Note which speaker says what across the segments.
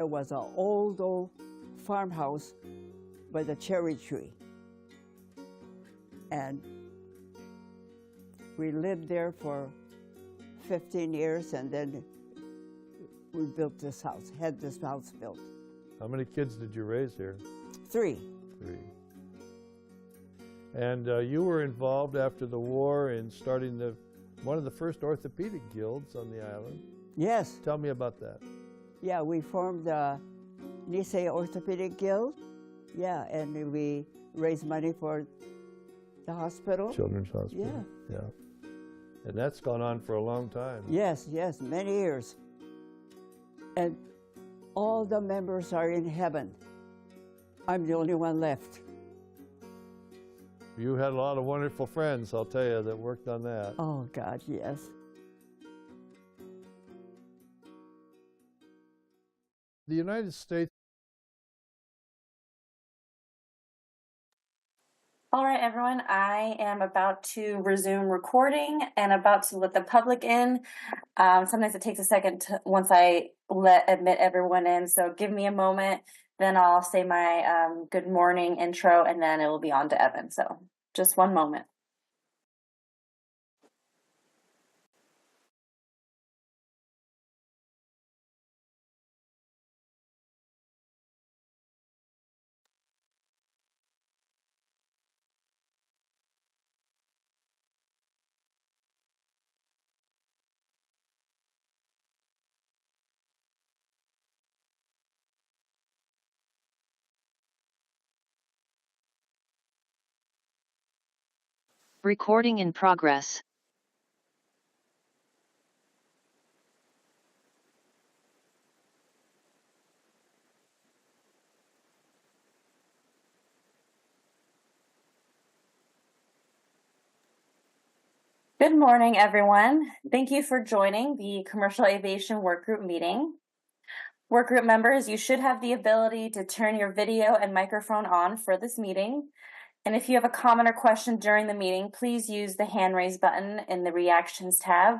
Speaker 1: It was an old farmhouse by the cherry tree. And we lived there for 15 years, and then we built this house, had this house built.
Speaker 2: How many kids did you raise here?
Speaker 1: 3.
Speaker 2: 3. And you were involved after the war in starting one of the first orthopedic guilds on the island.
Speaker 1: Yes.
Speaker 2: Tell me about that.
Speaker 1: Yeah, we formed the Nisei Orthopedic Guild. Yeah, and we raised money for the hospital.
Speaker 2: Children's Hospital.
Speaker 1: Yeah.
Speaker 2: Yeah. And that's gone on for a long time.
Speaker 1: Yes, yes, many years. And all the members are in heaven. I'm the only one left.
Speaker 2: You had a lot of wonderful friends, I'll tell you, that worked on that.
Speaker 1: Oh, God, yes.
Speaker 2: The United States.
Speaker 3: All right, everyone, I am about to resume recording and about to let the public in. Sometimes it takes a second once I admit everyone in, so give me a moment, then I'll say my good morning intro, and then it will be on to Evan, so just one moment.
Speaker 4: Recording in progress.
Speaker 3: Good morning, everyone. Thank you for joining the Commercial Aviation Workgroup meeting. Workgroup members, you should have the ability to turn your video and microphone on for this meeting. And if you have a comment or question during the meeting, please use the hand raise button in the reactions tab.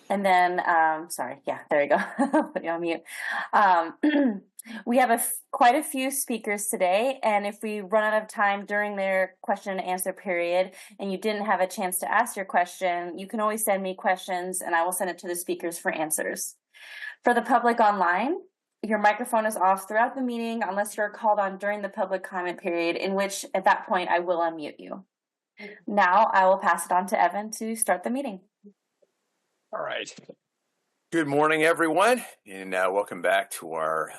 Speaker 3: And then, sorry, yeah, there you go. Put you on mute. We have quite a few speakers today, and if we run out of time during their question and answer period and you didn't have a chance to ask your question, you can always send me questions and I will send it to the speakers for answers. For the public online, your microphone is off throughout the meeting unless you're called on during the public comment period, in which at that point I will unmute you. Now I will pass it on to Evan to start the meeting.
Speaker 5: All right. Good morning, everyone, and welcome back to our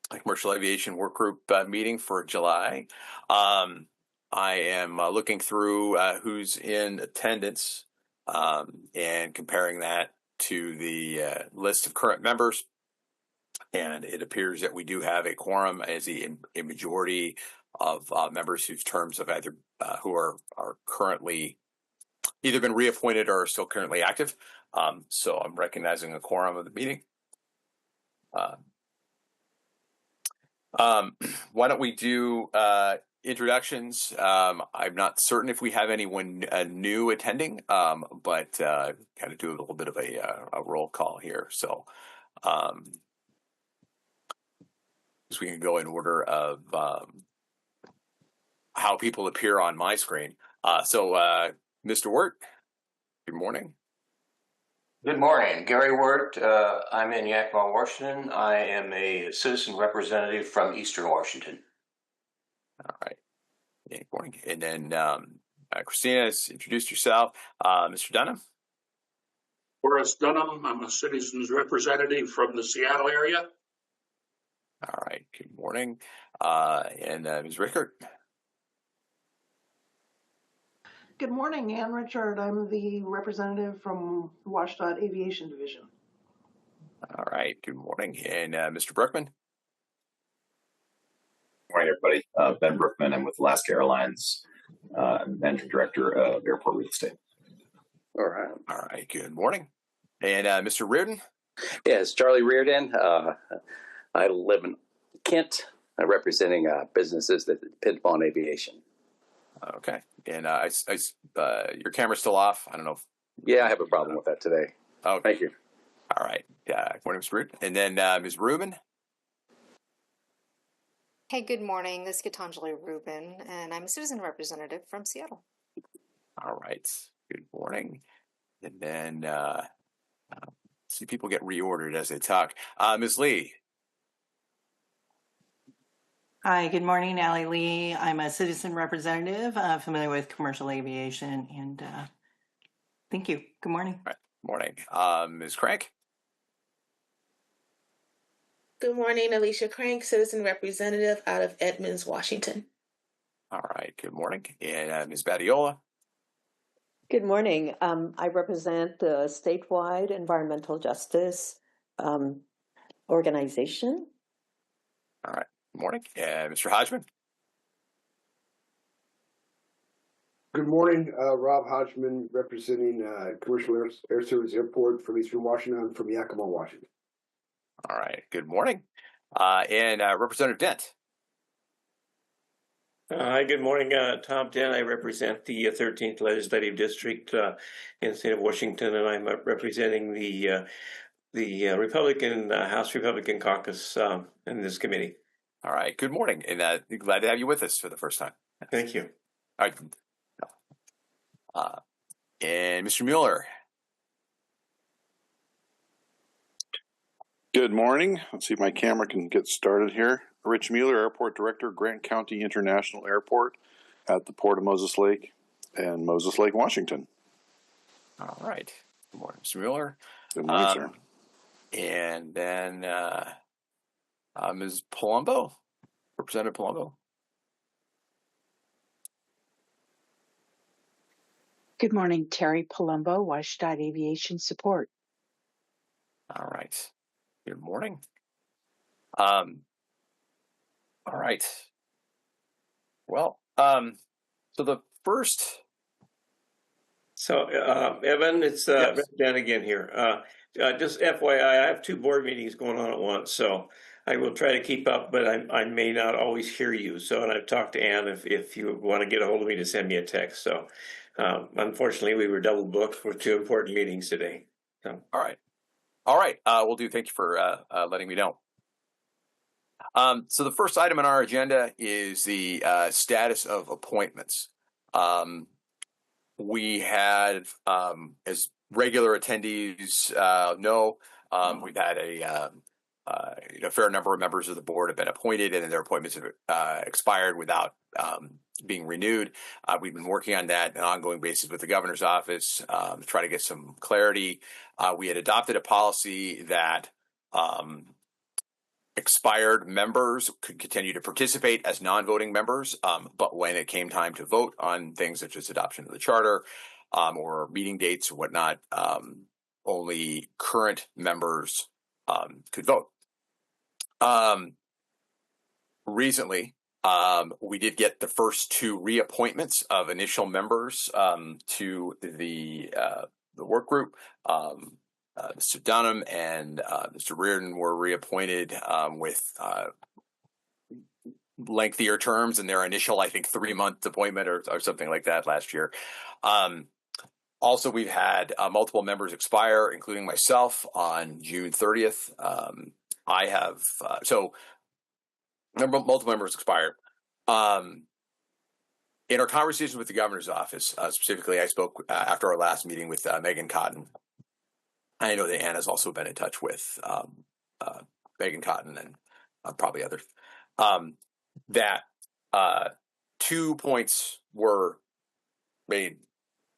Speaker 5: Commercial Aviation Work Group meeting for July. I am looking through who's in attendance and comparing that to the list of current members. And it appears that we do have a quorum as a majority of members whose terms of either who are currently either been reappointed or are still currently active. So I'm recognizing a quorum of the meeting. Why don't we do introductions? I'm not certain if we have anyone new attending, but kind of do a little bit of a roll call here. So we can go in order of how people appear on my screen. Mr. Wirt, good morning.
Speaker 6: Good morning. Gary Wirt. I'm in Yakima, Washington. I am a citizen representative from Eastern Washington.
Speaker 5: All right. Yeah, good morning. And then Christina has introduced yourself. Mr. Dunham.
Speaker 7: Horace Dunham. I'm a citizen's representative from the Seattle area.
Speaker 5: All right. Good morning. And Ms. Rickert.
Speaker 8: Good morning, Ann Richard. I'm the representative from the WashDOT Aviation Division.
Speaker 5: All right. Good morning. And Mr. Brookman.
Speaker 9: Good morning, everybody. Ben Brookman. I'm with Alaska Airlines, Managing Director of Airport Real Estate.
Speaker 5: All right. All right. Good morning. And Mr. Reardon.
Speaker 10: Yes, Charlie Reardon. I live in Kent, representing businesses that depend upon aviation.
Speaker 5: Okay. And your camera's still off. I don't know if
Speaker 10: Yeah, I have a problem with that today.
Speaker 5: Oh,
Speaker 10: Thank you.
Speaker 5: all right. Good morning, Ms. Root. And then Ms. Rubin.
Speaker 11: Hey, good morning. This is Gitanjali Rubin, and I'm a citizen representative from Seattle.
Speaker 5: All right. Good morning. And then see people get reordered as they talk. Ms. Lee.
Speaker 12: Hi, good morning, Allie Lee. I'm a citizen representative familiar with commercial aviation, and thank you. Good morning.
Speaker 5: All right. Morning. Ms. Crank.
Speaker 13: Good morning, Alicia Crank, citizen representative out of Edmonds, Washington.
Speaker 5: All right. Good morning. And Ms. Badiola.
Speaker 14: Good morning. I represent the statewide environmental justice organization.
Speaker 5: All right. Good morning. And Mr. Hodgman.
Speaker 15: Good morning, Rob Hodgman, representing Commercial Air Service Airport from Eastern Washington. I'm from Yakima, Washington.
Speaker 5: All right. Good morning. And Representative Dent.
Speaker 16: Hi, good morning. Tom Dent. I represent the 13th Legislative District in the state of Washington, and I'm representing the Republican House Republican Caucus in this committee.
Speaker 5: All right. Good morning, and glad to have you with us for the first time.
Speaker 16: Thank you.
Speaker 5: All right. And Mr. Mueller.
Speaker 17: Good morning. Let's see if my camera can get started here. Rich Mueller, Airport Director, Grant County International Airport at the Port of Moses Lake and Moses Lake, Washington.
Speaker 5: All right. Good morning, Mr. Mueller.
Speaker 17: Good morning, sir.
Speaker 5: And then Ms. Palumbo, Representative Palumbo.
Speaker 18: Good morning, Terry Palumbo, WashDOT Aviation Support.
Speaker 5: All right. Good morning. All right. Well, so the first.
Speaker 16: So, Evan, it's
Speaker 5: yes.
Speaker 16: Dan again here. Just FYI, I have 2 board meetings going on at once, so I will try to keep up, but I may not always hear you. So, and I've talked to Ann if you want to get a hold of me to send me a text. So, unfortunately, we were double booked for 2 important meetings today. So.
Speaker 5: All right. All right. Will do. Thank you for letting me know. So the first item on our agenda is the status of appointments. We had, as regular attendees know, we've had a fair number of members of the board have been appointed, and their appointments have expired without being renewed. We've been working on that on an ongoing basis with the governor's office to try to get some clarity. We had adopted a policy that expired members could continue to participate as non-voting members, but when it came time to vote on things such as adoption of the charter or meeting dates or whatnot, only current members could vote. Recently, we did get the first 2 reappointments of initial members to the work group. Mr. Dunham and Mr. Reardon were reappointed with lengthier terms in their initial, I think, 3-month appointment or something like that last year. Also, we've had multiple members expire, including myself, on June 30th. I have multiple members expired. In our conversation with the governor's office, specifically, I spoke after our last meeting with Megan Cotton. I know that Anna's also been in touch with Megan Cotton and probably others. That 2 points were made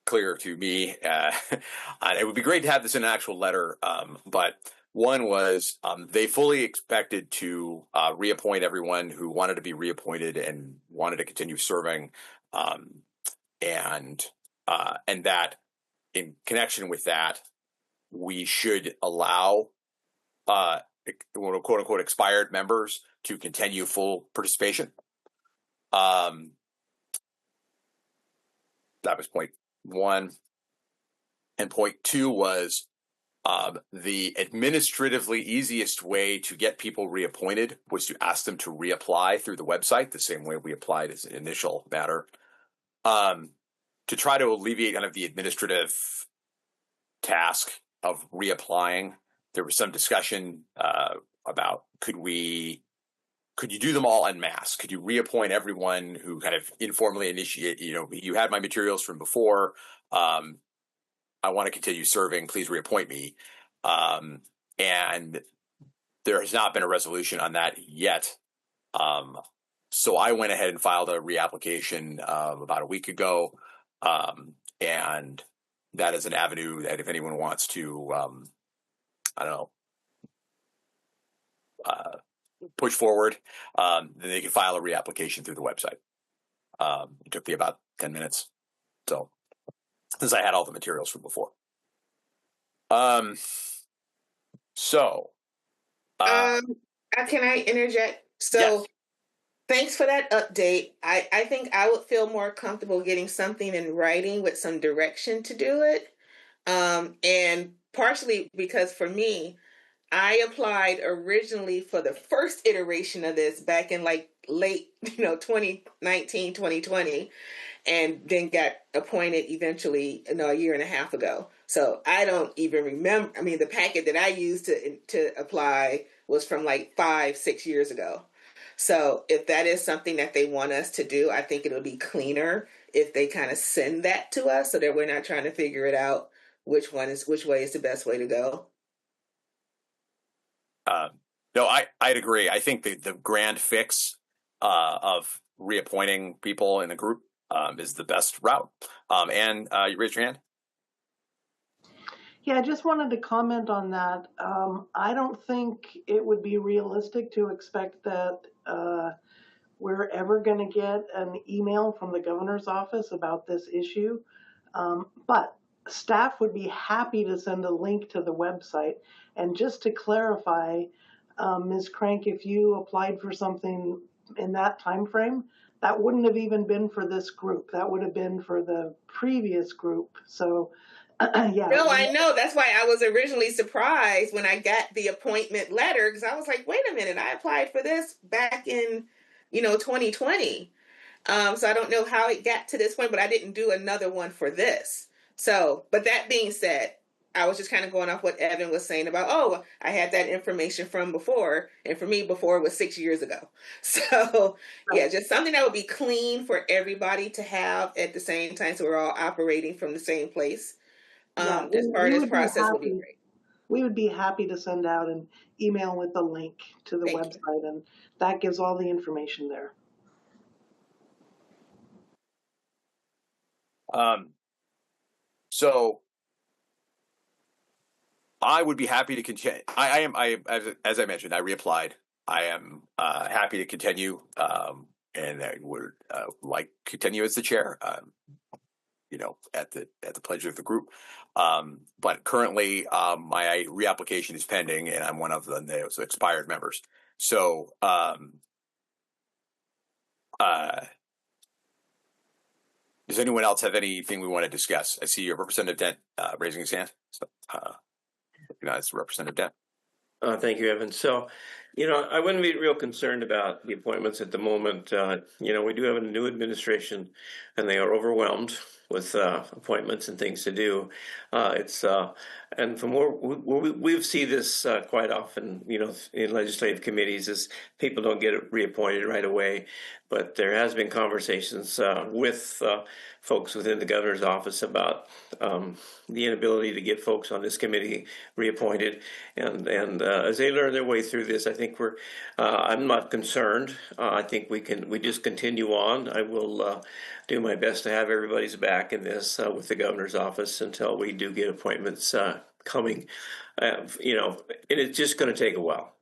Speaker 5: clear to me. It would be great to have this in an actual letter, but one was they fully expected to reappoint everyone who wanted to be reappointed and wanted to continue serving, and that in connection with that, we should allow quote unquote expired members to continue full participation. That was point 1. And point 2 was the administratively easiest way to get people reappointed was to ask them to reapply through the website, the same way we applied as an initial matter, to try to alleviate kind of the administrative task of reapplying. There was some discussion about could you do them all en masse? Could you reappoint everyone who kind of informally initiate? You had my materials from before. I want to continue serving. Please reappoint me. And there has not been a resolution on that yet. So I went ahead and filed a reapplication about a week ago. And that is an avenue that if anyone wants to, push forward, then they can file a reapplication through the website. It took me about 10 minutes. So since I had all the materials from before.
Speaker 13: Can I interject? So
Speaker 5: yes.
Speaker 13: Thanks for that update. I think I would feel more comfortable getting something in writing with some direction to do it. And partially because for me, I applied originally for the first iteration of this back in like late, 2019, 2020, and then got appointed eventually, a year and a half ago. So I don't even remember. I mean, the packet that I used to apply was from like 5-6 years ago. So if that is something that they want us to do, I think it'll be cleaner if they kind of send that to us so that we're not trying to figure it out which way is the best way to go.
Speaker 5: No, I'd agree. I think the grand fix of reappointing people in the group is the best route. And you raised your hand?
Speaker 8: Yeah, I just wanted to comment on that. I don't think it would be realistic to expect that we're ever going to get an email from the governor's office about this issue. But staff would be happy to send a link to the website. And just to clarify, Ms. Crank, if you applied for something in that time frame, that wouldn't have even been for this group. That would have been for the previous group. So, yeah.
Speaker 13: No, I know. That's why I was originally surprised when I got the appointment letter, because I was like, wait a minute, I applied for this back in, 2020. So I don't know how it got to this point, but I didn't do another one for this. So, but that being said, I was just kind of going off what Evan was saying about, I had that information from before. And for me, before it was 6 years ago. So yeah, just something that would be clean for everybody to have at the same time. So we're all operating from the same place. This part of this process would be great.
Speaker 8: We would be happy to send out an email with a link to the website, and that gives all the information there.
Speaker 5: So I would be happy to continue. As I mentioned, I reapplied. I am happy to continue, and I would like continue as the chair. At the pleasure of the group. But currently, my reapplication is pending, and I'm one of those expired members. So, does anyone else have anything we want to discuss? I see your Representative Dent raising his hand. So, it's Representative Dent.
Speaker 16: Thank you, Evan. So, I wouldn't be real concerned about the appointments at the moment. We do have a new administration, and they are overwhelmed with appointments and things to do. And from where we see this quite often, in legislative committees, is people don't get reappointed right away. But there has been conversations with folks within the governor's office about the inability to get folks on this committee reappointed. And as they learn their way through this, I think I'm not concerned. I think we just continue on. I will do my best to have everybody's back in this with the governor's office until we do get appointments coming. And it's just going to take a while.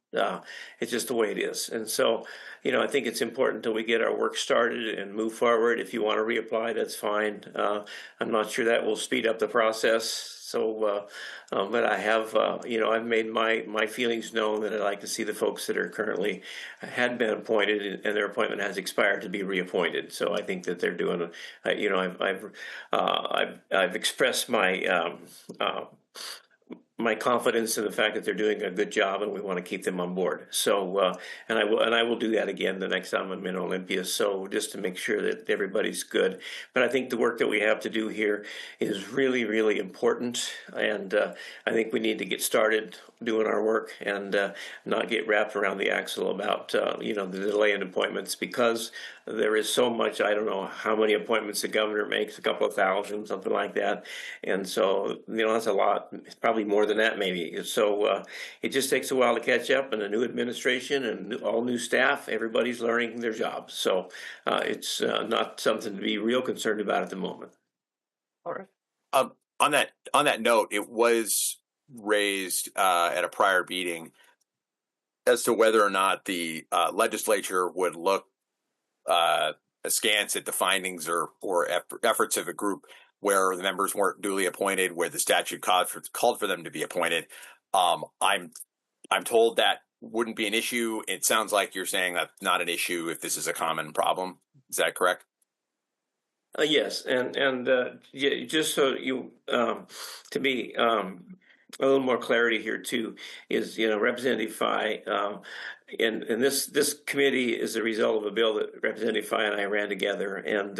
Speaker 16: It's just the way it is. And so, I think it's important until we get our work started and move forward. If you want to reapply, that's fine. I'm not sure that will speed up the process. So, but I have, I've made my feelings known that I'd like to see the folks that are currently had been appointed and their appointment has expired to be reappointed. So I think that they're doing, I've expressed my my confidence in the fact that they're doing a good job, and we want to keep them on board. So, and I will do that again the next time I'm in Olympia. So just to make sure that everybody's good. But I think the work that we have to do here is really, really important, and I think we need to get started doing our work and not get wrapped around the axle about the delay in appointments, because there is so much. I don't know how many appointments the governor makes, a couple of thousand, something like that, and so that's a lot. It's probably more than that, maybe. So it just takes a while to catch up, and a new administration and all new staff. Everybody's learning their jobs, so it's not something to be real concerned about at the moment.
Speaker 5: All right. On that note, it was raised at a prior meeting as to whether or not the legislature would look askance at the findings or efforts of a group where the members weren't duly appointed, where the statute called for them to be appointed. I'm told that wouldn't be an issue. It sounds like you're saying that's not an issue if this is a common problem. Is that correct?
Speaker 16: Yes, and just so you to be a little more clarity here too is Representative Fye, and this committee is a result of a bill that Representative Fye and I ran together, and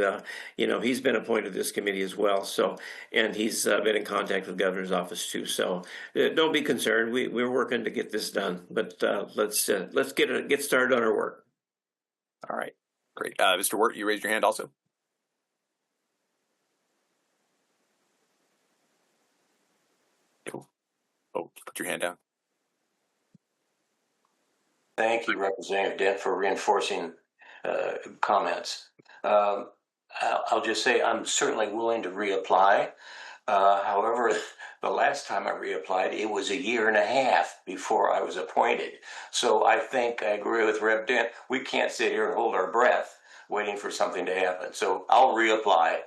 Speaker 16: he's been appointed to this committee as well. So, and he's been in contact with the governor's office too. So don't be concerned. We're working to get this done, but let's get started on our work.
Speaker 5: All right, great. Mr. Wirt, you raised your hand also. Oh, put your hand down.
Speaker 6: Thank you, Representative Dent, for reinforcing comments. I'll just say I'm certainly willing to reapply. However, the last time I reapplied, it was a year and a half before I was appointed. So I think I agree with Rep. Dent. We can't sit here and hold our breath waiting for something to happen. So I'll reapply.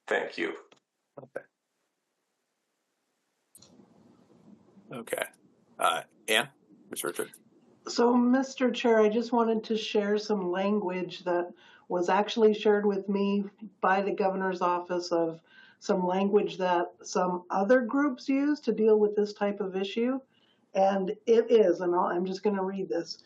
Speaker 6: Thank you.
Speaker 5: Okay. Ann, Ms. Richard.
Speaker 8: So, Mr. Chair, I just wanted to share some language that was actually shared with me by the governor's office of some language that some other groups use to deal with this type of issue. And it is, and I'm just going to read this.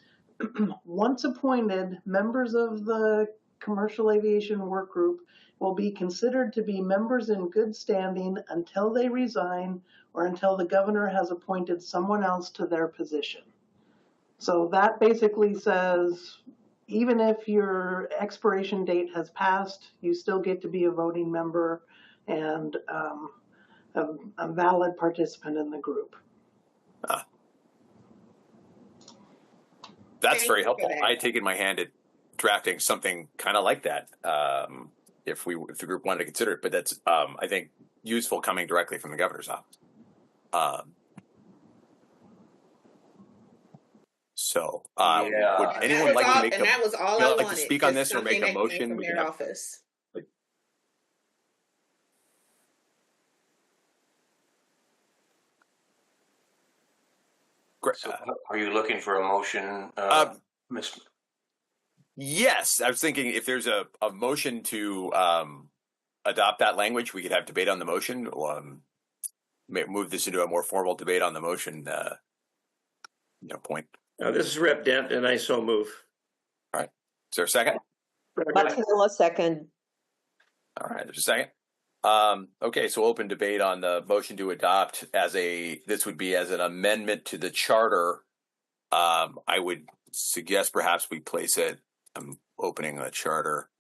Speaker 8: Once appointed, members of the Commercial Aviation Work Group will be considered to be members in good standing until they resign or until the governor has appointed someone else to their position. So that basically says, even if your expiration date has passed, you still get to be a voting member and a valid participant in the group.
Speaker 5: That's very helpful. I had taken my hand at drafting something kind of like that if the group wanted to consider it. But that's, I think, useful coming directly from the governor's office. Would anyone like to make
Speaker 13: that was all I wanted.
Speaker 5: To speak on this or make a motion?
Speaker 13: From their office.
Speaker 6: So are you looking for a motion, Ms.?
Speaker 5: Yes, I was thinking if there's a motion to adopt that language, we could have debate on the motion. Move this into a more formal debate on the motion. Point.
Speaker 16: This is Rep. Dent, and I so move.
Speaker 5: All right. Is there a second?
Speaker 14: Mazzella, second.
Speaker 5: All right. There's a second. Okay, so open debate on the motion to adopt this would be as an amendment to the charter. I would suggest perhaps we place it. I'm opening the charter.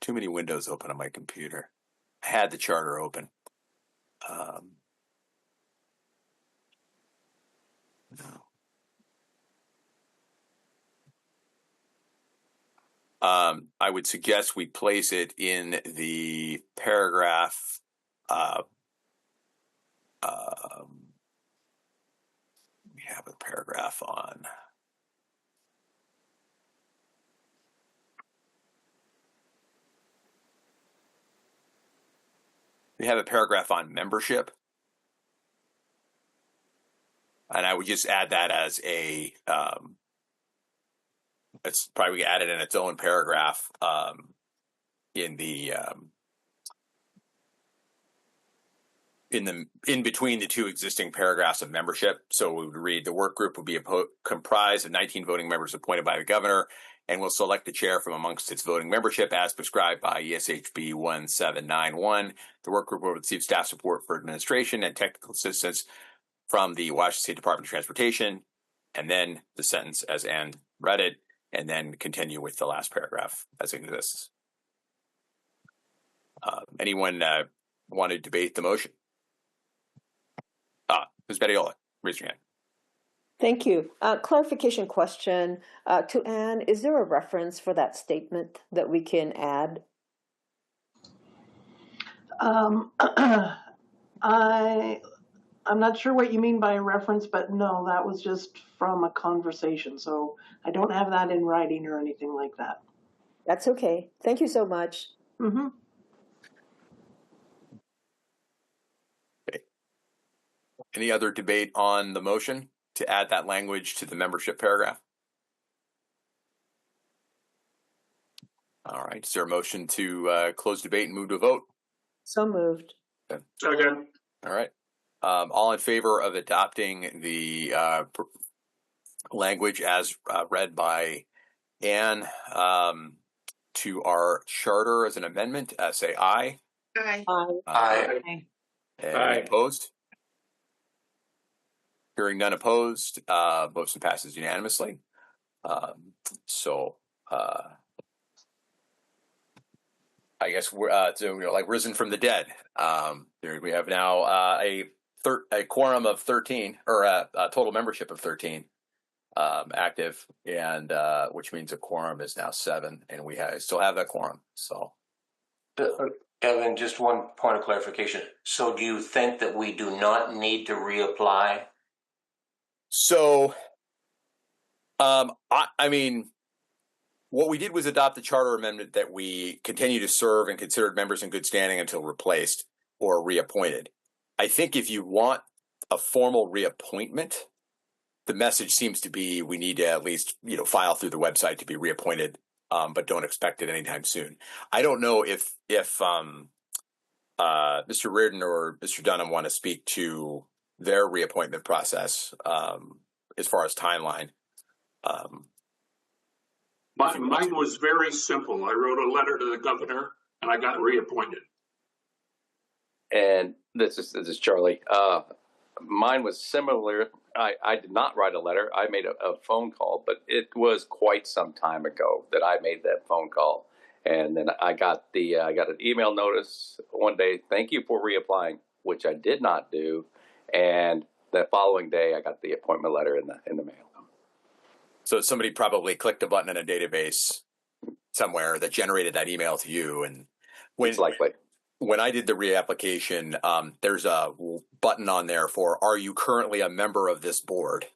Speaker 5: Too many windows open on my computer. I had the charter open. No. I would suggest we place it in the paragraph. We have a paragraph on. We have a paragraph on membership. And I would just add that as a, it's probably added in its own paragraph in the in between the two existing paragraphs of membership. So we would read the work group would be comprised of 19 voting members appointed by the governor, and will select the chair from amongst its voting membership as prescribed by ESHB 1791. The work group will receive staff support for administration and technical assistance from the Washington State Department of Transportation, and then the sentence as Ann read it, and then continue with the last paragraph as it exists. Anyone want to debate the motion? Ms. Badiola, raise your hand.
Speaker 14: Thank you. Clarification question to Anne. Is there a reference for that statement that we can add?
Speaker 8: I'm not sure what you mean by a reference, but no, that was just from a conversation. So I don't have that in writing or anything like that.
Speaker 14: That's okay. Thank you so much.
Speaker 8: Mm-hmm.
Speaker 5: Okay. Any other debate on the motion to add that language to the membership paragraph? All right. Is there a motion to close debate and move to a vote?
Speaker 14: So moved.
Speaker 5: Okay.
Speaker 7: Second.
Speaker 5: All right. All in favor of adopting the language as read by Ann to our charter as an amendment, say aye.
Speaker 13: Aye.
Speaker 6: Aye.
Speaker 5: And
Speaker 16: Aye.
Speaker 5: any opposed? Hearing none opposed, motion passes unanimously. I guess we're like risen from the dead. We have now a quorum of 13, or a total membership of 13 active, and which means a quorum is now 7, and we still have that quorum. So,
Speaker 6: Evan, just one point of clarification. So do you think that we do not need to reapply?
Speaker 5: So, I mean, what we did was adopt the charter amendment that we continue to serve and considered members in good standing until replaced or reappointed. I think if you want a formal reappointment, the message seems to be we need to at least file through the website to be reappointed, but don't expect it anytime soon. I don't know if Mr. Reardon or Mr. Dunham want to speak to their reappointment process as far as timeline.
Speaker 7: Mine was very simple. I wrote a letter to the governor and I got reappointed.
Speaker 10: And this is Charlie. Mine was similar. I did not write a letter. I made a phone call, but it was quite some time ago that I made that phone call. And then I got an email notice one day. Thank you for reapplying, which I did not do. And the following day, I got the appointment letter in the mail.
Speaker 5: So somebody probably clicked a button in a database somewhere that generated that email to you. And
Speaker 10: It's likely.
Speaker 5: When I did the reapplication, there's a button on there for, are you currently a member of this board?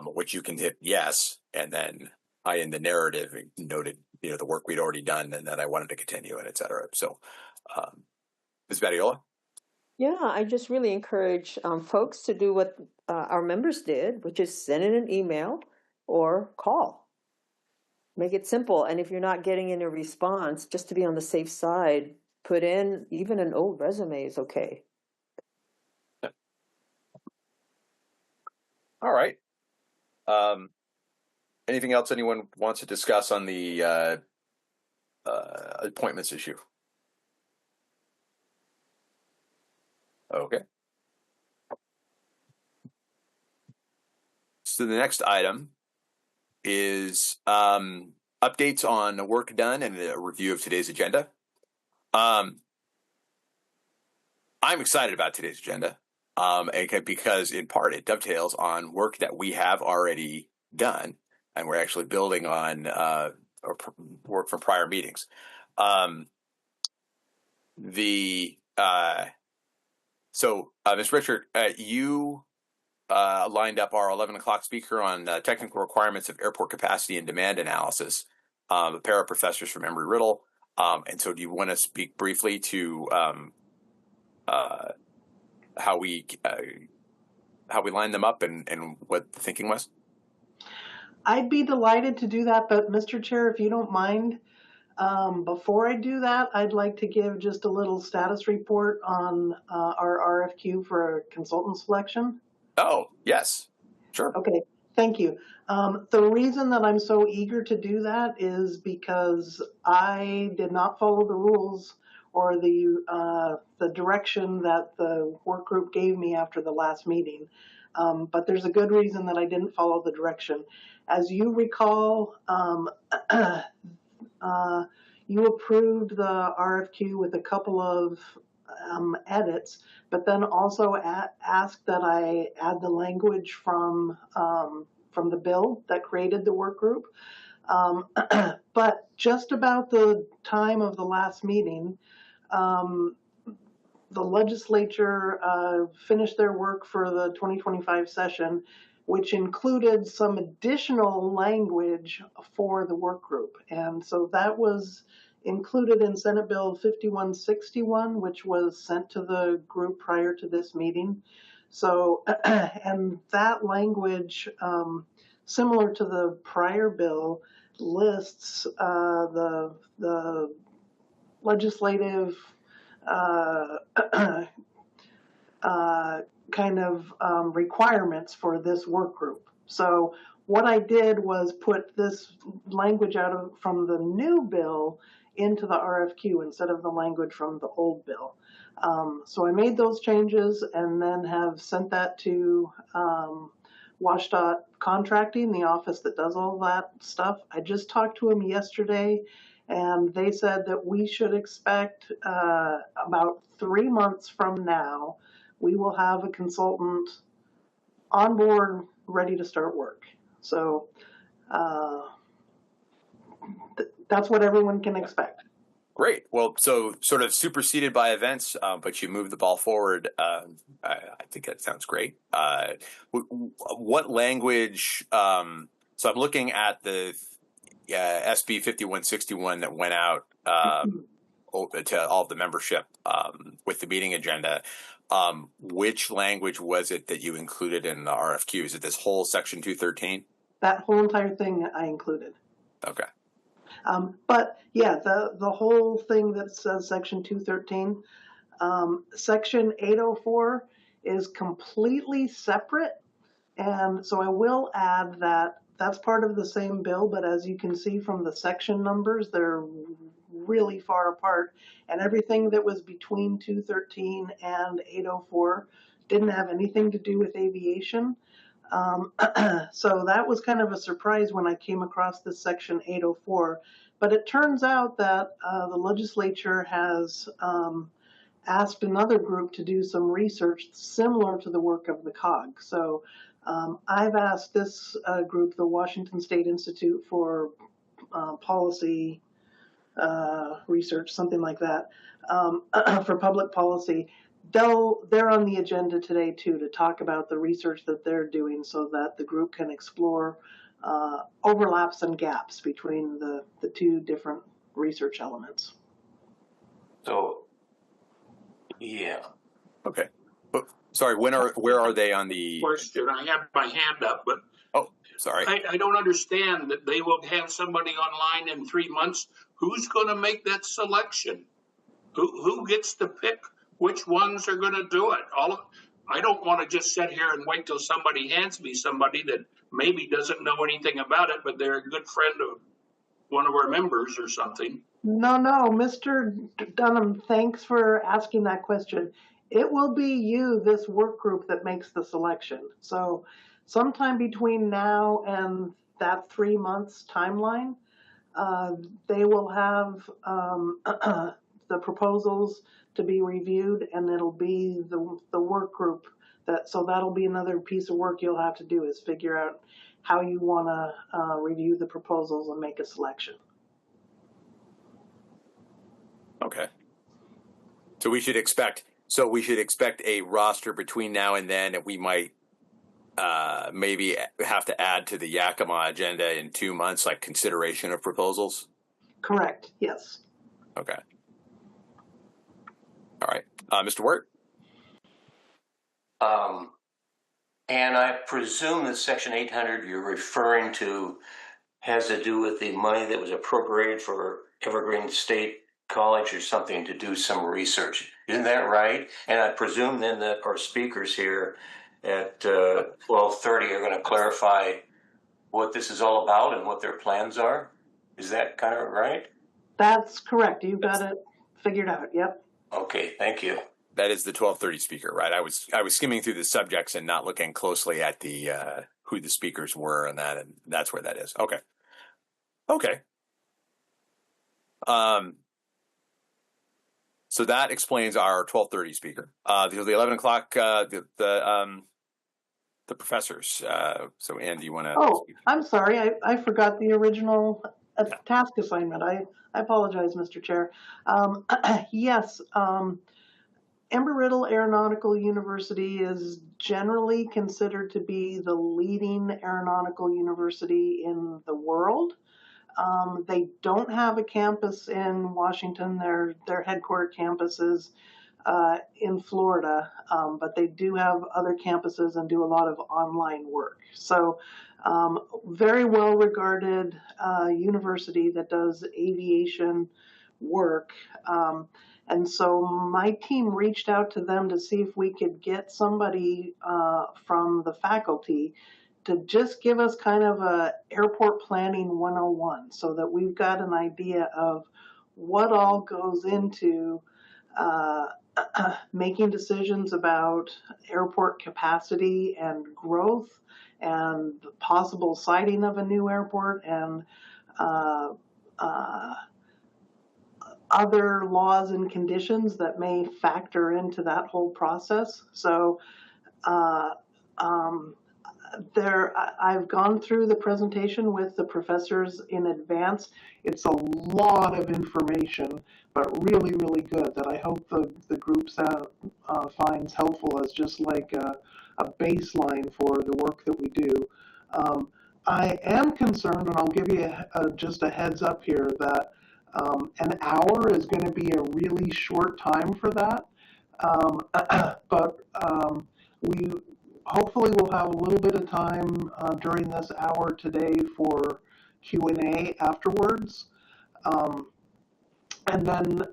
Speaker 5: Which you can hit yes. And then I, in the narrative, noted, the work we'd already done and that I wanted to continue and et cetera. So, Ms. Badiola?
Speaker 14: Yeah, I just really encourage folks to do what our members did, which is send in an email or call. Make it simple. And if you're not getting any response, just to be on the safe side, put in even an old resume is okay.
Speaker 5: All right. Anything else anyone wants to discuss on the appointments issue? Okay. So the next item is updates on work done and a review of today's agenda. I'm excited about today's agenda because in part it dovetails on work that we have already done, and we're actually building on work from prior meetings. So, Ms. Richard, you lined up our 11 o'clock speaker on technical requirements of airport capacity and demand analysis, a pair of professors from Embry-Riddle. And so do you want to speak briefly to how we lined them up and what the thinking was?
Speaker 8: I'd be delighted to do that, but Mr. Chair, if you don't mind, Before I do that, I'd like to give just a little status report on our RFQ for consultant selection.
Speaker 5: Oh, yes, sure.
Speaker 8: Okay, thank you. The reason that I'm so eager to do that is because I did not follow the rules or the direction that the work group gave me after the last meeting. But there's a good reason that I didn't follow the direction. As you recall, you approved the RFQ with a couple of edits, but then also asked that I add the language from the bill that created the work group. But just about the time of the last meeting, the legislature finished their work for the 2025 session, which included some additional language for the work group. And so that was included in Senate Bill 5161, which was sent to the group prior to this meeting. So, and that language, similar to the prior bill, lists the legislative kind of requirements for this work group. So what I did was put this language from the new bill into the RFQ instead of the language from the old bill. So I made those changes and then have sent that to WashDOT Contracting, the office that does all that stuff. I just talked to them yesterday, and they said that we should expect about 3 months from now, we will have a consultant on board ready to start work. So that's what everyone can expect.
Speaker 5: Great. Well, so sort of superseded by events, but you moved the ball forward. I think that sounds great. What language? So I'm looking at the SB 5161 that went out to all of the membership with the meeting agenda. Which language was it that you included in the RFQ? Is it this whole section 213?
Speaker 8: That whole entire thing I included.
Speaker 5: Okay.
Speaker 8: But yeah, the whole thing that says section 213, section 804 is completely separate. And so I will add that that's part of the same bill, but as you can see from the section numbers, they're really far apart. And everything that was between 213 and 804 didn't have anything to do with aviation. So that was kind of a surprise when I came across this section 804. But it turns out that the legislature has asked another group to do some research similar to the work of the COG. So I've asked this group, the Washington State Institute for Policy Research, something like that, for public policy. They're on the agenda today too to talk about the research that they're doing so that the group can explore overlaps and gaps between the two different research elements.
Speaker 6: So, yeah.
Speaker 5: Okay. But, sorry, where are they on the
Speaker 7: question? I have my hand up, but
Speaker 5: sorry.
Speaker 7: I don't understand that they will have somebody online in 3 months. Who's going to make that selection? Who gets to pick which ones are going to do it? I don't want to just sit here and wait till somebody hands me somebody that maybe doesn't know anything about it, but they're a good friend of one of our members or something.
Speaker 8: No, Mr. Dunham, thanks for asking that question. It will be you, this work group, that makes the selection. So sometime between now and that 3 months timeline, they will have the proposals to be reviewed, and it'll be the work group so that'll be another piece of work you'll have to do, is figure out how you want to review the proposals and make a selection.
Speaker 5: Okay. So we should expect a roster between now and then, and we might maybe have to add to the Yakima agenda in 2 months, like consideration of proposals?
Speaker 8: Correct, yes.
Speaker 5: Okay. All right. Mr. Wirt?
Speaker 6: And I presume that Section 800 you're referring to has to do with the money that was appropriated for Evergreen State College or something to do some research. Isn't that right? And I presume then that our speakers here at 12:30 are going to clarify what this is all about and what their plans are. Is that kind of right?
Speaker 8: That's correct. You've got it figured out. Yep.
Speaker 6: Okay, thank you.
Speaker 5: That is the 12:30 speaker, right? I was skimming through the subjects and not looking closely at the who the speakers were and that's where that is. Okay. So that explains our 12:30 speaker. The 11 o'clock the professors. So Ann, do you want to?
Speaker 8: Oh, I'm sorry. I forgot the original task assignment. I apologize, Mr. Chair. Yes. Embry-Riddle Aeronautical University is generally considered to be the leading aeronautical university in the world. They don't have a campus in Washington. Their headquarter campus is in Florida, but they do have other campuses and do a lot of online work. So very well regarded university that does aviation work. And so my team reached out to them to see if we could get somebody from the faculty to just give us kind of a airport planning 101 so that we've got an idea of what all goes into making decisions about airport capacity and growth and the possible siting of a new airport and other laws and conditions that may factor into that whole process. So I've gone through the presentation with the professors in advance. It's a lot of information, but really, really good that I hope the group finds helpful as just like a baseline for the work that we do. I am concerned, and I'll give you just a heads up here, that an hour is going to be a really short time for that. But we hopefully we'll have a little bit of time during this hour today for Q&A afterwards. And then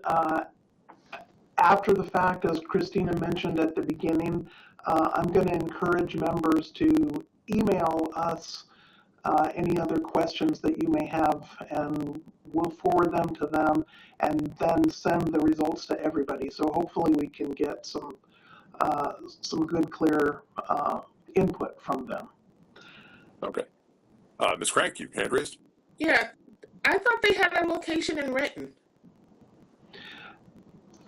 Speaker 8: after the fact, as Christina mentioned at the beginning, I'm going to encourage members to email us any other questions that you may have, and we'll forward them to them and then send the results to everybody. So hopefully we can get some good, clear input from them.
Speaker 19: Okay. Ms. Crank, you hand raised?
Speaker 13: Yeah, I thought they had a location in Renton.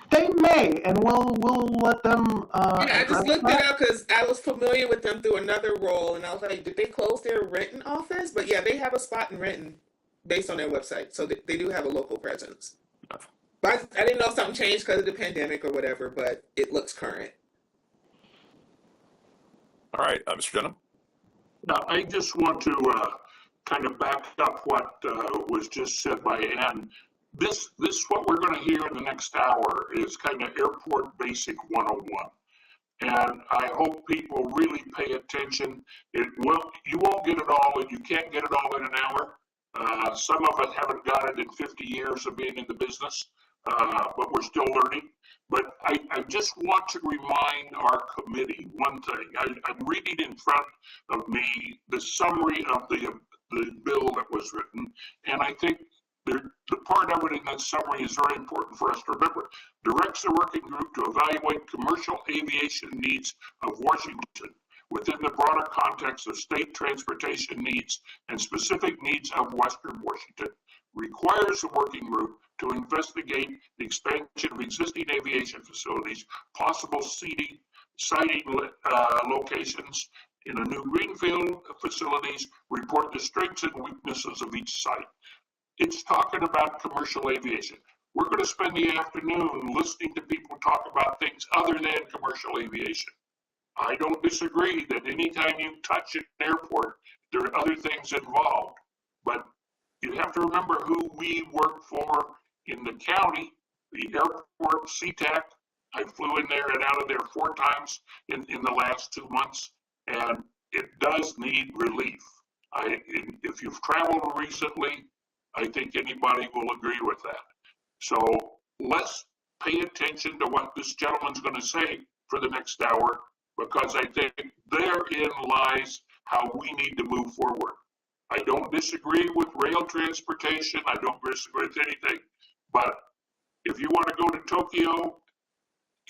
Speaker 8: They may, and we'll let them.
Speaker 13: Yeah, I just looked it up because I was familiar with them through another role, and I was like, did they close their Renton office? But yeah, they have a spot in Renton based on their website, so they do have a local presence. But I didn't know if something changed because of the pandemic or whatever, but it looks current.
Speaker 19: All right, Mr. Dunham.
Speaker 7: Now, I just want to kind of back up what was just said by Ann. This what we're going to hear in the next hour is kind of Airport Basic 101. And I hope people really pay attention. You won't get it all, and you can't get it all in an hour. Some of us haven't got it in 50 years of being in the business, but we're still learning. But I just want to remind our committee one thing. I'm reading in front of me the summary of the bill that was written, and I think the part of it in that summary is very important for us to remember. Directs the working group to evaluate commercial aviation needs of Washington within the broader context of state transportation needs and specific needs of Western Washington. Requires the working group to investigate the expansion of existing aviation facilities, possible siting locations in a new greenfield facilities, report the strengths and weaknesses of each site. It's talking about commercial aviation. We're going to spend the afternoon listening to people talk about things other than commercial aviation. I don't disagree that anytime you touch an airport, there are other things involved, but you have to remember who we work for in the county, the airport, SeaTac. I flew in there and out of there 4 times in the last 2 months, and it does need relief. If you've traveled recently, I think anybody will agree with that. So let's pay attention to what this gentleman's going to say for the next hour, because I think therein lies how we need to move forward. I don't disagree with rail transportation. I don't disagree with anything. But if you want to go to Tokyo,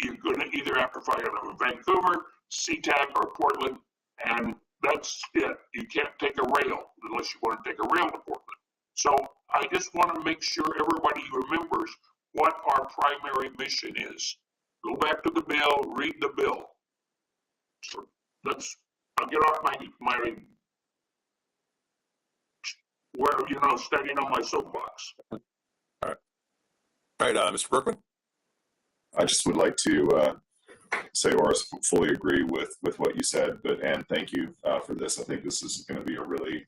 Speaker 7: you're going to either have to fly out of Vancouver, SeaTac, or Portland, and that's it. You can't take a rail unless you want to take a rail to Portland. So I just want to make sure everybody remembers what our primary mission is. Go back to the bill, read the bill. So I'll get off my standing on my soapbox.
Speaker 19: All right, Mr. Berkman.
Speaker 9: I just would like to say, Horace, fully agree with what you said, and thank you for this. I think this is going to be a really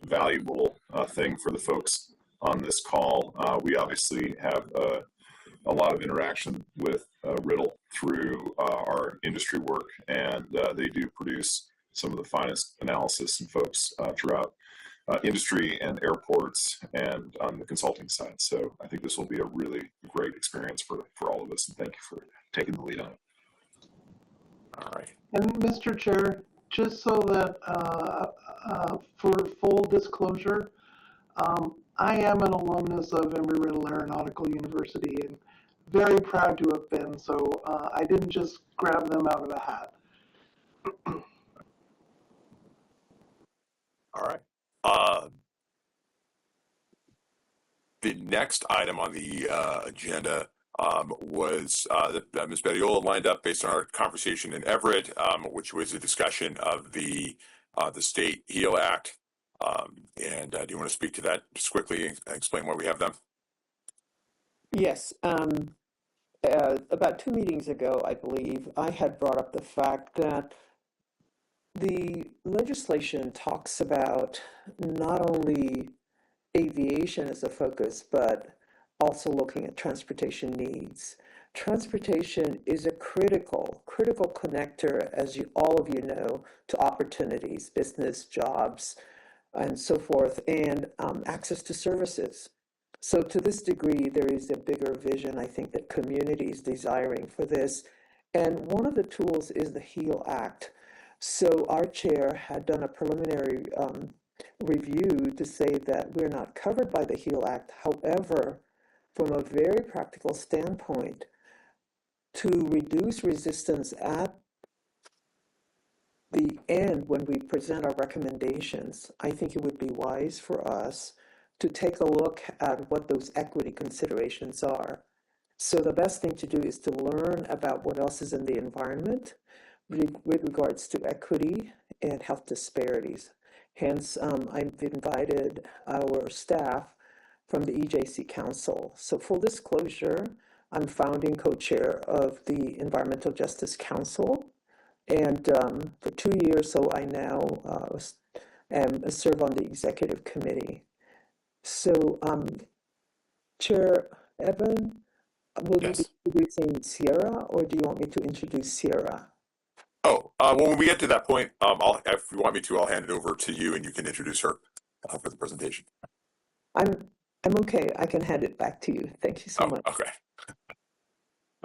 Speaker 9: valuable thing for the folks on this call. We obviously have a lot of interaction with Riddle through our industry work, and they do produce some of the finest analysis and folks throughout industry and airports and on the consulting side. So I think this will be a really great experience for all of us, and thank you for taking the lead on it.
Speaker 19: All right.
Speaker 8: And Mr. Chair, just so that for full disclosure, I am an alumnus of Embry-Riddle Aeronautical University and very proud to have been, so I didn't just grab them out of a hat.
Speaker 19: All right. The next item on the agenda was that Ms. Badiola lined up based on our conversation in Everett, which was a discussion of the state HEAL Act. And do you want to speak to that just quickly and explain why we have them?
Speaker 14: Yes. About 2 meetings ago, I believe, I had brought up the fact that the legislation talks about not only aviation as a focus, but also looking at transportation needs. Transportation is a critical connector, as all of you know, to opportunities, business, jobs, and so forth, and access to services. So to this degree, there is a bigger vision, I think, that communities desiring for this. And one of the tools is the HEAL Act. So our chair had done a preliminary review to say that we're not covered by the HEAL Act. However, from a very practical standpoint, to reduce resistance at the end when we present our recommendations, I think it would be wise for us to take a look at what those equity considerations are. So the best thing to do is to learn about what else is in the environment with regards to equity and health disparities. Hence, I've invited our staff from the EJC Council. So full disclosure, I'm founding co-chair of the Environmental Justice Council. And for 2 years, so I now serve on the executive committee. So, Chair Evan, will you be introducing Sierra, or do you want me to introduce Sierra?
Speaker 19: Oh, well, when we get to that point, if you want me to, I'll hand it over to you and you can introduce her for the presentation.
Speaker 14: I'm okay. I can hand it back to you. Thank you so much.
Speaker 19: Okay.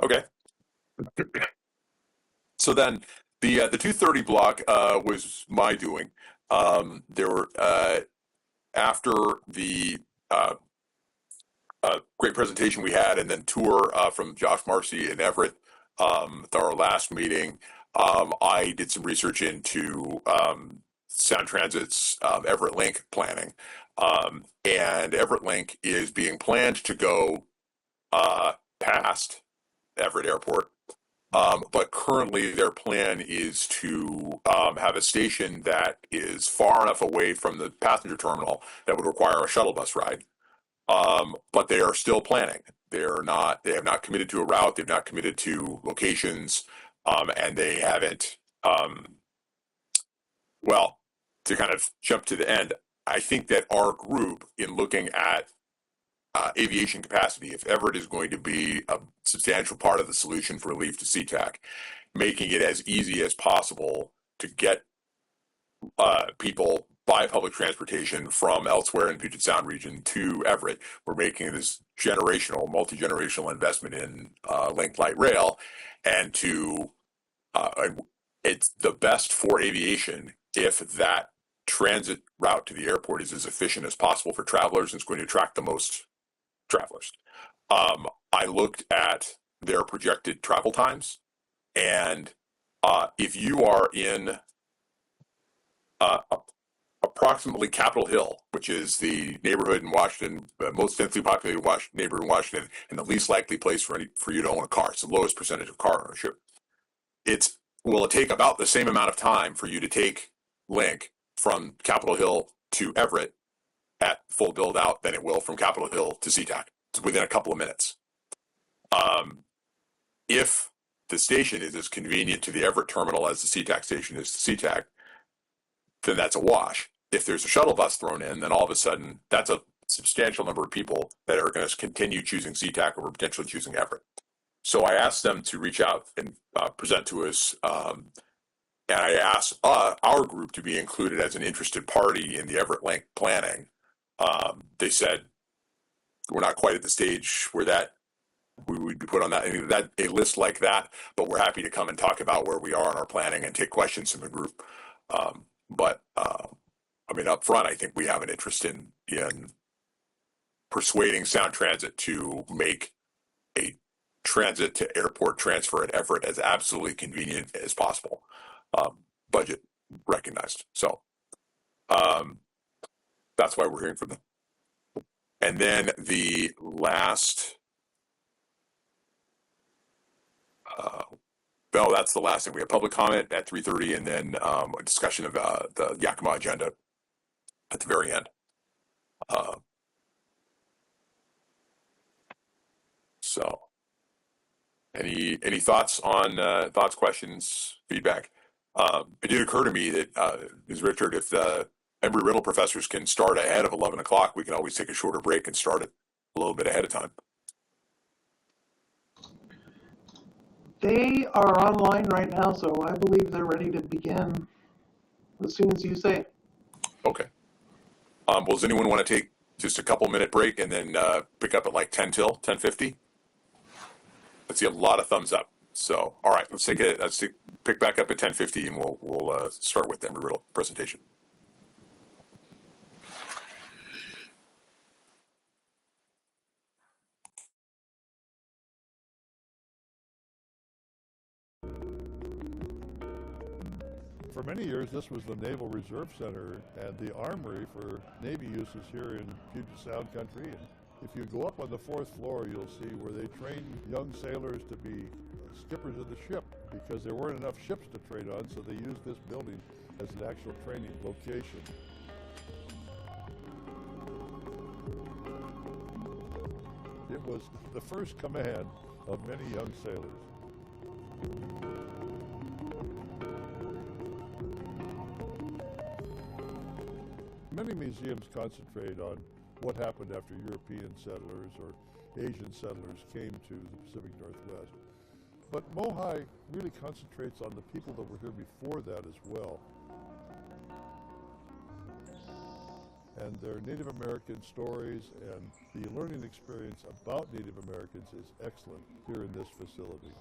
Speaker 19: Okay. So then the 2:30 block was my doing. There were after the great presentation we had, and then tour from Josh Marcy in Everett, our last meeting. I did some research into Sound Transit's Everett Link planning, and Everett Link is being planned to go past Everett Airport, but currently their plan is to have a station that is far enough away from the passenger terminal that would require a shuttle bus ride. But they are still planning. They have not committed to a route. They've not committed to locations. And they haven't, well, to kind of jump to the end, I think that our group, in looking at aviation capacity, if Everett is going to be a substantial part of the solution for relief to SeaTac, making it as easy as possible to get people by public transportation from elsewhere in Puget Sound region to Everett. We're making this multi-generational investment in Link Light Rail, and it's the best for aviation if that transit route to the airport is as efficient as possible for travelers and it's going to attract the most travelers. I looked at their projected travel times, and if you are in approximately Capitol Hill, which is the neighborhood in Washington, most densely populated neighborhood in Washington, and the least likely place for you to own a car. It's the lowest percentage of car ownership. Will it take about the same amount of time for you to take Link from Capitol Hill to Everett at full build out than it will from Capitol Hill to SeaTac. It's within a couple of minutes. If the station is as convenient to the Everett terminal as the SeaTac station is to SeaTac, then that's a wash. If there's a shuttle bus thrown in, then all of a sudden that's a substantial number of people that are going to continue choosing SeaTac over potentially choosing Everett. So I asked them to reach out and present to us, and I asked our group to be included as an interested party in the Everett Link planning. They said we're not quite at the stage where we would be put on a list like that, but we're happy to come and talk about where we are in our planning and take questions from the group. Up front, I think we have an interest in persuading Sound Transit to make a transit to airport transfer at Everett as absolutely convenient as possible, budget recognized. So that's why we're hearing from them. And then the last, that's the last thing. We have public comment at 3:30, and then a discussion of the Yakima agenda at the very end. So, any thoughts on thoughts, questions, feedback? It did occur to me that, Ms. Richard, if the Embry-Riddle professors can start ahead of 11 o'clock, we can always take a shorter break and start it a little bit ahead of time.
Speaker 8: They are online right now, so I believe they're ready to begin as soon as you say.
Speaker 19: Okay. Well, does anyone want to take just a couple minute break and then pick up at like 10:50? Let's see a lot of thumbs up. So, all right, let's pick back up at 10:50, and we'll start with the Embry-Riddle presentation.
Speaker 2: For many years, this was the Naval Reserve Center and the armory for Navy uses here in Puget Sound country. And if you go up on the 4th floor, you'll see where they train young sailors to be skippers of the ship because there weren't enough ships to train on, so they used this building as an actual training location. It was the first command of many young sailors. Many museums concentrate on what happened after European settlers or Asian settlers came to the Pacific Northwest. But Mohi really concentrates on the people that were here before that as well. And their Native American stories and the learning experience about Native Americans is excellent here in this facility.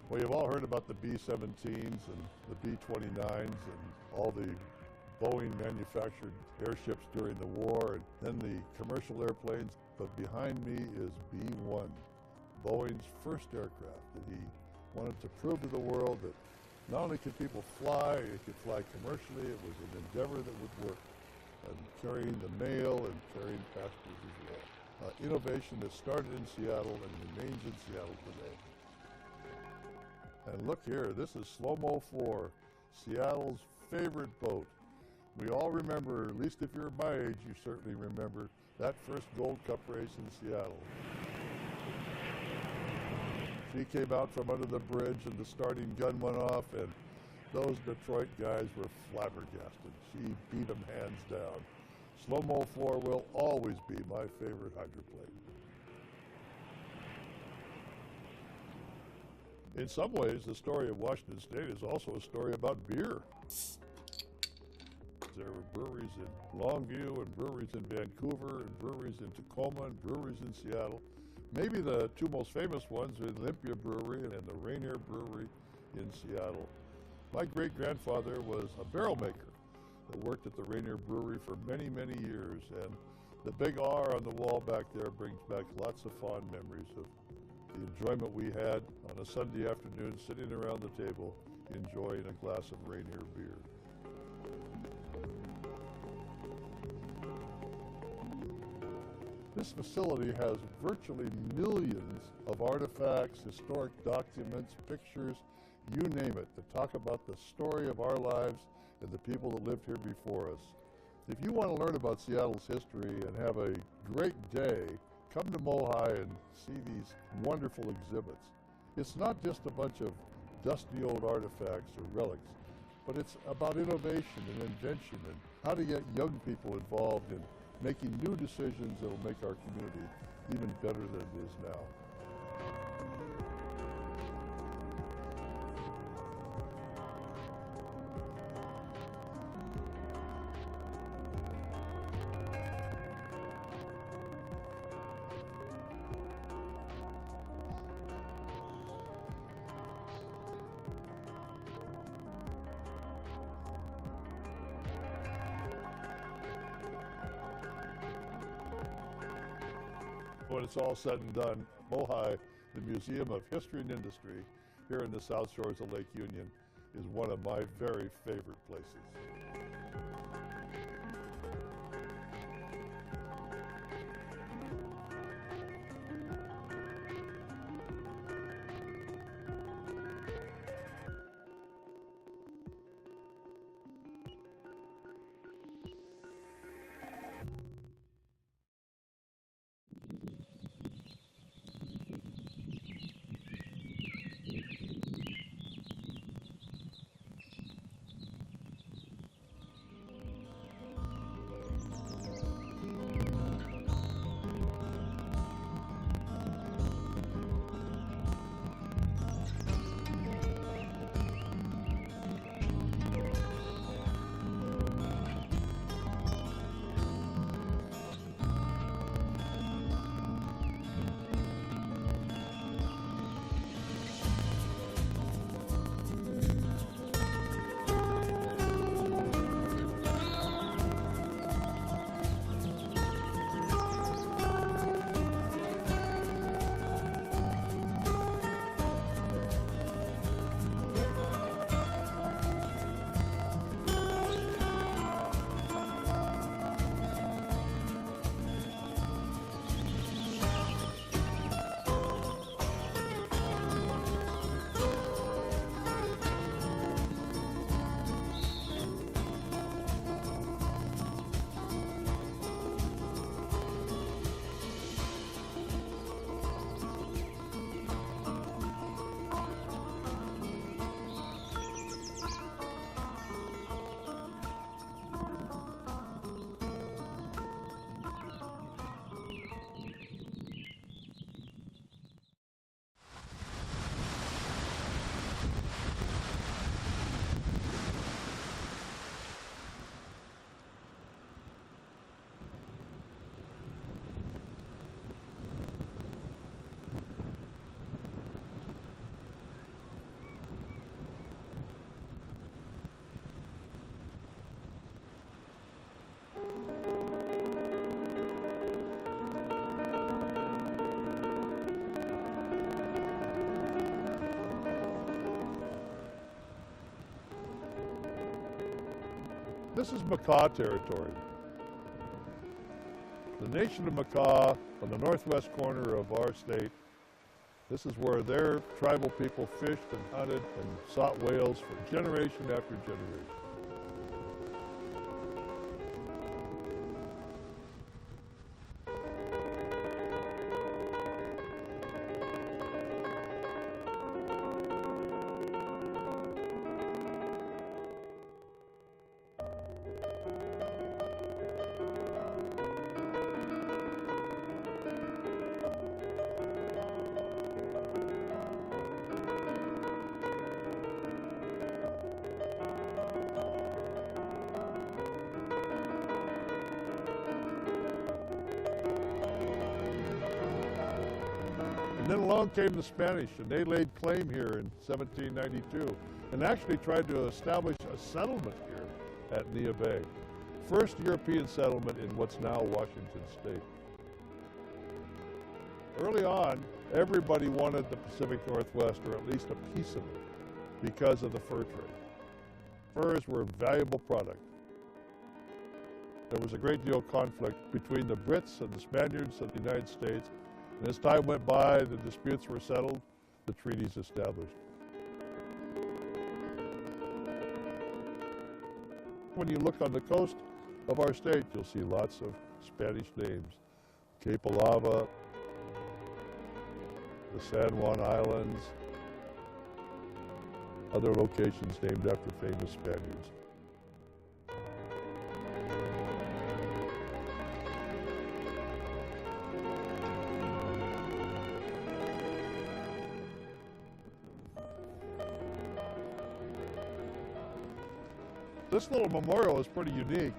Speaker 2: Well, you've all heard about the B-17s and the B-29s and all the Boeing manufactured airships during the war, and then the commercial airplanes. But behind me is B-1, Boeing's first aircraft that he wanted to prove to the world that not only could people fly, it could fly commercially. It was an endeavor that would work, and carrying the mail and carrying passengers as well. Innovation that started in Seattle and remains in Seattle today. And look here, this is Slow-Mo 4, Seattle's favorite boat. We all remember, at least if you're my age, you certainly remember that first Gold Cup race in Seattle. She came out from under the bridge and the starting gun went off, and those Detroit guys were flabbergasted. She beat them hands down. Slow-Mo 4 will always be my favorite hydroplane. In some ways, the story of Washington State is also a story about beer. There were breweries in Longview and breweries in Vancouver and breweries in Tacoma and breweries in Seattle. Maybe the two most famous ones are the Olympia Brewery and the Rainier Brewery in Seattle. My great-grandfather was a barrel maker that worked at the Rainier Brewery for many, many years, and the big R on the wall back there brings back lots of fond memories of the enjoyment we had on a Sunday afternoon sitting around the table enjoying a glass of Rainier beer. This facility has virtually millions of artifacts, historic documents, pictures, you name it, to talk about the story of our lives and the people that lived here before us. If you want to learn about Seattle's history and have a great day, come to Mohi and see these wonderful exhibits. It's not just a bunch of dusty old artifacts or relics, but it's about innovation and invention and how to get young people involved in making new decisions that will make our community even better than it is now. When it's all said and done, Mohi, the Museum of History and Industry here in the South Shores of Lake Union, is one of my very favorite places. This is Makah territory. The nation of Makah on the northwest corner of our state. This is where their tribal people fished and hunted and sought whales for generation after generation. And then along came the Spanish, and they laid claim here in 1792 and actually tried to establish a settlement here at Nia Bay. First European settlement in what's now Washington State. Early on, everybody wanted the Pacific Northwest, or at least a piece of it, because of the fur trade. Furs were a valuable product. There was a great deal of conflict between the Brits and the Spaniards of the United States, and as time went by, the disputes were settled, the treaties established. When you look on the coast of our state, you'll see lots of Spanish names. Cape Alava, the San Juan Islands, other locations named after famous Spaniards. This little memorial is pretty unique.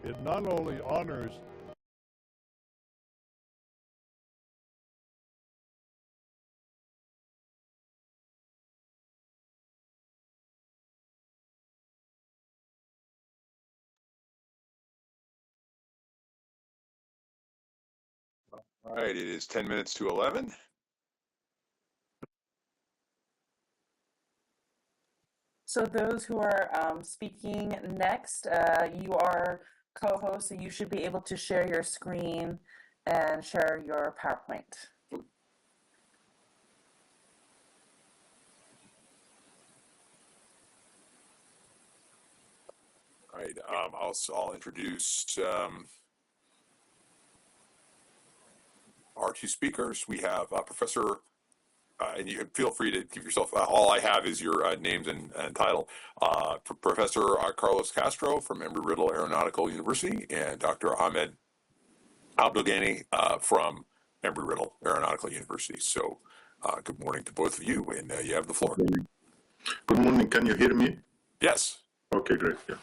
Speaker 2: It not only honors
Speaker 19: All right, it is 10 minutes to 11.
Speaker 3: So those who are speaking next, you are co-hosts, so you should be able to share your screen and share your PowerPoint.
Speaker 19: All right, I'll introduce our two speakers. We have Professor, and you feel free to give yourself, all I have is your names and title. Professor Carlos Castro from Embry-Riddle Aeronautical University, and Dr. Ahmed Abdelghani from Embry-Riddle Aeronautical University. So good morning to both of you, and you have the floor.
Speaker 20: Good morning. Can you hear me?
Speaker 19: Yes.
Speaker 20: Okay, great. Yeah.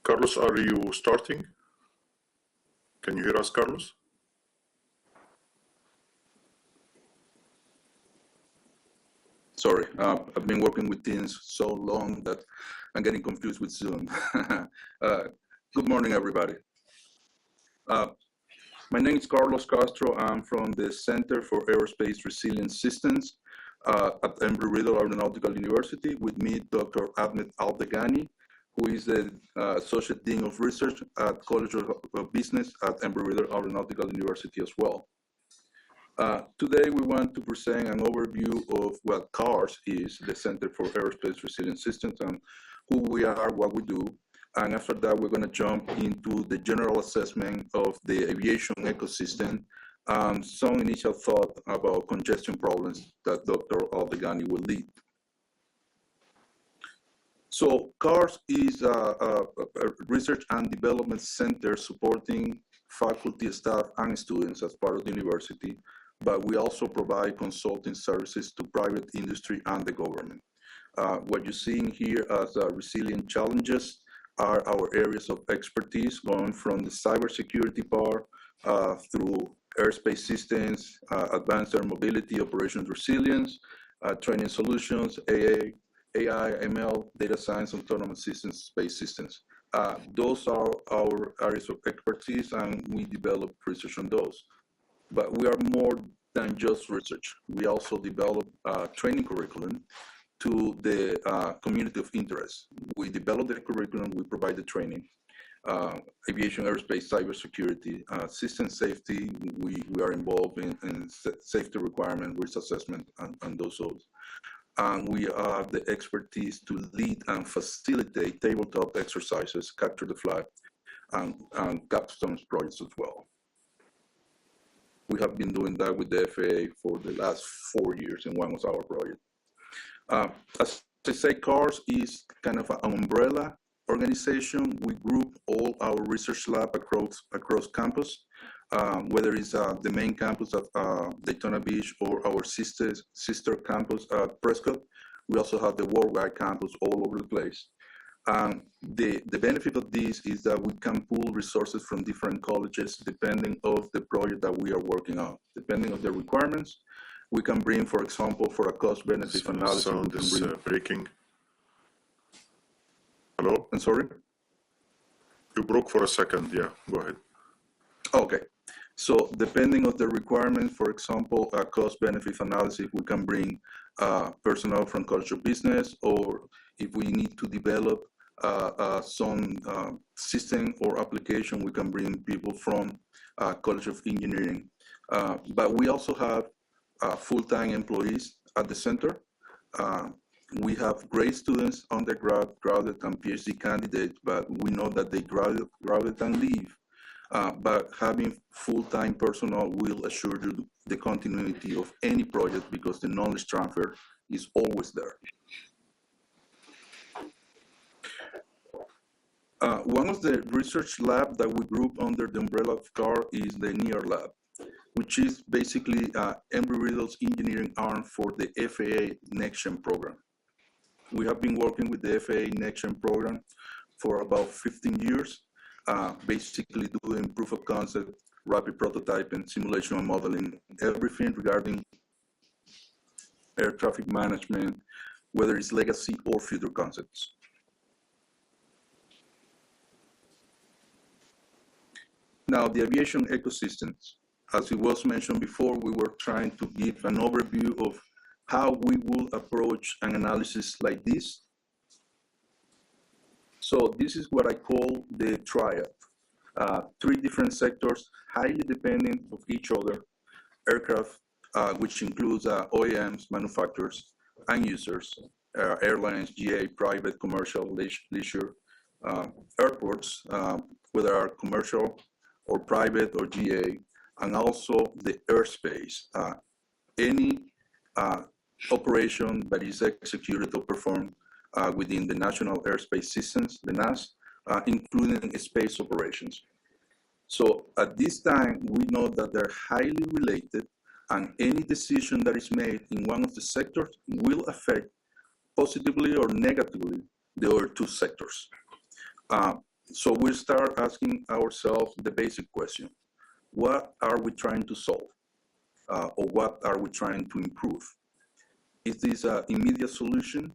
Speaker 20: Carlos, are you starting? Can you hear us, Carlos?
Speaker 21: Sorry, I've been working with Teams so long that I'm getting confused with Zoom. Good morning, everybody. My name is Carlos Castro. I'm from the Center for Aerospace Resilience Systems at Embry-Riddle Aeronautical University. With me, Dr. Ahmed Abdelghani, who is the Associate Dean of Research at College of Business at Embry-Riddle Aeronautical University as well. Today, we want to present an overview of what CARS is, the Center for Aerospace Resilience Systems, and who we are, what we do. And after that, we're going to jump into the general assessment of the aviation ecosystem, some initial thought about congestion problems that Dr. Abdelghani will lead. So CARS is a research and development center supporting faculty, staff, and students as part of the university, but we also provide consulting services to private industry and the government. What you're seeing here as resilient challenges are our areas of expertise, going from the cybersecurity part through airspace systems, advanced air mobility, operations resilience, training solutions, AI, ML, data science, autonomous systems, space systems. Those are our areas of expertise, and we develop research on those. But we are more than just research. We also develop training curriculum to the community of interest. We develop the curriculum, we provide the training. Aviation, aerospace, cybersecurity, system safety, we are involved in safety requirement, risk assessment, and those. And we have the expertise to lead and facilitate tabletop exercises, capture the flag, and capstone projects as well. We have been doing that with the FAA for the last 4 years, and one was our project. As I say, CARS is kind of an umbrella organization. We group all our research lab across campus, whether it's the main campus at Daytona Beach or our sister campus at Prescott. We also have the worldwide campus all over the place. The benefit of this is that we can pool resources from different colleges depending of the project that we are working on. Depending on the requirements, we can bring, for example, for a cost-benefit analysis.
Speaker 20: Sound is breaking. Hello?
Speaker 21: I'm sorry?
Speaker 20: You broke for a second. Yeah, go ahead.
Speaker 21: Okay. So depending on the requirements, for example, a cost-benefit analysis, we can bring personnel from College of Business, or if we need to develop some system or application, we can bring people from College of Engineering. But we also have full-time employees at the center. We have great students, undergrad, graduate, and PhD candidates, but we know that they graduate and leave. But having full-time personnel will assure you the continuity of any project because the knowledge transfer is always there. One of the research labs that we group under the umbrella of CAR is the NEAR lab, which is basically Embry-Riddle's engineering arm for the FAA NextGen program. We have been working with the FAA NextGen program for about 15 years, basically doing proof of concept, rapid prototyping, simulation and modeling, everything regarding air traffic management, whether it's legacy or future concepts. Now, the aviation ecosystems. As it was mentioned before, we were trying to give an overview of how we will approach an analysis like this. So this is what I call the triad. 3 different sectors, highly dependent of each other. Aircraft, which includes OEMs, manufacturers, and users, airlines, GA, private, commercial, leisure, airports, whether are commercial or private or GA, and also the airspace. Any operation that is executed or performed within the National Airspace Systems, the NAS, including space operations. So at this time, we know that they're highly related, and any decision that is made in one of the sectors will affect positively or negatively the other 2 sectors. So we start asking ourselves the basic question: what are we trying to solve? Or what are we trying to improve? Is this an immediate solution?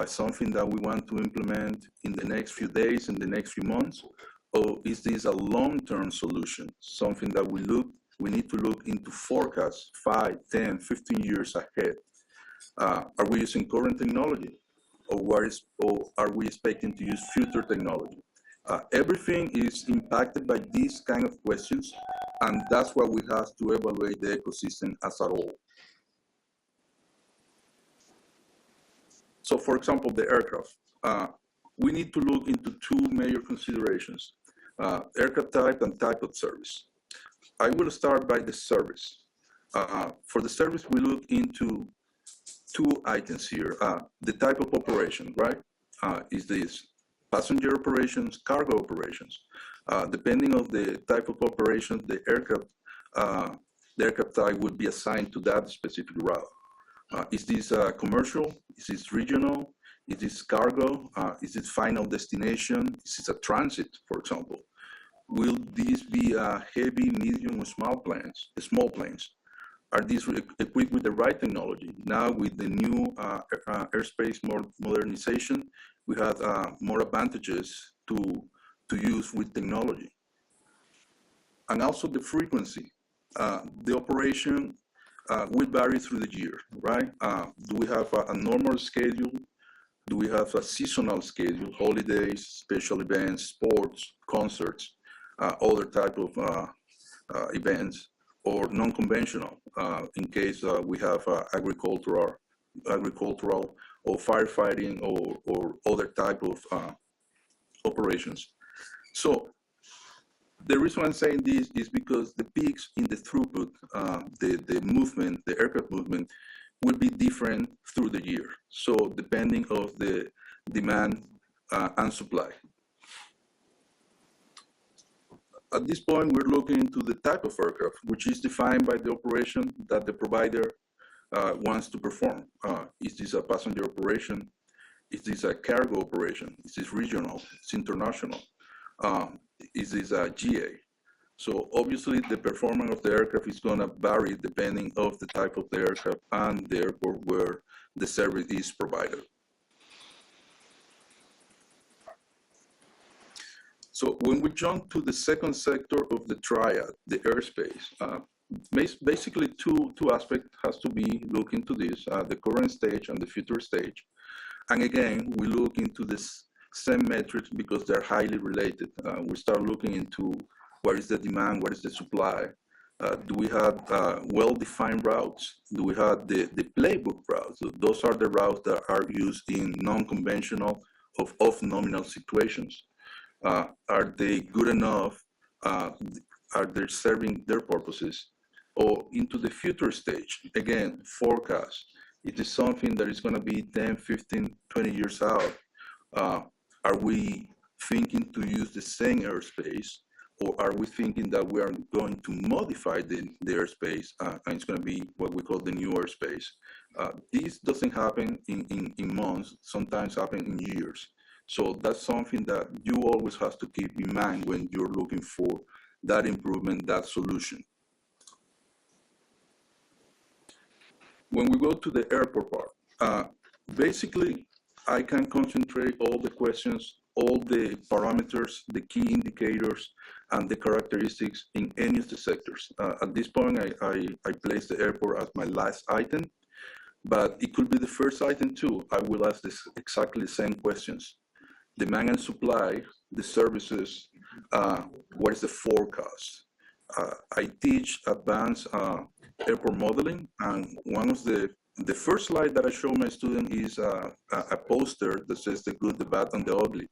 Speaker 21: Something that we want to implement in the next few days, in the next few months? Or is this a long-term solution? Something that we need to look into forecasts 5, 10, 15 years ahead. Are we using current technology? Or are we expecting to use future technology? Everything is impacted by these kind of questions, and that's why we have to evaluate the ecosystem as a whole. So, for example, the aircraft. We need to look into 2 major considerations: aircraft type and type of service. I will start by the service. For the service, we look into 2 items here. The type of operation, right? Is this passenger operations, cargo operations? Depending on the type of operation, the aircraft type would be assigned to that specific route. Is this commercial? Is this regional? Is this cargo? Is it final destination? Is this a transit, for example? Will these be heavy, medium, or small planes? Are these equipped with the right technology? Now, with the new airspace modernization, we have more advantages to use with technology. And also the frequency. The operation will vary through the year, right? Do we have a normal schedule? Do we have a seasonal schedule, holidays, special events, sports, concerts, other type of events, or non-conventional, in case we have agricultural or firefighting or other type of operations. So the reason I'm saying this is because the peaks in the throughput, the movement, the aircraft movement, will be different through the year. So depending on the demand and supply. At this point, we're looking into the type of aircraft, which is defined by the operation that the provider wants to perform. Is this a passenger operation? Is this a cargo operation? Is this regional? It's international? Is this a GA? So obviously the performance of the aircraft is going to vary depending of the type of the aircraft and the airport where the service is provided. So when we jump to the second sector of the triad, the airspace, basically two aspects has to be looked into this, the current stage and the future stage. And again, we look into this same metrics because they're highly related. We start looking into what is the demand, what is the supply. Do we have well-defined routes? Do we have the playbook routes? So those are the routes that are used in non-conventional of nominal situations. Are they good enough? Are they serving their purposes? Or into the future stage, again, forecast. It is something that is going to be 10, 15, 20 years out. Are we thinking to use the same airspace, or are we thinking that we are going to modify the airspace and it's going to be what we call the new airspace? This doesn't happen in months, sometimes happen in years. So that's something that you always have to keep in mind when you're looking for that improvement, that solution. When we go to the airport part, basically, I can concentrate all the questions, all the parameters, the key indicators, and the characteristics in any of the sectors. At this point, I place the airport as my last item, but it could be the first item too. I will ask this exactly the same questions. Demand and supply, the services, what is the forecast? I teach advanced airport modeling, and one of the first slide that I show my student is a poster that says the good, the bad, and the ugly,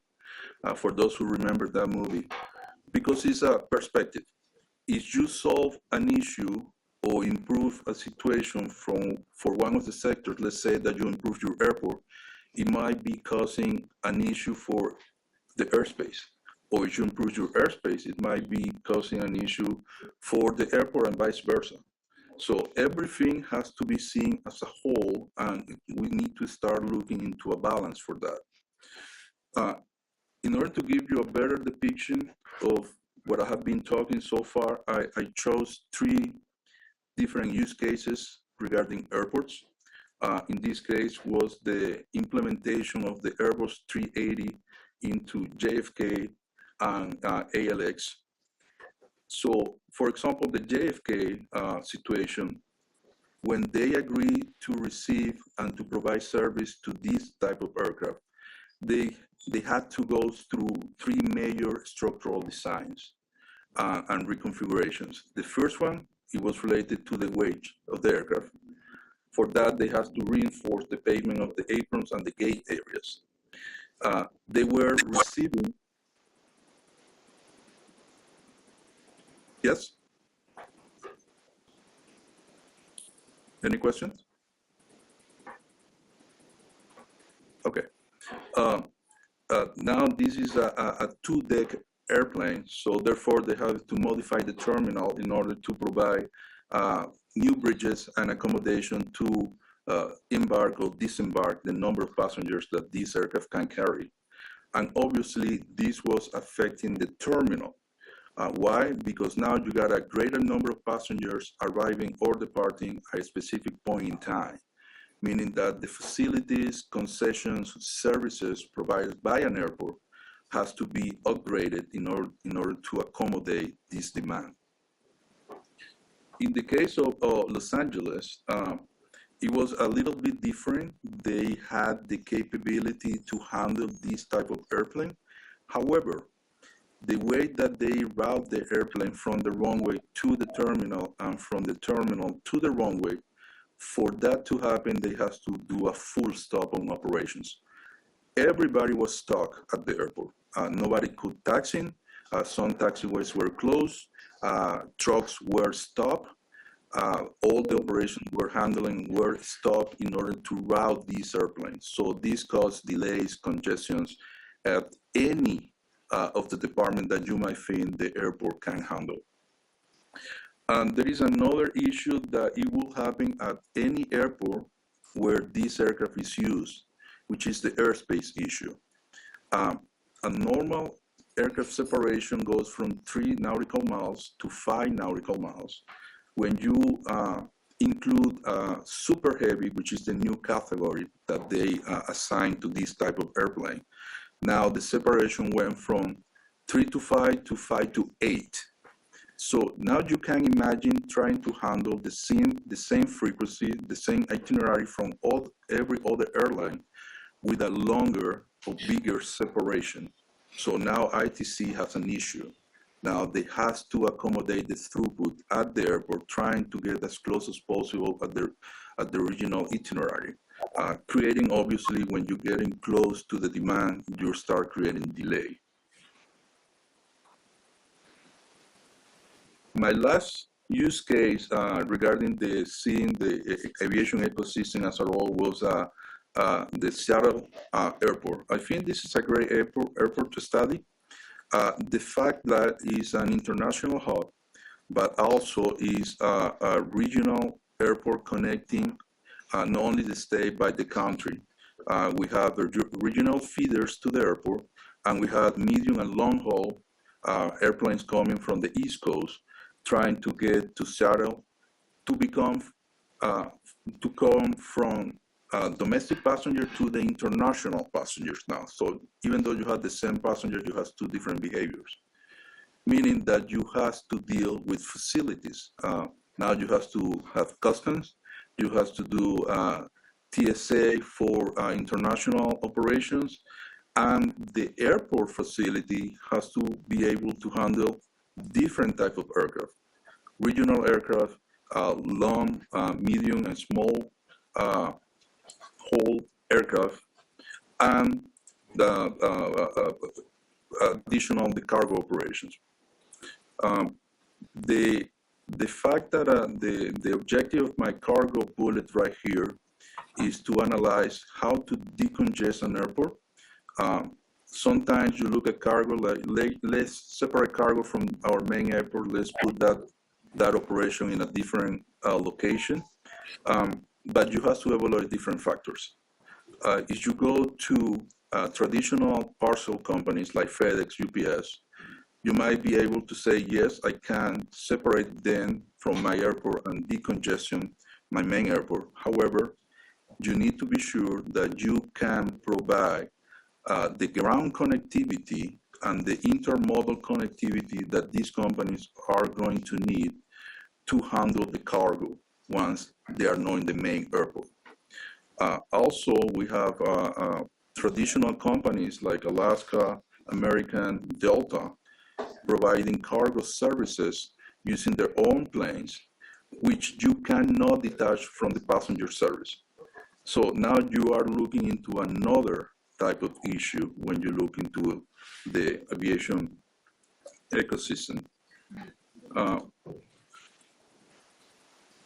Speaker 21: for those who remember that movie, because it's a perspective. If you solve an issue or improve a situation for one of the sectors, let's say that you improve your airport, it might be causing an issue for the airspace. Or if you improve your airspace, it might be causing an issue for the airport and vice versa. So everything has to be seen as a whole, and we need to start looking into a balance for that. In order to give you a better depiction of what I have been talking so far, I chose 3 different use cases regarding airports. In this case was the implementation of the Airbus 380 into JFK and ALX. So, for example, the JFK situation, when they agreed to receive and to provide service to this type of aircraft, they had to go through 3 major structural designs and reconfigurations. The first one, it was related to the weight of the aircraft. For that, they had to reinforce the pavement of the aprons and the gate areas. They were receiving. Yes? Any questions? Okay. Now this is a 2-deck airplane, so therefore they have to modify the terminal in order to provide new bridges and accommodation to embark or disembark the number of passengers that this aircraft can carry. And obviously this was affecting the terminal. Why? Because now you got a greater number of passengers arriving or departing at a specific point in time, meaning that the facilities, concessions, services provided by an airport has to be upgraded in order to accommodate this demand. In the case of Los Angeles, it was a little bit different. They had the capability to handle this type of airplane. However, the way that they route the airplane from the runway to the terminal and from the terminal to the runway, for that to happen, they have to do a full stop on operations. Everybody was stuck at the airport. Nobody could taxi. Some taxiways were closed. Trucks were stopped. All the operations were stopped in order to route these airplanes. So this caused delays, congestions at any of the department that you might think the airport can handle. And there is another issue that it will happen at any airport where this aircraft is used. which is the airspace issue. A normal aircraft separation goes from 3 nautical miles to 5 nautical miles. When you include super heavy, which is the new category that they assign to this type of airplane, now the separation went from 3 to 5 to 5 to 8. So now you can imagine trying to handle the same frequency, the same itinerary from every other airline with a longer or bigger separation. So now ITC has an issue. Now they have to accommodate the throughput at the airport, trying to get as close as possible at the original itinerary. Creating, obviously, when you're getting close to the demand, you start creating delay. My last use case regarding seeing the aviation ecosystem as a whole was the Seattle airport. I think this is a great airport to study. The fact that it's an international hub, but also is a regional airport connecting not only the state but the country. We have the regional feeders to the airport, and we have medium and long haul airplanes coming from the East Coast, trying to get to Seattle to come from domestic passenger to the international passengers now. So even though you have the same passenger, you have 2 different behaviors, meaning that you have to deal with facilities. Now you have to have customs, you have to do TSA for international operations, and the airport facility has to be able to handle different type of aircraft, regional aircraft, long, medium, and small whole aircraft, and the additional the cargo operations. The fact that the objective of my cargo bullet right here is to analyze how to decongest an airport. Sometimes you look at cargo, like let's separate cargo from our main airport, let's put that operation in a different location. But you have to evaluate different factors. If you go to traditional parcel companies like FedEx, UPS, you might be able to say, yes, I can separate them from my airport and decongestion my main airport. However, you need to be sure that you can provide the ground connectivity and the intermodal connectivity that these companies are going to need to handle the cargo once they are not in the main airport. Also, we have traditional companies like Alaska, American, Delta, providing cargo services using their own planes, which you cannot detach from the passenger service. So now you are looking into another type of issue when you look into the aviation ecosystem.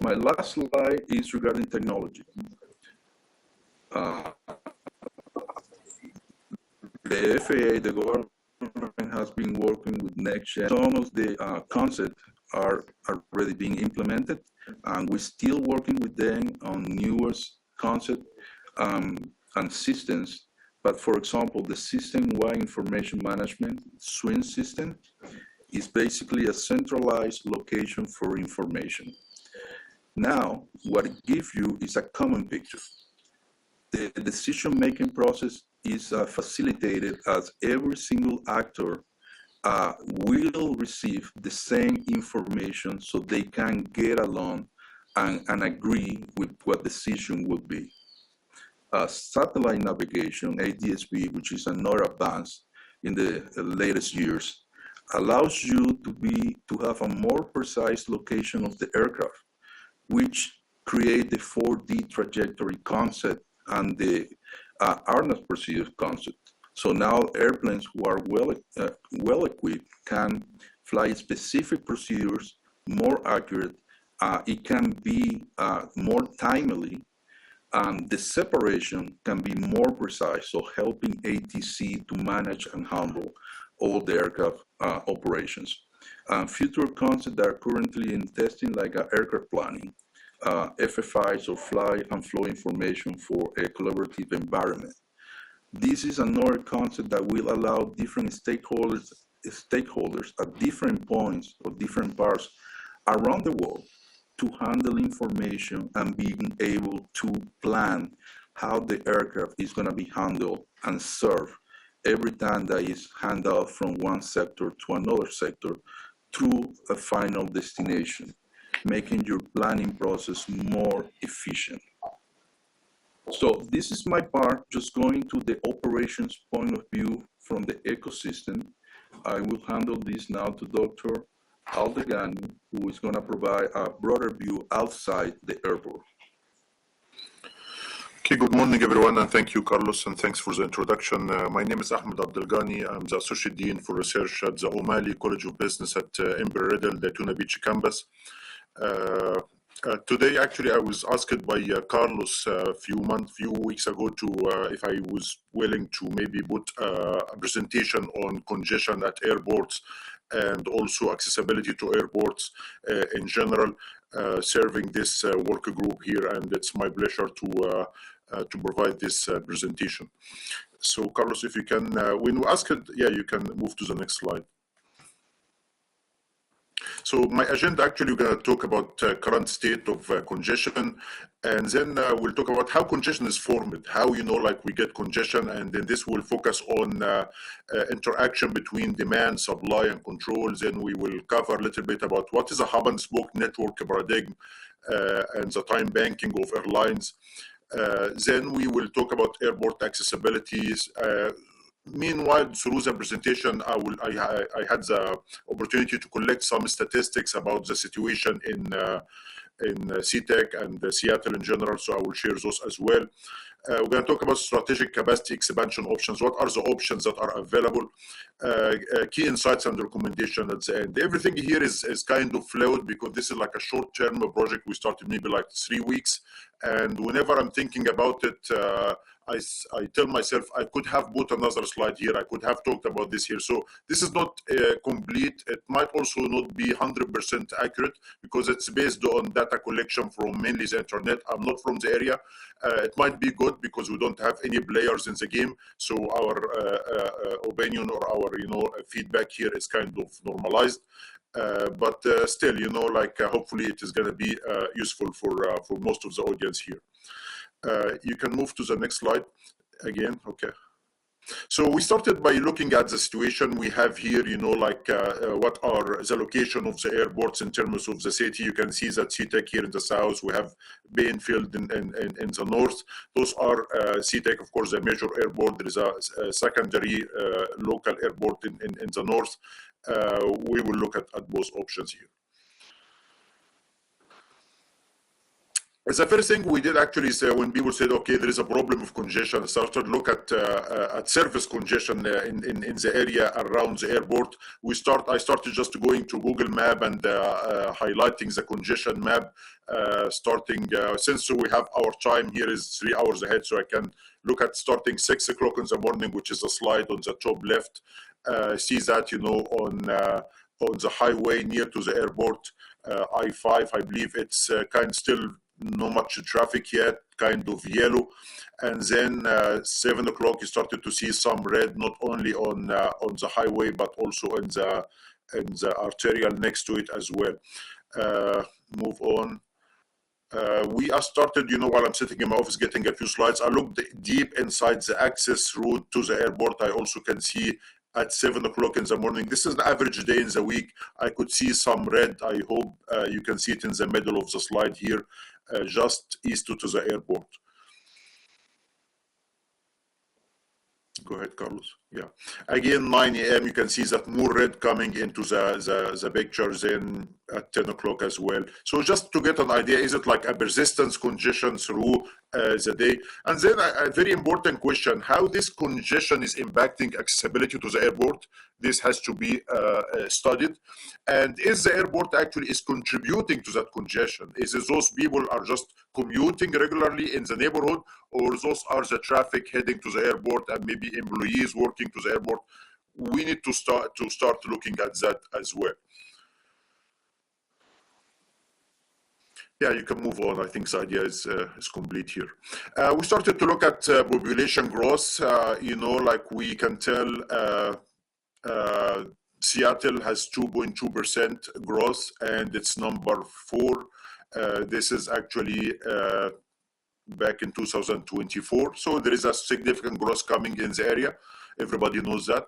Speaker 21: My last slide is regarding technology. The FAA, the government, has been working with NextGen. Some of the concepts are already being implemented, and we're still working with them on newest concepts and systems. But for example, the system-wide information management SWIN system is basically a centralized location for information. Now, what it gives you is a common picture. The decision-making process is facilitated as every single actor will receive the same information so they can get along and agree with what decision would be. Satellite navigation, ADS-B, which is another advance in the latest years, allows you to have a more precise location of the aircraft, which create the 4D trajectory concept and the Arnold procedure concept. So now airplanes who are well equipped can fly specific procedures more accurate. It can be more timely, and the separation can be more precise, so helping ATC to manage and handle all the aircraft operations. Future concepts that are currently in testing, like aircraft planning, FFIs, or fly and flow information for a collaborative environment. This is another concept that will allow different stakeholders at different points or different parts around the world to handle information and being able to plan how the aircraft is going to be handled and served every time that is handed off from one sector to another sector through a final destination, making your planning process more efficient. So this is my part, just going to the operations point of view from the ecosystem. I will handle this now to Dr. Aldegani, who is going to provide a broader view outside the airport.
Speaker 20: Okay, good morning, everyone, and thank you, Carlos, and thanks for the introduction. My name is Ahmed Abdelghani. I'm the Associate Dean for Research at the O'Malley College of Business at Embry-Riddle, Daytona Beach campus. Today, actually, I was asked by Carlos a few weeks ago to if I was willing to maybe put a presentation on congestion at airports and also accessibility to airports in general, serving this work group here, and it's my pleasure to provide this presentation. So, Carlos, if you can, when you ask it, yeah, you can move to the next slide. So my agenda, actually, we're going to talk about current state of congestion, and then we'll talk about how congestion is formed, how, like we get congestion, and then this will focus on interaction between demand, supply, and control. Then we will cover a little bit about what is a hub and spoke network paradigm and the time banking of airlines. Then we will talk about airport accessibilities. Meanwhile, through the presentation, I had the opportunity to collect some statistics about the situation in SeaTac and Seattle in general, so I will share those as well. We're going to talk about strategic capacity expansion options. What are the options that are available? Key insights and recommendations at the end. Everything here is kind of fluid because this is like a short-term project. We started maybe like 3 weeks, and whenever I'm thinking about it, I tell myself I could have put another slide here. I could have talked about this here. So this is not complete. It might also not be 100% accurate because it's based on data collection from mainly the internet. I'm not from the area. It might be good because we don't have any players in the game. So our opinion or our feedback here is kind of normalized. But still, hopefully it is going to be useful for most of the audience here. You can move to the next slide again. Okay. So we started by looking at the situation we have here, what are the location of the airports in terms of the city. You can see that SeaTac here in the south, we have Bainfield in the north. Those are SeaTac, of course, a major airport. There is a secondary local airport in the north. We will look at both options here. The first thing we did actually say when people said, okay, there is a problem of congestion, I started to look at service congestion in the area around the airport. I started just going to Google Map and highlighting the congestion map, since we have our time here is 3 hours ahead, so I can look at starting 6 o'clock in the morning, which is a slide on the top left. See that, on the highway near to the airport, I-5, I believe it's kind of still not much traffic yet, kind of yellow, and then 7 o'clock you started to see some red, not only on the highway but also in the arterial next to it as well. Move on. We are started, while I'm sitting in my office getting a few slides, I looked deep inside the access route to the airport. I also can see at 7 o'clock in the morning. This is an average day in the week. I could see some red. I hope you can see it in the middle of the slide here, just east to the airport. Go ahead, Carlos. Yeah. Again, 9 a.m. you can see that more red coming into the picture, then at 10 o'clock as well. So just to get an idea, is it like a persistence congestion through the day? And then a very important question, how this congestion is impacting accessibility to the airport. This has to be studied. And is the airport actually is contributing to that congestion? Is it those people are just commuting regularly in the neighborhood, or those are the traffic heading to the airport and maybe employees working to the airport? We need to start looking at that as well. Yeah, you can move on. I think the idea is complete here. We started to look at population growth. Like we can tell Seattle has 2.2% growth, and it's number 4. This is actually back in 2024. So there is a significant growth coming in the area. Everybody knows that.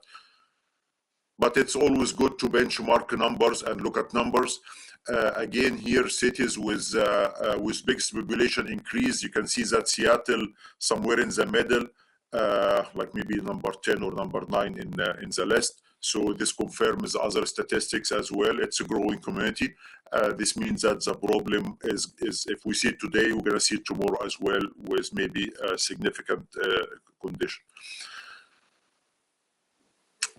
Speaker 20: But it's always good to benchmark numbers and look at numbers. Again, here cities with biggest population increase. You can see that Seattle somewhere in the middle, like maybe number 10 or number 9 in the list. So this confirms other statistics as well. It's a growing community. This means that the problem is if we see it today, we're going to see it tomorrow as well, with maybe a significant condition.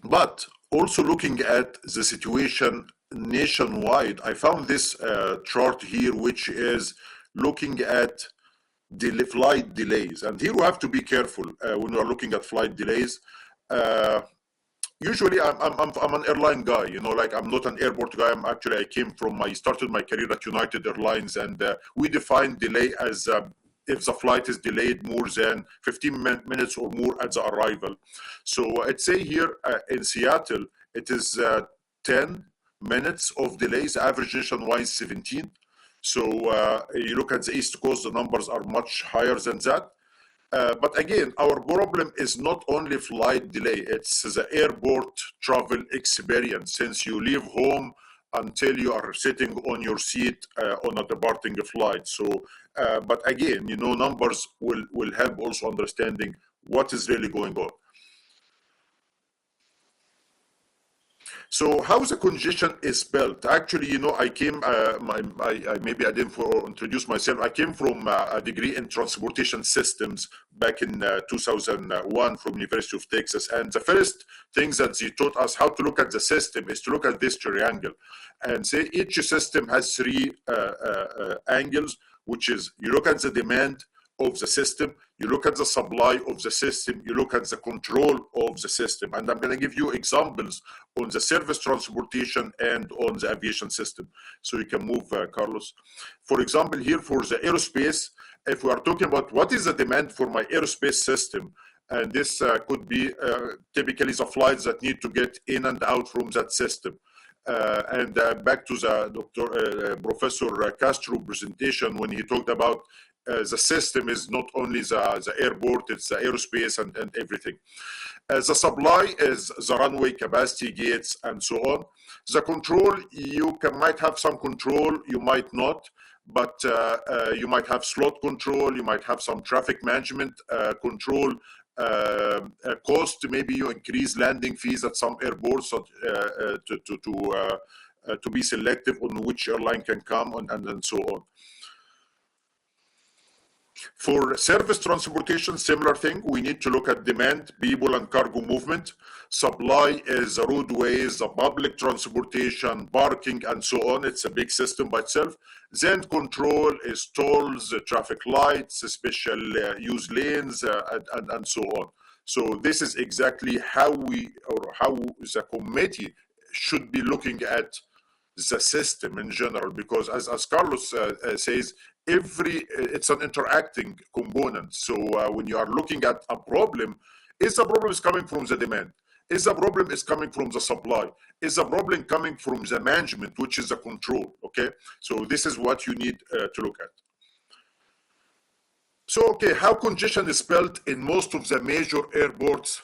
Speaker 20: But also looking at the situation nationwide, I found this chart here, which is looking at flight delays. And here we have to be careful when we are looking at flight delays. Usually I'm an airline guy, like I'm not an airport guy. I started my career at United Airlines, and we define delay as if the flight is delayed more than 15 minutes or more at the arrival. So I'd say here in Seattle, it is 10 minutes of delays, average nationwide 17. So you look at the East Coast, the numbers are much higher than that. But again, our problem is not only flight delay, it's the airport travel experience. Since you leave home until you are sitting on your seat on a departing flight. So, but again, numbers will help also understanding what is really going on. So how the congestion is built? Actually, I came, maybe I didn't introduce myself. I came from a degree in transportation systems back in 2001 from University of Texas. And the first thing that they taught us how to look at the system is to look at this triangle. And say each system has 3 angles, which is you look at the demand of the system, you look at the supply of the system, you look at the control of the system. And I'm going to give you examples on the service transportation and on the aviation system. So you can move, Carlos. For example, here for the aerospace, if we are talking about what is the demand for my aerospace system, and this could be typically the flights that need to get in and out from that system. And back to the Professor Castro presentation when he talked about the system is not only the airport, it's the aerospace and everything. The supply is the runway capacity, gates, and so on. The control, you might have some control, you might not, but you might have slot control, you might have some traffic management control, cost, maybe you increase landing fees at some airports to be selective on which airline can come and so on. For service transportation, similar thing. We need to look at demand, people and cargo movement. Supply is the roadways, the public transportation, parking, and so on. It's a big system by itself. Then control is tolls, traffic lights, special use lanes, and so on. So this is exactly how the committee should be looking at the system in general, because as Carlos says, it's an interacting component. So when you are looking at a problem, is the problem is coming from the demand? Is the problem is coming from the supply? Is the problem coming from the management, which is the control? Okay, so this is what you need to look at. So, okay, how congestion is built in most of the major airports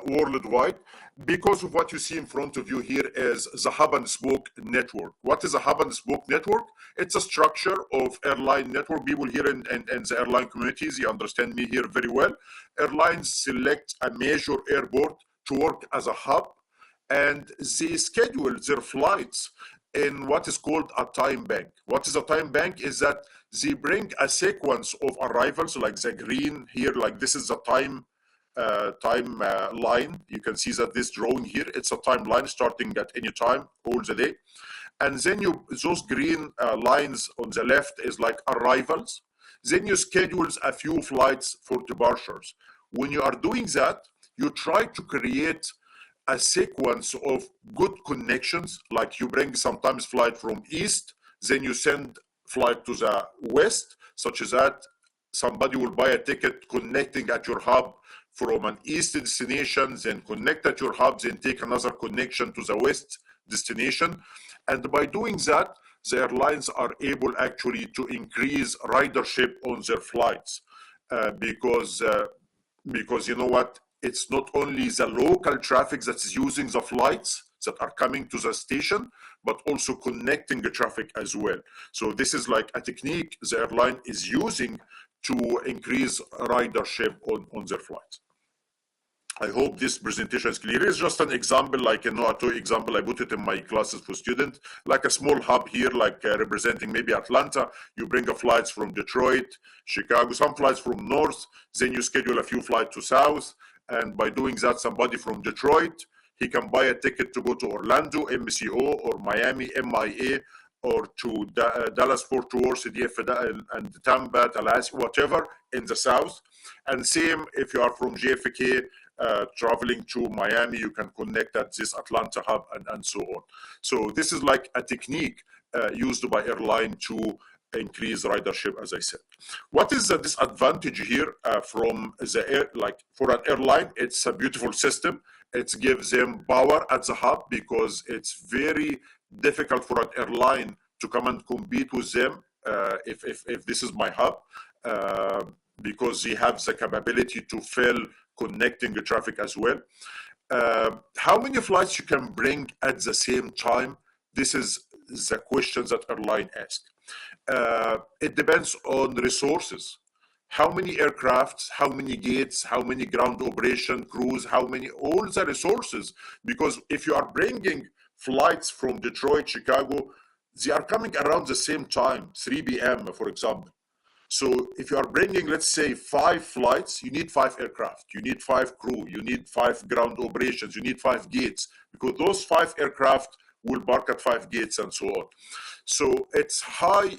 Speaker 20: worldwide? Because of what you see in front of you here is the hub and spoke network. What is a hub and spoke network? It's a structure of airline network. People here in the airline communities, you understand me here very well. Airlines select a major airport to work as a hub, and they schedule their flights in what is called a time bank. What is a time bank? Is that they bring a sequence of arrivals, like the green here, like this is a time line. You can see that this drawing here, it's a timeline starting at any time all the day. And then those green lines on the left is like arrivals. Then you schedule a few flights for departures. When you are doing that, you try to create a sequence of good connections, like you bring sometimes flight from east, then you send flight to the west, such as that somebody will buy a ticket connecting at your hub from an east destination, then connect at your hub, then take another connection to the west destination. And by doing that, the airlines are able actually to increase ridership on their flights because you know what? It's not only the local traffic that's using the flights that are coming to the station, but also connecting the traffic as well. So this is like a technique the airline is using to increase ridership on their flights. I hope this presentation is clear. It's just an example, like a toy example. I put it in my classes for students, like a small hub here, like representing maybe Atlanta. You bring a flights from Detroit, Chicago, some flights from north, then you schedule a few flights to south. And by doing that, somebody from Detroit, he can buy a ticket to go to Orlando, MCO, or Miami, MIA, or to Dallas, Fort Worth, CDF, and Tampa, Tallahassee, whatever, in the south. And same if you are from JFK, traveling to Miami, you can connect at this Atlanta hub and so on. So this is like a technique used by airline to increase ridership, as I said. What is the disadvantage here from the air? Like for an airline, it's a beautiful system. It gives them power at the hub because it's very difficult for an airline to come and compete with them if this is my hub because they have the capability to fill connecting the traffic as well. How many flights you can bring at the same time? This is the question that airline ask. It depends on resources. How many aircrafts, how many gates, how many ground operation crews, how many, all the resources. Because if you are bringing flights from Detroit, Chicago, they are coming around the same time, 3 p.m., for example. So if you are bringing, let's say, 5 flights, you need 5 aircraft, you need 5 crew, you need 5 ground operations, you need 5 gates, because those 5 aircraft will park at 5 gates and so on. So it's high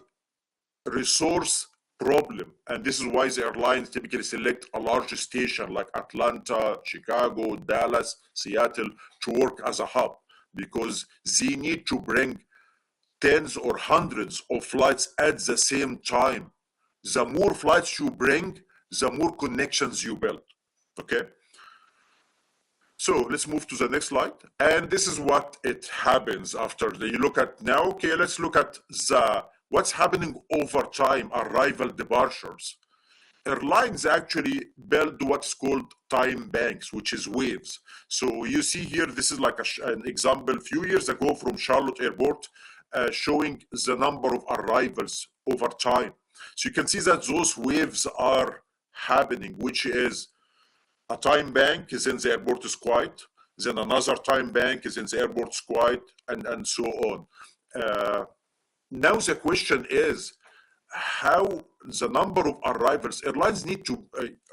Speaker 20: resource problem, and this is why the airlines typically select a large station like Atlanta, Chicago, Dallas, Seattle to work as a hub, because they need to bring tens or hundreds of flights at the same time. The more flights you bring, the more connections you build, okay? So let's move to the next slide. And this is what it happens after you look at now. Okay, let's look at what's happening over time, arrival departures. Airlines actually build what's called time banks, which is waves. So you see here, this is like an example a few years ago from Charlotte Airport, showing the number of arrivals over time. So you can see that those waves are happening, which is a time bank is in the airport is quiet, then another time bank is in the airport's quiet, and so on. Now the question is how the number of arrivals, airlines need to,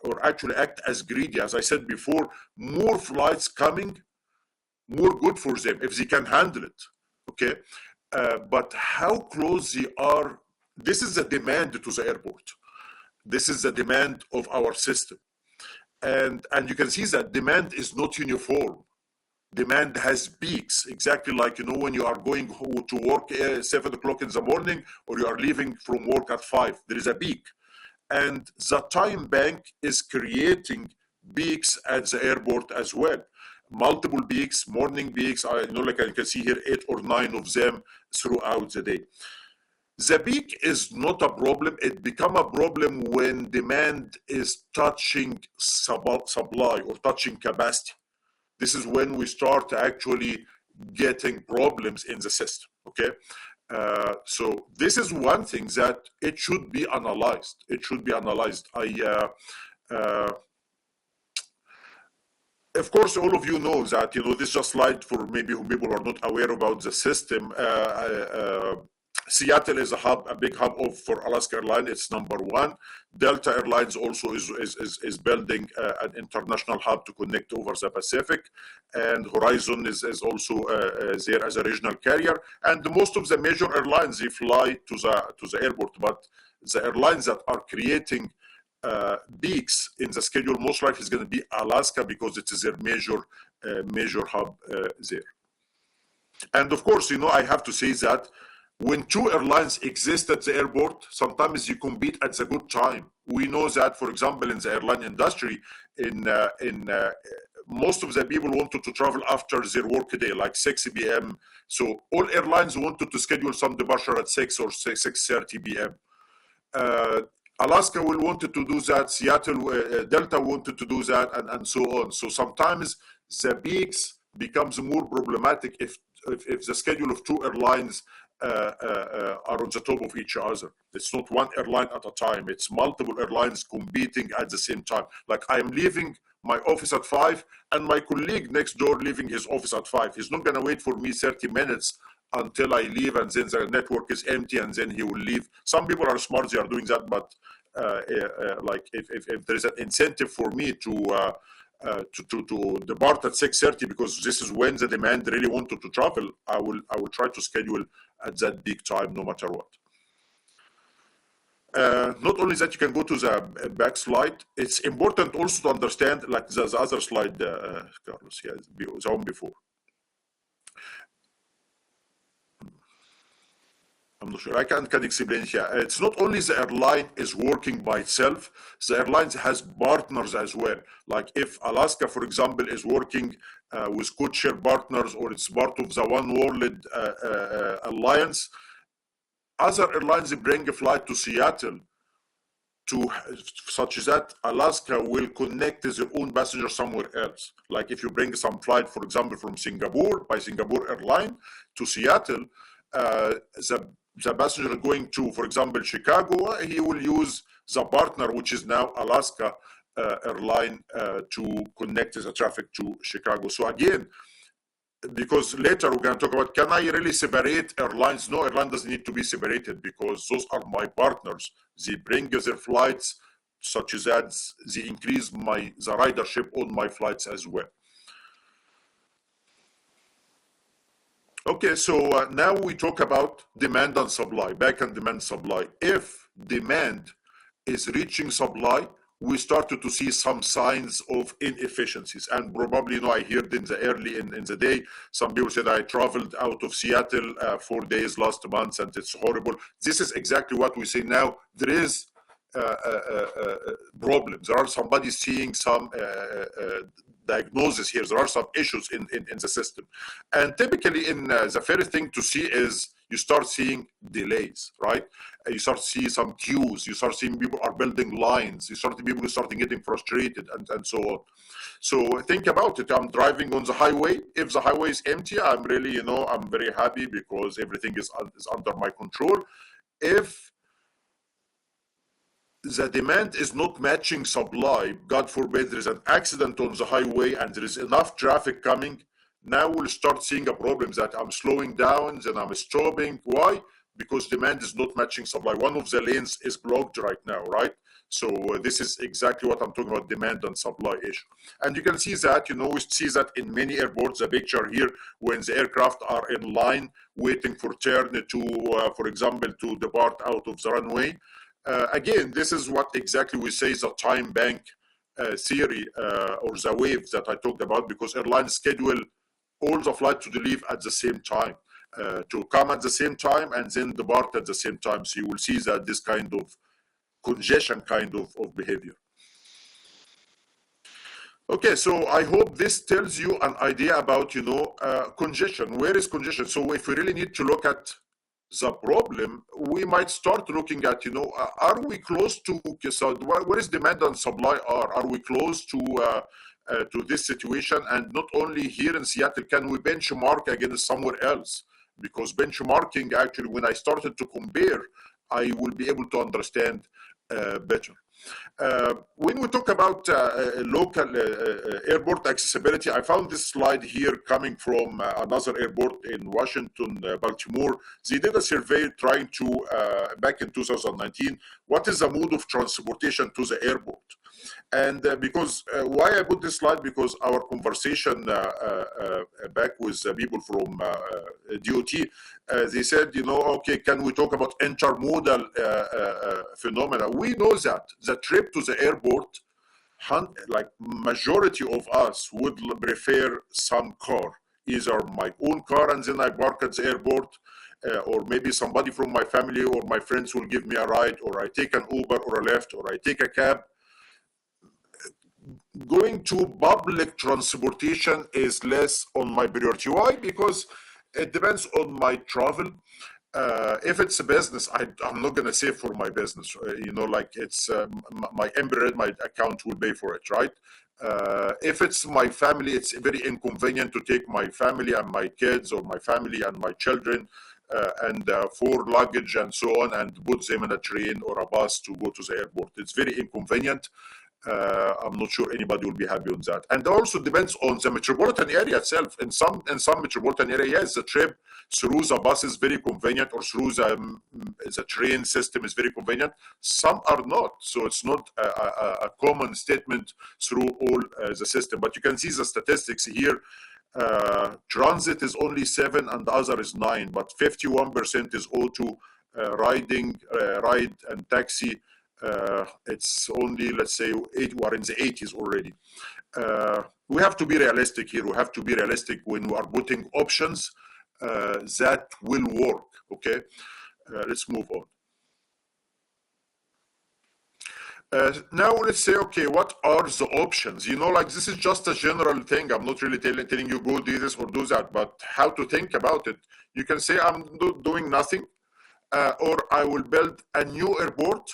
Speaker 20: or actually act as greedy. As I said before, more flights coming, more good for them if they can handle it, okay? But how close they are, this is the demand to the airport. This is the demand of our system. And you can see that demand is not uniform. Demand has peaks, exactly like, you know, when you are going to work 7 o'clock in the morning, or you are leaving from work at 5, there is a peak. And the time bank is creating peaks at the airport as well. Multiple peaks, morning peaks, you know, like you can see here, 8 or 9 of them throughout the day. The peak is not a problem. It becomes a problem when demand is touching supply or touching capacity. This is when we start actually getting problems in the system, okay? So this is one thing that it should be analyzed. It should be analyzed. Of course, all of you know that, you know, this is a slide for maybe who people are not aware about the system. Seattle is a big hub for Alaska Airlines. It's #1. Delta Airlines also is building an international hub to connect over the Pacific, and Horizon is also there as a regional carrier. And most of the major airlines, they fly to the airport, but the airlines that are creating peaks in the schedule most likely is going to be Alaska, because it is their major hub there. And of course, you know, I have to say that When two airlines exist at the airport, sometimes you compete at the good time. We know that, for example, in the airline industry, most of the people wanted to travel after their work day, like 6 p.m. So all airlines wanted to schedule some departure at 6 or 6:30 p.m. Alaska will wanted to do that, Seattle, Delta wanted to do that, and so on. So sometimes the peaks becomes more problematic if the schedule of two airlines are on the top of each other. It's not one airline at a time, it's multiple airlines competing at the same time. Like I am leaving my office at 5 and my colleague next door leaving his office at 5. He's not gonna wait for me 30 minutes until I leave and then the network is empty and then he will leave. Some people are smart, they are doing that, but like if there is an incentive for me to depart at 6:30 because this is when the demand really wanted to travel, I will try to schedule at that big time no matter what. Not only that, you can go to the back slide. It's important also to understand, like the other slide, Carlos, yeah, the one before. I'm not sure. I can explain here. It's not only the airline is working by itself, the airline has partners as well. Like if Alaska, for example, is working with codeshare partners or it's part of the One World Alliance, other airlines bring a flight to Seattle such that Alaska will connect their own passengers somewhere else. Like if you bring some flight, for example, from Singapore, by Singapore Airline to Seattle, the passenger going to, for example, Chicago, he will use the partner, which is now Alaska Airline, to connect the traffic to Chicago. So again, because later we're going to talk about, can I really separate airlines? No, airline doesn't need to be separated because those are my partners. They bring their flights such that they increase the ridership on my flights as well. Okay, so now we talk about demand and supply, back and demand supply. If demand is reaching supply, we started to see some signs of inefficiencies. And probably, I heard in the day, some people said, I traveled out of Seattle 4 days last month and it's horrible. This is exactly what we say now. There is problems. There are somebody seeing some diagnosis here. There are some issues in the system. And typically the first thing to see is you start seeing delays, right? You start seeing some queues. You start seeing people are building lines. You start people starting getting frustrated and so on. So think about it. I'm driving on the highway. If the highway is empty, I'm really, I'm very happy because everything is under my control. If the demand is not matching supply, God forbid there is an accident on the highway and there is enough traffic coming, now we'll start seeing a problem that I'm slowing down, then I'm stopping. Why? Because demand is not matching supply. One of the lanes is blocked right now, right? So this is exactly what I'm talking about, demand and supply issue. And you can see that, we see that in many airports, the picture here, when the aircraft are in line waiting for turn to, for example, to depart out of the runway. Again, this is what exactly we say is a time bank theory or the wave that I talked about, because airlines schedule all the flights to leave at the same time, to come at the same time and then depart at the same time. So you will see that this kind of congestion kind of behavior. Okay, so I hope this tells you an idea about, congestion. Where is congestion? So if we really need to look at the problem, we might start looking at, are we close to, so where is demand and supply are we close to this situation? And not only here in Seattle, can we benchmark against somewhere else? Because benchmarking, actually, when I started to compare, I will be able to understand better. When we talk about local airport accessibility, I found this slide here coming from another airport in Washington, Baltimore. They did a survey trying to, back in 2019, what is the mode of transportation to the airport? And because, why I put this slide? Because our conversation back with people from DOT, they said, okay, can we talk about intermodal phenomena? We know that the trip to the airport, like majority of us would prefer some car, either my own car and then I park at the airport. or maybe somebody from my family or my friends will give me a ride, or I take an Uber or a Lyft, or I take a cab. Going to public transportation is less on my priority. Why? Because it depends on my travel. If it's a business, I'm not going to save for my business. Like it's my Embraer, my account will pay for it, right? If it's my family, it's very inconvenient to take my family and my kids, or my family and my children, and for luggage and so on, and put them in a train or a bus to go to the airport. It's very inconvenient. I'm not sure anybody will be happy on that. And also depends on the metropolitan area itself. In some metropolitan area, yes, the trip through the bus is very convenient, or through the train system is very convenient. Some are not. So it's not a common statement through all the system. But you can see the statistics here. Transit is only 7 and the other is 9, but 51% is auto, ride and taxi. It's only, let's say, we're in the 80s already. We have to be realistic here. We have to be realistic when we are putting options that will work. Okay, let's move on. Now let's say, okay, what are the options? Like this is just a general thing. I'm not really telling you go do this or do that, but how to think about it. You can say I'm doing nothing, or I will build a new airport,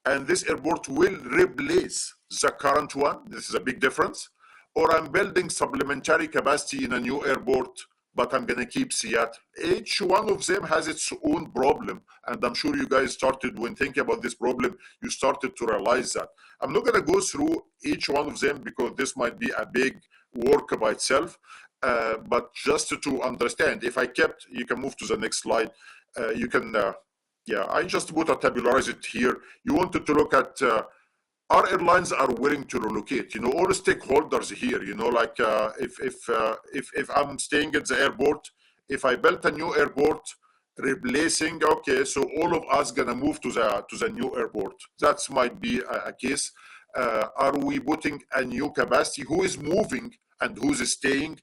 Speaker 20: and this airport will replace the current one. This is a big difference. Or I'm building supplementary capacity in a new airport, but I'm going to keep Seattle. Each one of them has its own problem. And I'm sure you guys started, when thinking about this problem, you started to realize that. I'm not going to go through each one of them because this might be a big work by itself. But just to understand, if I kept, you can move to the next slide. You can... Yeah, I just put a tabularize it here. You wanted to look at our airlines are willing to relocate. All the stakeholders here. Like if I'm staying at the airport, if I built a new airport, replacing. Okay, so all of us gonna move to the new airport. That might be a case. Are we putting a new capacity? Who is moving and who's staying?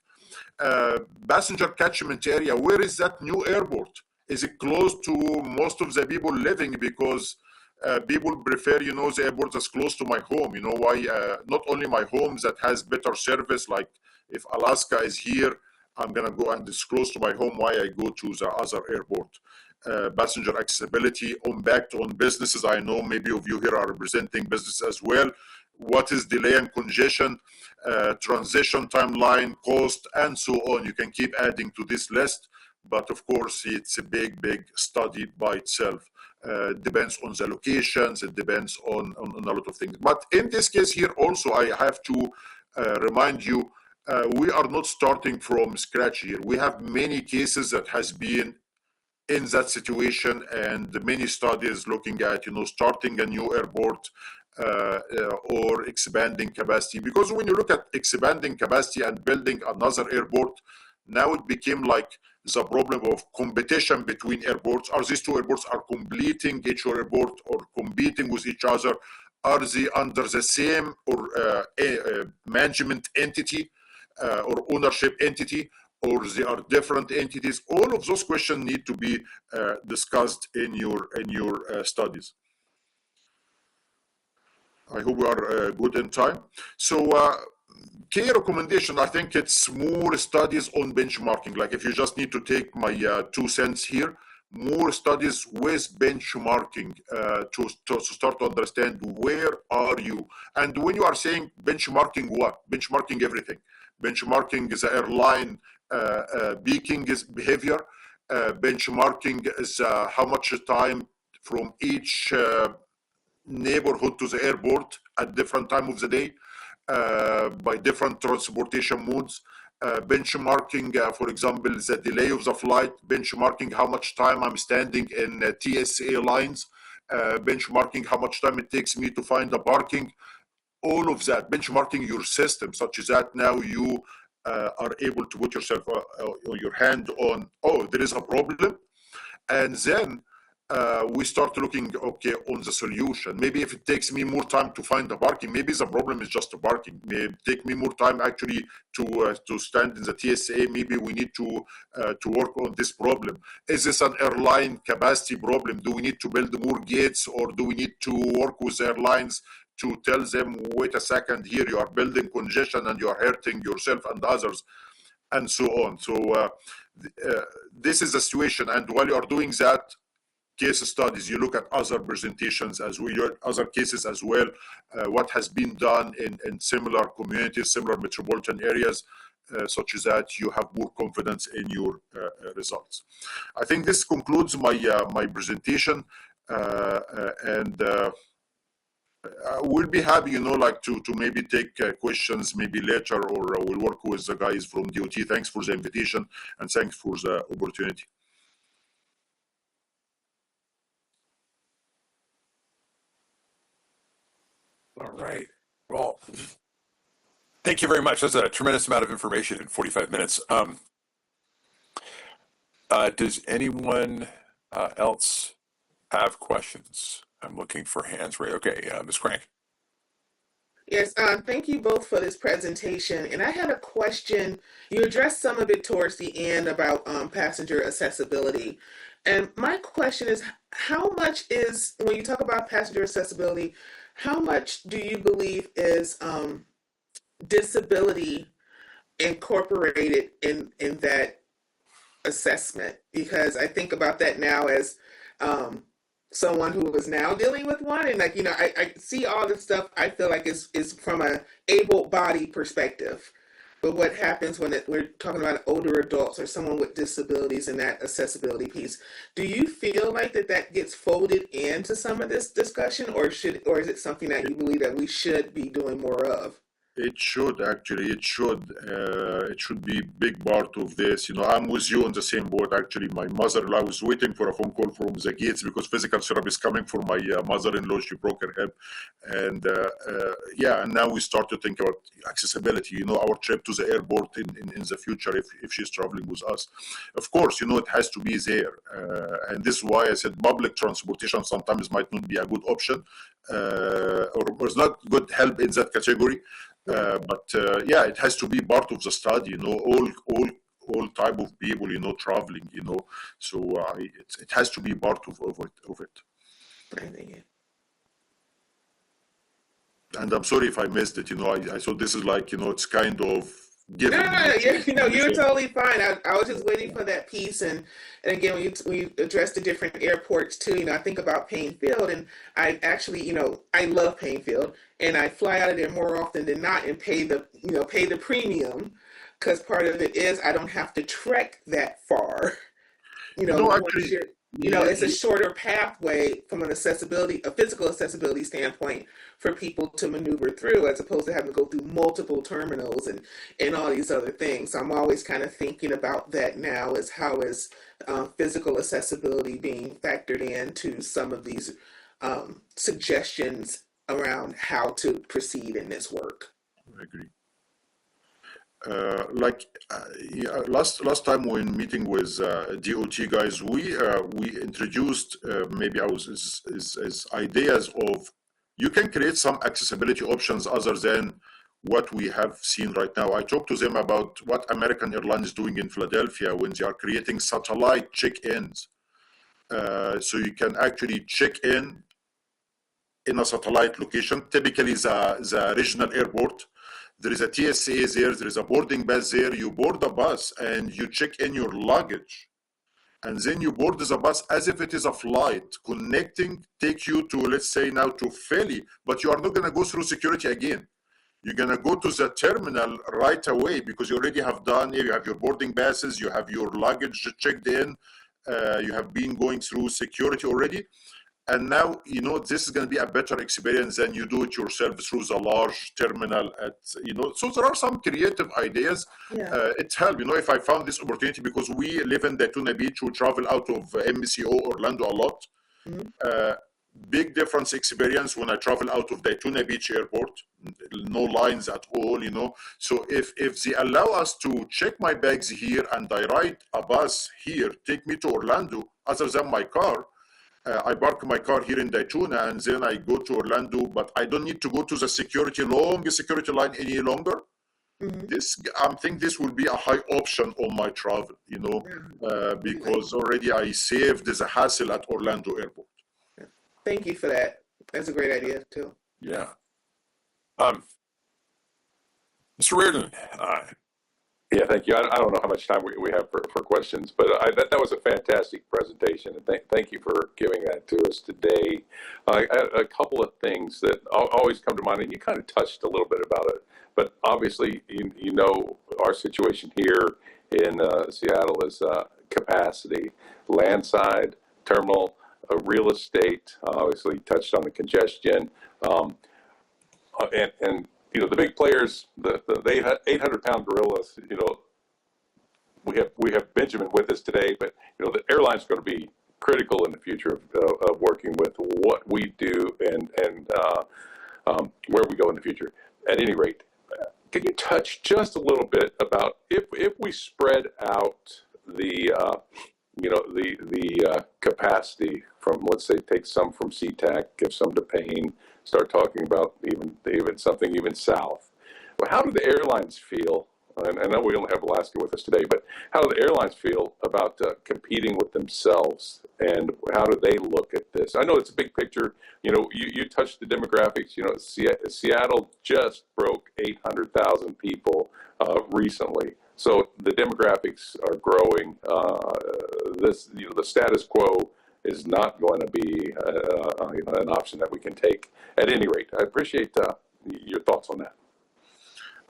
Speaker 20: Passenger catchment area. Where is that new airport? Is it close to most of the people living? Because people prefer, the airport that's close to my home. Why? Not only my home that has better service, like if Alaska is here, I'm going to go and it's close to my home. Why I go to the other airport? Passenger accessibility, impact on businesses. I know maybe of you here are representing business as well. What is delay and congestion, transition timeline, cost, and so on. You can keep adding to this list. But of course, it's a big study by itself. Depends on the locations, it depends on a lot of things. But in this case here also, I have to remind you, we are not starting from scratch here. We have many cases that has been in that situation, and many studies looking at, starting a new airport or expanding capacity. Because when you look at expanding capacity and building another airport, now it became like the problem of competition between airports. Are these two airports are completing each airport or competing with each other? Are they under the same or management entity or ownership entity, or they are different entities? All of those questions need to be discussed in your studies. I hope we are good in time. So key recommendation, I think it's more studies on benchmarking. Like if you just need to take my 2 cents here, more studies with benchmarking to start to understand where are you. And when you are saying benchmarking what? Benchmarking everything. Benchmarking is airline peaking is behavior. Benchmarking is how much time from each neighborhood to the airport at different time of the day. By different transportation modes, benchmarking, for example, the delay of the flight, benchmarking how much time I'm standing in TSA lines, benchmarking how much time it takes me to find a parking, all of that, benchmarking your system, such as that now you are able to put yourself your hand on, oh, there is a problem, and then we start looking, okay, on the solution. Maybe if it takes me more time to find the parking, maybe the problem is just the parking. Maybe take me more time actually to stand in the TSA. Maybe we need to work on this problem. Is this an airline capacity problem? Do we need to build more gates, or do we need to work with airlines to tell them, wait a second, here you are building congestion and you are hurting yourself and others, and so on. So this is the situation. And while you are doing that, case studies, you look at other presentations as well, other cases as well, what has been done in similar communities, similar metropolitan areas, such that you have more confidence in your results. I think this concludes my presentation, and we'll be happy, like to maybe take questions maybe later, or we'll work with the guys from DOT. Thanks for the invitation, and thanks for the opportunity.
Speaker 19: All right. Well, thank you very much. That's a tremendous amount of information in 45 minutes. Does anyone else have questions? I'm looking for hands raised. Okay, Ms. Crank.
Speaker 13: Yes, thank you both for this presentation. And I had a question. You addressed some of it towards the end about passenger accessibility. And my question is, how much is, when you talk about passenger accessibility, how much do you believe is disability incorporated in that assessment? Because I think about that now as someone who is now dealing with one, and I see all this stuff. I feel like is from a able-bodied perspective, but what happens when we're talking about older adults or someone with disabilities and that accessibility piece? Do you feel like that gets folded into some of this discussion, or is it something that you believe that we should be doing more of?
Speaker 20: It should, actually. It should be big part of this. I'm with you on the same boat. Actually, my mother-in-law, I was waiting for a phone call from the gates because physical therapy is coming for my mother-in-law. She broke her hip, and and now we start to think about accessibility. Our trip to the airport in the future, if she's traveling with us, of course, it has to be there, and this is why I said public transportation sometimes might not be a good option, or is not good help in that category. But it has to be part of the study. All type of people, traveling. So it has to be part of it. And I'm sorry if I missed it. I thought this is like it's kind of given.
Speaker 13: No, you're totally fine. I was just waiting for that piece, and again, when you address the different airports too, I think about Payne Field, and I actually, I love Payne Field, and I fly out of there more often than not and pay the premium, because part of it is I don't have to trek that far.
Speaker 20: Actually,
Speaker 13: it's a shorter pathway from a physical accessibility standpoint for people to maneuver through, as opposed to having to go through multiple terminals and all these other things. So I'm always kind of thinking about that now, as how is physical accessibility being factored into some of these suggestions around how to proceed in this work.
Speaker 20: I agree. Last time when meeting with DOT guys, we introduced maybe is ideas of you can create some accessibility options other than what we have seen right now. I talked to them about what American Airlines is doing in Philadelphia when they are creating satellite check-ins, so you can actually check in a satellite location, typically the regional airport. There is a TSA there is a boarding pass there. You board the bus and you check in your luggage. And then you board the bus as if it is a flight take you to, let's say now, to Philly, but you are not going to go through security again. You're going to go to the terminal right away because you already have you have your boarding passes, you have your luggage checked in, you have been going through security already. And now, this is going to be a better experience than you do it yourself through the large terminal So there are some creative ideas.
Speaker 13: Yeah.
Speaker 20: It helps, if I found this opportunity, because we live in Daytona Beach, we travel out of MCO Orlando a lot.
Speaker 13: Mm-hmm.
Speaker 20: Big difference experience when I travel out of Daytona Beach Airport, no lines at all, So if they allow us to check my bags here and I ride a bus here, take me to Orlando, other than my car, I park my car here in Daytona and then I go to Orlando, but I don't need to go to the long security line any longer. I think this will be a high option on my travel, because already I saved the hassle at Orlando Airport.
Speaker 13: Thank you for that. That's a great idea too.
Speaker 19: Yeah. Mr. Reardon.
Speaker 10: Yeah, thank you. I don't know how much time we have for questions, but that was a fantastic presentation, and thank you for giving that to us today. A couple of things that always come to mind, and you kind of touched a little bit about it, but obviously, you know our situation here in Seattle is capacity, landside, terminal, real estate, obviously touched on the congestion, and the big players, the 800-pound gorillas, we have Benjamin with us today, but the airline's going to be critical in the future of working with what we do and where we go in the future. At any rate, can you touch just a little bit about if we spread out the capacity from, let's say, take some from SeaTac, give some to Payne, start talking about even something even south. Well, how do the airlines feel? And I know we only have Alaska with us today, but how do the airlines feel about competing with themselves, and how do they look at this? I know it's a big picture. You touched the demographics. Seattle just broke 800,000 people recently, so the demographics are growing. The status quo is not going to be an option that we can take. At any rate, I appreciate your thoughts on that.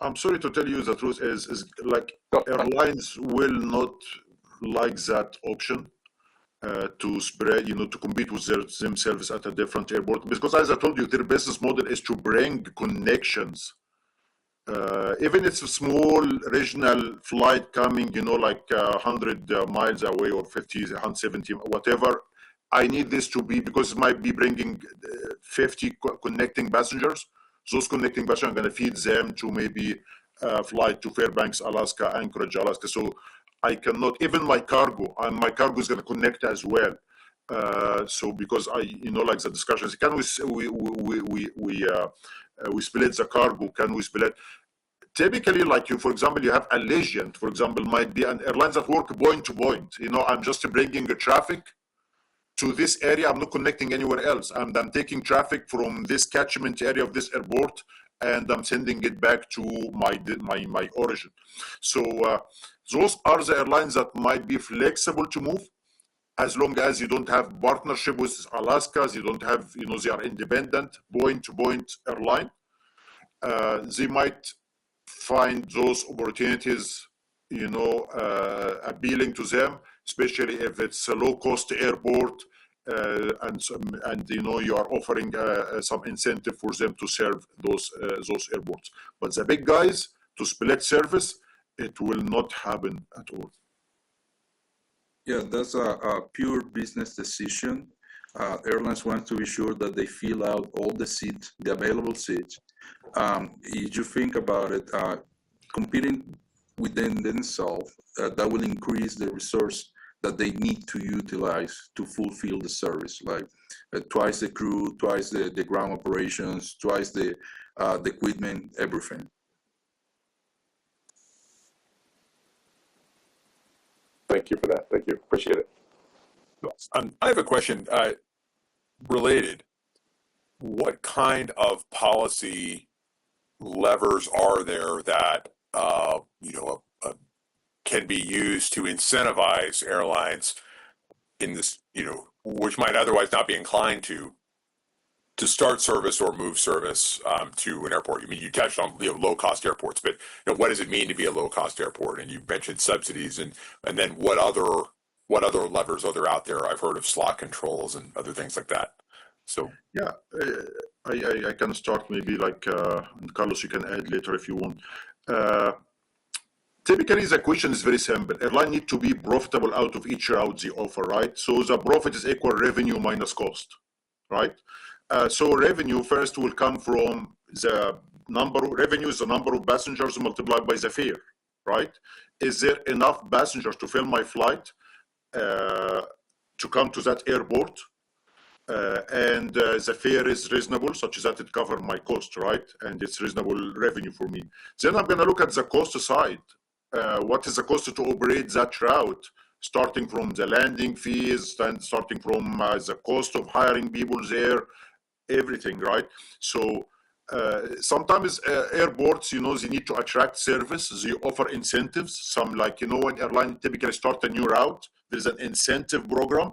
Speaker 20: I'm sorry to tell you, the truth is like airlines will not like that option to spread, to compete with themselves at a different airport, because as I told you, their business model is to bring connections. Even it's a small regional flight coming, like 100 miles away or 50, 170, whatever. I need this to be, because it might be bringing 50 connecting passengers. Those connecting passengers, I'm going to feed them to maybe flight to Fairbanks, Alaska, Anchorage, Alaska. So I cannot, even my cargo is going to connect as well. So because like the discussions, can we split the cargo? Can we split? Typically, like for example, you have Allegiant, for example, might be an airlines that work point to point. I'm just bringing the traffic to this area. I'm not connecting anywhere else. I'm taking traffic from this catchment area of this airport, and I'm sending it back to my origin. So those are the airlines that might be flexible to move, as long as you don't have partnership with Alaska. You don't have, they are independent point-to-point airline. They might find those opportunities, appealing to them, especially if it's a low-cost airport, and you are offering some incentive for them to serve those airports. But the big guys, to split service, it will not happen at all.
Speaker 21: Yeah, that's a pure business decision. Airlines want to be sure that they fill out all the seats, the available seats. If you think about it, competing within themselves, that will increase the resource that they need to utilize to fulfill the service, like twice the crew, twice the ground operations, twice the equipment, everything.
Speaker 10: Thank you for that. Thank you. Appreciate it.
Speaker 19: I have a question related. What kind of policy levers are there that can be used to incentivize airlines in this, which might otherwise not be inclined to start service or move service to an airport? I mean, you touched on low-cost airports, but what does it mean to be a low-cost airport? And you mentioned subsidies, and then what other levers are there out there? I've heard of slot controls and other things like that. So
Speaker 20: yeah, I can start maybe, like, and Carlos, you can add later if you want. Typically, the question is very simple. Airline need to be profitable out of each route they offer, right? So the profit is equal revenue minus cost, right? So revenue first will come from the revenue is the number of passengers multiplied by the fare, right? Is there enough passengers to fill my flight to come to that airport? and the fare is reasonable, such that it covers my cost, right? And it's reasonable revenue for me. Then I'm going to look at the cost side. What is the cost to operate that route, starting from the landing fees, and starting from the cost of hiring people there, everything, right? So sometimes airports, they need to attract service. They offer incentives. Some, like, when airline typically start a new route, there's an incentive program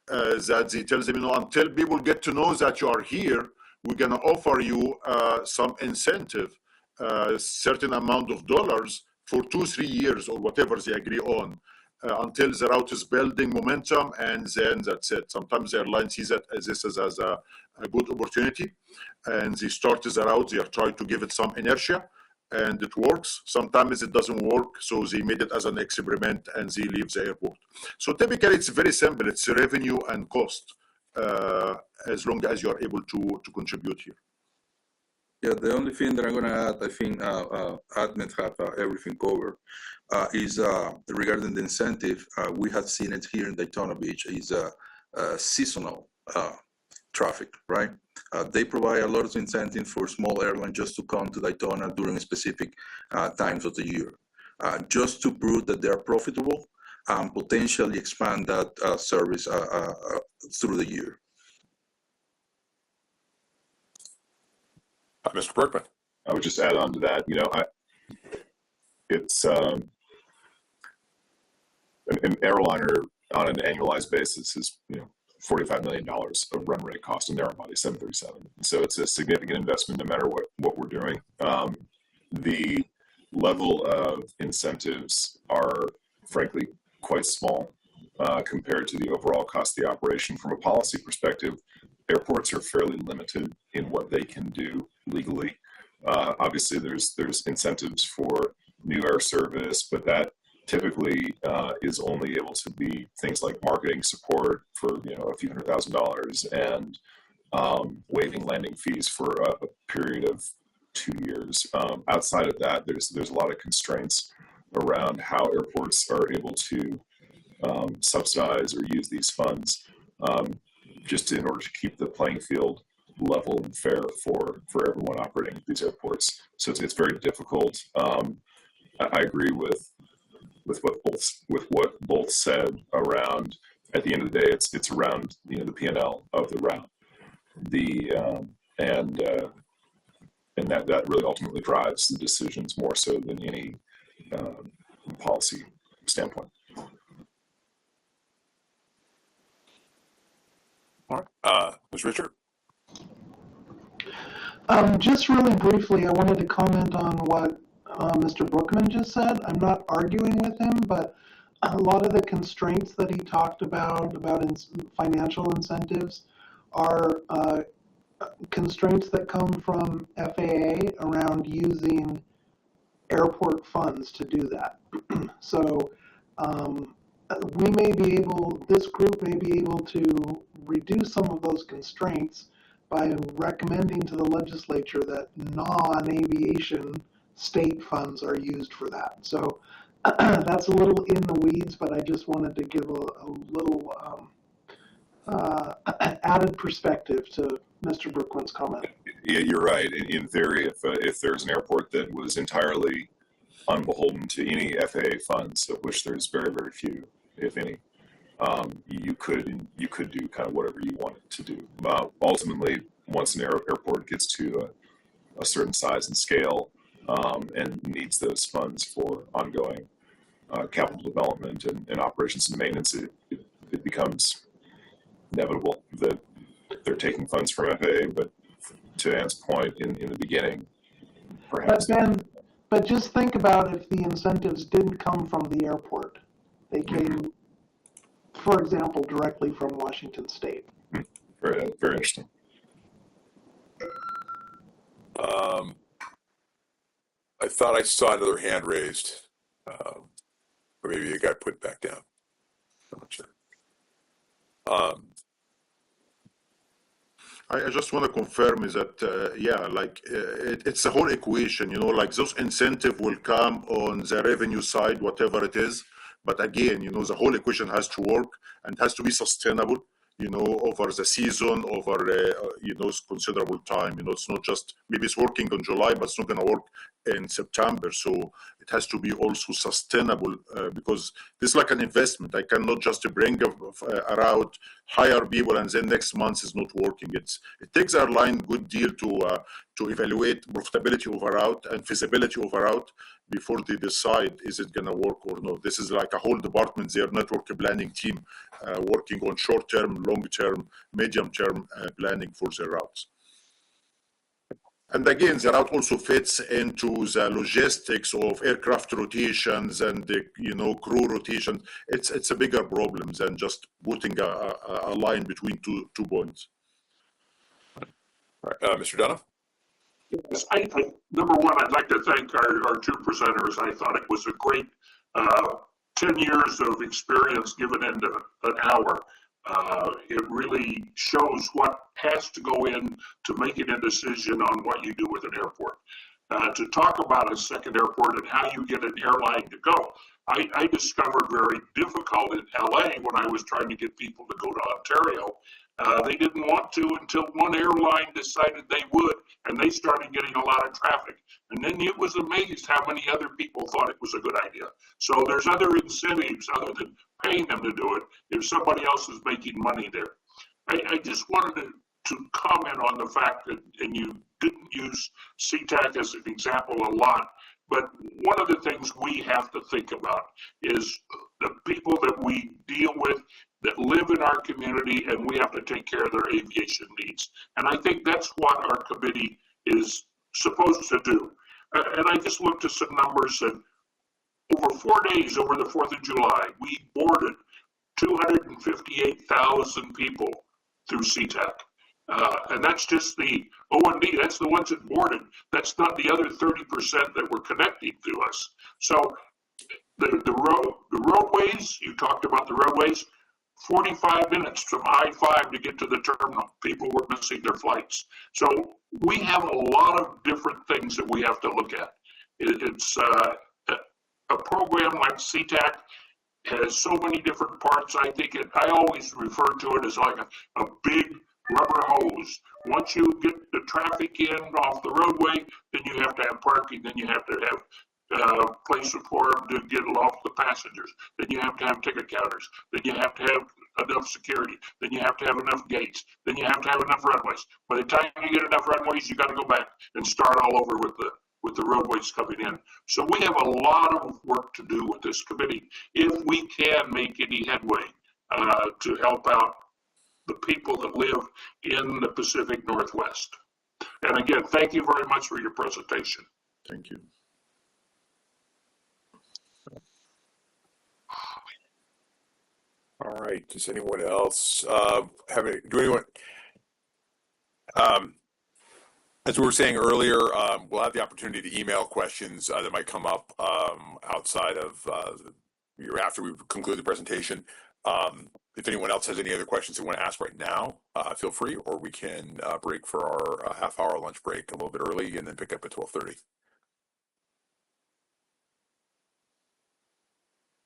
Speaker 20: that they tell them, until people get to know that you are here, we're going to offer you some incentive, certain amount of dollars for 2-3 years or whatever they agree on, until the route is building momentum, and then that's it. Sometimes the airline sees that this as a good opportunity, and they start the route. They are trying to give it some inertia, and it works. Sometimes it doesn't work, so they made it as an experiment and they leave the airport. So typically it's very simple. It's revenue and cost, as long as you are able to contribute here.
Speaker 21: Yeah, the only thing that I'm going to add, I think Ahmed had everything covered, is regarding the incentive. We have seen it here in Daytona Beach, is seasonal traffic, right? They provide a lot of incentive for small airlines just to come to Daytona during specific times of the year, just to prove that they are profitable and potentially expand that service through the year.
Speaker 19: Mr. Berkman.
Speaker 9: I would just add on to that. It's an airliner on an annualized basis is $45 million of run rate cost in narrow body 737. So it's a significant investment no matter what we're doing. The level of incentives are frankly quite small compared to the overall cost of the operation. From a policy perspective, airports are fairly limited in what they can do legally. Obviously, there's incentives for new air service, but that typically is only able to be things like marketing support for a few $100,000 and waiving landing fees for a period of 2 years. Outside of that, there's a lot of constraints around how airports are able to subsidize or use these funds, just in order to keep the playing field level and fair for everyone operating these airports. So it's very difficult. I agree with what both said around. At the end of the day, it's around the P&L of the route, and that really ultimately drives the decisions more so than any policy standpoint.
Speaker 19: All right, Ms. Richard.
Speaker 8: Just really briefly, I wanted to comment on what Mr. Brookman just said. I'm not arguing with him, but a lot of the constraints that he talked about financial incentives are constraints that come from FAA around using airport funds to do that. So this group may be able to reduce some of those constraints by recommending to the legislature that non-aviation state funds are used for that. So that's a little in the weeds, but I just wanted to give a little added perspective to Mr. Brookman's comment.
Speaker 9: Yeah, you're right. In theory, if there's an airport that was entirely unbeholden to any FAA funds, of which there's very, very few, if any, you could do kind of whatever you wanted to do. Ultimately, once an airport gets to a certain size and scale and needs those funds for ongoing capital development and operations and maintenance, it becomes inevitable that they're taking funds from FAA. But to Ann's point in the beginning, perhaps.
Speaker 8: But just think about if the incentives didn't come from the airport. They came, for example, directly from Washington State.
Speaker 9: Very, very interesting.
Speaker 19: I thought I saw another hand raised, or maybe it got put back down. I'm not sure.
Speaker 20: I just want to confirm is that, it's a whole equation, like those incentive will come on the revenue side, whatever it is. But again, the whole equation has to work and has to be sustainable. over the season, over considerable time. It's not just maybe it's working in July, but it's not going to work in September. So it has to be also sustainable because this is like an investment. I cannot just bring around, hire people, and then next month is not working. It takes our line good deal to evaluate profitability over route and feasibility over route before they decide is it going to work or not. This is like a whole department, their network planning team working on short-term, long-term, medium-term planning for their routes. And again, the route also fits into the logistics of aircraft rotations and crew rotations. It's a bigger problem than just putting a line between two points.
Speaker 19: All right, Mr. Dunham.
Speaker 7: Yes, number one, I'd like to thank our two presenters. I thought it was a great 10 years of experience given into an hour. It really shows what has to go in to making a decision on what you do with an airport. To talk about a second airport and how you get an airline to go. I discovered very difficult in LA when I was trying to get people to go to Ontario. They didn't want to until one airline decided they would, and they started getting a lot of traffic. And then it was amazed how many other people thought it was a good idea. So there's other incentives other than paying them to do it if somebody else is making money there. I just wanted to comment on the fact that, and you didn't use SeaTac as an example a lot, but one of the things we have to think about is the people that we deal with that live in our community, and we have to take care of their aviation needs. And I think that's what our committee is supposed to do. And I just looked at some numbers, and over 4 days over the 4th of July, we boarded 258,000 people through SeaTac. And that's just the O&D, that's the ones that boarded. That's not the other 30% that were connecting to us. So the roadways, you talked about the roadways, 45 minutes from I-5 to get to the terminal. People were missing their flights. So we have a lot of different things that we have to look at. It's a program like SeaTac has so many different parts. I think I always refer to it as like a big rubber hose. Once you get the traffic in off the roadway, then you have to have parking, then you have to have place for them to get off the passengers, then you have to have ticket counters, then you have to have enough security, then you have to have enough gates, then you have to have enough runways. By the time you get enough runways, you got to go back and start all over with the roadways coming in. So we have a lot of work to do with this committee if we can make any headway to help out the people that live in the Pacific Northwest. And again, thank you very much for your presentation.
Speaker 2: Thank you.
Speaker 19: All right. Does anyone else as we were saying earlier, we'll have the opportunity to email questions that might come up outside of after we conclude the presentation. If anyone else has any other questions they want to ask right now, feel free, or we can break for our half-hour lunch break a little bit early and then pick up at 12:30.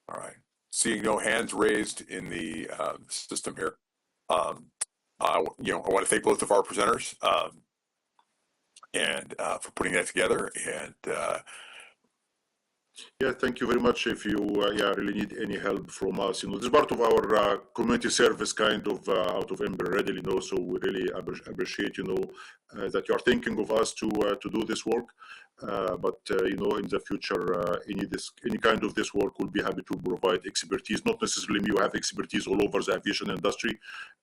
Speaker 19: All right. Seeing no hands raised in the system here, I want to thank both of our presenters and for putting that together. And
Speaker 2: yeah, thank you very much. If you really need any help from us, this is part of our community service kind of out of Ember Readily, so we really appreciate that you are thinking of us to do this work. But in the future, any kind of this work, we'll be happy to provide expertise. Not necessarily you have expertise all over the aviation industry,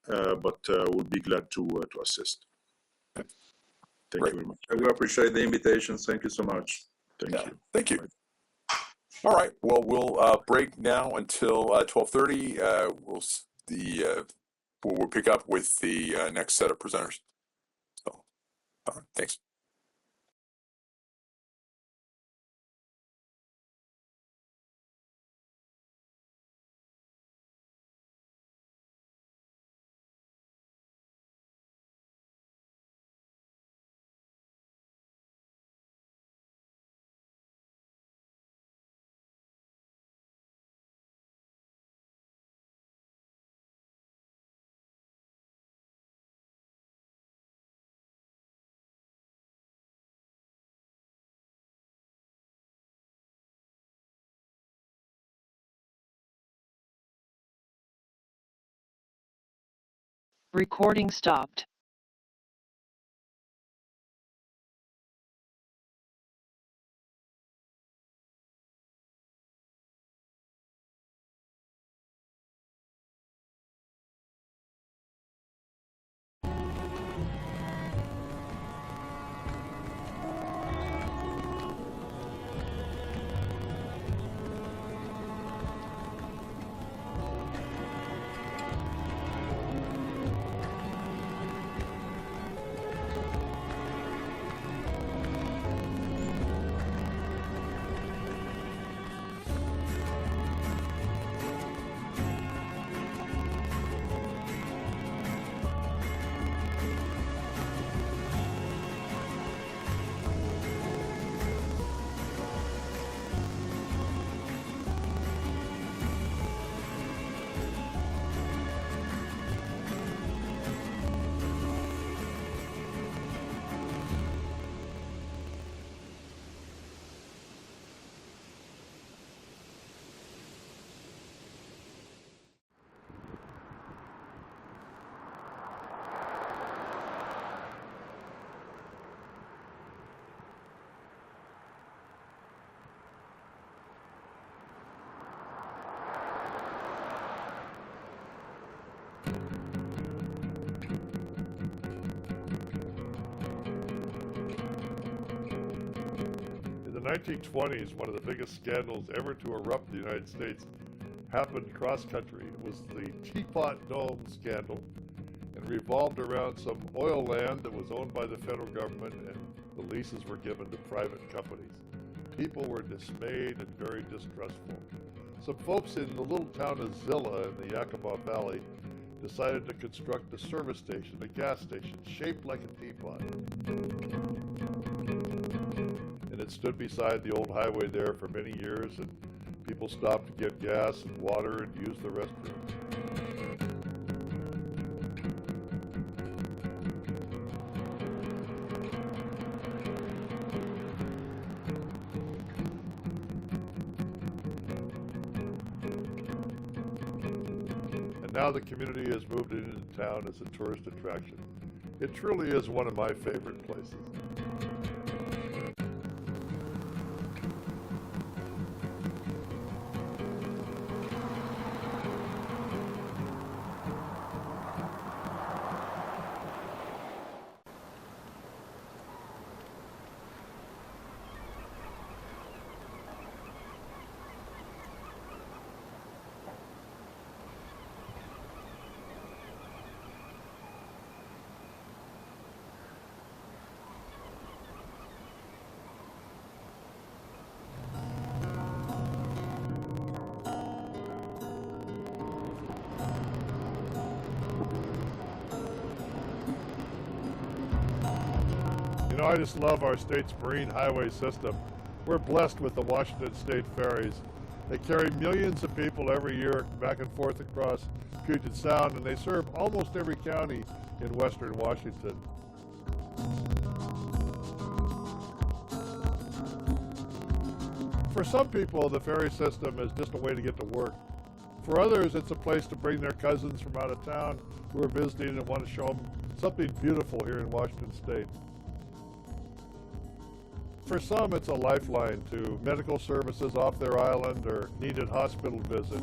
Speaker 2: but we'll be glad to assist. Thank you very much.
Speaker 21: We appreciate the invitation. Thank you so much.
Speaker 2: Thank you.
Speaker 19: Thank you. All right. Well, we'll break now until 12:30. We'll pick up with the next set of presenters. So, thanks.
Speaker 4: Recording stopped.
Speaker 2: In the 1920s, one of the biggest scandals ever to erupt the United States happened cross-country. It was the Teapot Dome scandal and revolved around some oil land that was owned by the federal government, and the leases were given to private companies. People were dismayed and very distrustful. Some folks in the little town of Zilla in the Yakima Valley decided to construct a service station, a gas station, shaped like a teapot. And it stood beside the old highway there for many years, and people stopped to get gas and water and use the restrooms. And now the community has moved into town as a tourist attraction. It truly is one of my favorite places. You know, I just love our state's marine highway system. We're blessed with the Washington State ferries. They carry millions of people every year back and forth across Puget Sound, and they serve almost every county in western Washington. For some people, the ferry system is just a way to get to work. For others, it's a place to bring their cousins from out of town who are visiting and want to show them something beautiful here in Washington State. For some, it's a lifeline to medical services off their island or needed hospital visits.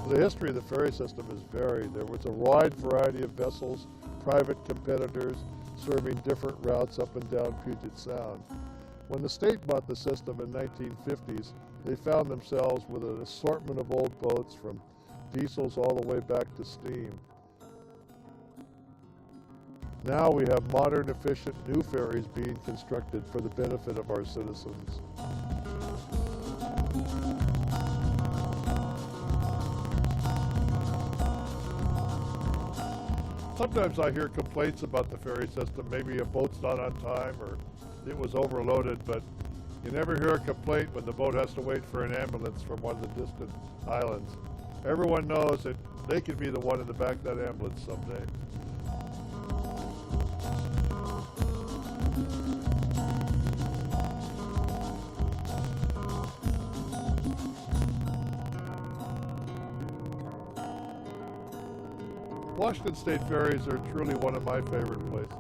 Speaker 2: The history of the ferry system is varied. There was a wide variety of vessels, private competitors, serving different routes up and down Puget Sound. When the state bought the system in the 1950s, they found themselves with an assortment of old boats from diesels all the way back to steam. Now we have modern, efficient new ferries being constructed for the benefit of our citizens. Sometimes I hear complaints about the ferry system. Maybe a boat's not on time or it was overloaded, but you never hear a complaint when the boat has to wait for an ambulance from one of the distant islands. Everyone knows that they could be the one in the back of that ambulance someday. Washington State ferries are truly one of my favorite places.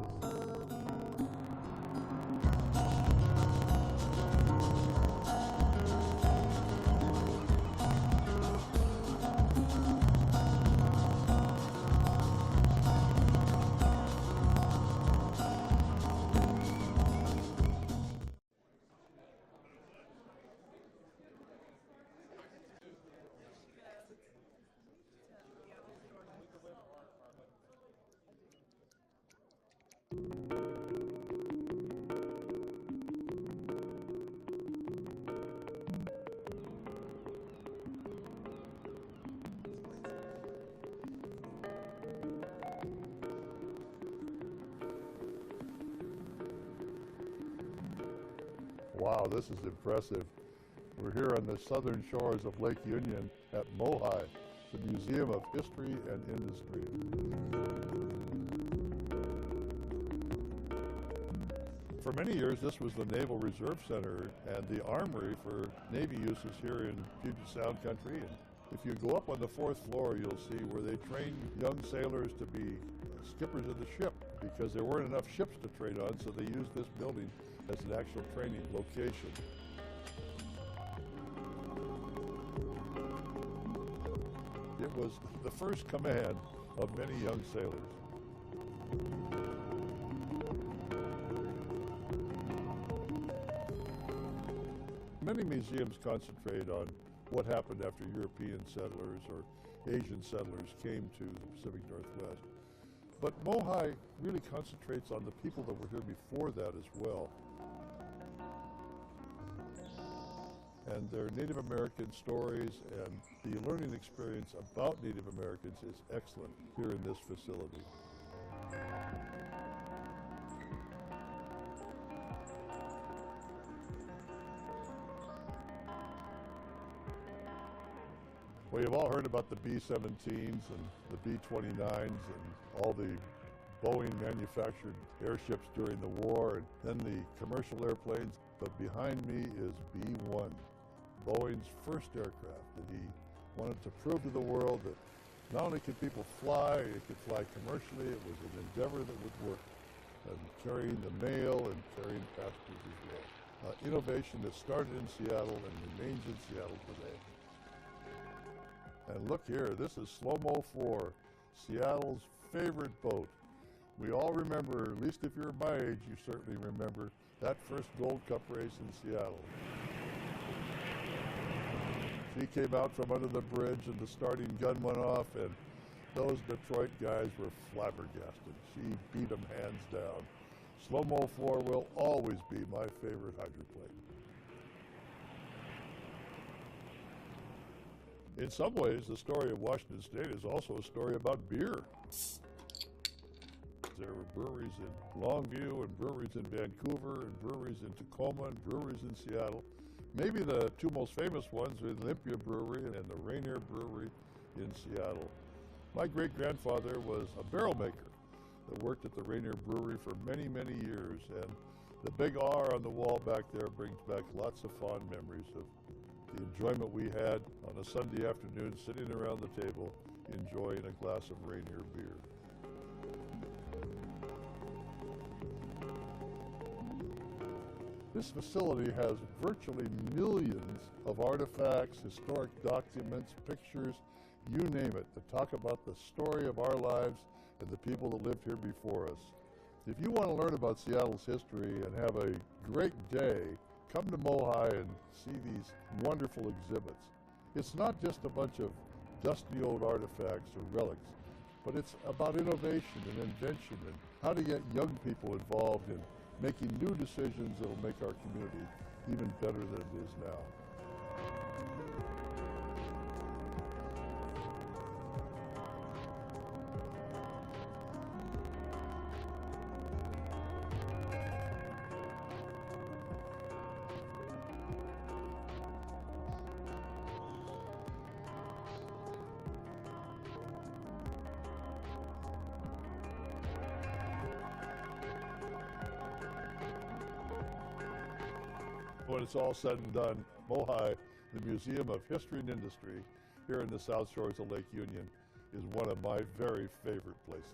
Speaker 2: Wow, this is impressive. We're here on the southern shores of Lake Union at MOHI, the Museum of History and Industry. For many years, this was the Naval Reserve Center and the armory for Navy uses here in Puget Sound country. And if you go up on the 4th floor, you'll see where they train young sailors to be skippers of the ship because there weren't enough ships to train on, so they used this building as an actual training location. It was the first command of many young sailors. Many museums concentrate on what happened after European settlers or Asian settlers came to the Pacific Northwest. But MOHI really concentrates on the people that were here before that as well. And their Native American stories and the learning experience about Native Americans is excellent here in this facility. Well, you've all heard about the B-17s and the B-29s and all the Boeing manufactured airships during the war, and then the commercial airplanes. But behind me is B-1, Boeing's first aircraft, and he wanted to prove to the world that not only could people fly, it could fly commercially. It was an endeavor that would work, and carrying the mail and carrying passengers as well. Innovation that started in Seattle and remains in Seattle today. And look here, this is Slow-Mo 4, Seattle's favorite boat. We all remember, at least if you're my age, you certainly remember that first Gold Cup race in Seattle. She came out from under the bridge and the starting gun went off, and those Detroit guys were flabbergasted. She beat them hands down. Slow-Mo 4 will always be my favorite hydroplane. In some ways, the story of Washington State is also a story about beer. There were breweries in Longview and breweries in Vancouver and breweries in Tacoma and breweries in Seattle. Maybe the two most famous ones are the Olympia Brewery and the Rainier Brewery in Seattle. My great-grandfather was a barrel maker that worked at the Rainier Brewery for many, many years, and the big R on the wall back there brings back lots of fond memories of the enjoyment we had on a Sunday afternoon sitting around the table enjoying a glass of Rainier beer. This facility has virtually millions of artifacts, historic documents, pictures, you name it, that talk about the story of our lives and the people that lived here before us. If you want to learn about Seattle's history and have a great day, come to MOHI and see these wonderful exhibits. It's not just a bunch of dusty old artifacts or relics, but it's about innovation and invention and how to get young people involved in making new decisions that will make our community even better than it is now. When it's all said and done, MOHI, the Museum of History and Industry, here in the South Shores of Lake Union, is one of my very favorite places.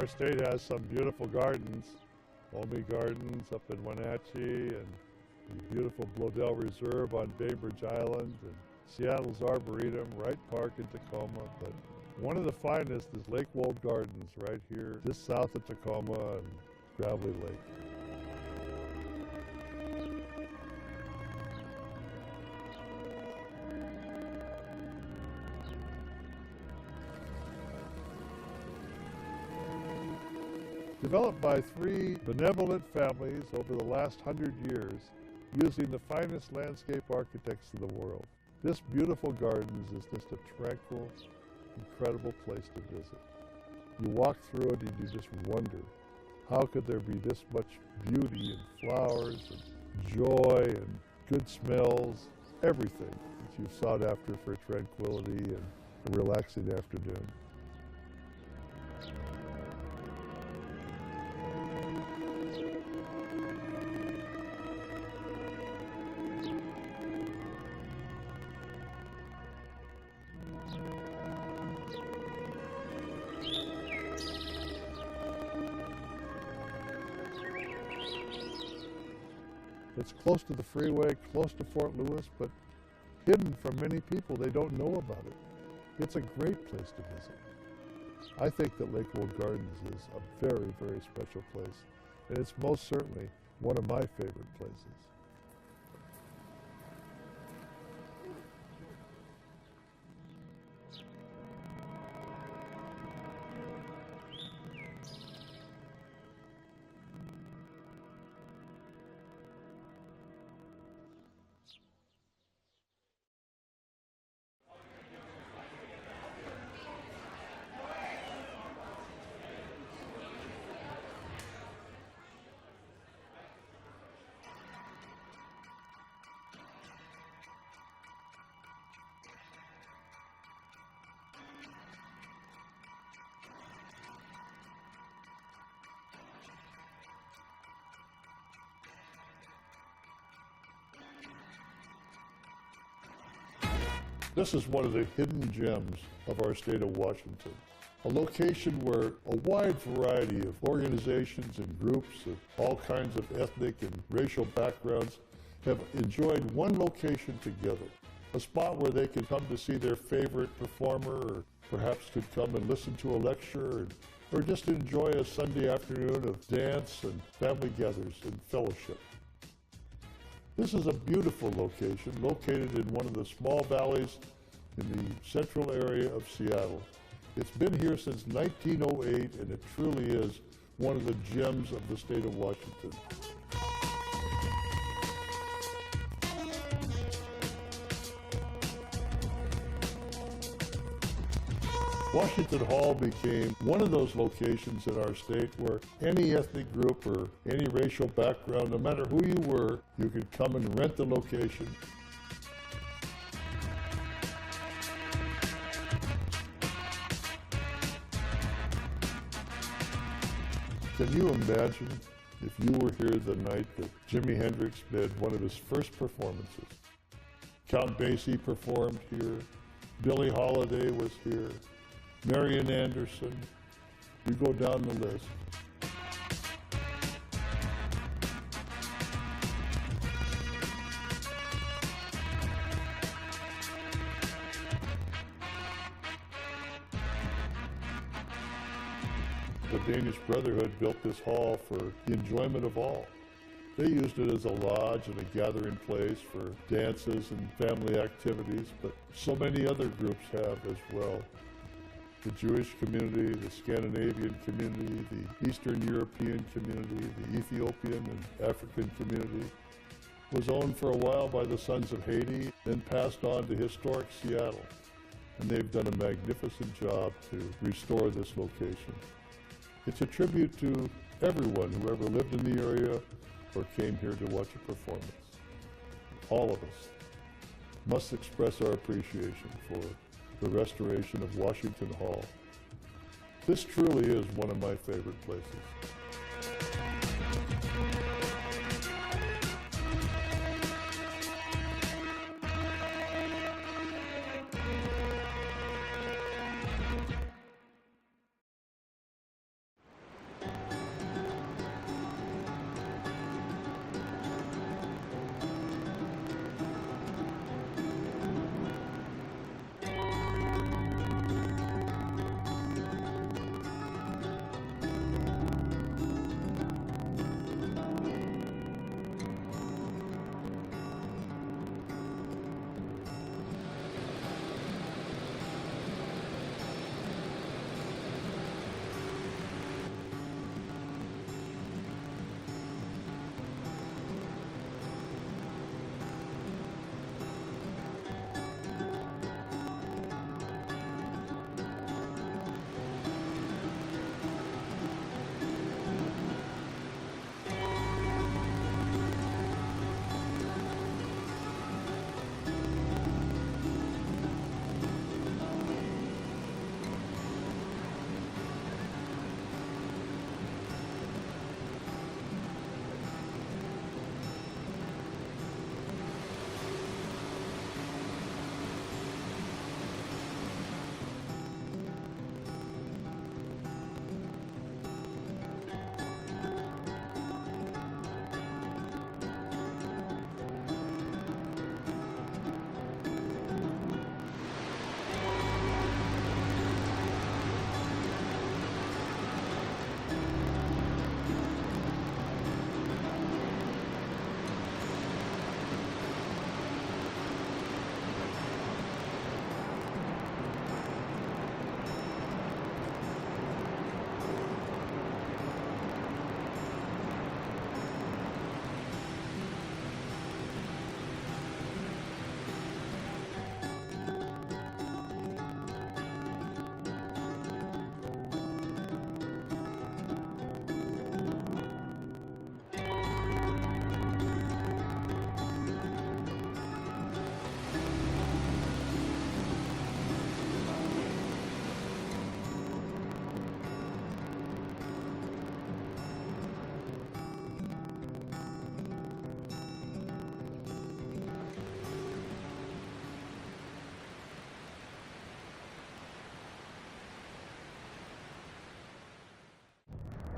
Speaker 2: Our state has some beautiful gardens, Omi Gardens up in Wenatchee, and the beautiful Bloedel Reserve on Bainbridge Island, and Seattle's Arboretum, Wright Park in Tacoma. But one of the finest is Lake Wold Gardens right here, just south of Tacoma and Gravelly Lake. Developed by 3 benevolent families over the last 100 years, using the finest landscape architects in the world. This beautiful gardens is just a tranquil, incredible place to visit. You walk through it and you just wonder, how could there be this much beauty and flowers and joy and good smells, everything that you've sought after for tranquility and a relaxing afternoon. It's close to the freeway, close to Fort Lewis, but hidden from many people. They don't know about it. It's a great place to visit. I think that Lake Wold Gardens is a very, very special place, and it's most certainly one of my favorite places. This is one of the hidden gems of our state of Washington, a location where a wide variety of organizations and groups of all kinds of ethnic and racial backgrounds have enjoyed one location together, a spot where they can come to see their favorite performer, or perhaps could come and listen to a lecture, or just enjoy a Sunday afternoon of dance and family gatherings and fellowship. This is a beautiful location located in one of the small valleys in the central area of Seattle. It's been here since 1908, and it truly is one of the gems of the state of Washington. Washington Hall became one of those locations in our state where any ethnic group or any racial background, no matter who you were, you could come and rent the location. Can you imagine if you were here the night that Jimi Hendrix made one of his first performances? Count Basie performed here, Billie Holiday was here, Marian Anderson, you go down the list. The Danish Brotherhood built this hall for the enjoyment of all. They used it as a lodge and a gathering place for dances and family activities, but so many other groups have as well. the Jewish community, the Scandinavian community, the Eastern European community, the Ethiopian and African community. Was owned for a while by the Sons of Haiti, then passed on to historic Seattle. And they've done a magnificent job to restore this location. It's a tribute to everyone who ever lived in the area or came here to watch a performance. All of us must express our appreciation for the restoration of Washington Hall. This truly is one of my favorite places.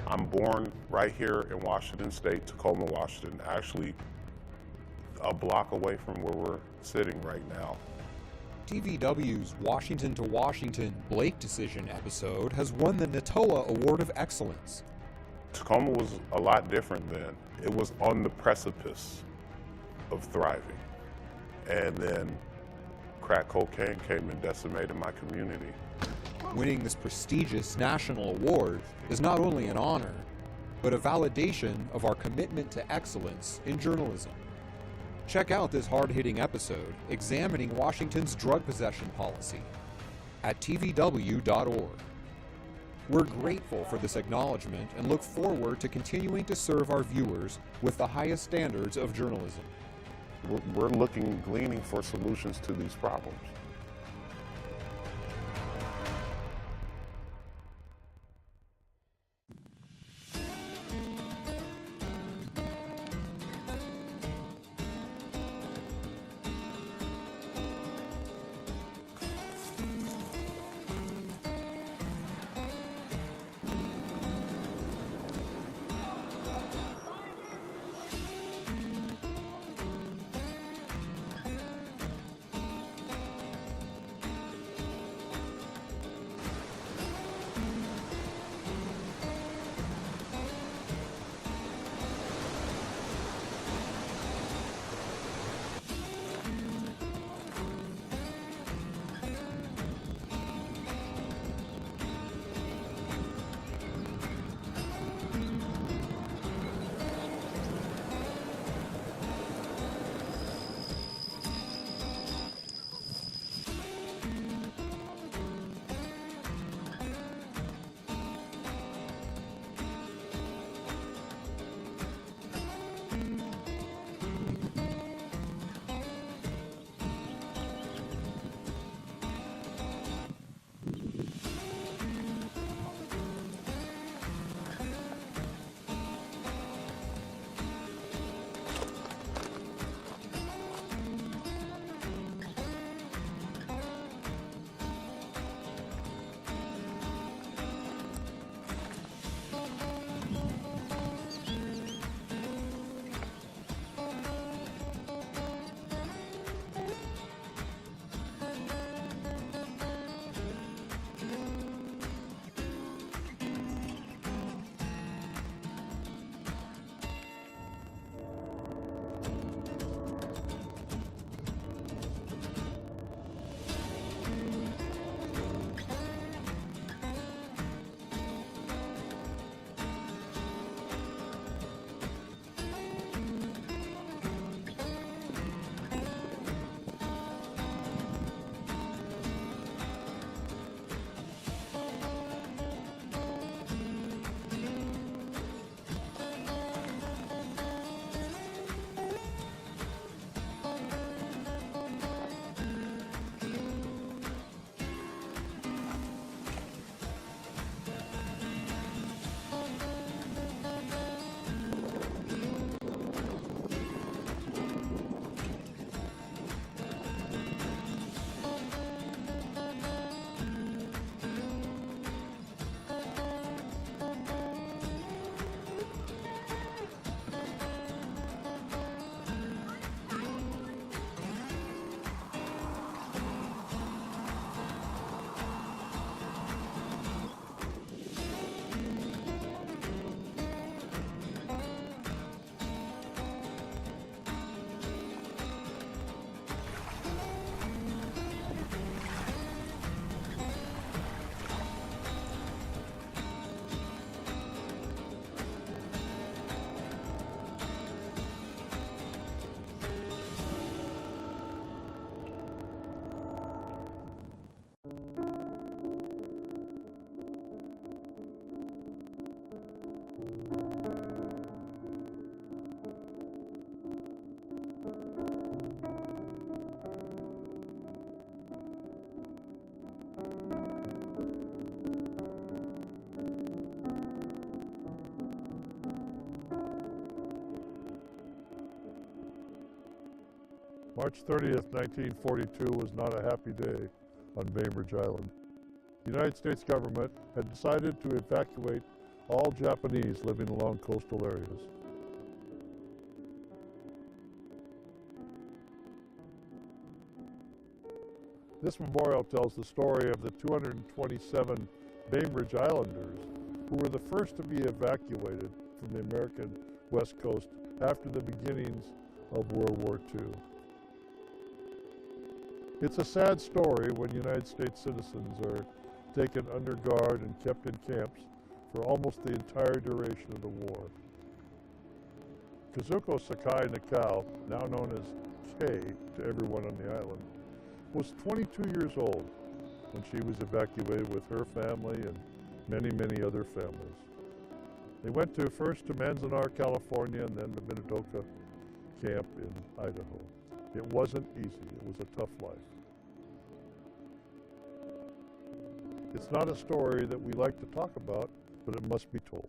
Speaker 1: I'm born right here in Washington State, Tacoma, Washington, actually a block away from where we're sitting right now.
Speaker 22: TVW's Washington to Washington Blake decision episode has won the NATOA Award of Excellence.
Speaker 1: Tacoma was a lot different then. It was on the precipice of thriving. And then crack cocaine came and decimated my community.
Speaker 22: Winning this prestigious national award is not only an honor, but a validation of our commitment to excellence in journalism. Check out this hard-hitting episode examining Washington's drug possession policy at tvw.org. We're grateful for this acknowledgement and look forward to continuing to serve our viewers with the highest standards of journalism.
Speaker 1: We're gleaning for solutions to these problems.
Speaker 2: March 30th, 1942 was not a happy day on Bainbridge Island. The United States government had decided to evacuate all Japanese living along coastal areas. This memorial tells the story of the 227 Bainbridge Islanders who were the first to be evacuated from the American West Coast after the beginnings of World War II. It's a sad story when United States citizens are taken under guard and kept in camps for almost the entire duration of the war. Kazuko Sakai Nakao, now known as Kay to everyone on the island, was 22 years old when she was evacuated with her family and many, many other families. They went first to Manzanar, California, and then to Minidoka camp in Idaho. It wasn't easy. It was a tough life. It's not a story that we like to talk about, but it must be told.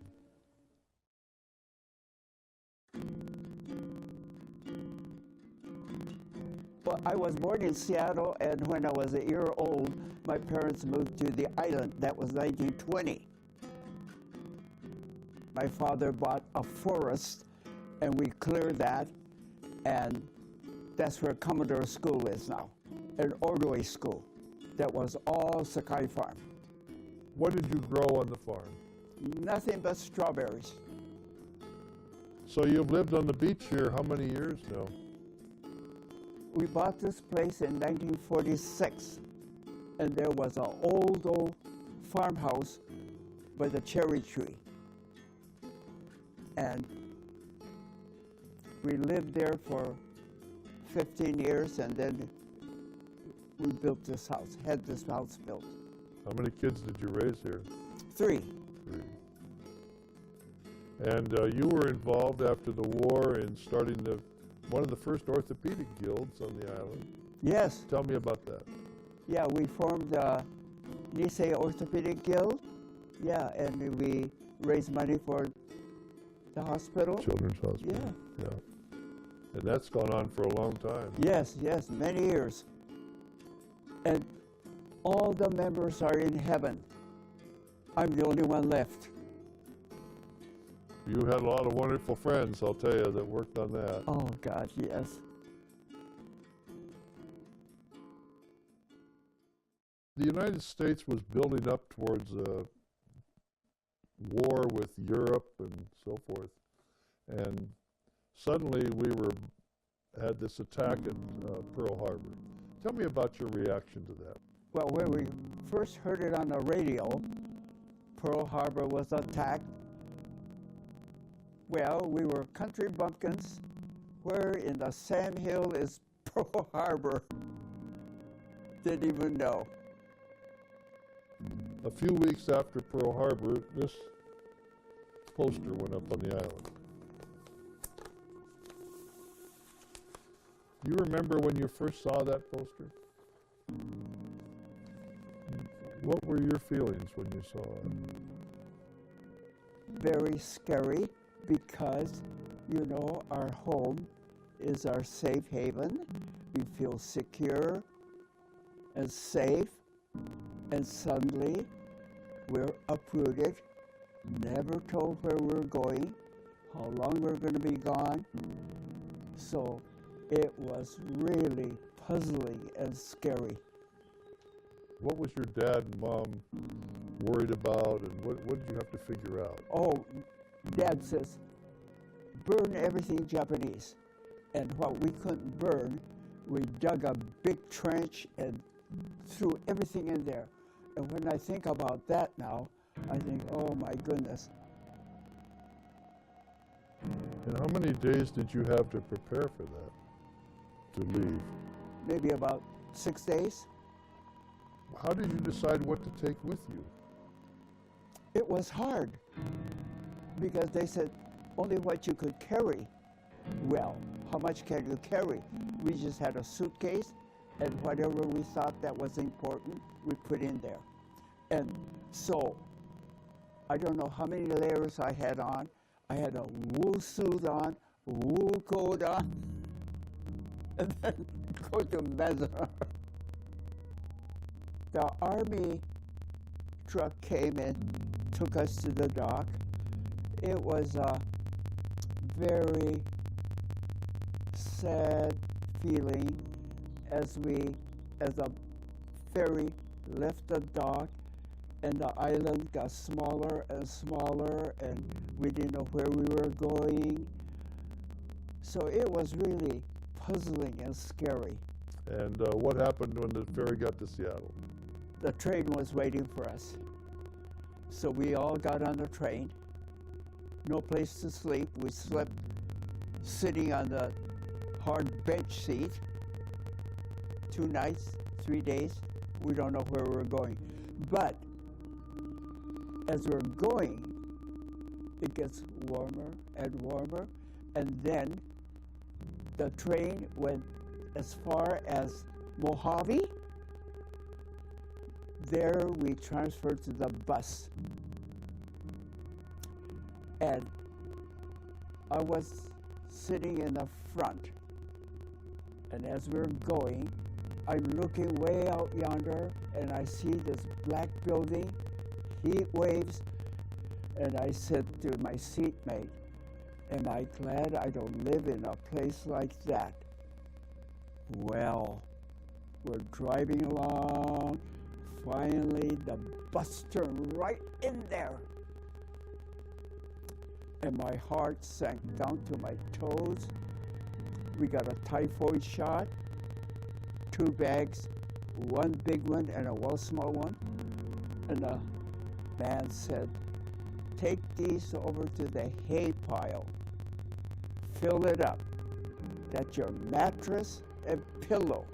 Speaker 11: Well, I was born in Seattle, and when I was a year old, my parents moved to the island. That was 1920. My father bought a forest, and we cleared that, and that's where Commodore School is now, an Ordway school. That was all Sakai Farm.
Speaker 2: What did you grow on the farm?
Speaker 11: Nothing but strawberries.
Speaker 2: So you've lived on the beach here how many years now?
Speaker 11: We bought this place in 1946, and there was an old farmhouse with a cherry tree. And we lived there for 15 years, and then we built this house, had this house built.
Speaker 2: How many kids did you raise here?
Speaker 11: 3.
Speaker 2: 3. And you were involved after the war in starting one of the first orthopedic guilds on the island.
Speaker 11: Yes.
Speaker 2: Tell me about that.
Speaker 11: Yeah, we formed the Nisei Orthopedic Guild. Yeah, and we raised money for the hospital.
Speaker 2: Children's Hospital.
Speaker 11: Yeah.
Speaker 2: And that's gone on for a long time.
Speaker 11: Yes, many years. And all the members are in heaven. I'm the only one left.
Speaker 2: You had a lot of wonderful friends, I'll tell you, that worked on that.
Speaker 11: Oh, God, yes.
Speaker 2: The United States was building up towards a war with Europe and so forth. And suddenly we had this attack at Pearl Harbor. Tell me about your reaction to that.
Speaker 11: Well, when we first heard it on the radio, Pearl Harbor was attacked. Well, we were country bumpkins. Where in the Sam Hill is Pearl Harbor? Didn't even know.
Speaker 2: A few weeks after Pearl Harbor, this poster went up on the island. Do you remember when you first saw that poster? What were your feelings when you saw it?
Speaker 11: Very scary, because, you know, our home is our safe haven. We feel secure and safe, and suddenly we're uprooted, never told where we're going, how long we're going to be gone. So it was really puzzling and scary.
Speaker 2: What was your dad and mom worried about, and what did you have to figure out?
Speaker 11: Oh, Dad says, burn everything Japanese. And what we couldn't burn, we dug a big trench and threw everything in there. And when I think about that now, I think, oh my goodness.
Speaker 2: And how many days did you have to prepare for that, to leave?
Speaker 11: Maybe about 6 days.
Speaker 2: How did you decide what to take with you?
Speaker 11: It was hard, because they said only what you could carry. Well, how much can you carry? We just had a suitcase, and whatever we thought that was important, we put in there. And so, I don't know how many layers I had on. I had a wool suit on, wool coat on. and then go to Manzanar. The Army truck came and took us to the dock. It was a very sad feeling as the ferry left the dock and the island got smaller and smaller and we didn't know where we were going. So it was really puzzling and scary.
Speaker 2: And what happened when the ferry got to Seattle?
Speaker 11: The train was waiting for us. So we all got on the train. No place to sleep. We slept sitting on the hard bench seat. 2 nights, 3 days. We don't know where we're going. But as we're going, it gets warmer and warmer. And then the train went as far as Mojave. There we transferred to the bus. And I was sitting in the front. And as we're going, I'm looking way out yonder and I see this black building, heat waves, and I said to my seatmate, am I glad I don't live in a place like that? Well, we're driving along. Finally, the bus turned right in there. And my heart sank down to my toes. We got a typhoid shot, 2 bags, 1 big one and a small one. And the man said, take these over to the hay pile. Fill it up. That's your mattress and pillow.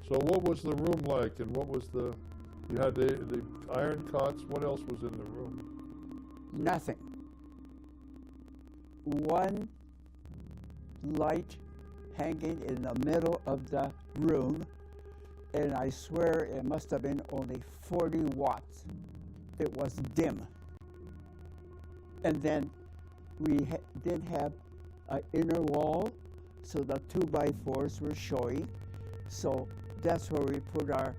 Speaker 2: So what was the room like, and what was you had the iron cots, what else was in the room?
Speaker 11: Nothing. 1 light hanging in the middle of the room, and I swear it must have been only 40 watts. It was dim. And then we did have an inner wall, so the 2x4s were showing. So that's where we put our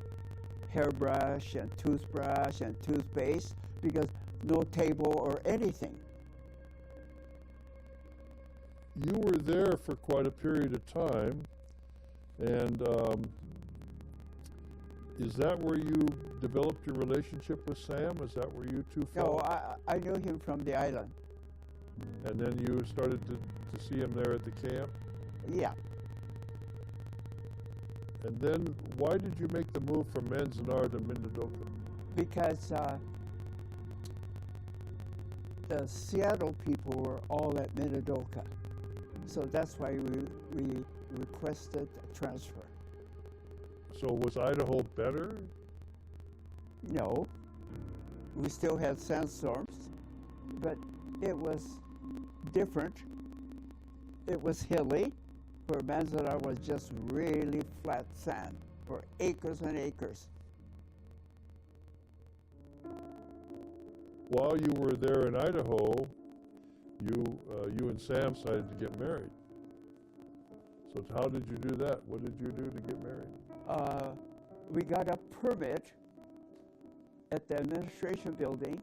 Speaker 11: hairbrush and toothbrush and toothpaste, because no table or anything.
Speaker 2: You were there for quite a period of time, and is that where you developed your relationship with Sam? Is that where you two fell?
Speaker 11: No, I knew him from the island.
Speaker 2: And then you started to see him there at the camp?
Speaker 11: Yeah.
Speaker 2: And then why did you make the move from Manzanar to Minidoka?
Speaker 11: Because the Seattle people were all at Minidoka. So that's why we requested a transfer.
Speaker 2: So was Idaho better?
Speaker 11: No. We still had sandstorms, but it was different. It was hilly, where Manzanar was just really flat sand for acres and acres.
Speaker 2: While you were there in Idaho, you and Sam decided to get married. So how did you do that? What did you do to get married?
Speaker 11: We got a permit at the administration building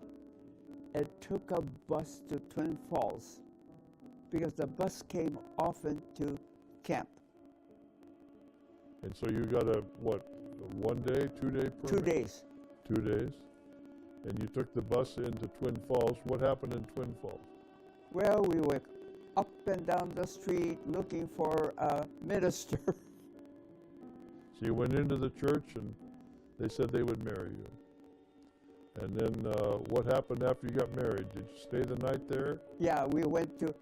Speaker 11: and took a bus to Twin Falls, because the bus came often to camp.
Speaker 2: And so you got a, what, 1 day, 2 day permit?
Speaker 11: 2 days.
Speaker 2: 2 days. And you took the bus into Twin Falls. What happened in Twin Falls?
Speaker 11: Well, we went up and down the street looking for a minister.
Speaker 2: So you went into the church and they said they would marry you. And then what happened after you got married? Did you stay the night there?
Speaker 11: Yeah, we went to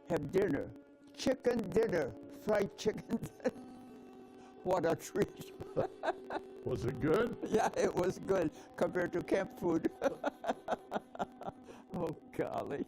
Speaker 11: have dinner. Chicken dinner, fried chicken dinner. What a treat.
Speaker 2: Was it good?
Speaker 11: Yeah, it was good compared to camp food. Oh, golly.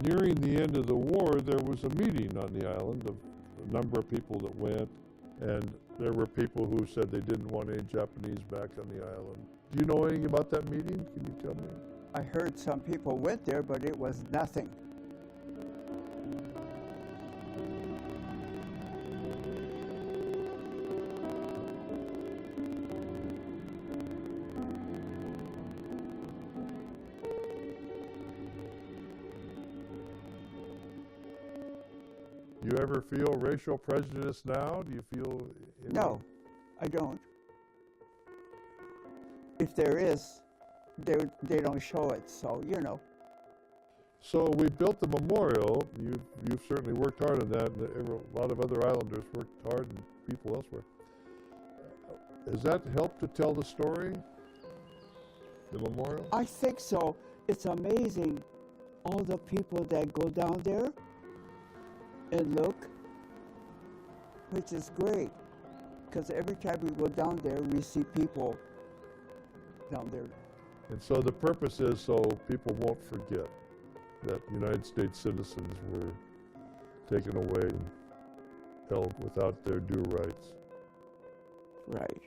Speaker 2: nearing the end of the war, there was a meeting on the island of a number of people that went, and there were people who said they didn't want any Japanese back on the island. Do you know anything about that meeting? Can you tell me?
Speaker 11: I heard some people went there, but it was nothing.
Speaker 2: Do you ever feel racial prejudice now? Do you feel...
Speaker 11: No, I don't. If there is, they don't show it, so, you know.
Speaker 2: So we built the memorial. You've certainly worked hard on that, and a lot of other islanders worked hard, and people elsewhere. Has that helped to tell the story, the memorial?
Speaker 11: I think so. It's amazing, all the people that go down there and look, which is great, because every time we go down there, we see people down there.
Speaker 2: And so the purpose is so people won't forget that United States citizens were taken away and held without their due rights.
Speaker 11: Right.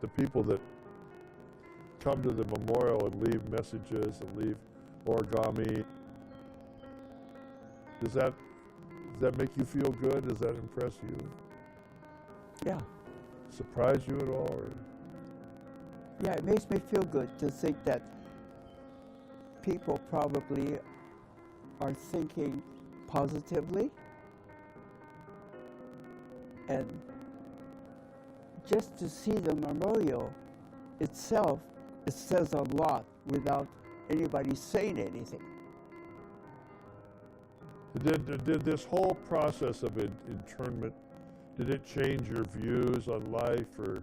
Speaker 2: The people that come to the memorial and leave messages and leave origami, does that make you feel good? Does that impress you?
Speaker 11: Yeah.
Speaker 2: Surprise you at all? Or?
Speaker 11: Yeah, it makes me feel good to think that people probably are thinking positively, and just to see the memorial itself, it says a lot without anybody saying anything.
Speaker 2: Did this whole process of internment, did it change your views on life, or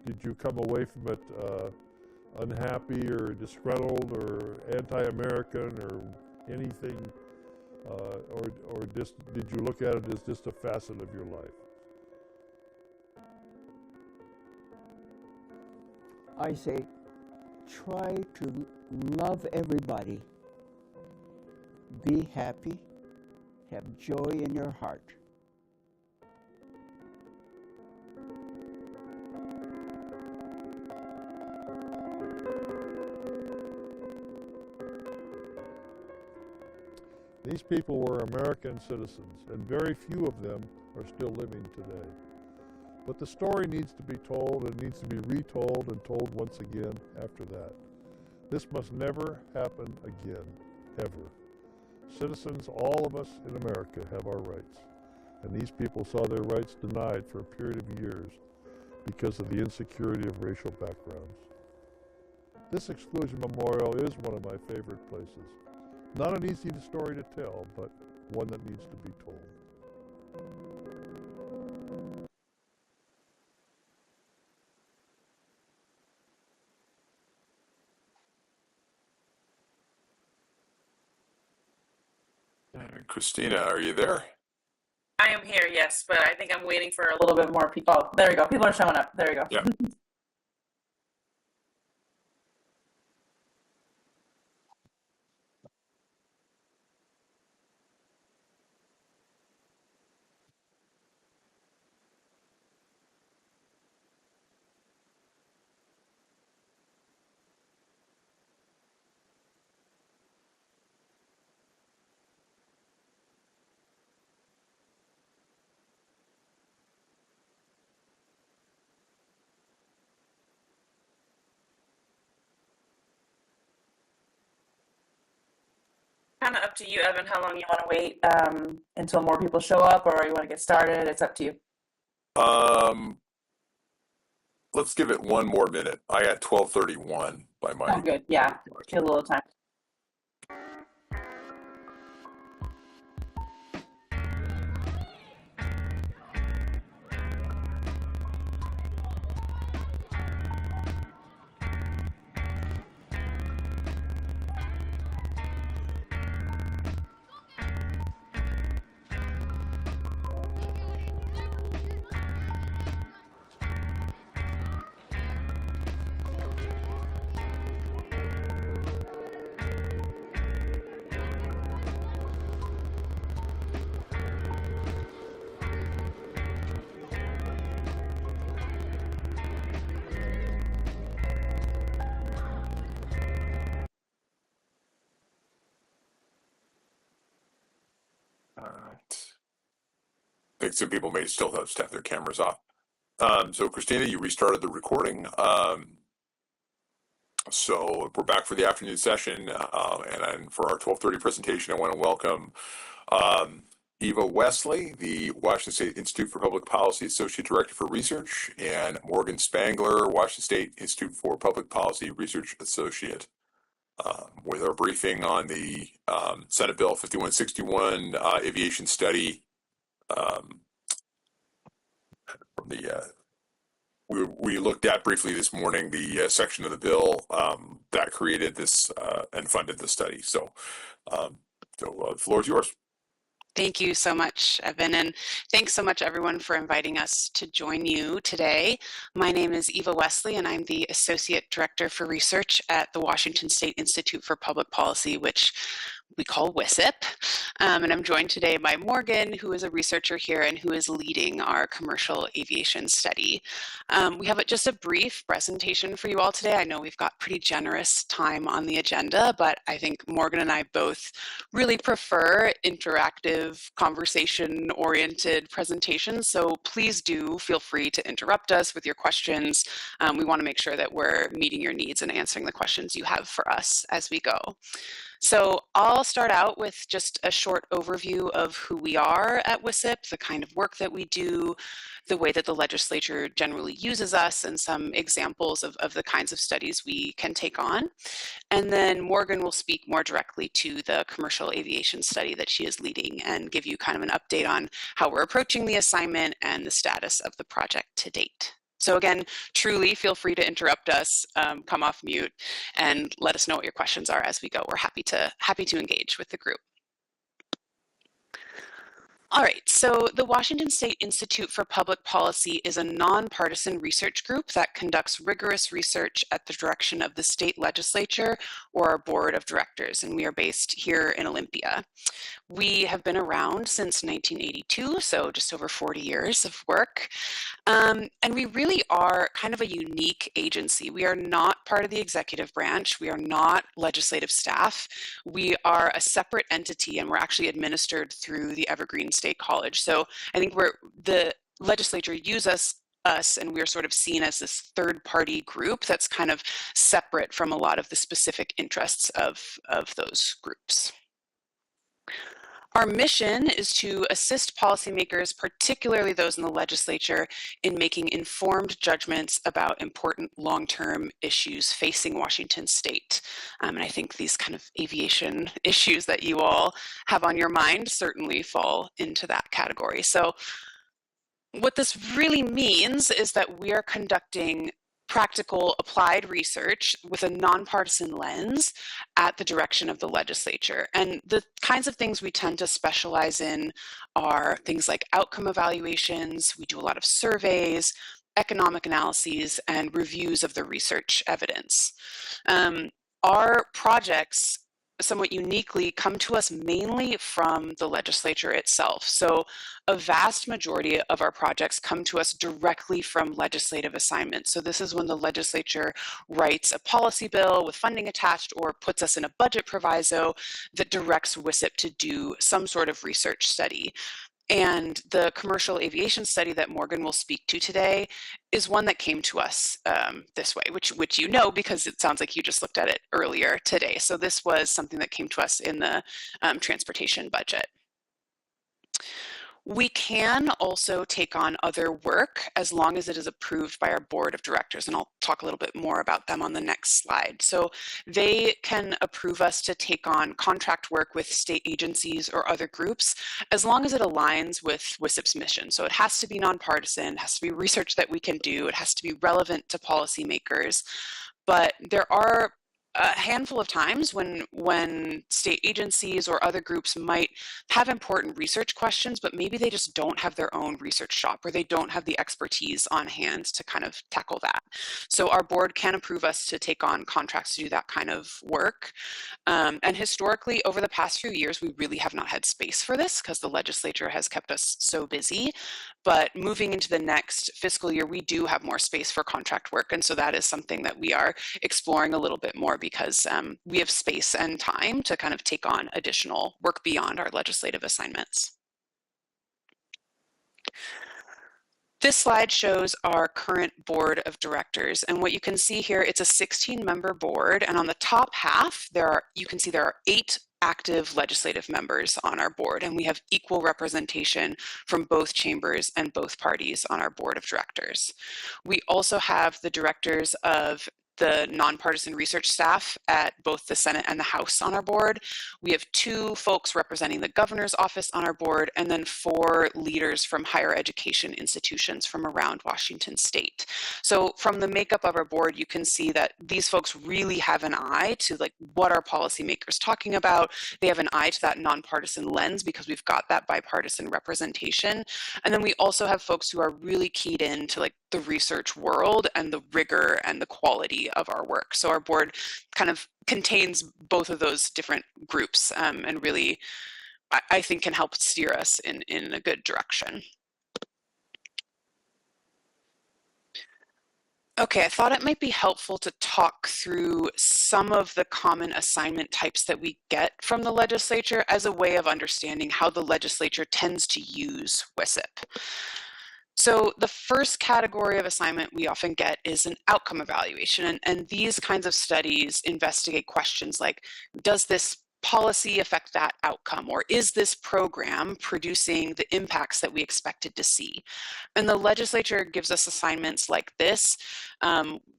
Speaker 2: did you come away from it unhappy or disgruntled or anti-American or anything, or just did you look at it as just a facet of your life?
Speaker 11: I say, try to love everybody. Be happy. Have joy in your heart.
Speaker 2: These people were American citizens, and very few of them are still living today. But the story needs to be told, and needs to be retold and told once again after that. This must never happen again, ever. Citizens, all of us in America, have our rights, and these people saw their rights denied for a period of years because of the insecurity of racial backgrounds. This exclusion memorial is one of my favorite places. Not an easy story to tell, but one that needs to be told.
Speaker 19: Christina, are you there?
Speaker 3: I am here, yes, but I think I'm waiting for a little bit more people. Oh, there we go. People are showing up. There we go.
Speaker 19: Yeah.
Speaker 3: Kind of up to you, Evan, how long you want to wait until more people show up, or you want to get started. It's up to you.
Speaker 19: Let's give it one more minute. I got 12:31 by my.
Speaker 3: Oh, good. Yeah, get a little time.
Speaker 19: All right. I think some people may still have their cameras off. So Christina, you restarted the recording. So we're back for the afternoon session, and for our 12:30 presentation, I want to welcome Eva Wesley, the Washington State Institute for Public Policy Associate Director for Research, and Morgan Spangler, Washington State Institute for Public Policy Research Associate, with our briefing on the Senate Bill 5161 aviation study. From the we looked at briefly this morning the section of the bill that created this and funded the study. So, the floor is yours.
Speaker 12: Thank you so much, Evan, and thanks so much, everyone, for inviting us to join you today. My name is Eva Wesley, and I'm the Associate Director for Research at the Washington State Institute for Public Policy, which we call WSIP. And I'm joined today by Morgan, who is a researcher here and who is leading our commercial aviation study. We have just a brief presentation for you all today. I know we've got pretty generous time on the agenda, but I think Morgan and I both really prefer interactive, conversation-oriented presentations. So please do feel free to interrupt us with your questions. We want to make sure that we're meeting your needs and answering the questions you have for us as we go. So I'll start out with just a short overview of who we are at WSIP, the kind of work that we do, the way that the legislature generally uses us, and some examples of the kinds of studies we can take on. And then Morgan will speak more directly to the commercial aviation study that she is leading and give you kind of an update on how we're approaching the assignment and the status of the project to date. So again, truly feel free to interrupt us, come off mute, and let us know what your questions are as we go. We're happy to engage with the group. All right, so the Washington State Institute for Public Policy is a nonpartisan research group that conducts rigorous research at the direction of the state legislature or our board of directors, and we are based here in Olympia. We have been around since 1982, so just over 40 years of work. And we really are kind of a unique agency. We are not part of the executive branch. We are not legislative staff. We are a separate entity, and we're actually administered through the Evergreen State College. So I think the legislature uses us, and we're sort of seen as this third-party group that's kind of separate from a lot of the specific interests of those groups. Our mission is to assist policymakers, particularly those in the legislature, in making informed judgments about important long-term issues facing Washington State. And I think these kind of aviation issues that you all have on your mind certainly fall into that category. So what this really means is that we are conducting practical applied research with a nonpartisan lens at the direction of the legislature. And the kinds of things we tend to specialize in are things like outcome evaluations. We do a lot of surveys, economic analyses, and reviews of the research evidence. Our projects somewhat uniquely come to us mainly from the legislature itself. So a vast majority of our projects come to us directly from legislative assignments. So this is when the legislature writes a policy bill with funding attached or puts us in a budget proviso that directs WSIP to do some sort of research study. And the commercial aviation study that Morgan will speak to today is one that came to us this way, which you know because it sounds like you just looked at it earlier today. So this was something that came to us in the transportation budget. We can also take on other work as long as it is approved by our board of directors, and I'll talk a little bit more about them on the next slide. So they can approve us to take on contract work with state agencies or other groups as long as it aligns with WSIP's mission. So it has to be nonpartisan, it has to be research that we can do, it has to be relevant to policymakers. But there are a handful of times when state agencies or other groups might have important research questions, but maybe they just don't have their own research shop or they don't have the expertise on hand to kind of tackle that. So our board can approve us to take on contracts to do that kind of work. And historically, over the past few years, we really have not had space for this because the legislature has kept us so busy. But moving into the next fiscal year, we do have more space for contract work. And so that is something that we are exploring a little bit more because we have space and time to kind of take on additional work beyond our legislative assignments. This slide shows our current board of directors, and what you can see here, it's a 16-member board, and on the top half, you can see there are 8 active legislative members on our board, and we have equal representation from both chambers and both parties on our board of directors. We also have the directors of the nonpartisan research staff at both the Senate and the House on our board. We have 2 folks representing the governor's office on our board, and then 4 leaders from higher education institutions from around Washington state. So from the makeup of our board, you can see that these folks really have an eye to like what are policymakers talking about. They have an eye to that nonpartisan lens because we've got that bipartisan representation. And then we also have folks who are really keyed into like the research world and the rigor and the quality of our work. So our board kind of contains both of those different groups and really, I think, can help steer us in a good direction. Okay, I thought it might be helpful to talk through some of the common assignment types that we get from the legislature as a way of understanding how the legislature tends to use WSIP. So the first category of assignment we often get is an outcome evaluation, and these kinds of studies investigate questions like, does this policy affect that outcome, or is this program producing the impacts that we expected to see? And the legislature gives us assignments like this,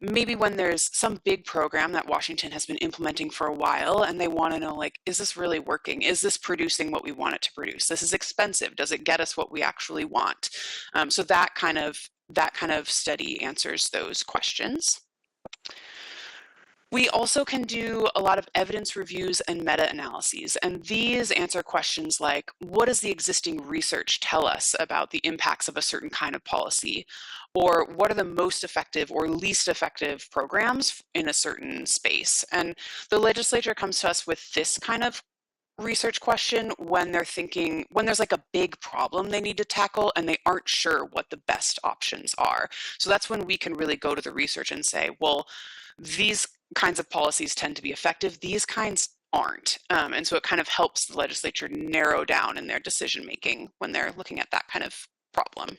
Speaker 12: maybe when there's some big program that Washington has been implementing for a while and they want to know, like, is this really working? Is this producing what we want it to produce? This is expensive. Does it get us what we actually want? So that kind of study answers those questions. We also can do a lot of evidence reviews and meta-analyses, and these answer questions like, what does the existing research tell us about the impacts of a certain kind of policy? Or what are the most effective or least effective programs in a certain space? And the legislature comes to us with this kind of research question when they're thinking, when there's like a big problem they need to tackle and they aren't sure what the best options are. So that's when we can really go to the research and say, well, these kinds of policies tend to be effective, these kinds aren't. And so it kind of helps the legislature narrow down in their decision making when they're looking at that kind of problem.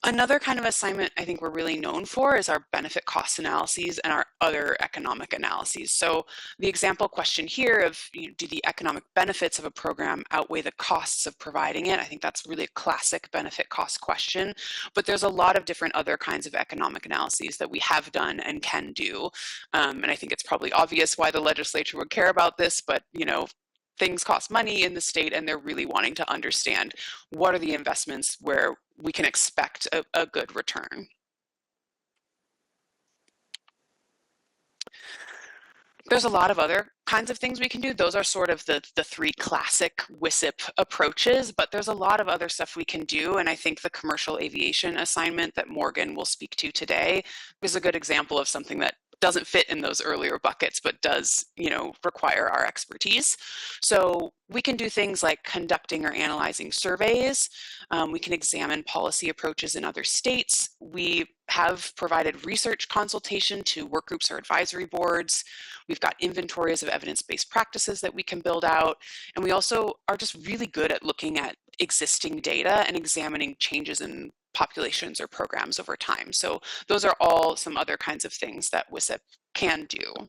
Speaker 12: Another kind of assignment I think we're really known for is our benefit cost analyses and our other economic analyses. So the example question here of, do the economic benefits of a program outweigh the costs of providing it? I think that's really a classic benefit cost question, but there's a lot of different other kinds of economic analyses that we have done and can do. And I think it's probably obvious why the legislature would care about this, but things cost money in the state and they're really wanting to understand what are the investments where we can expect a good return. There's a lot of other kinds of things we can do. Those are sort of the 3 classic WSIP approaches, but there's a lot of other stuff we can do. And I think the commercial aviation assignment that Morgan will speak to today is a good example of something that doesn't fit in those earlier buckets, but does, require our expertise. So we can do things like conducting or analyzing surveys. We can examine policy approaches in other states. We have provided research consultation to work groups or advisory boards. We've got inventories of evidence-based practices that we can build out. And we also are just really good at looking at existing data and examining changes in populations or programs over time. So those are all some other kinds of things that WSIP can do.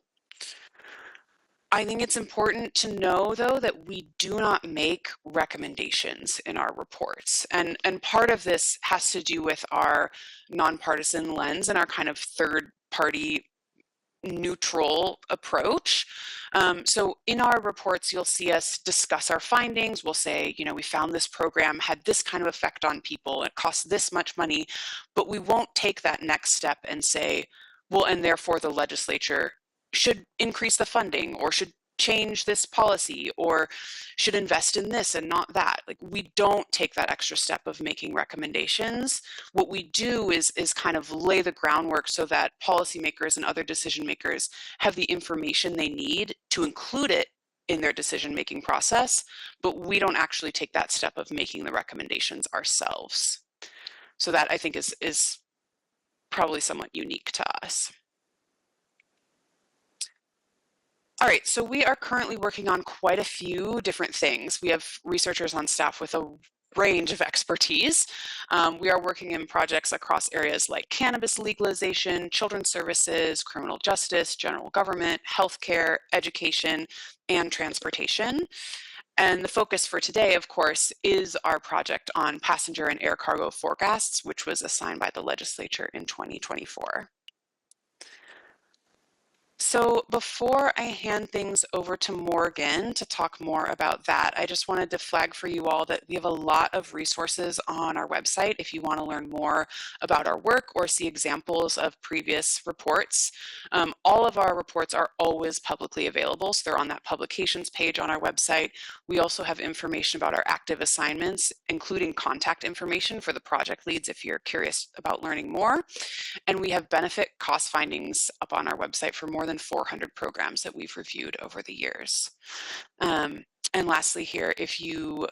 Speaker 12: I think it's important to know, though, that we do not make recommendations in our reports. And part of this has to do with our nonpartisan lens and our kind of third-party neutral approach. So in our reports, you'll see us discuss our findings. We'll say, we found this program had this kind of effect on people. It costs this much money, but we won't take that next step and say, well, and therefore the legislature should increase the funding or should change this policy or should invest in this and not that. Like, we don't take that extra step of making recommendations. What we do is kind of lay the groundwork so that policymakers and other decision makers have the information they need to include it in their decision-making process, but we don't actually take that step of making the recommendations ourselves. So that, I think, is probably somewhat unique to us. All right, so we are currently working on quite a few different things. We have researchers on staff with a range of expertise. We are working in projects across areas like cannabis legalization, children's services, criminal justice, general government, healthcare, education, and transportation. And the focus for today, of course, is our project on passenger and air cargo forecasts, which was assigned by the legislature in 2024. So before I hand things over to Morgan to talk more about that, I just wanted to flag for you all that we have a lot of resources on our website if you want to learn more about our work or see examples of previous reports. All of our reports are always publicly available, so they're on that publications page on our website. We also have information about our active assignments, including contact information for the project leads if you're curious about learning more. And we have benefit cost findings up on our website for more than 400 programs that we've reviewed over the years. And lastly here, if you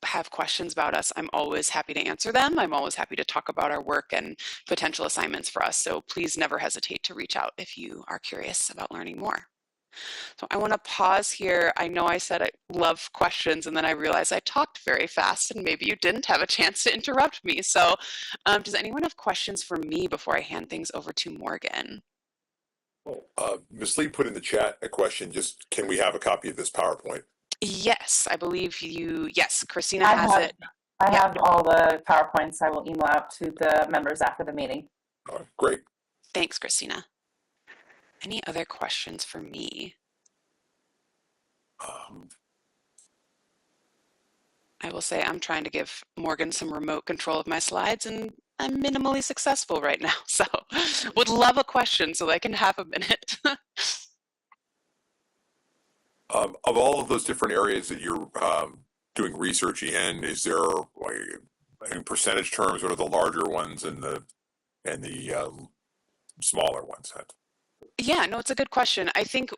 Speaker 12: have questions about us, I'm always happy to answer them. I'm always happy to talk about our work and potential assignments for us. So please never hesitate to reach out if you are curious about learning more. So I want to pause here. I know I said I love questions, and then I realized I talked very fast, and maybe you didn't have a chance to interrupt me. So does anyone have questions for me before I hand things over to Morgan?
Speaker 19: Ms. Lee put in the chat a question, just can we have a copy of this PowerPoint?
Speaker 12: Yes, I believe you, yes, Christina has it.
Speaker 3: I have all the PowerPoints I will email out to the members after the meeting.
Speaker 19: All right, great.
Speaker 12: Thanks, Christina. Any other questions for me? I will say I'm trying to give Morgan some remote control of my slides, and I'm minimally successful right now. So would love a question so I can have a minute.
Speaker 19: Of all of those different areas that you're doing research in, is there, like, in percentage terms, what are the larger ones and the smaller ones?
Speaker 12: Yeah, no, it's a good question. I think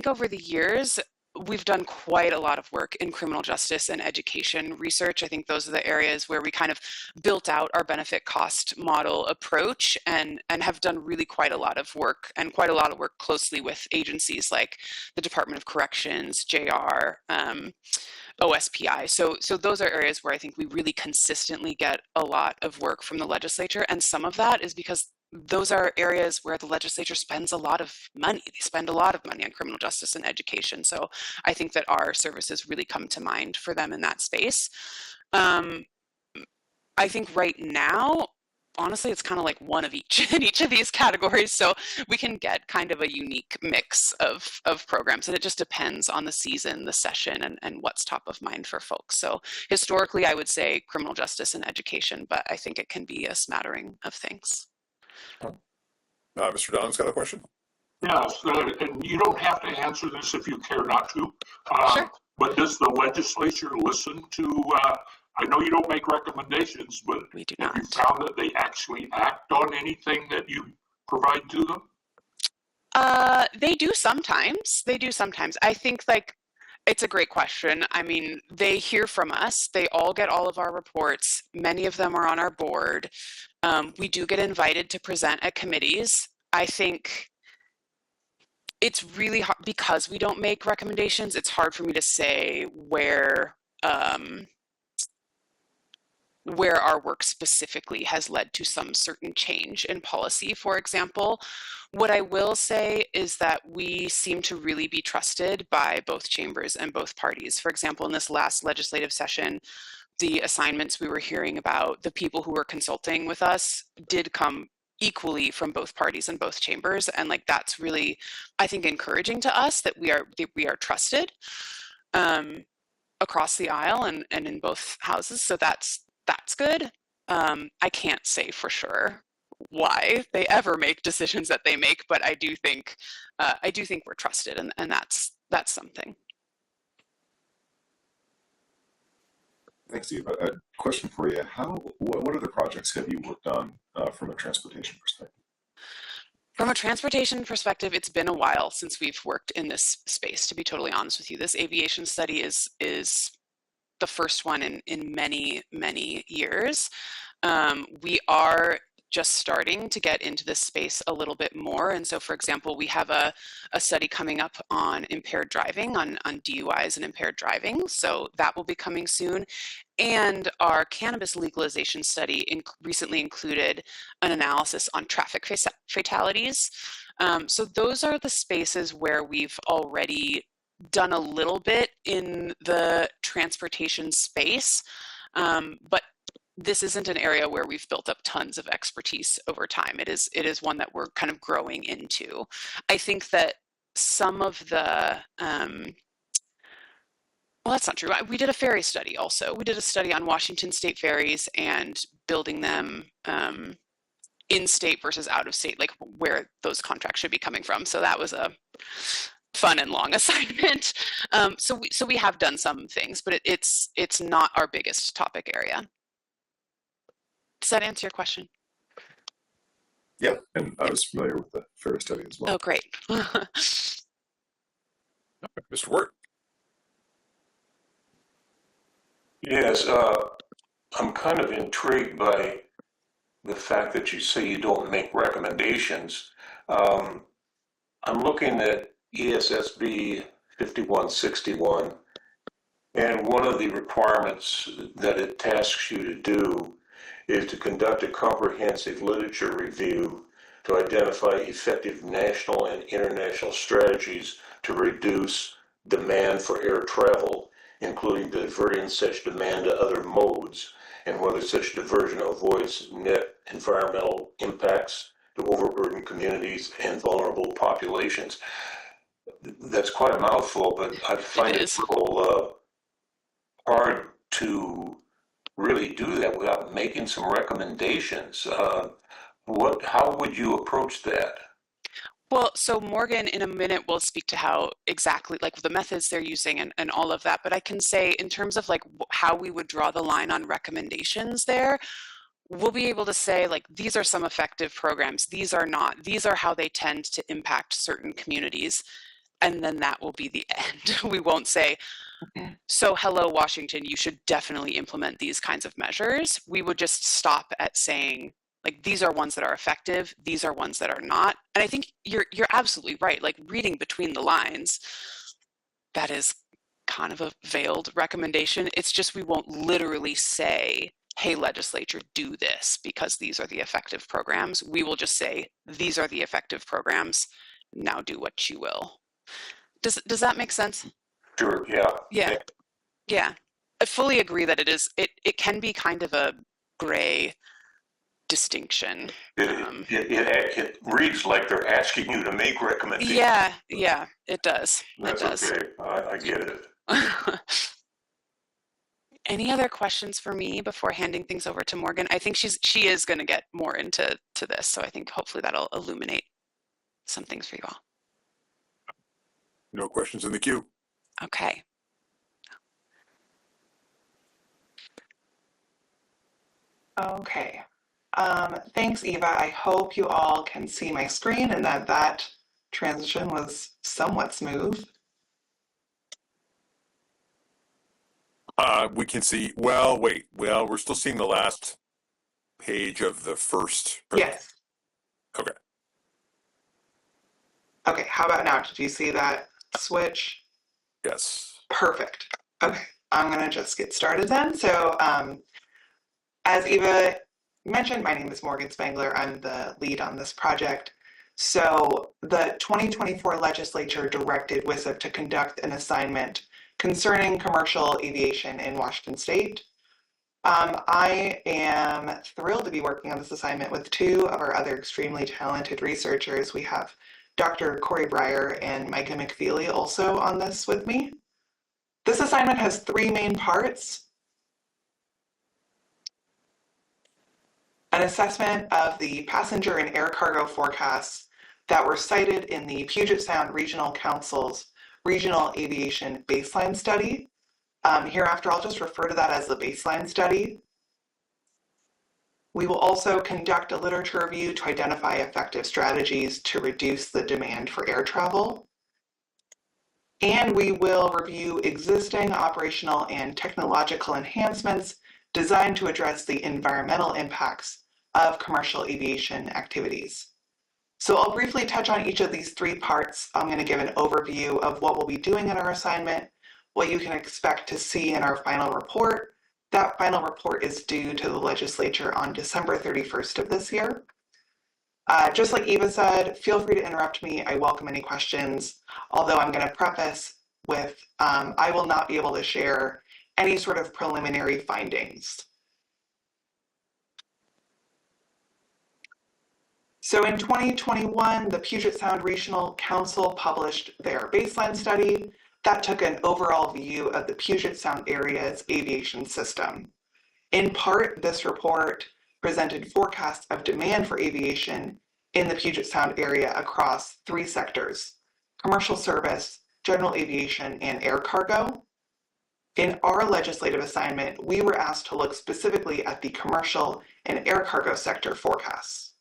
Speaker 12: over the years, we've done quite a lot of work in criminal justice and education research. I think those are the areas where we kind of built out our benefit cost model approach and have done really quite a lot of work closely with agencies like the Department of Corrections, JR, OSPI. So those are areas where I think we really consistently get a lot of work from the legislature. And some of that is because those are areas where the legislature spends a lot of money. They spend a lot of money on criminal justice and education. So I think that our services really come to mind for them in that space. I think right now, honestly, it's kind of like one of each in each of these categories. So we can get kind of a unique mix of programs, and it just depends on the season, the session, and what's top of mind for folks. So historically, I would say criminal justice and education, but I think it can be a smattering of things.
Speaker 19: Mr. Don's got a question.
Speaker 7: Yes, and you don't have to answer this if you care not to.
Speaker 12: Sure.
Speaker 7: But does the legislature listen to, I know you don't make recommendations, but
Speaker 12: we do
Speaker 7: have
Speaker 12: not.
Speaker 7: you found that they actually act on anything that you provide to them?
Speaker 12: They do sometimes. I think, like, it's a great question. I mean, they hear from us. They all get all of our reports. Many of them are on our board. We do get invited to present at committees. I think it's really hard because we don't make recommendations. It's hard for me to say where our work specifically has led to some certain change in policy, for example. What I will say is that we seem to really be trusted by both chambers and both parties. For example, in this last legislative session, the assignments we were hearing about, the people who were consulting with us did come equally from both parties and both chambers. And like, that's really, I think, encouraging to us that we are trusted across the aisle and in both houses. So that's good. I can't say for sure why they ever make decisions that they make, but I do think we're trusted, and that's something.
Speaker 9: Thanks, Steve. A question for you. What other projects have you worked on from a transportation perspective?
Speaker 12: From a transportation perspective, it's been a while since we've worked in this space, to be totally honest with you. This aviation study is the first one in many, many years. We are just starting to get into this space a little bit more. And so, for example, we have a study coming up on impaired driving, on DUIs and impaired driving. So that will be coming soon. And our cannabis legalization study recently included an analysis on traffic fatalities. So those are the spaces where we've already done a little bit in the transportation space, but this isn't an area where we've built up tons of expertise over time. It is one that we're kind of growing into. I think that some of the well, that's not true. We did a ferry study also. We did a study on Washington state ferries and building them in-state versus out-of-state, like where those contracts should be coming from. So that was a fun and long assignment. So we have done some things, but it's not our biggest topic area. Does that answer your question?
Speaker 9: Yeah, and I was familiar with the ferry study as well.
Speaker 12: Oh, great.
Speaker 19: Mr. Wirt.
Speaker 6: Yes, I'm kind of intrigued by the fact that you say you don't make recommendations. I'm looking at ESSB 5161, and one of the requirements that it tasks you to do is to conduct a comprehensive literature review to identify effective national and international strategies to reduce demand for air travel, including diverting such demand to other modes, and whether such diversion avoids net environmental impacts to overburdened communities and vulnerable populations. That's quite a mouthful, but I find it a little hard to really do that without making some recommendations. How would you approach that?
Speaker 12: Well, so Morgan in a minute will speak to how exactly, like the methods they're using and all of that, but I can say in terms of like how we would draw the line on recommendations there, we'll be able to say like, these are some effective programs, these are not, these are how they tend to impact certain communities. And then that will be the end. We won't say, so hello, Washington, you should definitely implement these kinds of measures. We would just stop at saying, like, these are ones that are effective, these are ones that are not. And I think you're absolutely right. Like reading between the lines, that is kind of a veiled recommendation. It's just we won't literally say, hey, legislature, do this because these are the effective programs. We will just say, these are the effective programs. Now do what you will. Does that make sense?
Speaker 6: Sure, yeah.
Speaker 12: Yeah. I fully agree that it can be kind of a gray distinction.
Speaker 6: It reads like they're asking you to make recommendations.
Speaker 12: Yeah, it does.
Speaker 6: That's okay. I get it.
Speaker 12: Any other questions for me before handing things over to Morgan? I think she is going to get more into this, so I think hopefully that'll illuminate some things for you all.
Speaker 19: No questions in the queue.
Speaker 12: Okay.
Speaker 15: Okay. Thanks, Eva. I hope you all can see my screen and that transition was somewhat smooth.
Speaker 19: We can see, we're still seeing the last page of the first.
Speaker 15: Yes.
Speaker 19: Okay.
Speaker 15: Okay, how about now? Did you see that switch?
Speaker 19: Yes.
Speaker 15: Perfect. Okay, I'm gonna just get started then. So as Eva mentioned, my name is Morgan Spangler. I'm the lead on this project. So the 2024 legislature directed WISP to conduct an assignment concerning commercial aviation in Washington State. I am thrilled to be working on this assignment with two of our other extremely talented researchers. We have Dr. Corey Breyer and Micah McFeely also on this with me. This assignment has three main parts. An assessment of the passenger and air cargo forecasts that were cited in the Puget Sound Regional Council's Regional Aviation Baseline Study. Hereafter, I'll just refer to that as the baseline study. We will also conduct a literature review to identify effective strategies to reduce the demand for air travel. And we will review existing operational and technological enhancements designed to address the environmental impacts of commercial aviation activities. So I'll briefly touch on each of these three parts. I'm going to give an overview of what we'll be doing in our assignment, what you can expect to see in our final report. That final report is due to the legislature on December 31st of this year. Just like Eva said, feel free to interrupt me. I welcome any questions, although I'm going to preface with I will not be able to share any sort of preliminary findings. So in 2021, the Puget Sound Regional Council published their baseline study that took an overall view of the Puget Sound area's aviation system. In part, this report presented forecasts of demand for aviation in the Puget Sound area across three sectors: commercial service, general aviation, and air cargo. In our legislative assignment, we were asked to look specifically at the commercial and air cargo sector forecasts.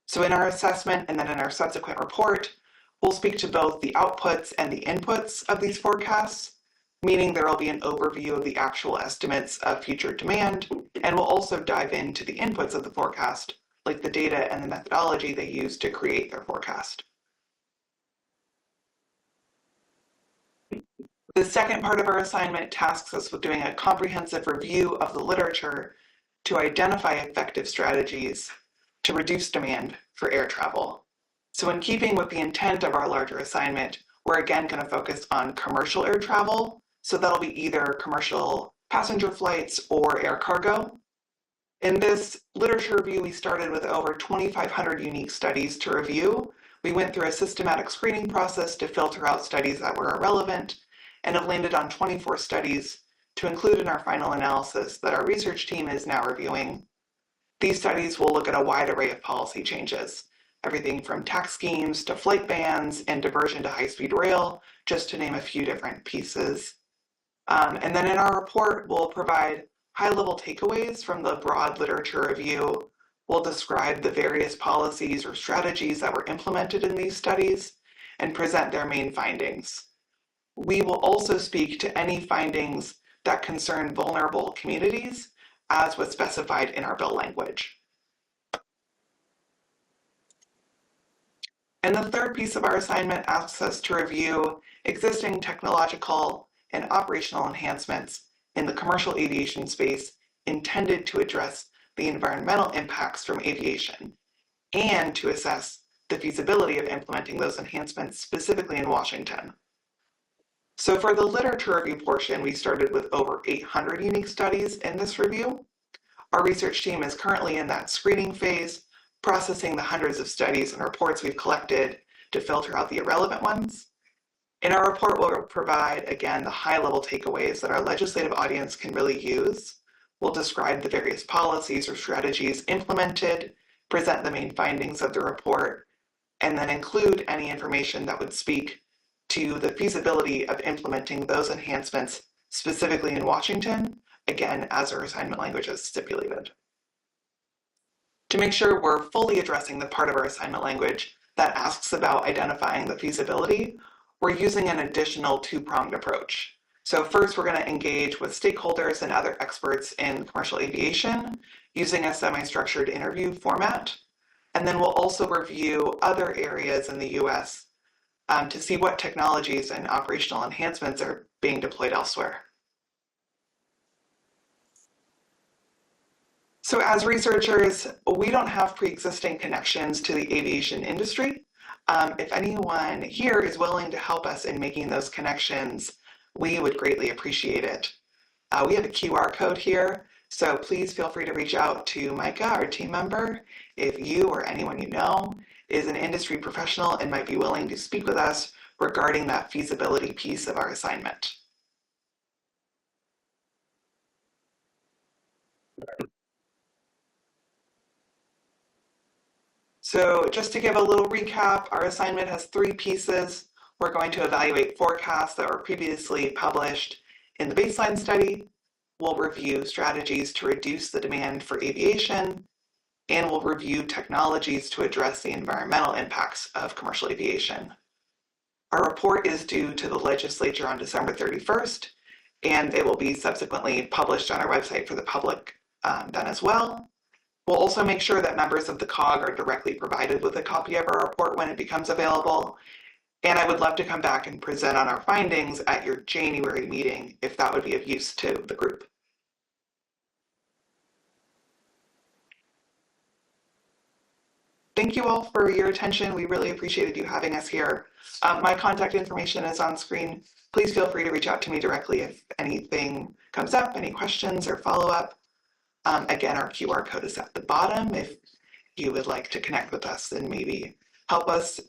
Speaker 15: So in our assessment and then in our subsequent report, we'll speak to both the outputs and the inputs of these forecasts, meaning there will be an overview of the actual estimates of future demand, and we'll also dive into the inputs of the forecast, like the data and the methodology they use to create their forecast. The second part of our assignment tasks us with doing a comprehensive review of the literature to identify effective strategies to reduce demand for air travel. So in keeping with the intent of our larger assignment, we're again going to focus on commercial air travel. So that'll be either commercial passenger flights or air cargo. In this literature review, we started with over 2,500 unique studies to review. We went through a systematic screening process to filter out studies that were irrelevant and have landed on 24 studies to include in our final analysis that our research team is now reviewing. These studies will look at a wide array of policy changes, everything from tax schemes to flight bans and diversion to high-speed rail, just to name a few different pieces. And then in our report, we'll provide high-level takeaways from the broad literature review. We'll describe the various policies or strategies that were implemented in these studies and present their main findings. We will also speak to any findings that concern vulnerable communities, as was specified in our bill language. And the third piece of our assignment asks us to review existing technological and operational enhancements in the commercial aviation space intended to address the environmental impacts from aviation and to assess the feasibility of implementing those enhancements specifically in Washington. So for the literature review portion, we started with over 800 unique studies in this review. Our research team is currently in that screening phase, processing the hundreds of studies and reports we've collected to filter out the irrelevant ones. In our report, we'll provide, again, the high-level takeaways that our legislative audience can really use. We'll describe the various policies or strategies implemented, present the main findings of the report, and then include any information that would speak to the feasibility of implementing those enhancements specifically in Washington, again, as our assignment language is stipulated. To make sure we're fully addressing the part of our assignment language that asks about identifying the feasibility, we're using an additional two-pronged approach. So first, we're going to engage with stakeholders and other experts in commercial aviation using a semi-structured interview format. And then we'll also review other areas in the US to see what technologies and operational enhancements are being deployed elsewhere. So as researchers, we don't have pre-existing connections to the aviation industry. If anyone here is willing to help us in making those connections, we would greatly appreciate it. We have a QR code here, so please feel free to reach out to Micah, our team member, if you or anyone you know is an industry professional and might be willing to speak with us regarding that feasibility piece of our assignment. So just to give a little recap, our assignment has three pieces. We're going to evaluate forecasts that were previously published in the baseline study. We'll review strategies to reduce the demand for aviation, and we'll review technologies to address the environmental impacts of commercial aviation. Our report is due to the legislature on December 31st, and it will be subsequently published on our website for the public then as well. We'll also make sure that members of the COG are directly provided with a copy of our report when it becomes available. And I would love to come back and present on our findings at your January meeting if that would be of use to the group. Thank you all for your attention. We really appreciated you having us here. My contact information is on screen. Please feel free to reach out to me directly if anything comes up, any questions or follow-up. Again, our QR code is at the bottom if you would like to connect with us and maybe help us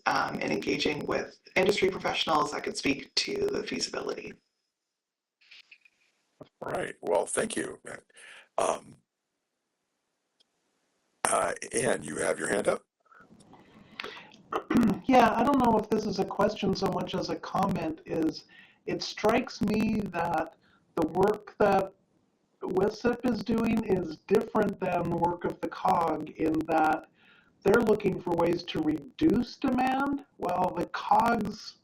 Speaker 15: in engaging with industry professionals that could speak to the feasibility.
Speaker 19: All right. Well, thank you. Ann, you have your hand up?
Speaker 8: Yeah, I don't know if this is a question so much as a comment. It strikes me that the work that WISIP is doing is different than the work of the COG in that they're looking for ways to reduce demand, while the COG's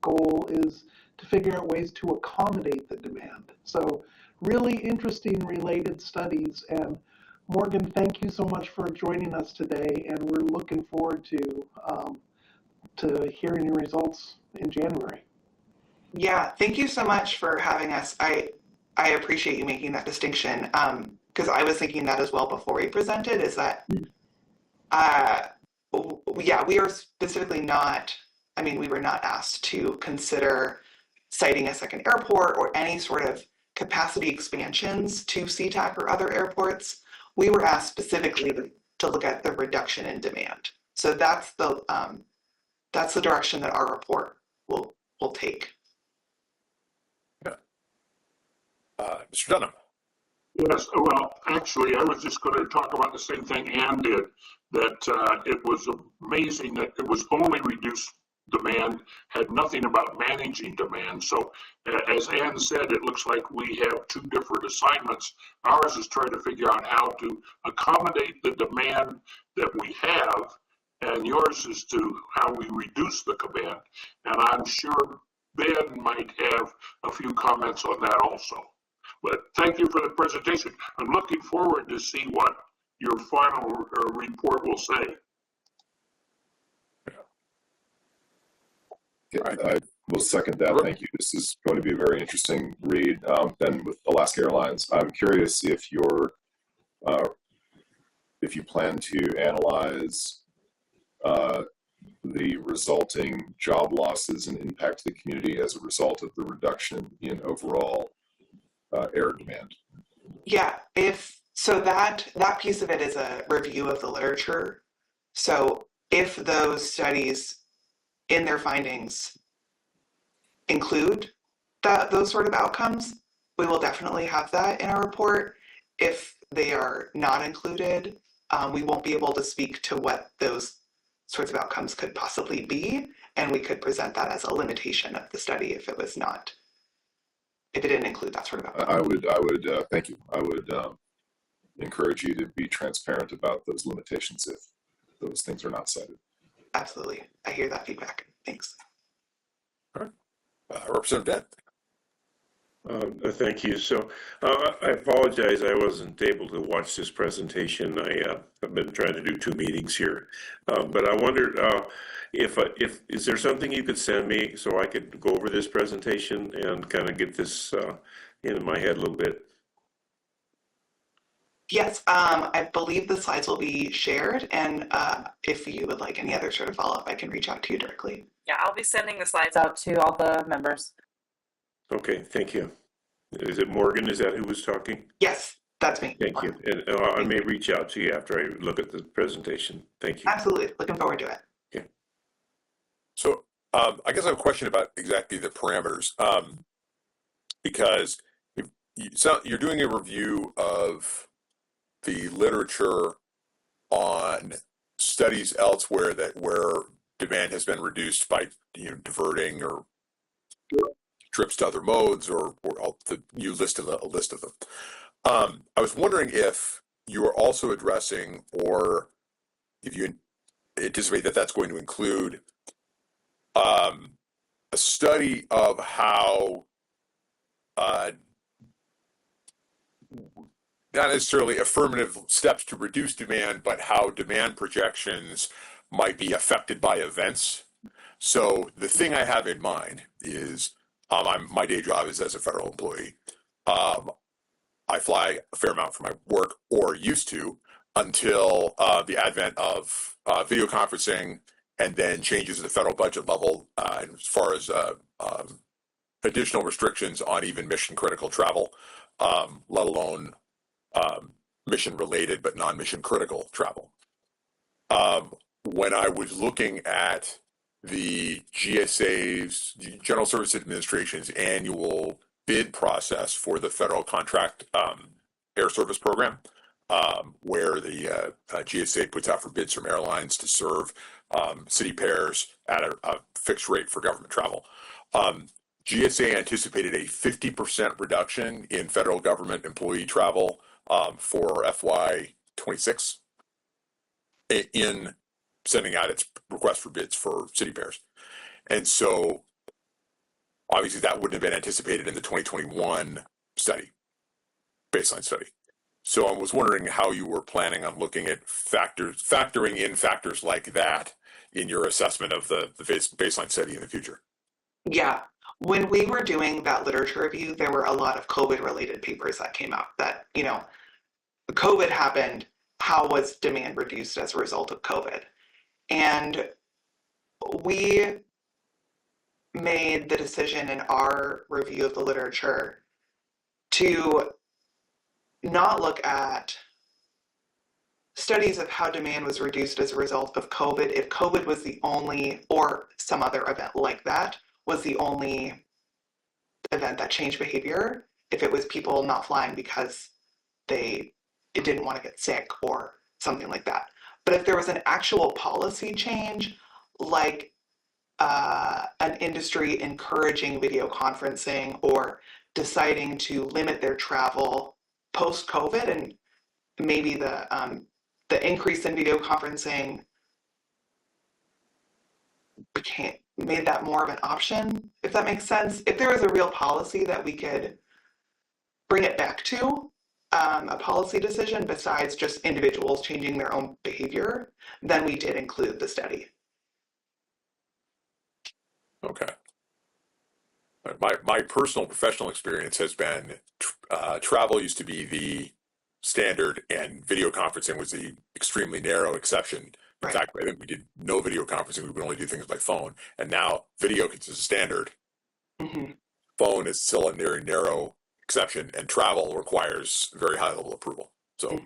Speaker 8: goal is to figure out ways to accommodate the demand. So really interesting related studies. And Morgan, thank you so much for joining us today, and we're looking forward to hearing your results in January.
Speaker 15: Yeah, thank you so much for having us. I appreciate you making that distinction because I was thinking that as well before we presented, is that yeah, we are specifically not, I mean, we were not asked to consider citing a second airport or any sort of capacity expansions to SeaTac or other airports. We were asked specifically to look at the reduction in demand. So that's the direction that our report will take.
Speaker 19: Yeah. Mr. Dunham.
Speaker 7: Yes, well, actually, I was just going to talk about the same thing Ann did, that it was amazing that it was only reduced demand, had nothing about managing demand. So as Ann said, it looks like we have two different assignments. Ours is trying to figure out how to accommodate the demand that we have, and yours is to how we reduce the demand. And I'm sure Ben might have a few comments on that also. But thank you for the presentation. I'm looking forward to see what your final report will say.
Speaker 9: I will second that. Thank you. This is going to be a very interesting read. Then with Alaska Airlines, I'm curious if you plan to analyze the resulting job losses and impact to the community as a result of the reduction in overall air demand.
Speaker 15: Yeah, so that piece of it is a review of the literature. So if those studies in their findings include those sort of outcomes, we will definitely have that in our report. If they are not included, we won't be able to speak to what those sorts of outcomes could possibly be, and we could present that as a limitation of the study if it didn't include that sort of outcome.
Speaker 9: I would thank you. I would encourage you to be transparent about those limitations if those things are not cited.
Speaker 15: Absolutely. I hear that feedback. Thanks.
Speaker 19: All right. Representative Dent.
Speaker 16: Thank you. So I apologize. I wasn't able to watch this presentation. I've been trying to do two meetings here, but I wondered if is there something you could send me so I could go over this presentation and kind of get this in my head a little bit.
Speaker 15: Yes, I believe the slides will be shared, and if you would like any other sort of follow-up, I can reach out to you directly.
Speaker 3: Yeah, I'll be sending the slides out to all the members.
Speaker 16: Okay, thank you. Is it Morgan? Is that who was talking?
Speaker 15: Yes, that's me.
Speaker 16: Thank you. And I may reach out to you after I look at the presentation. Thank you.
Speaker 15: Absolutely. Looking forward to it.
Speaker 19: Okay. So I guess I have a question about exactly the parameters, because you're doing a review of the literature on studies elsewhere where demand has been reduced by diverting or trips to other modes, you listed a list of them. I was wondering if you are also addressing, or if you anticipate that that's going to include a study of how not necessarily affirmative steps to reduce demand, but how demand projections might be affected by events. So the thing I have in mind is my day job is as a federal employee. I fly a fair amount for my work, or used to, until the advent of video conferencing and then changes at the federal budget level as far as additional restrictions on even mission critical travel, let alone mission related but non-mission critical travel. When I was looking at the GSA's, General Services Administration's annual bid process for the federal contract air service program, where the GSA puts out for bids from airlines to serve city pairs at a fixed rate for government travel. GSA anticipated a 50% reduction in federal government employee travel for FY26 in sending out its request for bids for city pairs. And so obviously that wouldn't have been anticipated in the 2021 study, baseline study. So I was wondering how you were planning on looking at factoring in factors like that in your assessment of the baseline study in the future.
Speaker 15: Yeah. When we were doing that literature review, there were a lot of COVID-related papers that came out that, COVID happened, how was demand reduced as a result of COVID? And we made the decision in our review of the literature to not look at studies of how demand was reduced as a result of COVID, if COVID was the only, or some other event like that, was the only event that changed behavior, if it was people not flying because they didn't want to get sick or something like that. But if there was an actual policy change, like an industry encouraging video conferencing or deciding to limit their travel post-COVID, and maybe the increase in video conferencing made that more of an option, if that makes sense. If there was a real policy that we could bring it back to, a policy decision besides just individuals changing their own behavior, then we did include the study.
Speaker 19: Okay. My personal professional experience has been travel used to be the standard and video conferencing was the extremely narrow exception. In fact, I think we did no video conferencing. We would only do things by phone. And now video is a standard.
Speaker 15: Mm-hmm.
Speaker 19: Phone is still a very narrow exception, and travel requires very high level approval. So,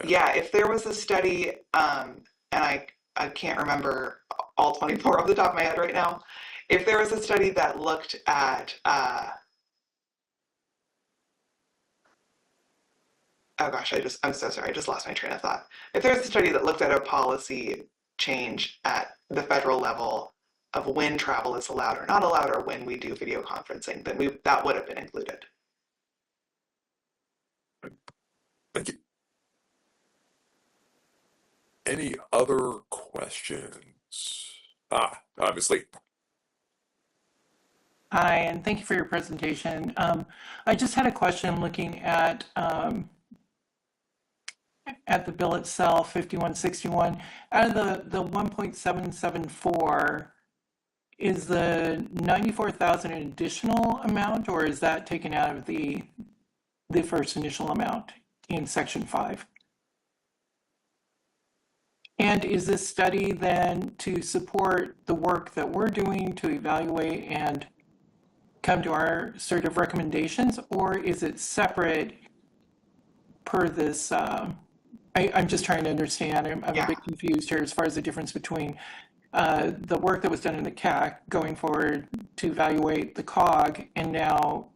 Speaker 15: yeah, if there was a study, and I can't remember all 24 off the top of my head right now, if there was a study that looked at, oh gosh, I'm so sorry, I just lost my train of thought. If there's a study that looked at a policy change at the federal level of when travel is allowed or not allowed, or when we do video conferencing, then that would have been included.
Speaker 19: Thank you. Any other questions? Obviously.
Speaker 17: Hi, and thank you for your presentation. I just had a question looking at the bill itself, 5161. Out of the 1.774, is the 94,000 an additional amount, or is that taken out of the first initial amount in section 5? And is this study then to support the work that we're doing to evaluate and come to our sort of recommendations, or is it separate per this? I'm just trying to understand. I'm a bit confused here as far as the difference between the work that was done in the CAC going forward to evaluate the COG, and now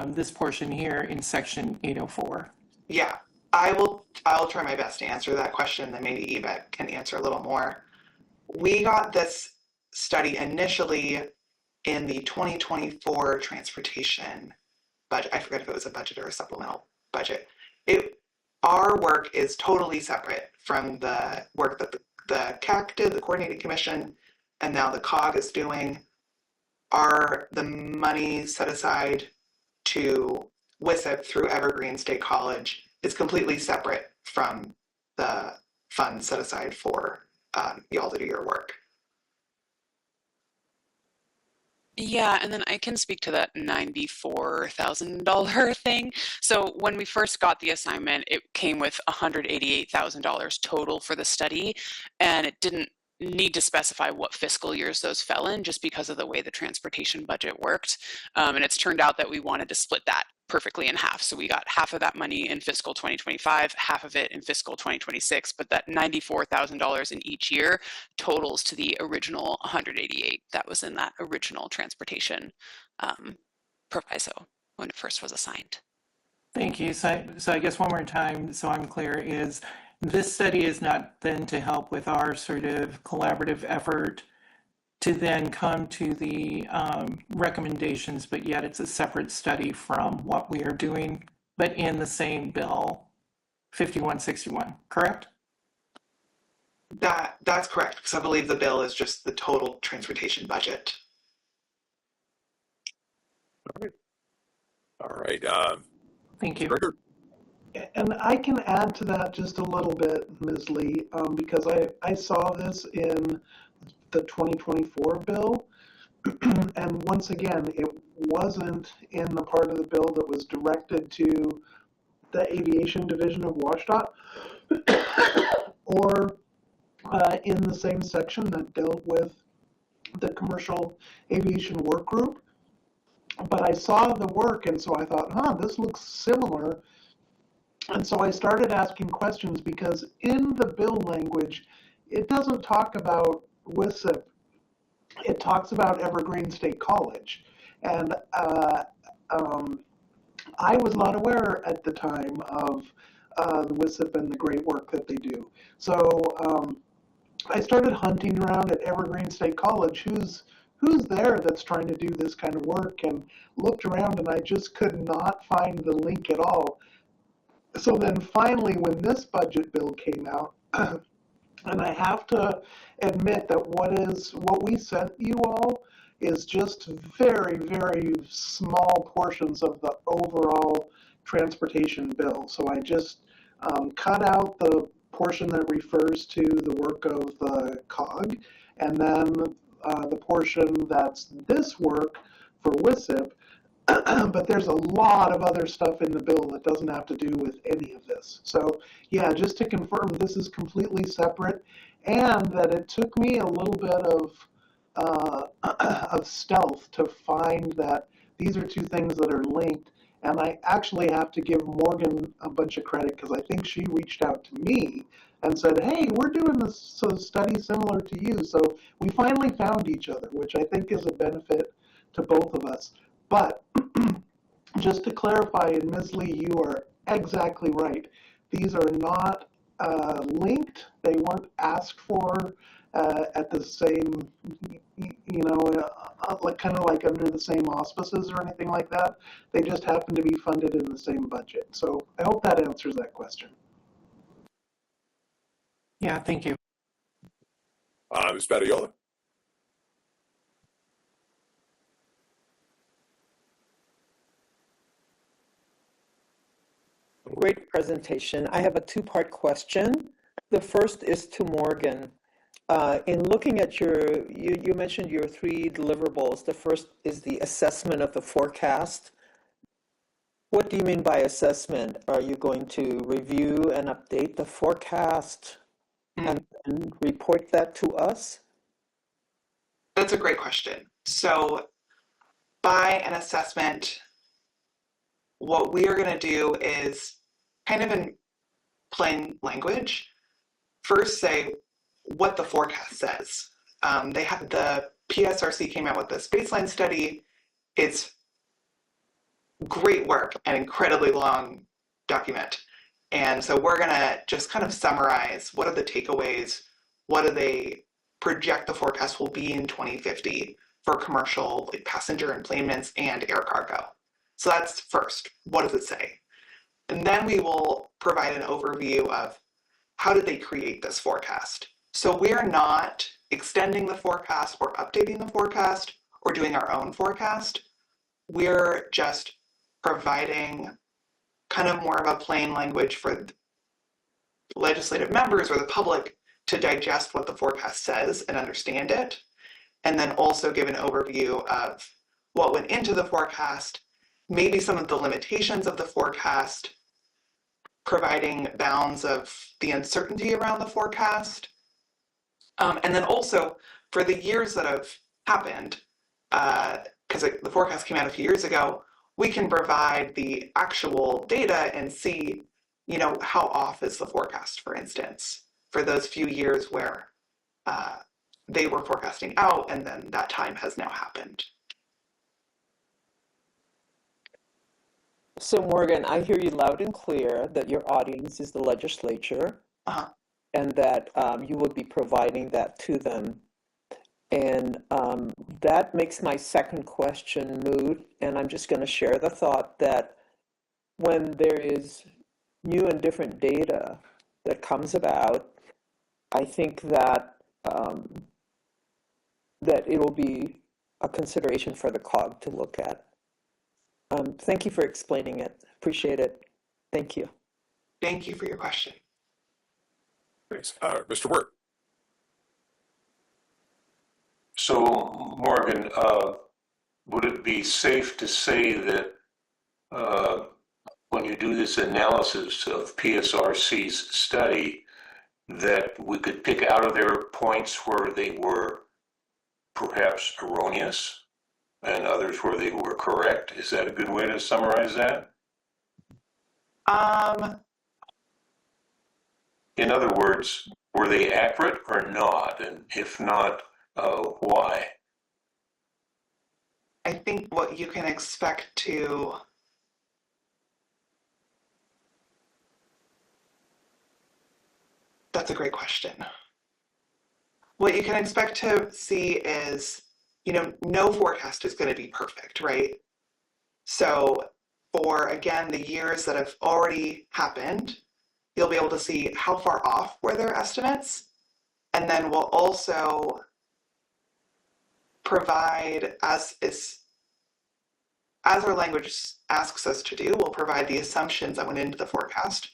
Speaker 17: this portion here in section 804.
Speaker 15: Yeah, I'll try my best to answer that question, then maybe Eva can answer a little more. We got this study initially in the 2024 transportation budget. I forget if it was a budget or a supplemental budget. Our work is totally separate from the work that the CAC did, the Coordinating Commission, and now the COG is doing. The money set aside to WISIP through Evergreen State College It's completely separate from the funds set aside for y'all to do your work.
Speaker 12: Yeah, and then I can speak to that $94,000 thing. So when we first got the assignment, it came with $188,000 total for the study, and it didn't need to specify what fiscal years those fell in just because of the way the transportation budget worked. And it's turned out that we wanted to split that perfectly in half. So we got half of that money in fiscal 2025, half of it in fiscal 2026, but that $94,000 in each year totals to the original 188 that was in that original transportation proviso when it first was assigned.
Speaker 17: Thank you. So I guess one more time, so I'm clear, is this study is not then to help with our sort of collaborative effort to then come to the recommendations, but yet it's a separate study from what we are doing, but in the same bill, 5161, correct?
Speaker 15: That's correct, because I believe the bill is just the total transportation budget.
Speaker 19: All right.
Speaker 17: Thank you.
Speaker 19: Richard?
Speaker 8: And I can add to that just a little bit, Ms. Lee, because I saw this in the 2024 bill. And once again, it wasn't in the part of the bill that was directed to the Aviation Division of WashDOT or in the same section that dealt with the Commercial Aviation Work Group. But I saw the work, and so I thought, this looks similar. And so I started asking questions because in the bill language, it doesn't talk about WSIP. It talks about Evergreen State College. And I was not aware at the time of the WSIP and the great work that they do. So I started hunting around at Evergreen State College, who's there that's trying to do this kind of work, and looked around and I just could not find the link at all. So then finally, when this budget bill came out, and I have to admit that what we sent you all is just very, very small portions of the overall transportation bill. So I just cut out the portion that refers to the work of the COG, and then the portion that's this work for WSIP. But there's a lot of other stuff in the bill that doesn't have to do with any of this. So yeah, just to confirm, this is completely separate, and that it took me a little bit of stealth to find that these are two things that are linked. And I actually have to give Morgan a bunch of credit because I think she reached out to me and said, hey, we're doing this study similar to you. So we finally found each other, which I think is a benefit to both of us. But just to clarify, and Ms. Lee, you are exactly right. These are not linked. They weren't asked for at the same, like kind of like under the same auspices or anything like that. They just happen to be funded in the same budget. So I hope that answers that question.
Speaker 17: Yeah, thank you.
Speaker 19: Ms. Badiola?
Speaker 5: Great presentation. I have a two-part question. The first is to Morgan. In looking at you mentioned your three deliverables. The first is the assessment of the forecast. What do you mean by assessment? Are you going to review and update the forecast and report that to us?
Speaker 15: That's a great question. So by an assessment, what we are going to do is kind of in plain language, first say what the forecast says. They have the PSRC came out with this baseline study. It's great work, an incredibly long document. And so we're going to just kind of summarize what are the takeaways, what do they project the forecast will be in 2050 for commercial like passenger enplanements and air cargo. So that's first, what does it say? And then we will provide an overview of how did they create this forecast. So we're not extending the forecast or updating the forecast or doing our own forecast. We're just providing kind of more of a plain language for legislative members or the public to digest what the forecast says and understand it, and then also give an overview of what went into the forecast, maybe some of the limitations of the forecast, providing bounds of the uncertainty around the forecast. And then also for the years that have happened, because the forecast came out a few years ago, we can provide the actual data and see, you know, how off is the forecast, for instance, for those few years where they were forecasting out and then that time has now happened.
Speaker 5: So Morgan, I hear you loud and clear that your audience is the legislature, and that you would be providing that to them. And that makes my second question moot, and I'm just going to share the thought that when there is new and different data that comes about, I think that that it will be a consideration for the COG to look at. Thank you for explaining it. Appreciate it. Thank you.
Speaker 15: Thank you for your question.
Speaker 19: Thanks. Mr. Wirt.
Speaker 6: So, Morgan, would it be safe to say that when you do this analysis of PSRC's study, that we could pick out of their points where they were perhaps erroneous and others where they were correct? Is that a good way to summarize that? In other words, were they accurate or not? And if not, why?
Speaker 15: I think what you can expect to That's a great question. What you can expect to see is, you know, no forecast is going to be perfect, right? So for, again, the years that have already happened, you'll be able to see how far off were their estimates. And then we'll also provide, as our language asks us to do, we'll provide the assumptions that went into the forecast.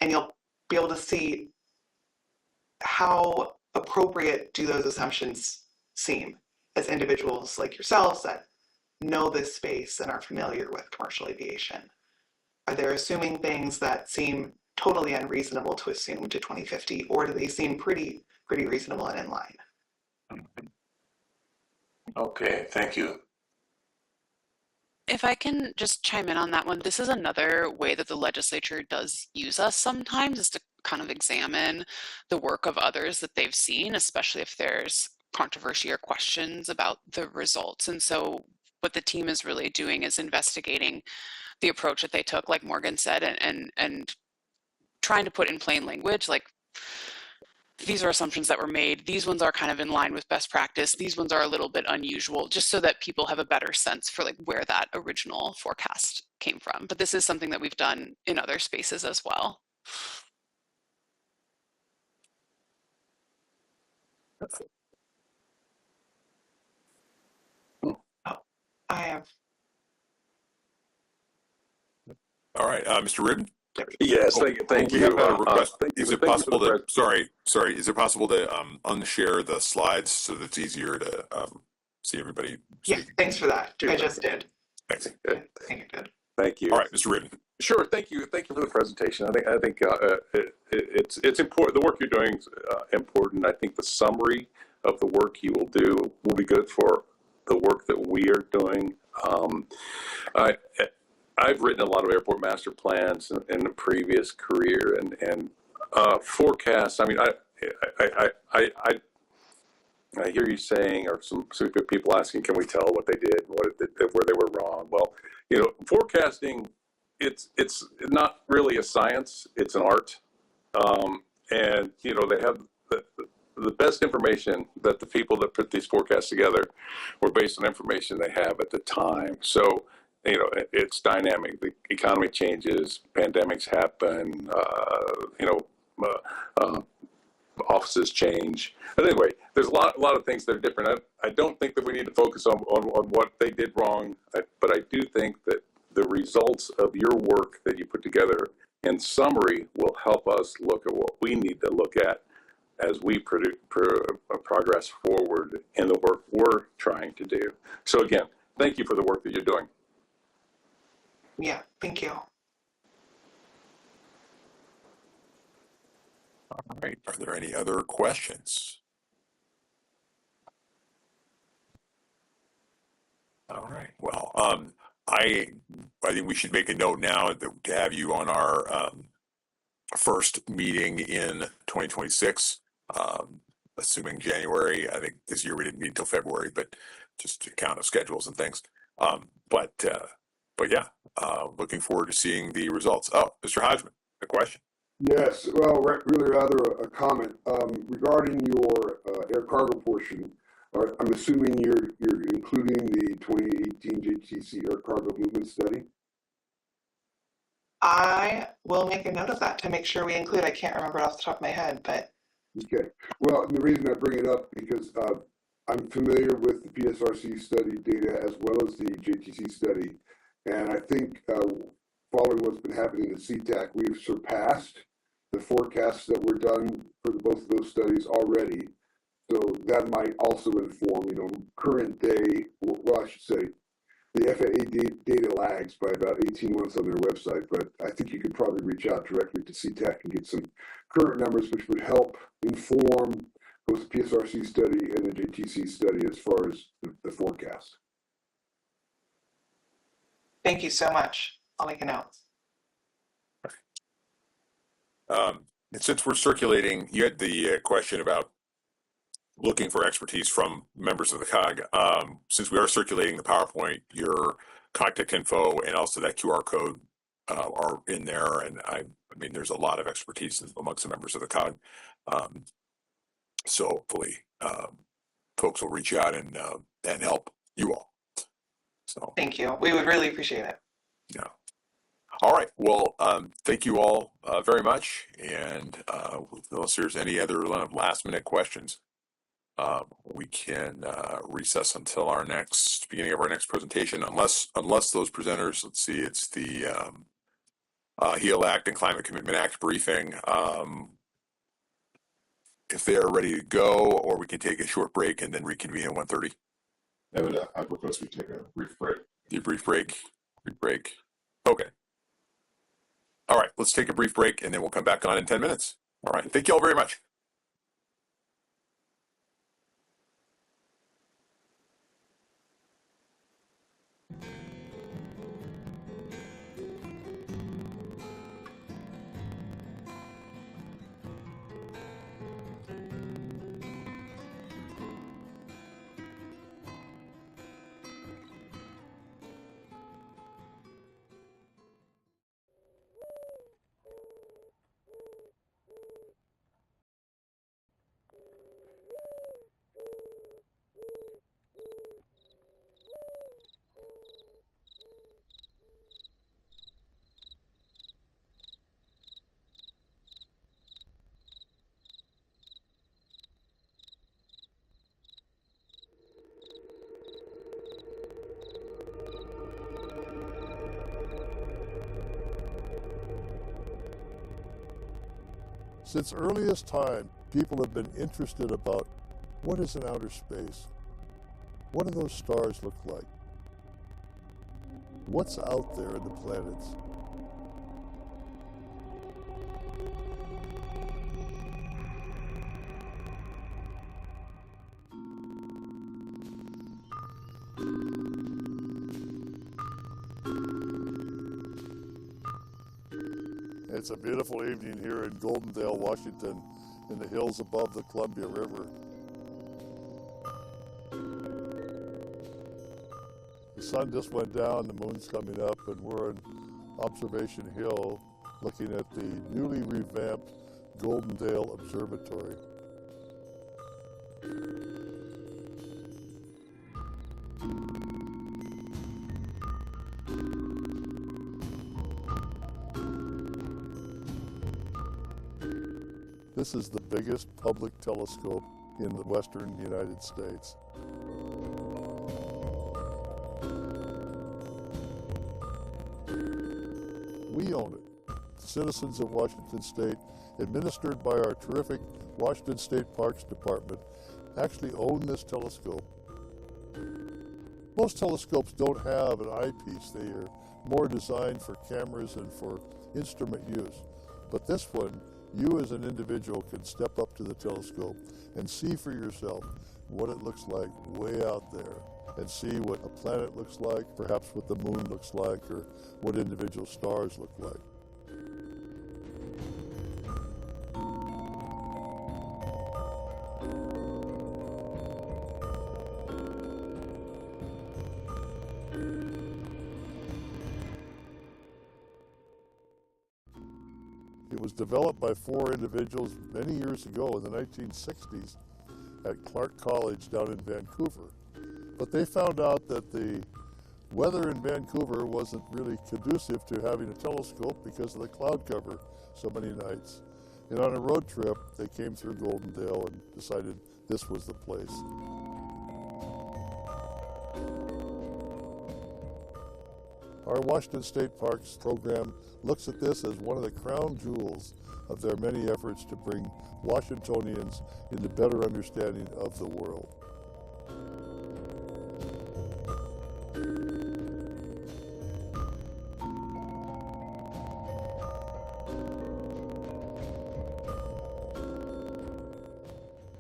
Speaker 15: And you'll be able to see how appropriate do those assumptions seem as individuals like yourselves that know this space and are familiar with commercial aviation. Are they assuming things that seem totally unreasonable to assume to 2050, or do they seem pretty reasonable and in line?
Speaker 6: Okay, thank you.
Speaker 12: If I can just chime in on that one, this is another way that the legislature does use us sometimes, is to kind of examine the work of others that they've seen, especially if there's controversy or questions about the results. And so what the team is really doing is investigating the approach that they took, like Morgan said, and trying to put in plain language, like, these are assumptions that were made. These ones are kind of in line with best practice. These ones are a little bit unusual, just so that people have a better sense for like where that original forecast came from. But this is something that we've done in other spaces as well.
Speaker 15: I have.
Speaker 19: All right, Mr. Rubin.
Speaker 14: Yes, thank you.
Speaker 19: Is it possible to Is it possible to unshare the slides so that it's easier to see everybody?
Speaker 15: Yeah, thanks for that. I just did.
Speaker 19: Thanks.
Speaker 15: I think it did.
Speaker 14: Thank you.
Speaker 19: All right, Mr. Rubin.
Speaker 14: Sure. Thank you for the presentation. I think it's important. The work you're doing is important. I think the summary of the work you will do will be good for the work that we are doing. I've written a lot of airport master plans in a previous career and forecasts. I mean, I hear you saying, or some people asking, can we tell what they did, where they were wrong? Well, you know, forecasting, it's not really a science; it's an art. And you know, they have the best information that the people that put these forecasts together were based on information they have at the time. So, you know, it's dynamic. The economy changes, pandemics happen, offices change. But anyway, there's a lot of things that are different. I don't think that we need to focus on what they did wrong, but I do think that the results of your work that you put together in summary will help us look at what we need to look at as we progress forward in the work we're trying to do. So again, thank you for the work that you're doing.
Speaker 15: Yeah, thank you.
Speaker 19: All right. Are there any other questions? All right. Well, I think we should make a note now to have you on our first meeting in 2026, assuming January. I think this year we didn't meet until February, but just to count of schedules and things. But yeah, looking forward to seeing the results. Oh, Mr. Hodgman, a question.
Speaker 13: Yes, well, really rather a comment regarding your air cargo portion. I'm assuming you're including the 2018 JTC air cargo movement study.
Speaker 15: I will make a note of that to make sure we include. I can't remember it off the top of my head, but
Speaker 13: Okay. Well, the reason I bring it up because I'm familiar with the PSRC study data as well as the JTC study, and I think following what's been happening at CTAC, we've surpassed the forecasts that were done for both of those studies already. So that might also inform, current day, well, I should say, the FAA data lags by about 18 months on their website, but I think you could probably reach out directly to CTAC and get some current numbers, which would help inform both the PSRC study and the JTC study as far as the forecast.
Speaker 15: thank you so much. I'll make a note.
Speaker 19: And since we're circulating, you had the question about looking for expertise from members of the COG. Since we are circulating the PowerPoint, your contact info and also that QR code are in there. And I mean, there's a lot of expertise amongst the members of the COG. So hopefully folks will reach out and help you all. So
Speaker 15: Thank you. We would really appreciate it.
Speaker 19: yeah. All right. Well, thank you all very much. And unless there's any other last minute questions, we can recess until our beginning of our next presentation, unless those presenters, let's see, it's the HEAL Act and Climate Commitment Act briefing. If they're ready to go, or we can take a short break and then reconvene at 1:30.
Speaker 9: I propose we take a brief break.
Speaker 19: Brief break. Okay. All right, let's take a brief break and then we'll come back on in 10 minutes. All right, thank you all very much.
Speaker 2: Since earliest time, people have been interested about what is in outer space? What do those stars look like? What's out there in the planets? It's a beautiful evening here in Goldendale, Washington, in the hills above the Columbia River. The sun just went down, the moon's coming up, and we're on Observation Hill looking at the newly revamped Goldendale Observatory. This is the biggest public telescope in the western United States. We own it. The citizens of Washington State, administered by our terrific Washington State Parks Department, actually own this telescope. Most telescopes don't have an eyepiece. They are more designed for cameras and for instrument use. But this one, you as an individual can step up to the telescope and see for yourself what it looks like way out there, and see what a planet looks like, perhaps what the moon looks like, or what individual stars look like. It was developed by 4 individuals many years ago in the 1960s at Clark College down in Vancouver. But they found out that the weather in Vancouver wasn't really conducive to having a telescope because of the cloud cover so many nights. And on a road trip, they came through Goldendale and decided this was the place. Our Washington State Parks program looks at this as one of the crown jewels of their many efforts to bring Washingtonians into better understanding of the world.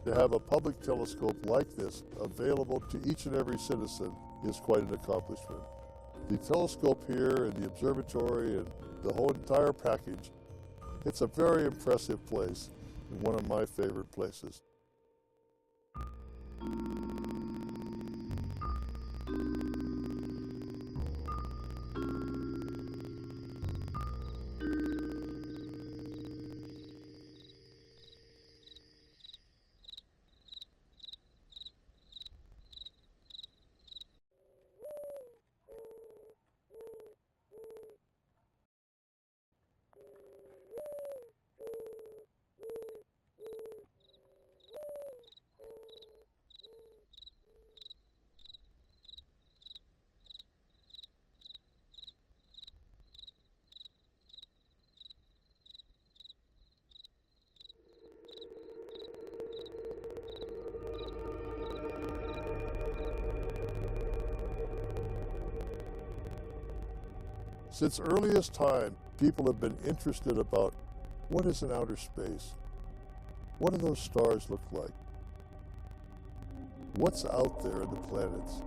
Speaker 2: To have a public telescope like this available to each and every citizen is quite an accomplishment. The telescope here and the observatory and the whole entire package, it's a very impressive place and one of my favorite places. Since earliest time, people have been interested about what is in outer space? What do those stars look like? What's out there in the planets?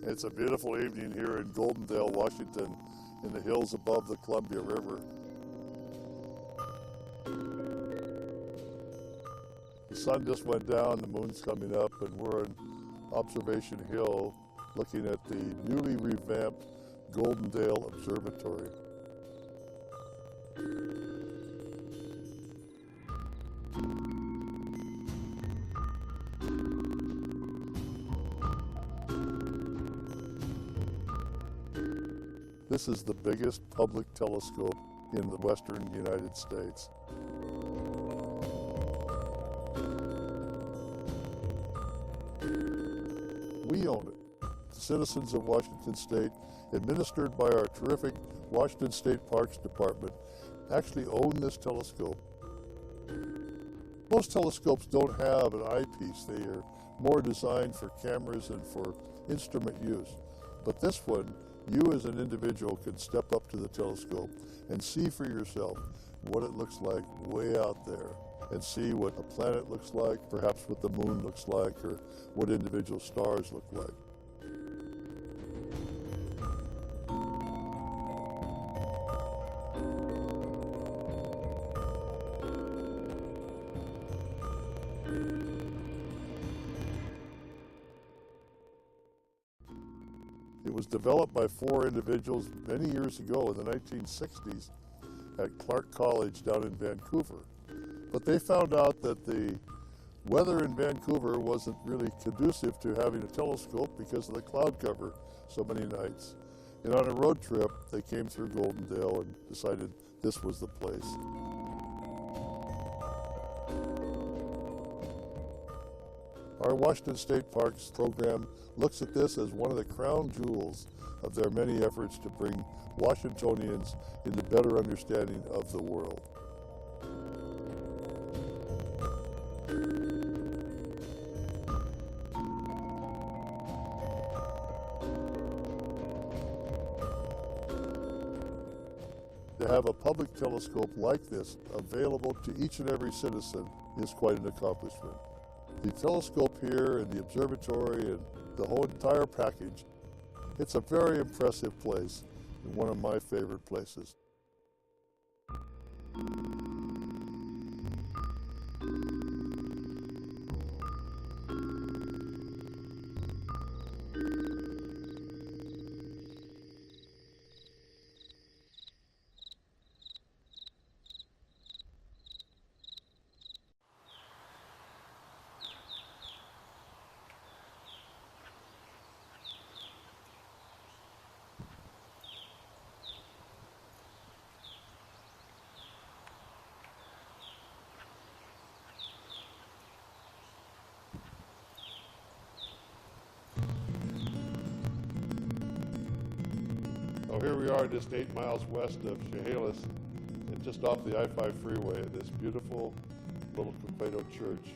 Speaker 2: It's a beautiful evening here in Goldendale, Washington, in the hills above the Columbia River. The sun just went down, the moon's coming up, and we're on Observation Hill looking at the newly revamped Goldendale Observatory. This is the biggest public telescope in the western United States. We own it. The citizens of Washington State, administered by our terrific Washington State Parks Department, actually own this telescope. Most telescopes don't have an eyepiece. They are more designed for cameras and for instrument use. But this one, you as an individual can step up to the telescope and see for yourself what it looks like way out there, and see what a planet looks like, perhaps what the moon looks like, or what individual stars look like. It was developed by 4 individuals many years ago in the 1960s at Clark College down in Vancouver. But they found out that the weather in Vancouver wasn't really conducive to having a telescope because of the cloud cover so many nights. And on a road trip, they came through Goldendale and decided this was the place. Our Washington State Parks program looks at this as one of the crown jewels of their many efforts to bring Washingtonians into better understanding of the world. To have a public telescope like this available to each and every citizen is quite an accomplishment. The telescope here and the observatory and the whole entire package, it's a very impressive place and one of my favorite places. So here we are just 8 miles west of Chehalis and just off the I-5 freeway at this beautiful little Coqueto Church.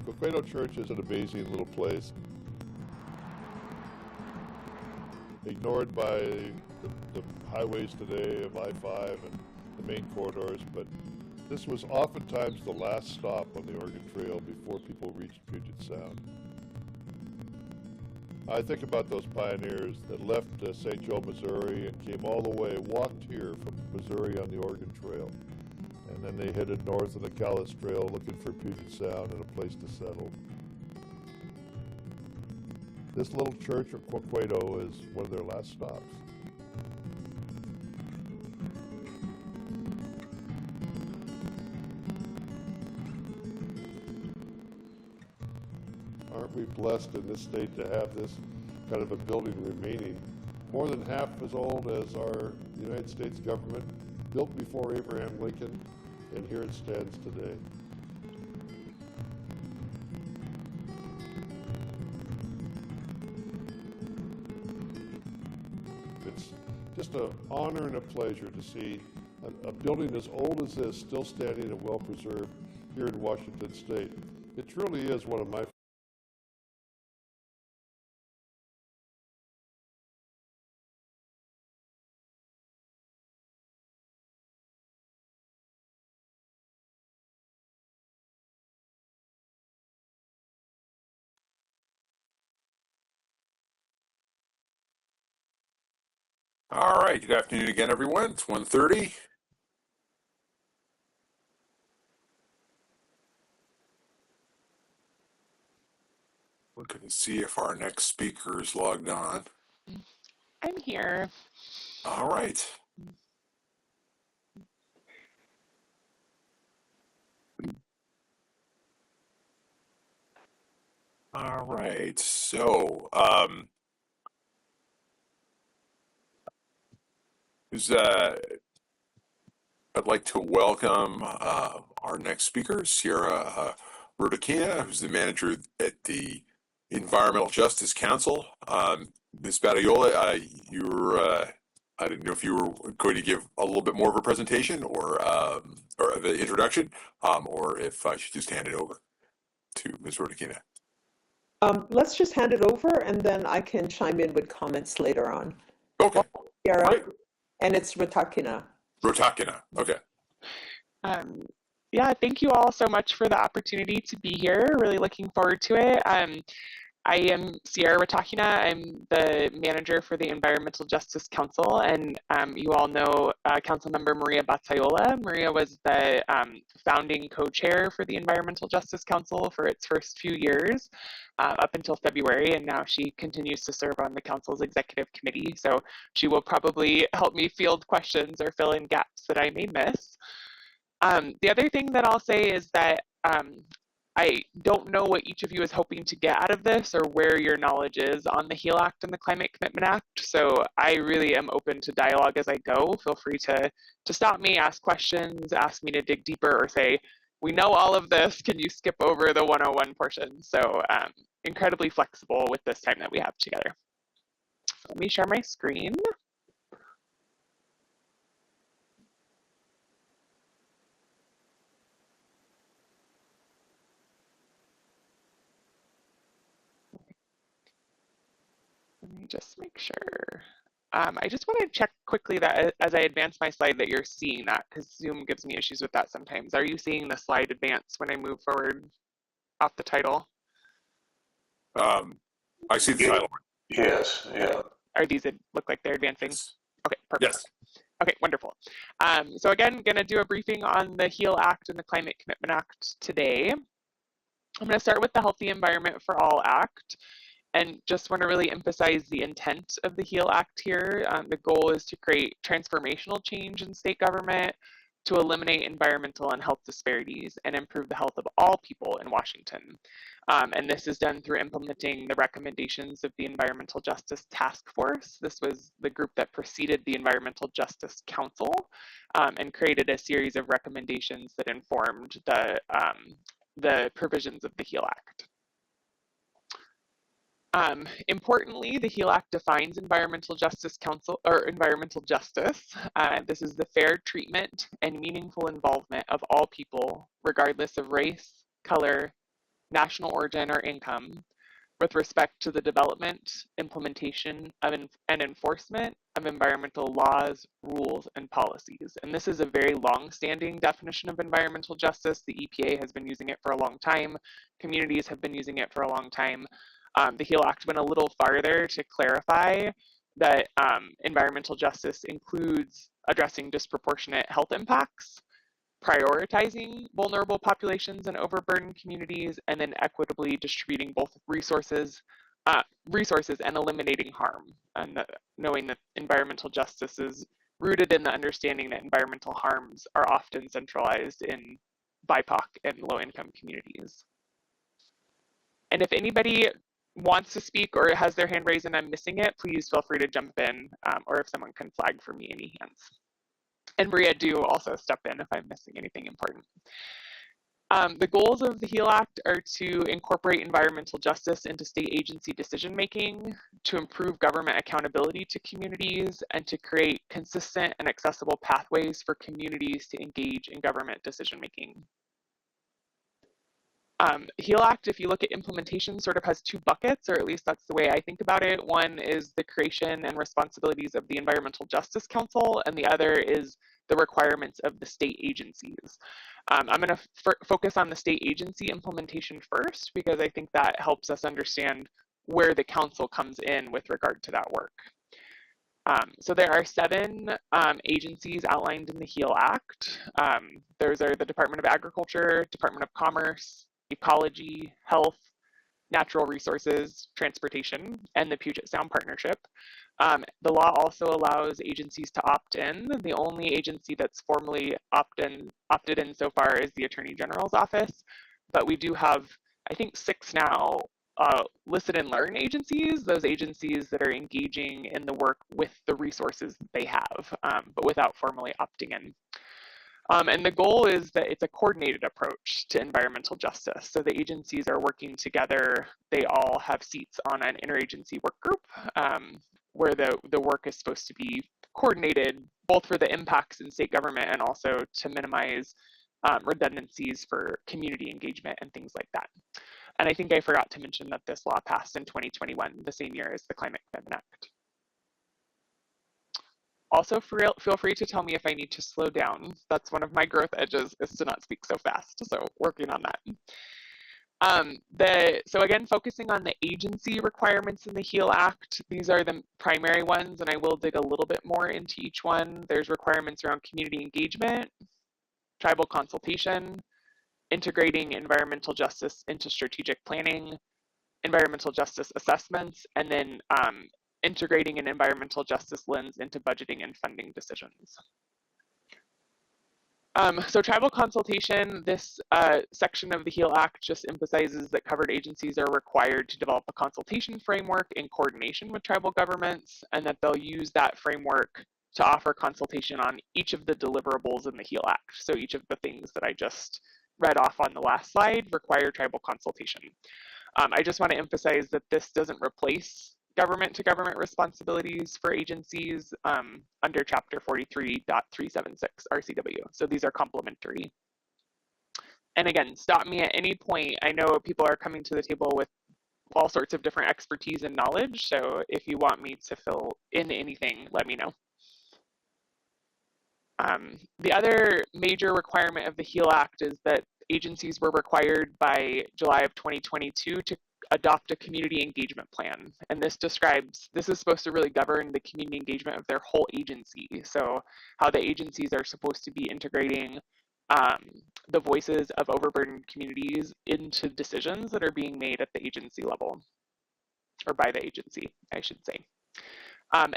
Speaker 2: Coqueto Church is an amazing little place, ignored by the highways today of I-5 and the main corridors, but this was oftentimes the last stop on the Oregon Trail before people reached Puget Sound. I think about those pioneers that left St. Joe, Missouri and came all the way, walked here from Missouri on the Oregon Trail. And then they headed north on the Calais Trail looking for Puget Sound and a place to settle. This little church of Coqueto is one of their last stops. Aren't we blessed in this state to have this kind of a building remaining? More than half as old as our United States government, built before Abraham Lincoln, and here it stands today. It's just an honor and a pleasure to see a building as old as this still standing and well preserved here in Washington State. It truly is one of my
Speaker 19: All right, good afternoon again, everyone. It's 1:30. Looking to see if our next speaker is logged on.
Speaker 12: I'm here.
Speaker 19: All right. All right, so I'd like to welcome our next speaker, Sierra Rodakina, who's the manager at the Environmental Justice Council. Ms. Badiola, I didn't know if you were going to give a little bit more of a presentation or the introduction, or if I should just hand it over to Ms. Rodakina.
Speaker 5: Let's just hand it over and then I can chime in with comments later on.
Speaker 19: Okay.
Speaker 5: Sierra,
Speaker 19: Right.
Speaker 5: and it's Rodakina.
Speaker 19: Rodakina, okay.
Speaker 10: Yeah, thank you all so much for the opportunity to be here. Really looking forward to it. I am Sierra Rodakina. I'm the manager for the Environmental Justice Council, and you all know Councilmember Maria Battaiola. Maria was the founding co-chair for the Environmental Justice Council for its first few years, up until February, and now she continues to serve on the council's executive committee. So she will probably help me field questions or fill in gaps that I may miss. The other thing that I'll say is that I don't know what each of you is hoping to get out of this or where your knowledge is on the HEAL Act and the Climate Commitment Act. So I really am open to dialogue as I go. Feel free to stop me, ask questions, ask me to dig deeper, or say, we know all of this, can you skip over the 101 portion? So incredibly flexible with this time that we have together. Let me share my screen. Let me just make sure. I just want to check quickly that as I advance my slide that you're seeing that, because Zoom gives me issues with that sometimes. Are you seeing the slide advance when I move forward off the title?
Speaker 19: I see the title.
Speaker 6: Yes, yeah.
Speaker 10: Are these look like they're advancing?
Speaker 19: Yes.
Speaker 10: Okay, perfect.
Speaker 19: Yes.
Speaker 10: Okay, wonderful. So again, going to do a briefing on the HEAL Act and the Climate Commitment Act today. I'm going to start with the Healthy Environment for All Act. And just want to really emphasize the intent of the HEAL Act here. The goal is to create transformational change in state government, to eliminate environmental and health disparities, and improve the health of all people in Washington. And this is done through implementing the recommendations of the Environmental Justice Task Force. This was the group that preceded the Environmental Justice Council and created a series of recommendations that informed the provisions of the HEAL Act. Importantly, the HEAL Act defines environmental justice environmental justice. This is the fair treatment and meaningful involvement of all people, regardless of race, color, national origin, or income, with respect to the development, implementation, and enforcement of environmental laws, rules, and policies. And this is a very long-standing definition of environmental justice. The EPA has been using it for a long time. Communities have been using it for a long time. The HEAL Act went a little farther to clarify that environmental justice includes addressing disproportionate health impacts, prioritizing vulnerable populations and overburdened communities, and then equitably distributing both resources and eliminating harm. And knowing that environmental justice is rooted in the understanding that environmental harms are often centralized in BIPOC and low-income communities. And if anybody wants to speak or has their hand raised and I'm missing it, please feel free to jump in, or if someone can flag for me any hands. And Maria, do also step in if I'm missing anything important. The goals of the HEAL Act are to incorporate environmental justice into state agency decision-making, to improve government accountability to communities, and to create consistent and accessible pathways for communities to engage in government decision-making. HEAL Act, if you look at implementation, sort of has two buckets, or at least that's the way I think about it. One is the creation and responsibilities of the Environmental Justice Council, and the other is the requirements of the state agencies. I'm going to focus on the state agency implementation first, because I think that helps us understand where the council comes in with regard to that work. So there are 7 agencies outlined in the HEAL Act. Those are the Department of Agriculture, Department of Commerce, Ecology, Health, Natural Resources, Transportation, and the Puget Sound Partnership. The law also allows agencies to opt in. The only agency that's formally opted in so far is the Attorney General's office, but we do have, I think, 6 now listen and learn agencies, those agencies that are engaging in the work with the resources that they have, but without formally opting in. And the goal is that it's a coordinated approach to environmental justice. So the agencies are working together. They all have seats on an interagency work group where the work is supposed to be coordinated both for the impacts in state government and also to minimize redundancies for community engagement and things like that. And I think I forgot to mention that this law passed in 2021, the same year as the Climate Commitment Act. Also, feel free to tell me if I need to slow down. That's one of my growth edges, is to not speak so fast, so working on that. So again, focusing on the agency requirements in the HEAL Act, these are the primary ones, and I will dig a little bit more into each one. There's requirements around community engagement, tribal consultation, integrating environmental justice into strategic planning, environmental justice assessments, and then integrating an environmental justice lens into budgeting and funding decisions. So tribal consultation, this section of the HEAL Act just emphasizes that covered agencies are required to develop a consultation framework in coordination with tribal governments, and that they'll use that framework to offer consultation on each of the deliverables in the HEAL Act. So each of the things that I just read off on the last slide require tribal consultation. I just want to emphasize that this doesn't replace government-to-government responsibilities for agencies under Chapter 43.376 RCW. So these are complementary. And again, stop me at any point. I know people are coming to the table with all sorts of different expertise and knowledge. So if you want me to fill in anything, let me know. The other major requirement of the HEAL Act is that agencies were required by July of 2022 to adopt a community engagement plan. And this is supposed to really govern the community engagement of their whole agency. So how the agencies are supposed to be integrating the voices of overburdened communities into decisions that are being made at the agency level, or by the agency, I should say.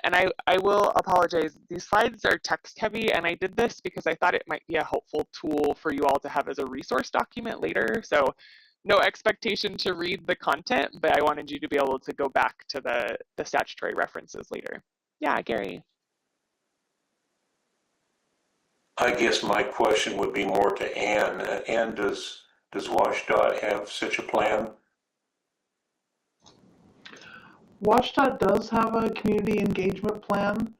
Speaker 10: And I will apologize, these slides are text heavy, and I did this because I thought it might be a helpful tool for you all to have as a resource document later. So no expectation to read the content, but I wanted you to be able to go back to the statutory references later. Yeah, Gary.
Speaker 6: I guess my question would be more to Ann. Ann, does WashDOT have such a plan?
Speaker 8: WashDOT does have a community engagement plan,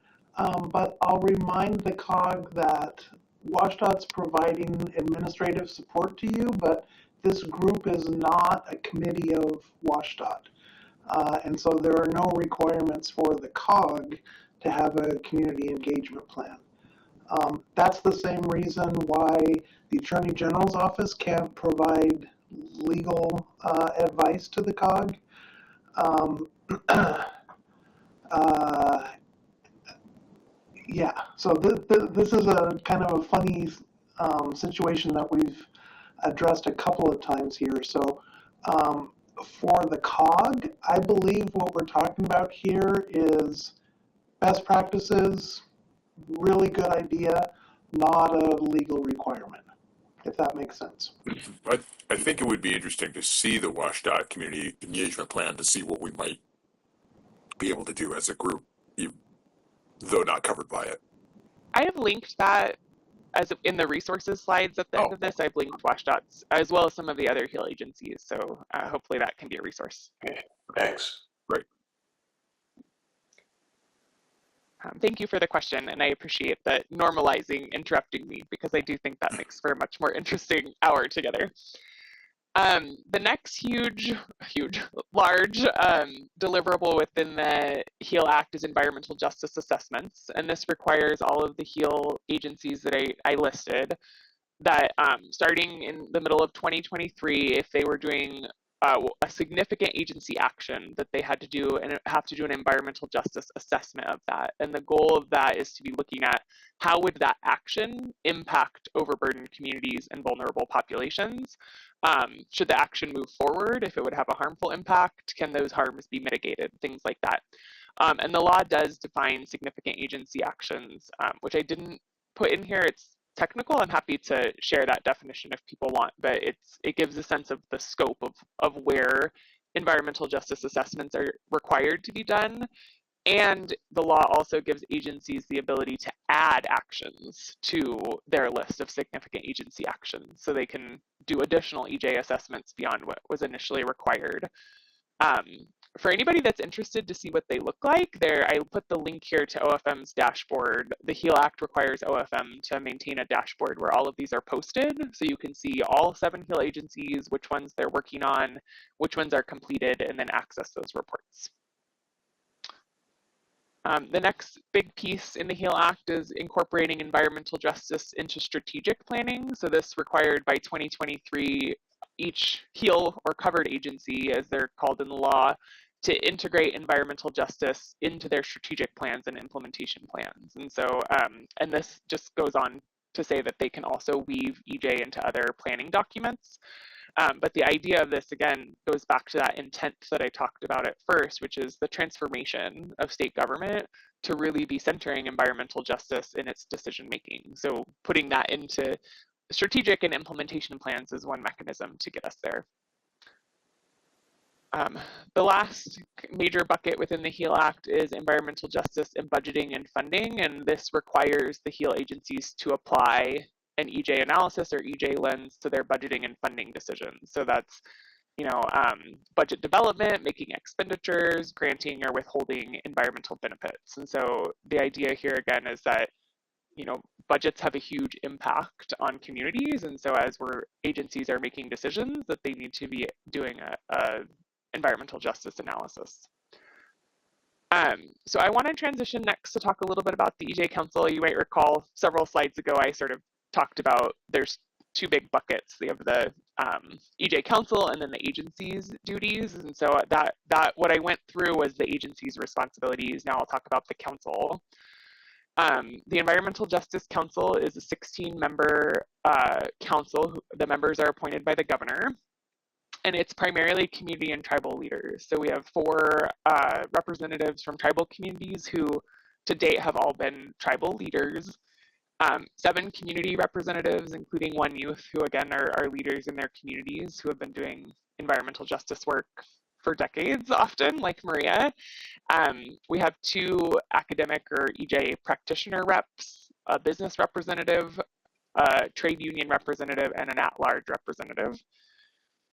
Speaker 8: but I'll remind the COG that WashDOT's providing administrative support to you, but this group is not a committee of WashDOT. And so there are no requirements for the COG to have a community engagement plan. That's the same reason why the Attorney General's office can't provide legal advice to the COG. Yeah, so this is a kind of a funny situation that we've addressed a couple of times here. So for the COG, I believe what we're talking about here is best practices, really good idea, not a legal requirement, if that makes sense.
Speaker 19: I think it would be interesting to see the WashDOT community engagement plan to see what we might be able to do as a group, though not covered by it.
Speaker 10: I have linked that as in the resources slides at the end of this. I've linked WashDOT's as well as some of the other HEAL agencies. So hopefully that can be a resource.
Speaker 6: Okay, thanks.
Speaker 19: Great.
Speaker 10: Thank you for the question, and I appreciate that normalizing interrupting me, because I do think that makes for a much more interesting hour together. The next large deliverable within the HEAL Act is environmental justice assessments, and this requires all of the HEAL agencies that I listed that starting in the middle of 2023, if they were doing a significant agency action, that they had to do and have to do an environmental justice assessment of that. And the goal of that is to be looking at how would that action impact overburdened communities and vulnerable populations. Should the action move forward? If it would have a harmful impact, can those harms be mitigated? Things like that. And the law does define significant agency actions, which I didn't put in here. It's technical. I'm happy to share that definition if people want, but it gives a sense of the scope of where environmental justice assessments are required to be done. And the law also gives agencies the ability to add actions to their list of significant agency actions, so they can do additional EJ assessments beyond what was initially required. For anybody that's interested to see what they look like, I put the link here to OFM's dashboard. The HEAL Act requires OFM to maintain a dashboard where all of these are posted, so you can see all 7 HEAL agencies, which ones they're working on, which ones are completed, and then access those reports. The next big piece in the HEAL Act is incorporating environmental justice into strategic planning. So this required by 2023 each HEAL or covered agency, as they're called in the law, to integrate environmental justice into their strategic plans and implementation plans. And so, and this just goes on to say that they can also weave EJ into other planning documents. But the idea of this, again, goes back to that intent that I talked about at first, which is the transformation of state government to really be centering environmental justice in its decision making. So putting that into strategic and implementation plans is one mechanism to get us there. The last major bucket within the HEAL Act is environmental justice in budgeting and funding, and this requires the HEAL agencies to apply an EJ analysis or EJ lens to their budgeting and funding decisions. So that's, budget development, making expenditures, granting or withholding environmental benefits. And so the idea here again is that, budgets have a huge impact on communities, and so as agencies are making decisions, that they need to be doing a environmental justice analysis. So I want to transition next to talk a little bit about the EJ Council. You might recall several slides ago I sort of talked about there's two big buckets. They have the EJ Council and then the agency's duties. And so that what I went through was the agency's responsibilities. Now I'll talk about the council. The Environmental Justice Council is a 16-member council. The members are appointed by the governor. And it's primarily community and tribal leaders. So we have 4 representatives from tribal communities who to date have all been tribal leaders, 7 community representatives, including 1 youth who again are leaders in their communities who have been doing environmental justice work for decades often, like Maria. We have 2 academic or EJ practitioner reps, a business representative, a trade union representative, and an at-large representative.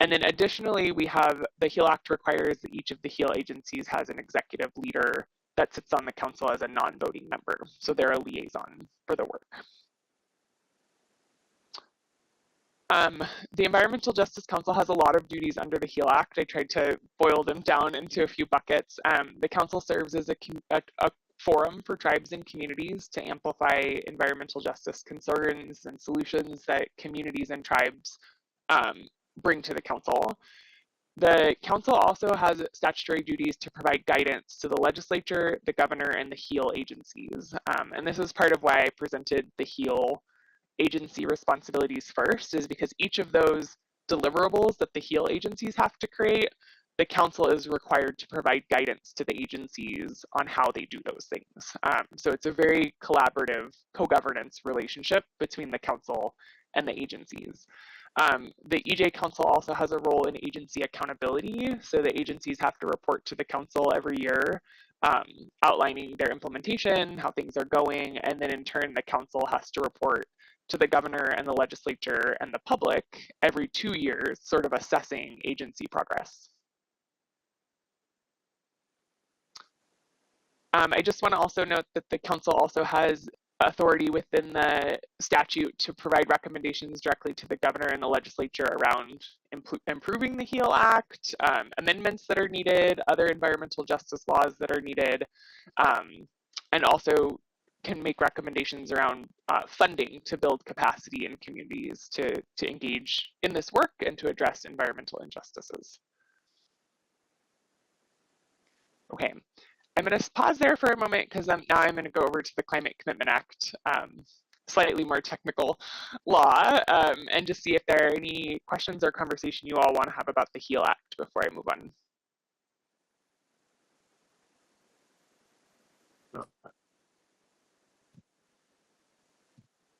Speaker 10: And then additionally, we have the HEAL Act requires that each of the HEAL agencies has an executive leader that sits on the council as a non-voting member. So they're a liaison for the work. The Environmental Justice Council has a lot of duties under the HEAL Act. I tried to boil them down into a few buckets. The council serves as a forum for tribes and communities to amplify environmental justice concerns and solutions that communities and tribes bring to the council. The council also has statutory duties to provide guidance to the legislature, the governor, and the HEAL agencies. And this is part of why I presented the HEAL agency responsibilities first, is because each of those deliverables that the HEAL agencies have to create, the council is required to provide guidance to the agencies on how they do those things. So it's a very collaborative co-governance relationship between the council and the agencies. The EJ Council also has a role in agency accountability. So the agencies have to report to the council every year, outlining their implementation, how things are going, and then in turn, the council has to report to the governor and the legislature and the public every 2 years, sort of assessing agency progress. I just want to also note that the council also has authority within the statute to provide recommendations directly to the governor and the legislature around improving the HEAL Act, amendments that are needed, other environmental justice laws that are needed, and also can make recommendations around funding to build capacity in communities to engage in this work and to address environmental injustices. Okay. I'm going to pause there for a moment because now I'm going to go over to the Climate Commitment Act, slightly more technical law, and just see if there are any questions or conversation you all want to have about the HEAL Act before I move on.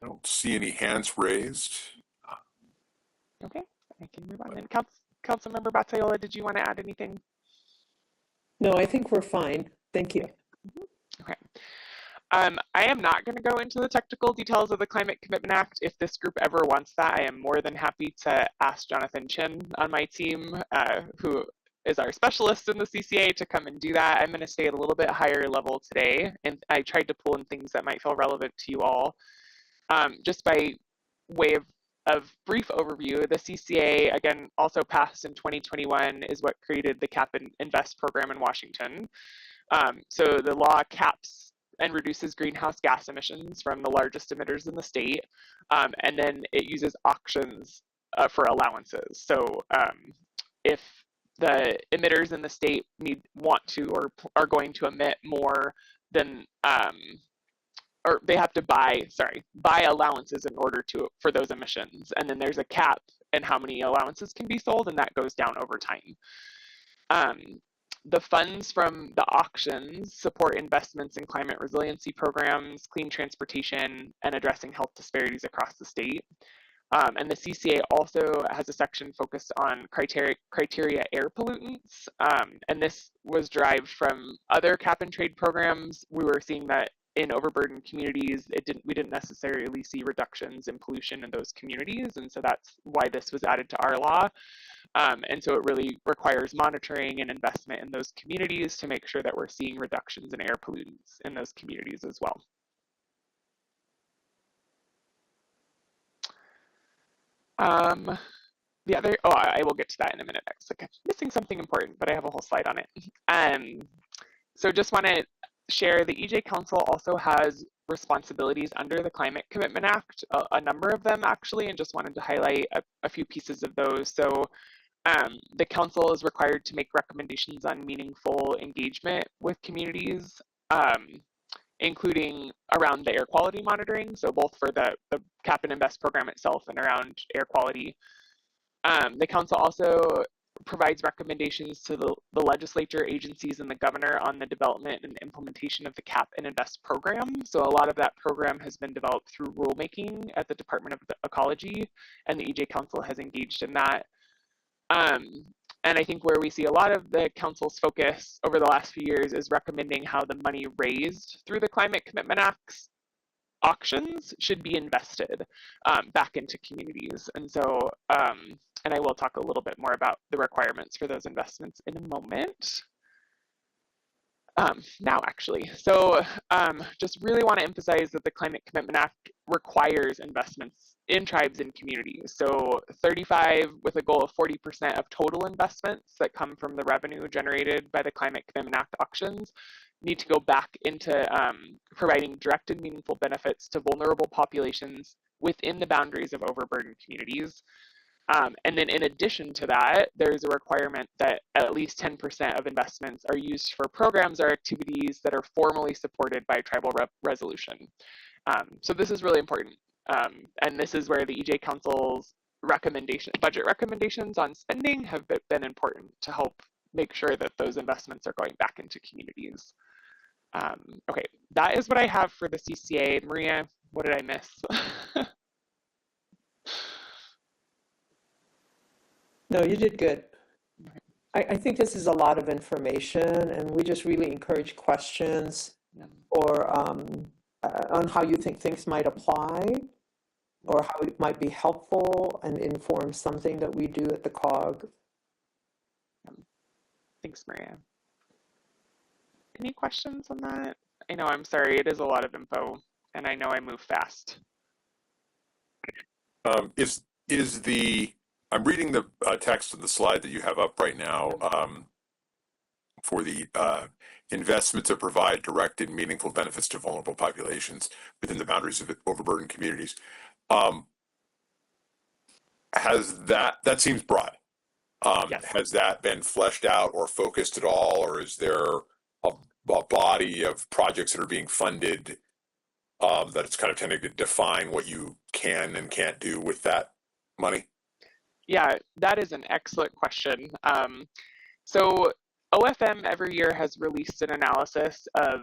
Speaker 19: I don't see any hands raised.
Speaker 10: Okay, I can move on then. Councilmember Batsayola, did you want to add anything?
Speaker 5: No, I think we're fine. Thank you.
Speaker 10: Okay. I am not going to go into the technical details of the Climate Commitment Act. If this group ever wants that, I am more than happy to ask Jonathan Chin on my team, who is our specialist in the CCA, to come and do that. I'm going to stay at a little bit higher level today, and I tried to pull in things that might feel relevant to you all. Just by way of brief overview, the CCA, again, also passed in 2021, is what created the Cap and Invest program in Washington. So the law caps and reduces greenhouse gas emissions from the largest emitters in the state, and then it uses auctions for allowances. So if the emitters in the state want to or are going to emit more than or they have to buy allowances in order for those emissions, and then there's a cap and how many allowances can be sold, and that goes down over time. The funds from the auctions support investments in climate resiliency programs, clean transportation, and addressing health disparities across the state. And the CCA also has a section focused on criteria air pollutants. And this was derived from other cap and trade programs. We were seeing that in overburdened communities, we didn't necessarily see reductions in pollution in those communities. And so that's why this was added to our law. And so it really requires monitoring and investment in those communities to make sure that we're seeing reductions in air pollutants in those communities as well. The other, I will get to that in a minute. I was like, missing something important, but I have a whole slide on it. So just want to share the EJ Council also has responsibilities under the Climate Commitment Act, a number of them actually, and just wanted to highlight a few pieces of those. So the council is required to make recommendations on meaningful engagement with communities, including around the air quality monitoring, so both for the Cap and Invest program itself and around air quality. The council also provides recommendations to the legislature, agencies, and the governor on the development and implementation of the Cap and Invest program. So a lot of that program has been developed through rulemaking at the Department of Ecology, and the EJ Council has engaged in that. And I think where we see a lot of the council's focus over the last few years is recommending how the money raised through the Climate Commitment Act's auctions should be invested back into communities. And so, and I will talk a little bit more about the requirements for those investments in a moment. Now, actually, so just really want to emphasize that the Climate Commitment Act requires investments in tribes and communities. So 35 with a goal of 40% of total investments that come from the revenue generated by the Climate Commitment Act auctions need to go back into providing direct and meaningful benefits to vulnerable populations within the boundaries of overburdened communities. And then in addition to that, there's a requirement that at least 10% of investments are used for programs or activities that are formally supported by tribal resolution. So this is really important. And this is where the EJ Council's budget recommendations on spending have been important to help make sure that those investments are going back into communities. Okay, that is what I have for the CCA. Maria, what did I miss?
Speaker 5: No, you did good. I think this is a lot of information, and we just really encourage questions or on how you think things might apply or how it might be helpful and inform something that we do at the COG.
Speaker 10: Thanks, Maria. Any questions on that? I know, I'm sorry, it is a lot of info, and I know I move fast.
Speaker 19: I'm reading the text of the slide that you have up right now for the investments that provide direct and meaningful benefits to vulnerable populations within the boundaries of overburdened communities. That seems broad.
Speaker 10: Yes.
Speaker 19: Has that been fleshed out or focused at all, or is there a body of projects that are being funded that it's kind of tending to define what you can and can't do with that money?
Speaker 10: Yeah, that is an excellent question. So OFM every year has released an analysis of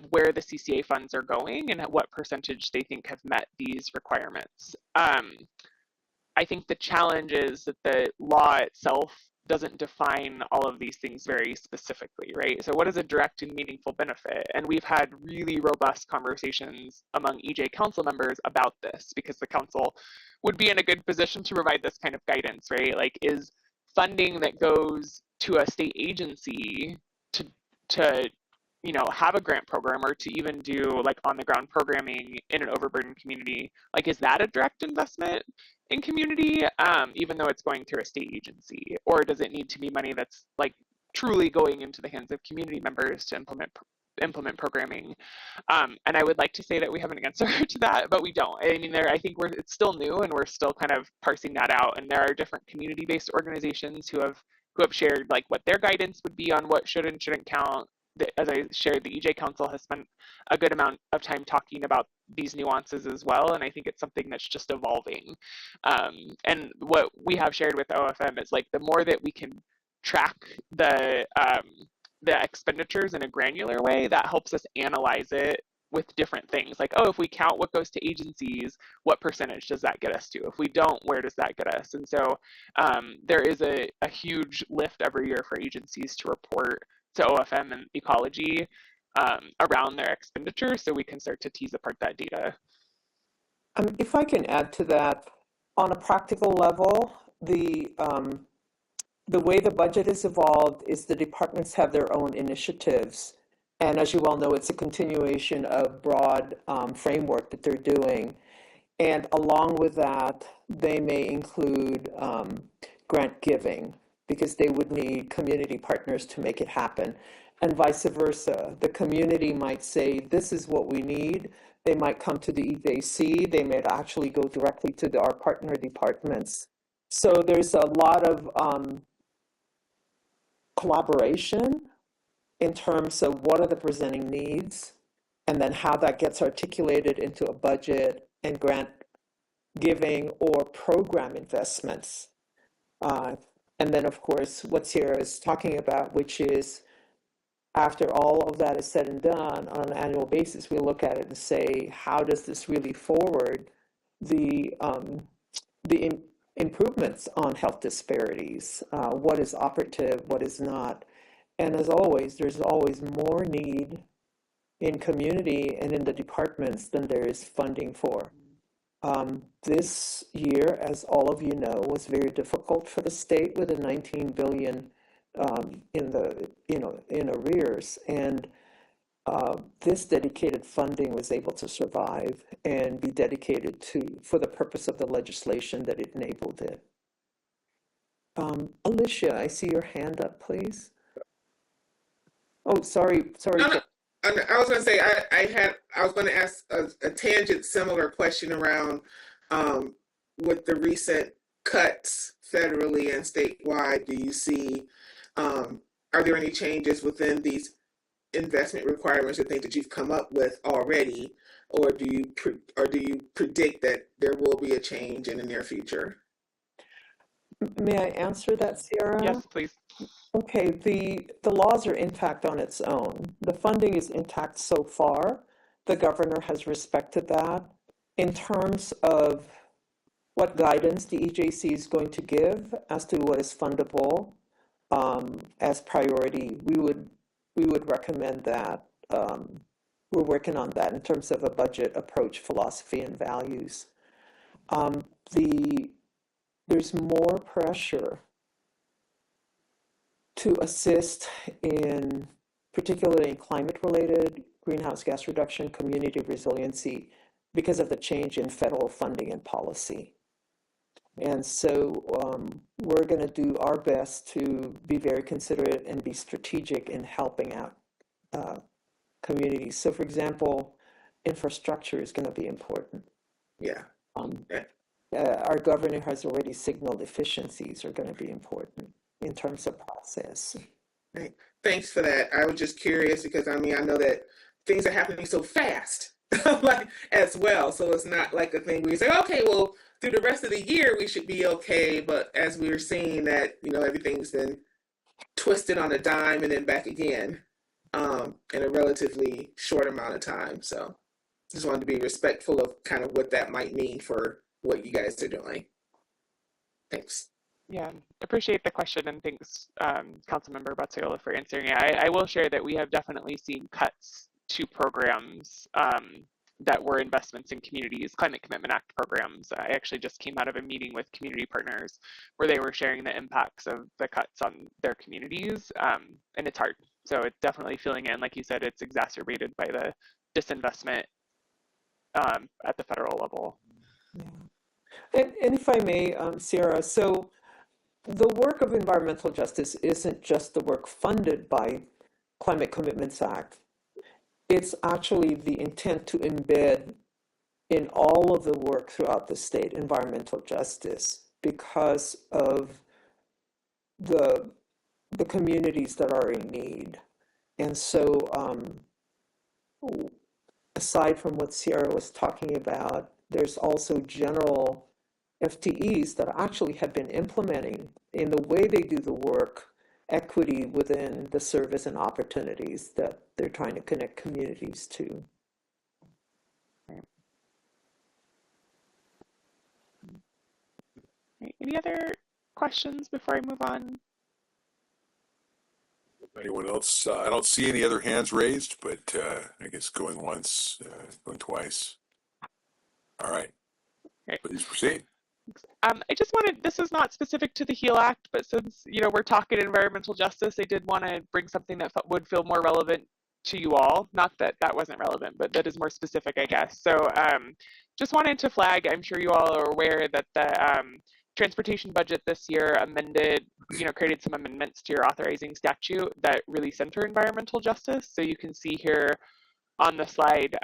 Speaker 10: where the CCA funds are going and what percentage they think have met these requirements. I think the challenge is that the law itself doesn't define all of these things very specifically, right? So what is a direct and meaningful benefit? And we've had really robust conversations among EJ Council members about this because the council would be in a good position to provide this kind of guidance, right? Like, is funding that goes to a state agency to have a grant program or to even do like on the ground programming in an overburdened community, like, is that a direct investment in community, even though it's going through a state agency? Or does it need to be money that's like truly going into the hands of community members to implement programming? And I would like to say that we have an answer to that, but we don't. I mean, I think it's still new and we're still kind of parsing that out. And there are different community-based organizations who have shared like what their guidance would be on what should and shouldn't count. as I shared, the EJ Council has spent a good amount of time talking about these nuances as well, and I think it's something that's just evolving. And what we have shared with OFM is like the more that we can track the expenditures in a granular way, that helps us analyze it with different things. Like, oh, if we count what goes to agencies, what percentage does that get us to? If we don't, where does that get us? And so there is a huge lift every year for agencies to report to OFM and ecology around their expenditures, so we can start to tease apart that data.
Speaker 5: If I can add to that, on a practical level, the way the budget is evolved is the departments have their own initiatives. And as you well know, it's a continuation of broad framework that they're doing. And along with that, they may include grant giving, because they would need community partners to make it happen. And vice versa. The community might say, this is what we need. They might come to the EJC. They may actually go directly to our partner departments. So there's a lot of collaboration in terms of what are the presenting needs, and then how that gets articulated into a budget and grant giving or program investments. And then, of course, what Sierra is talking about, which is after all of that is said and done on an annual basis, we look at it and say, how does this really forward the improvements on health disparities? What is operative, what is not? And as always, there's always more need in community and in the departments than there is funding for. This year, as all of you know, was very difficult for the state with the 19 billion in arrears, and this dedicated funding was able to survive and be dedicated for the purpose of the legislation that it enabled it. Alicia, I see your hand up, please. Oh, sorry.
Speaker 18: No. I was going to say I was going to ask a tangent similar question around with the recent cuts federally and statewide. Do you see are there any changes within these investment requirements or things that you've come up with already, or do you predict that there will be a change in the near future?
Speaker 5: May I answer that, Sierra?
Speaker 10: Yes, please.
Speaker 5: Okay, the laws are intact on its own. The funding is intact so far. The governor has respected that. In terms of what guidance the EJC is going to give as to what is fundable as priority, we would recommend that. We're working on that in terms of a budget approach, philosophy, and values. There's more pressure to assist in, particularly in climate-related greenhouse gas reduction, community resiliency, because of the change in federal funding and policy. And so we're going to do our best to be very considerate and be strategic in helping out communities. So, for example, infrastructure is going to be important.
Speaker 18: Yeah.
Speaker 5: Our governor has already signaled efficiencies are going to be important in terms of process.
Speaker 18: Right. Thanks for that. I was just curious because I know that things are happening so fast as well. So it's not like a thing where you say, okay, well, through the rest of the year, we should be okay. But as we were seeing that, everything's been twisted on a dime and then back again in a relatively short amount of time. So just wanted to be respectful of kind of what that might mean for what you guys are doing. Thanks.
Speaker 10: Yeah, appreciate the question, and thanks, Councilmember Batsiola, for answering it. I will share that we have definitely seen cuts to programs that were investments in communities, Climate Commitment Act programs. I actually just came out of a meeting with community partners where they were sharing the impacts of the cuts on their communities, and it's hard. So it's definitely feeling it, and like you said, it's exacerbated by the disinvestment at the federal level.
Speaker 5: Yeah. And if I may, Sierra, so the work of environmental justice isn't just the work funded by Climate Commitments Act. It's actually the intent to embed in all of the work throughout the state environmental justice because of the communities that are in need. And so aside from what Sierra was talking about, there's also general FTEs that actually have been implementing in the way they do the work equity within the service and opportunities that they're trying to connect communities to.
Speaker 10: Any other questions before I move on?
Speaker 19: Anyone else? I don't see any other hands raised, but I guess going once, going twice. All right.
Speaker 10: Okay.
Speaker 19: Please proceed.
Speaker 10: I just wanted, this is not specific to the HEAL Act, but since, we're talking environmental justice, I did want to bring something that would feel more relevant to you all. Not that that wasn't relevant, but that is more specific, I guess. So just wanted to flag, I'm sure you all are aware that the transportation budget this year amended, created some amendments to your authorizing statute that really center environmental justice. So you can see here on the slide,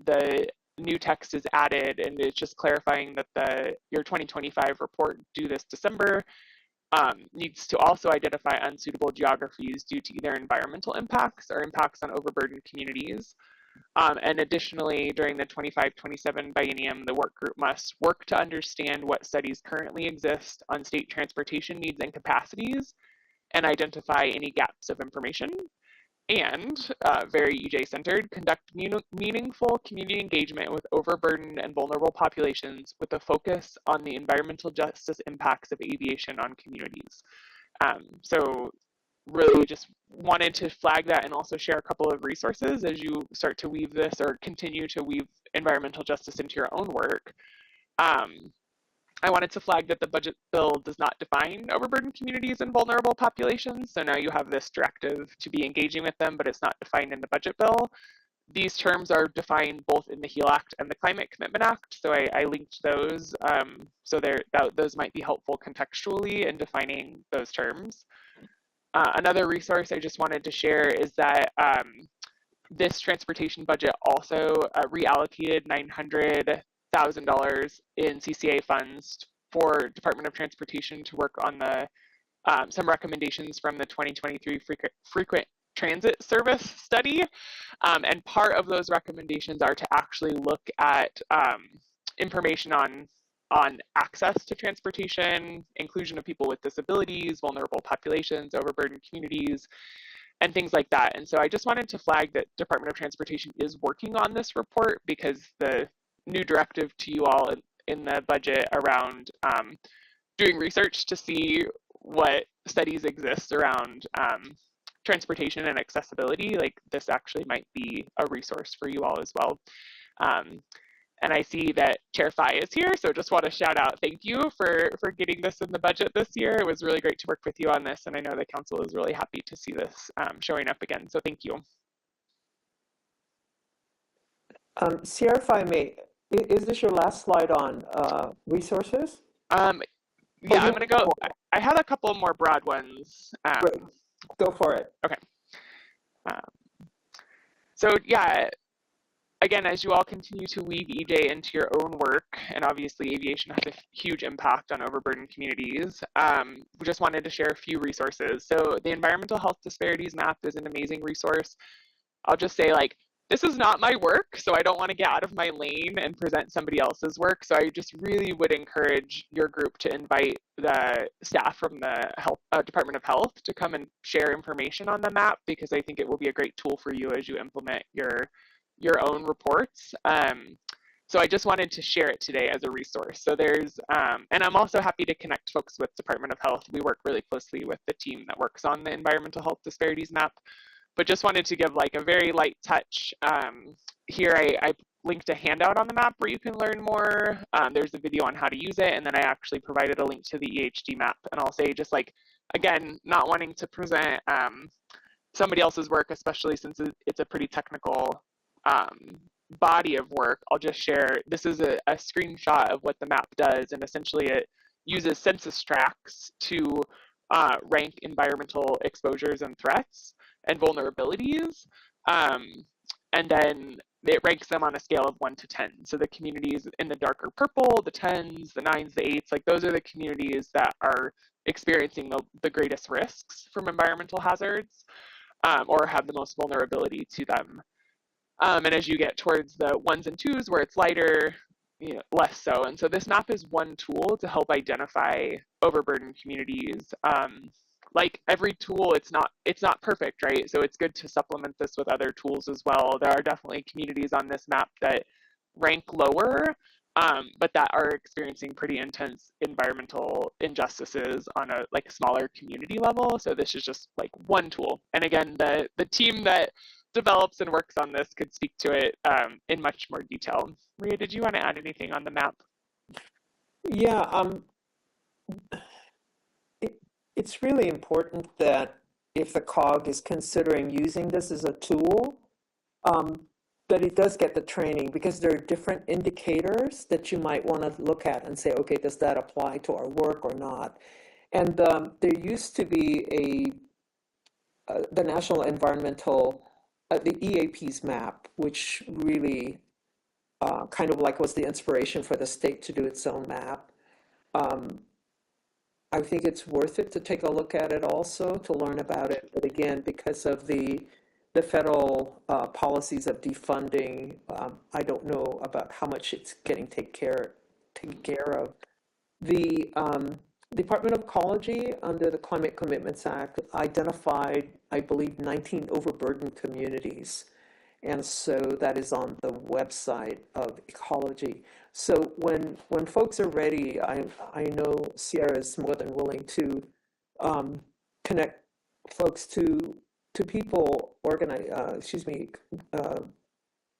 Speaker 10: the new text is added, and it's just clarifying that your 2025 report due this December needs to also identify unsuitable geographies due to either environmental impacts or impacts on overburdened communities. And additionally, during the 25-27 biennium, the work group must work to understand what studies currently exist on state transportation needs and capacities and identify any gaps of information. And very EJ-centered, conduct meaningful community engagement with overburdened and vulnerable populations with a focus on the environmental justice impacts of aviation on communities. So really just wanted to flag that and also share a couple of resources as you start to weave this or continue to weave environmental justice into your own work. I wanted to flag that the budget bill does not define overburdened communities and vulnerable populations. So now you have this directive to be engaging with them, but it's not defined in the budget bill. These terms are defined both in the HEAL Act and the Climate Commitment Act. So I linked those. So those might be helpful contextually in defining those terms. Another resource I just wanted to share is that this transportation budget also reallocated $900,000 in CCA funds for Department of Transportation to work on the some recommendations from the 2023 frequent transit service study. And part of those recommendations are to actually look at information on access to transportation, inclusion of people with disabilities, vulnerable populations, overburdened communities, and things like that. And so I just wanted to flag that Department of Transportation is working on this report because the new directive to you all in the budget around doing research to see what studies exist around transportation and accessibility, like this actually might be a resource for you all as well. And I see that Chair Fai is here, so just want to shout out thank you for getting this in the budget this year. It was really great to work with you on this, and I know the council is really happy to see this showing up again, so thank you.
Speaker 5: Sierra, if I may, is this your last slide on resources?
Speaker 10: Yeah, I'm going to go. I had a couple more broad ones.
Speaker 5: Great. Go for it.
Speaker 10: Okay. So yeah, again, as you all continue to weave EJ into your own work, and obviously aviation has a huge impact on overburdened communities, we just wanted to share a few resources. So the Environmental Health Disparities Map is an amazing resource. I'll just say, this is not my work, so I don't want to get out of my lane and present somebody else's work. So I just really would encourage your group to invite the staff from the Department of Health to come and share information on the map, because I think it will be a great tool for you as you implement your own reports. So I just wanted to share it today as a resource. So there's, and I'm also happy to connect folks with Department of Health. We work really closely with the team that works on the Environmental Health Disparities Map, but just wanted to give a very light touch. Here I linked a handout on the map where you can learn more. There's a video on how to use it, and then I actually provided a link to the EHD map. And I'll say just again, not wanting to present somebody else's work, especially since it's a pretty technical body of work, I'll just share, this is a screenshot of what the map does, and essentially it uses census tracts to rank environmental exposures and threats and vulnerabilities, and then it ranks them on a scale of 1 to 10. So the communities in the darker purple, the 10s, the 9s, the 8s, those are the communities that are experiencing the greatest risks from environmental hazards. or have the most vulnerability to them. And as you get towards the 1s and 2s where it's lighter, less so. And so this map is one tool to help identify overburdened communities. Like every tool, it's not perfect, right? So it's good to supplement this with other tools as well. There are definitely communities on this map that rank lower, but that are experiencing pretty intense environmental injustices on a smaller community level. So this is just like one tool. And again, the team that develops and works on this could speak to it in much more detail. Maria, did you want to add anything on the map?
Speaker 5: Yeah, it's really important that if the COG is considering using this as a tool, that it does get the training, because there are different indicators that you might want to look at and say, okay, does that apply to our work or not? And there used to be the National Environmental, the EAP's map, which really kind of was the inspiration for the state to do its own map. I think it's worth it to take a look at it also, to learn about it. But again, because of the federal policies of defunding, I don't know about how much it's getting taken care of. The Department of Ecology, under the Climate Commitments Act, identified, I believe, 19 overburdened communities. And so that is on the website of Ecology. So when folks are ready, I know Sierra is more than willing to connect folks to people,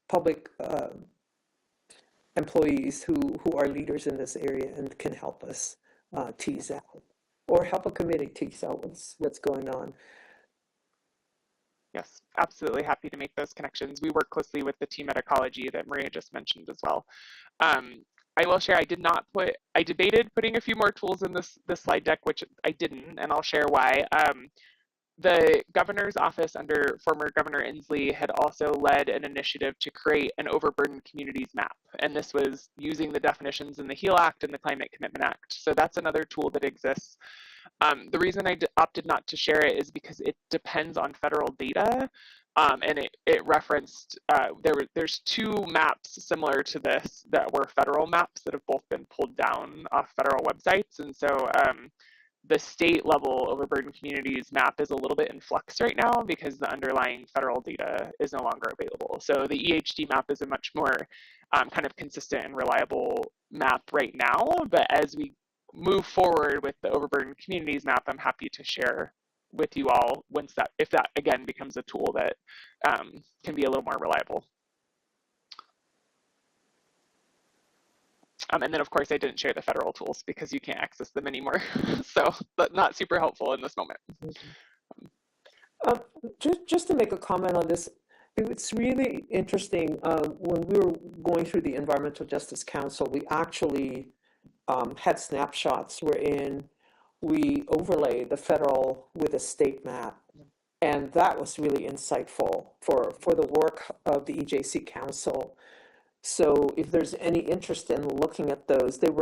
Speaker 5: public employees who are leaders in this area and can help us tease out, or help a committee tease out what's going on.
Speaker 10: Yes, absolutely happy to make those connections. We work closely with the team at Ecology that Maria just mentioned as well. I will share, I debated putting a few more tools in this slide deck, which I didn't, and I'll share why. The governor's office under former Governor Inslee had also led an initiative to create an overburdened communities map. And this was using the definitions in the HEAL Act and the Climate Commitment Act. So that's another tool that exists. The reason I opted not to share it is because it depends on federal data. And it referenced, there's two maps similar to this that were federal maps that have both been pulled down off federal websites. And so the state level overburdened communities map is a little bit in flux right now because the underlying federal data is no longer available. So the EHD map is a much more kind of consistent and reliable map right now. But as we move forward with the overburdened communities map, I'm happy to share with you all if that again becomes a tool that can be a little more reliable. And then, of course, I didn't share the federal tools because you can't access them anymore. So, but not super helpful in this moment.
Speaker 5: Just to make a comment on this, it's really interesting. When we were going through the Environmental Justice Council, we actually had snapshots wherein we overlaid the federal with a state map. And that was really insightful for the work of the EJC Council. So if there's any interest in looking at those, it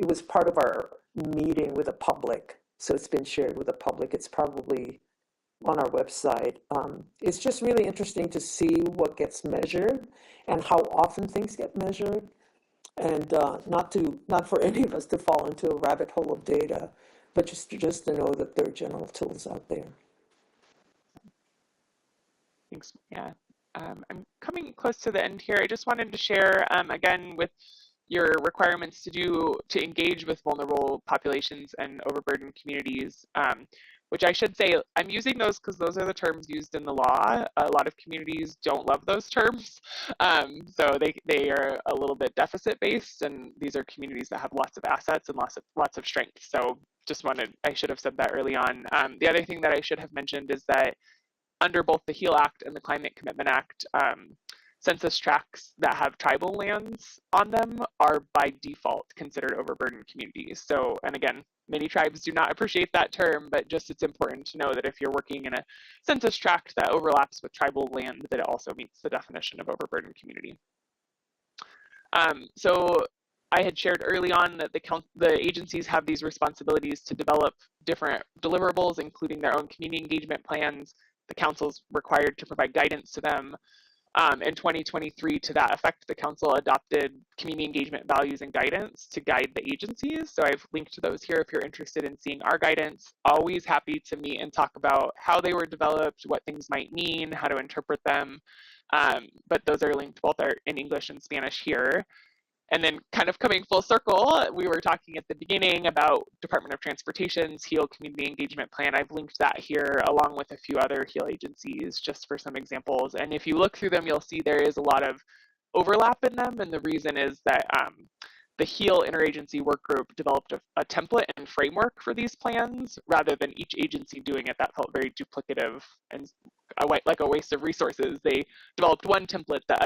Speaker 5: was part of our meeting with the public. So it's been shared with the public. It's probably on our website. It's just really interesting to see what gets measured and how often things get measured, and not for any of us to fall into a rabbit hole of data, but just to know that there are general tools out there.
Speaker 10: Thanks. Yeah. I'm coming close to the end here. I just wanted to share, again, with your requirements to engage with vulnerable populations and overburdened communities, which I should say, I'm using those because those are the terms used in the law. A lot of communities don't love those terms. So they are a little bit deficit based, and these are communities that have lots of assets and lots of strength. So I should have said that early on. The other thing that I should have mentioned is that under both the HEAL Act and the Climate Commitment Act, census tracts that have tribal lands on them are by default considered overburdened communities. So, and again, many tribes do not appreciate that term, but just it's important to know that if you're working in a census tract that overlaps with tribal land, that it also meets the definition of overburdened community. So I had shared early on that the agencies have these responsibilities to develop different deliverables, including their own community engagement plans. the council's required to provide guidance to them. In 2023, to that effect, the council adopted community engagement values and guidance to guide the agencies. So I've linked to those here if you're interested in seeing our guidance. Always happy to meet and talk about how they were developed, what things might mean, how to interpret them. But those are linked both are in English and Spanish here. And then kind of coming full circle, we were talking at the beginning about Department of Transportation's HEAL Community Engagement Plan. I've linked that here along with a few other HEAL agencies just for some examples. And if you look through them, you'll see there is a lot of overlap in them. And the reason is that the HEAL interagency work group developed a template and framework for these plans rather than each agency doing it. That felt very duplicative and like a waste of resources. They developed one template that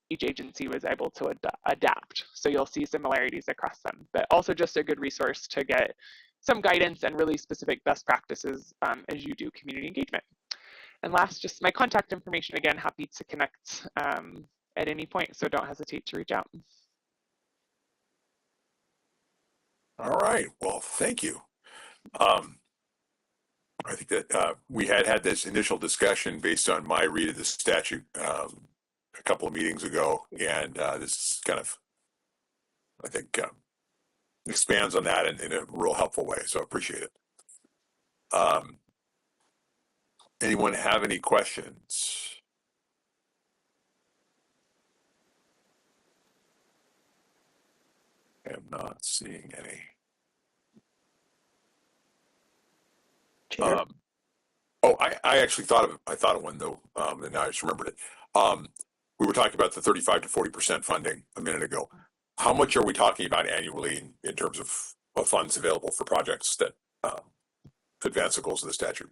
Speaker 10: each agency was able to adapt. So you'll see similarities across them, but also just a good resource to get some guidance and really specific best practices as you do community engagement. And last, just my contact information. Again, happy to connect at any point, so don't hesitate to reach out.
Speaker 19: All right. Well, thank you. I think that we had this initial discussion based on my read of the statute a couple of meetings ago, and this kind of, I think, expands on that in a real helpful way. So I appreciate it. Anyone have any questions? I am not seeing any. I actually thought of one though, and now I just remembered it. We were talking about the 35 to 40% funding a minute ago. How much are we talking about annually in terms of funds available for projects that advance the goals of the statute?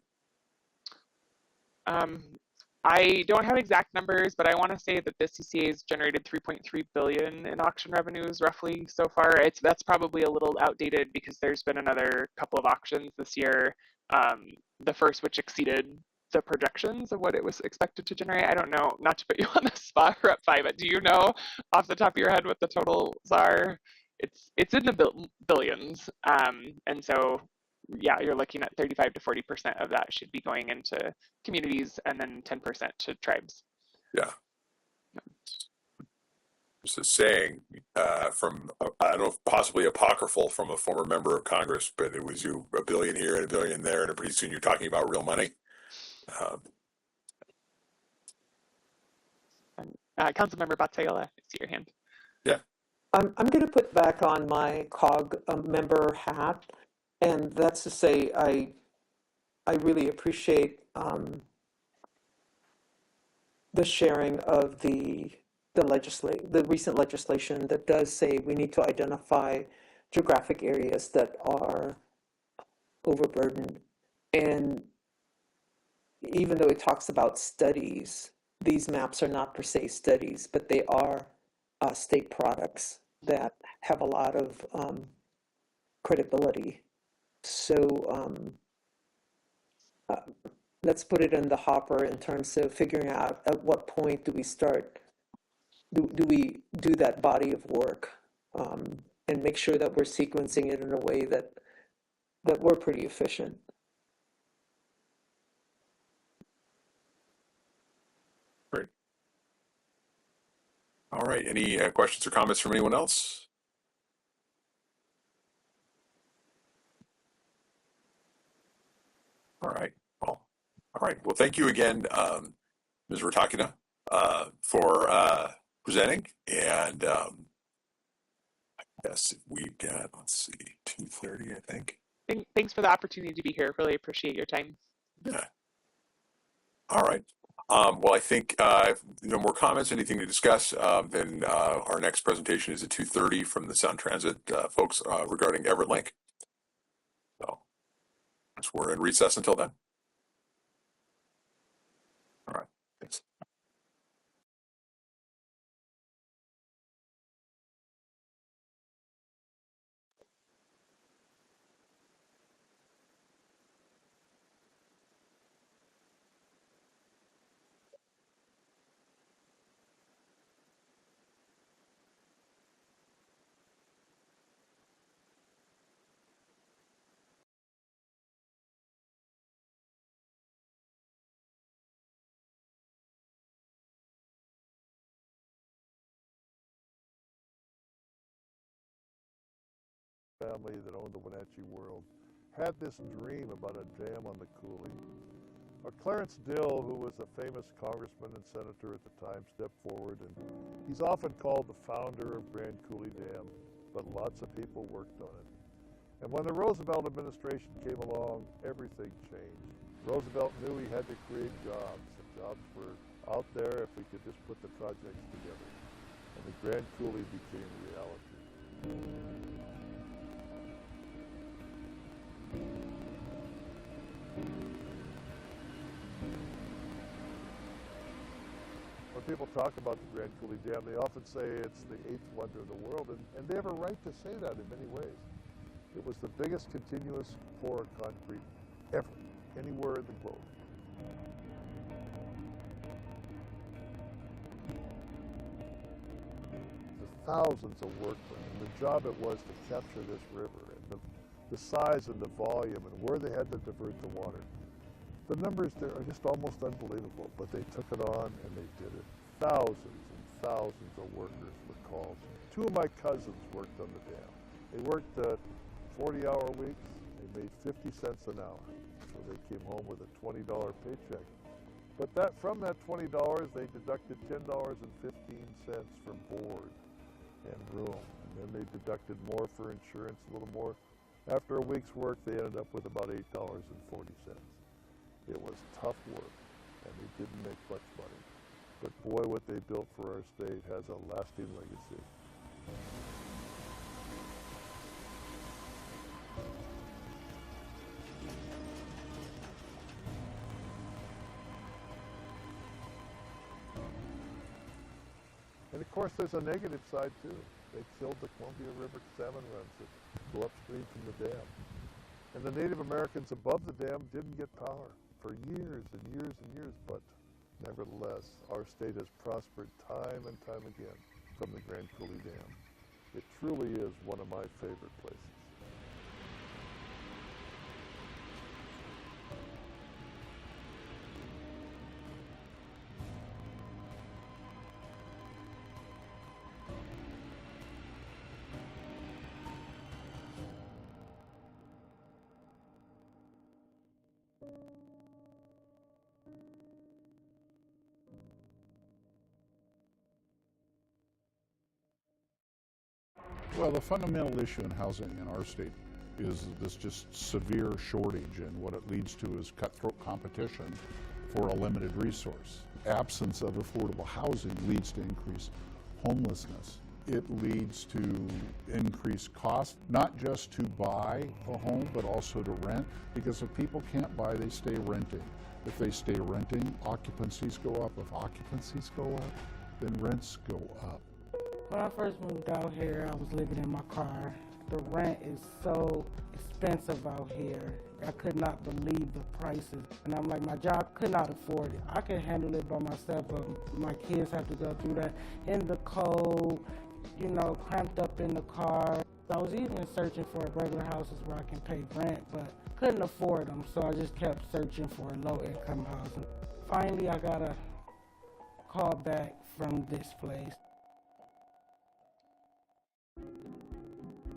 Speaker 10: I don't have exact numbers, but I want to say that the CCA has generated 3.3 billion in auction revenues roughly so far. That's probably a little outdated because there's been another couple of auctions this year. The first which exceeded the projections of what it was expected to generate. I don't know, not to put you on the spot, Rep. 5, but do you know off the top of your head what the totals are? It's in the billions, and so yeah, you're looking at 35 to 40% of that should be going into communities and then 10% to tribes.
Speaker 19: Yeah. There's a saying from, I don't know if possibly apocryphal from a former member of Congress, but it was you a billion here and a billion there, and pretty soon you're talking about real money.
Speaker 10: Councilmember Batayala, I see your hand.
Speaker 19: Yeah.
Speaker 5: I'm going to put back on my COG member hat, and that's to say I really appreciate the sharing of the recent legislation that does say we need to identify geographic areas that are overburdened. And even though it talks about studies, these maps are not per se studies, but they are state products that have a lot of credibility. So let's put it in the hopper in terms of figuring out at what point do we start, do we do that body of work and make sure that we're sequencing it in a way that we're pretty efficient.
Speaker 19: Great. All right. Any questions or comments from anyone else? All right. Well, all right. Well, thank you again, Ms. Ratakina, for presenting. And I guess we've got, let's see, 2:30, I think.
Speaker 10: Thanks for the opportunity to be here. Really appreciate your time.
Speaker 19: Yeah. All right. Well, I think if no more comments, anything to discuss, then our next presentation is at 2:30 from the Sound Transit folks regarding Everett Link. So we're in recess until then. All right. Thanks.
Speaker 2: family that owned the Wenatchee World had this dream about a dam on the Coulee. Clarence Dill, who was a famous congressman and senator at the time, stepped forward, and he's often called the founder of Grand Coulee Dam, but lots of people worked on it. And when the Roosevelt administration came along, everything changed. Roosevelt knew he had to create jobs. The jobs were out there if we could just put the projects together. And the Grand Coulee became reality. When people talk about the Grand Coulee Dam, they often say it's the 8th wonder of the world, and they have a right to say that in many ways. It was the biggest continuous pour of concrete ever, anywhere in the globe. The thousands of workmen, and the job it was to capture this river, and the size and the volume, and where they had to divert the water. The numbers there are just almost unbelievable, but they took it on and they did it. Thousands and thousands of workers were called. Two of my cousins worked on the dam. They worked 40-hour weeks. They made 50 cents an hour. So they came home with a $20 paycheck. But from that $20, they deducted $10.15 from board and room. And then they deducted more for insurance, a little more. After a week's work, they ended up with about $8.40. It was tough work, and they didn't make much money. But boy, what they built for our state has a lasting legacy. And of course, there's a negative side too. They killed the Columbia River salmon runs that go upstream from the dam. And the Native Americans above the dam didn't get power for years and years and years, but nevertheless, our state has prospered time and time again from the Grand Coulee Dam. It truly is one of my favorite places.
Speaker 20: Well, the fundamental issue in housing in our state is this just severe shortage, and what it leads to is cutthroat competition for a limited resource. Absence of affordable housing leads to increased homelessness. It leads to increased cost, not just to buy a home, but also to rent, because if people can't buy, they stay renting. If they stay renting, occupancies go up. If occupancies go up, then rents go up.
Speaker 21: When I first moved out here, I was living in my car. The rent is so expensive out here. I could not believe the prices. And I'm like, my job could not afford it. I could handle it by myself, but my kids have to go through that in the cold, you know, cramped up in the car. I was even searching for regular houses where I can pay rent, but couldn't afford them. So I just kept searching for low-income housing. Finally, I got a call back from this place.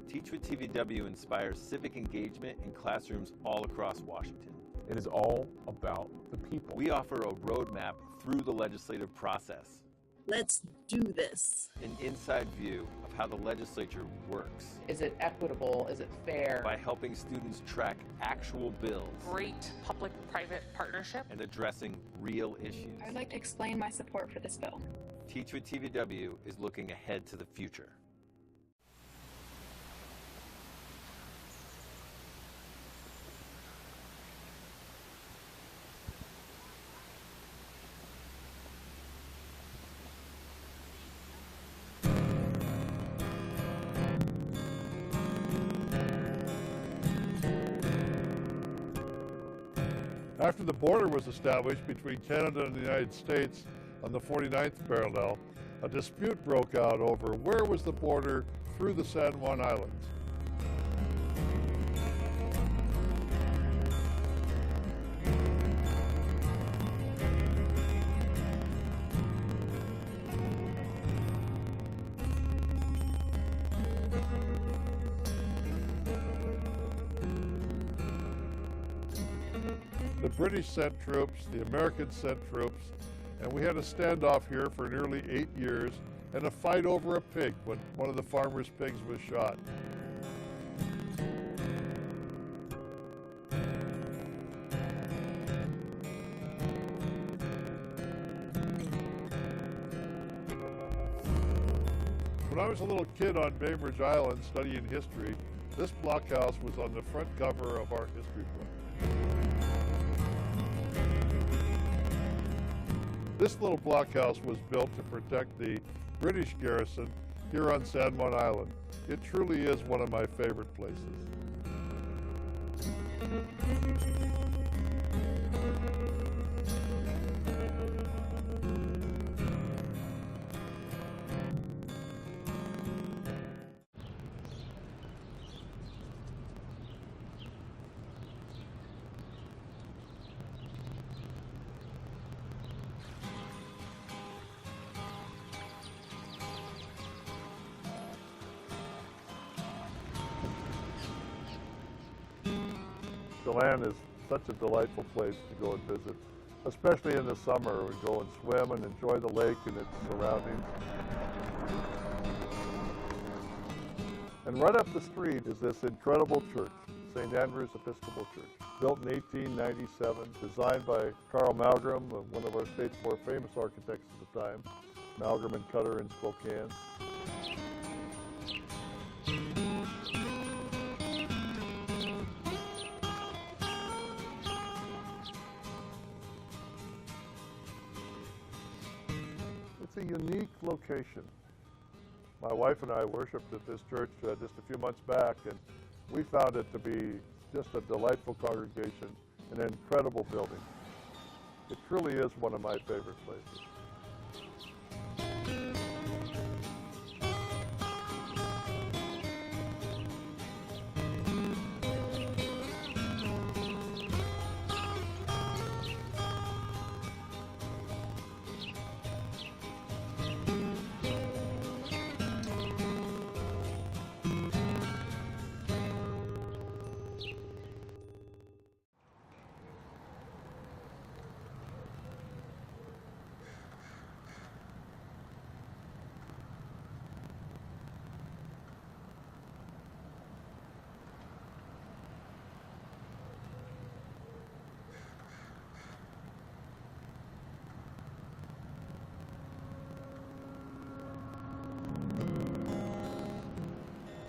Speaker 23: Teach with TVW inspires civic engagement in classrooms all across Washington.
Speaker 24: It is all about the people.
Speaker 23: We offer a roadmap through the legislative process.
Speaker 25: Let's do this.
Speaker 23: An inside view of how the legislature works.
Speaker 26: Is it equitable? Is it fair?
Speaker 23: By helping students track actual bills.
Speaker 10: Great public-private partnership.
Speaker 23: And addressing real issues.
Speaker 27: I'd like to explain my support for this bill.
Speaker 23: Teach with TVW is looking ahead to the future.
Speaker 2: After the border was established between Canada and the United States on the 49th parallel, a dispute broke out over where was the border through the San Juan Islands. The British sent troops, the Americans sent troops, and we had a standoff here for nearly 8 years and a fight over a pig when one of the farmers' pigs was shot. When I was a little kid on Bainbridge Island studying history, this blockhouse was on the front cover of our history book. This little blockhouse was built to protect the British garrison here on San Juan Island. It truly is one of my favorite places. The land is such a delightful place to go and visit, especially in the summer. We go and swim and enjoy the lake and its surroundings. And right up the street is this incredible church, St. Andrew's Episcopal Church, built in 1897, designed by Carl Malgrim, one of our state's more famous architects at the time, Malgrim and Cutter in Spokane. It's a unique location. My wife and I worshipped at this church just a few months back, and we found it to be just a delightful congregation, an incredible building. It truly is one of my favorite places.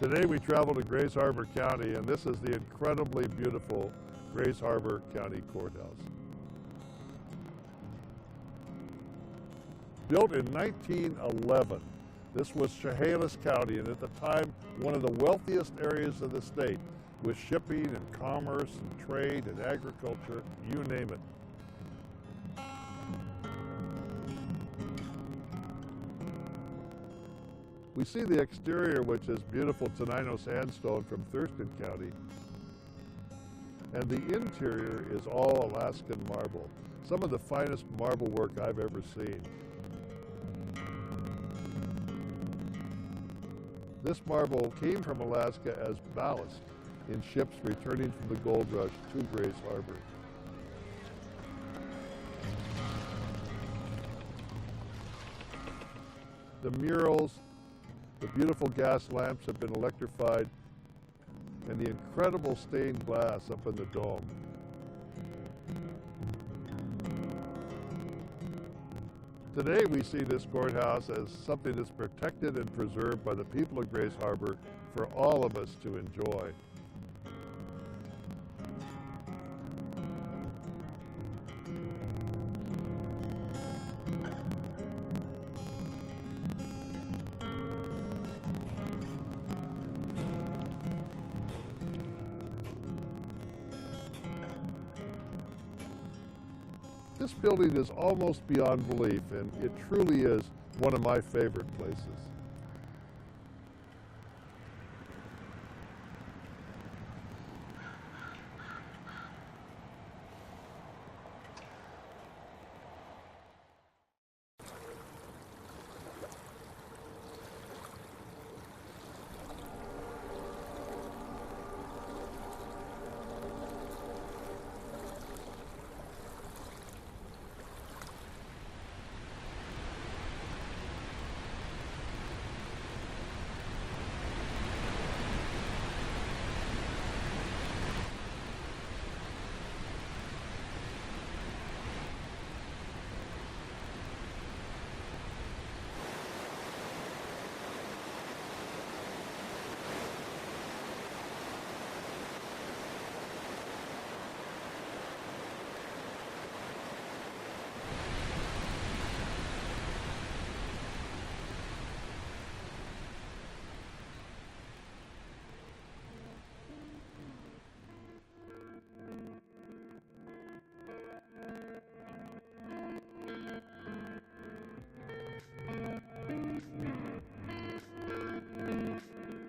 Speaker 2: Today we travel to Grays Harbor County, and this is the incredibly beautiful Grays Harbor County Courthouse. Built in 1911, this was Chehalis County, and at the time one of the wealthiest areas of the state, with shipping and commerce and trade and agriculture, you name it. We see the exterior, which is beautiful Tenino sandstone from Thurston County, and the interior is all Alaskan marble, some of the finest marble work I've ever seen. This marble came from Alaska as ballast in ships returning from the gold rush to Grays Harbor. The murals, the beautiful gas lamps have been electrified, and the incredible stained glass up in the dome. Today we see this courthouse as something that's protected and preserved by the people of Grays Harbor for all of us to enjoy. This building is almost beyond belief, and it truly is one of my favorite places.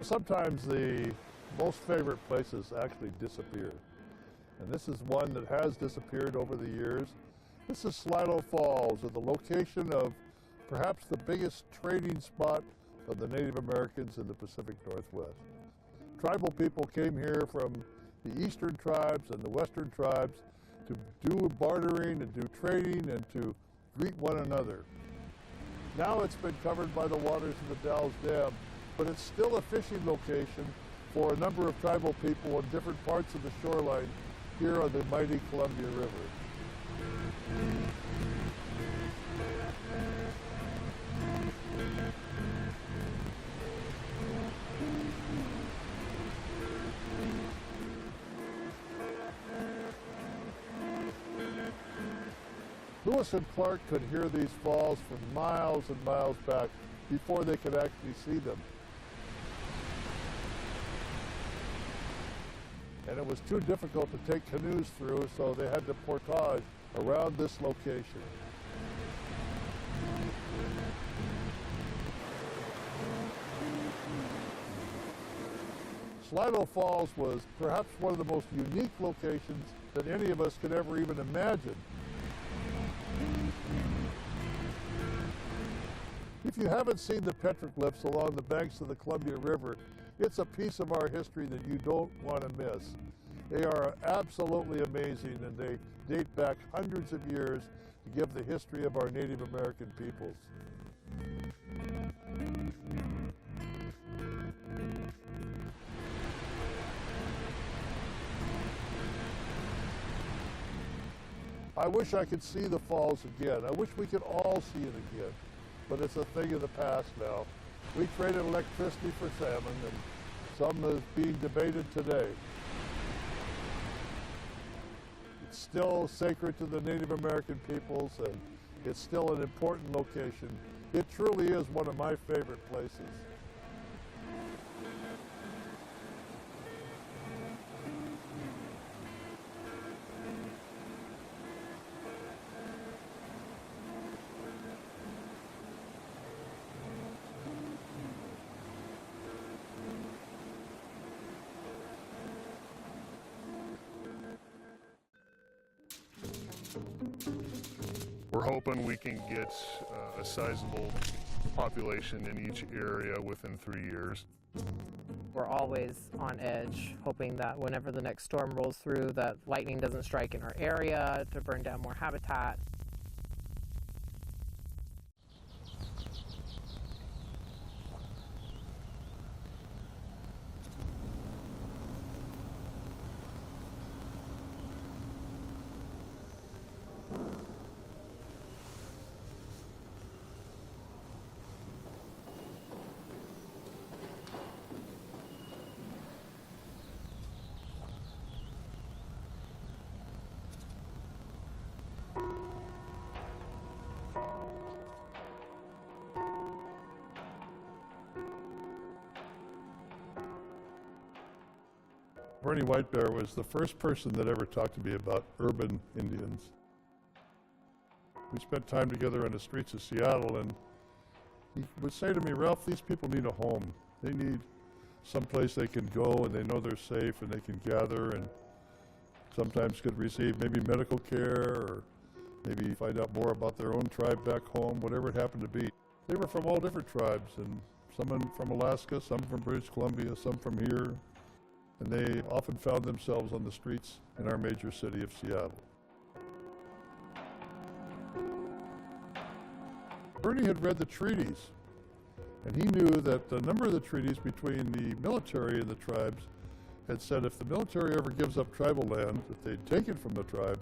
Speaker 2: Sometimes the most favorite places actually disappear. And this is one that has disappeared over the years. This is Slido Falls, at the location of perhaps the biggest trading spot of the Native Americans in the Pacific Northwest. Tribal people came here from the eastern tribes and the western tribes to do bartering and do trading and to greet one another. Now it's been covered by the waters of the Dalles Dam, but it's still a fishing location for a number of tribal people in different parts of the shoreline here on the mighty Columbia River. Lewis and Clark could hear these falls from miles and miles back before they could actually see them. And it was too difficult to take canoes through, so they had to portage around this location. Slido Falls was perhaps one of the most unique locations that any of us could ever even imagine. If you haven't seen the petroglyphs along the banks of the Columbia River, it's a piece of our history that you don't want to miss. They are absolutely amazing, and they date back hundreds of years to give the history of our Native American peoples. I wish I could see the falls again. I wish we could all see it again, but it's a thing of the past now. We traded electricity for salmon, and some is being debated today. It's still sacred to the Native American peoples, and it's still an important location. It truly is one of my favorite places.
Speaker 1: We're hoping we can get a sizable population in each area within 3 years.
Speaker 3: We're always on edge, hoping that whenever the next storm rolls through, that lightning doesn't strike in our area to burn down more habitat.
Speaker 2: Bernie Whitebear was the first person that ever talked to me about urban Indians. We spent time together on the streets of Seattle, and he would say to me, "Ralph, these people need a home. They need someplace they can go and they know they're safe and they can gather and sometimes could receive maybe medical care or maybe find out more about their own tribe back home, whatever it happened to be." They were from all different tribes, and some from Alaska, some from British Columbia, some from here. And they often found themselves on the streets in our major city of Seattle. Bernie had read the treaties, and he knew that a number of the treaties between the military and the tribes had said if the military ever gives up tribal land that they'd taken from the tribe,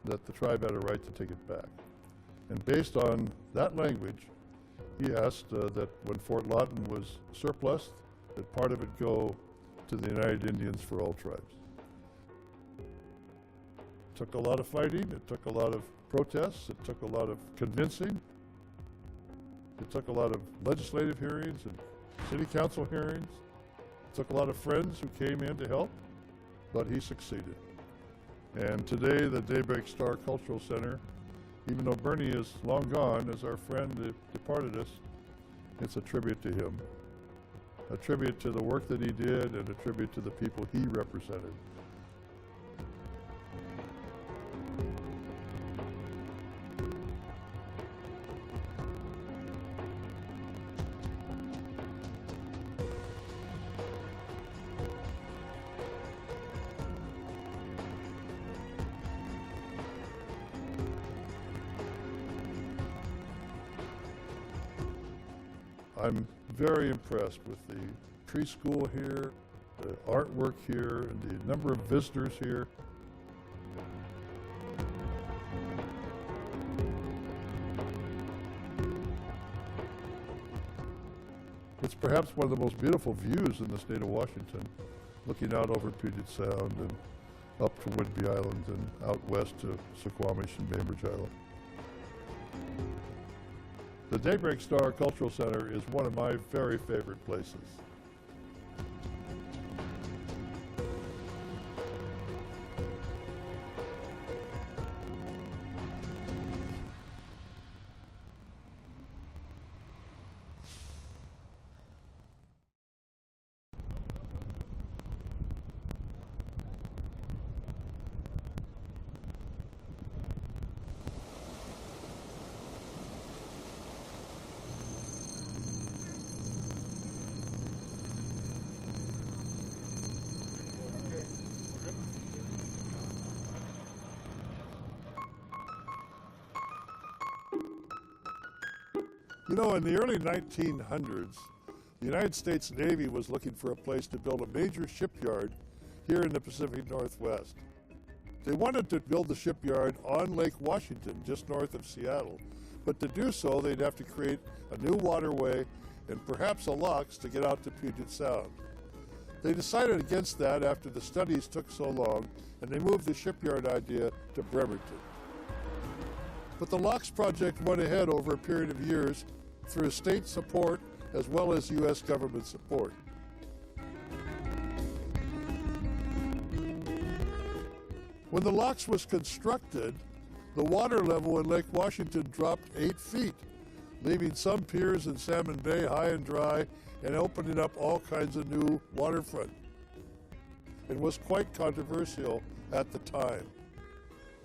Speaker 2: that the tribe had a right to take it back. And based on that language, he asked that when Fort Lawton was surplused, that part of it go to the United Indians for all tribes. It took a lot of fighting, it took a lot of protests, it took a lot of convincing, it took a lot of legislative hearings and city council hearings, it took a lot of friends who came in to help, but he succeeded. And today the Daybreak Star Cultural Center, even though Bernie is long gone, as our friend departed us, it's a tribute to him. a tribute to the work that he did and a tribute to the people he represented. I'm very impressed with the tree school here, the artwork here, and the number of visitors here. It's perhaps one of the most beautiful views in the state of Washington, looking out over Puget Sound and up to Whidbey Island and out west to Suquamish and Bainbridge Island. The Daybreak Star Cultural Center is one of my very favorite places. You know, in the early 1900s, the United States Navy was looking for a place to build a major shipyard here in the Pacific Northwest. They wanted to build the shipyard on Lake Washington, just north of Seattle. But to do so, they'd have to create a new waterway and perhaps a locks to get out to Puget Sound. They decided against that after the studies took so long, and they moved the shipyard idea to Bremerton. But the locks project went ahead over a period of years through state support as well as U.S. government support. When the locks was constructed, the water level in Lake Washington dropped 8 feet, leaving some piers in Salmon Bay high and dry and opening up all kinds of new waterfront. It was quite controversial at the time.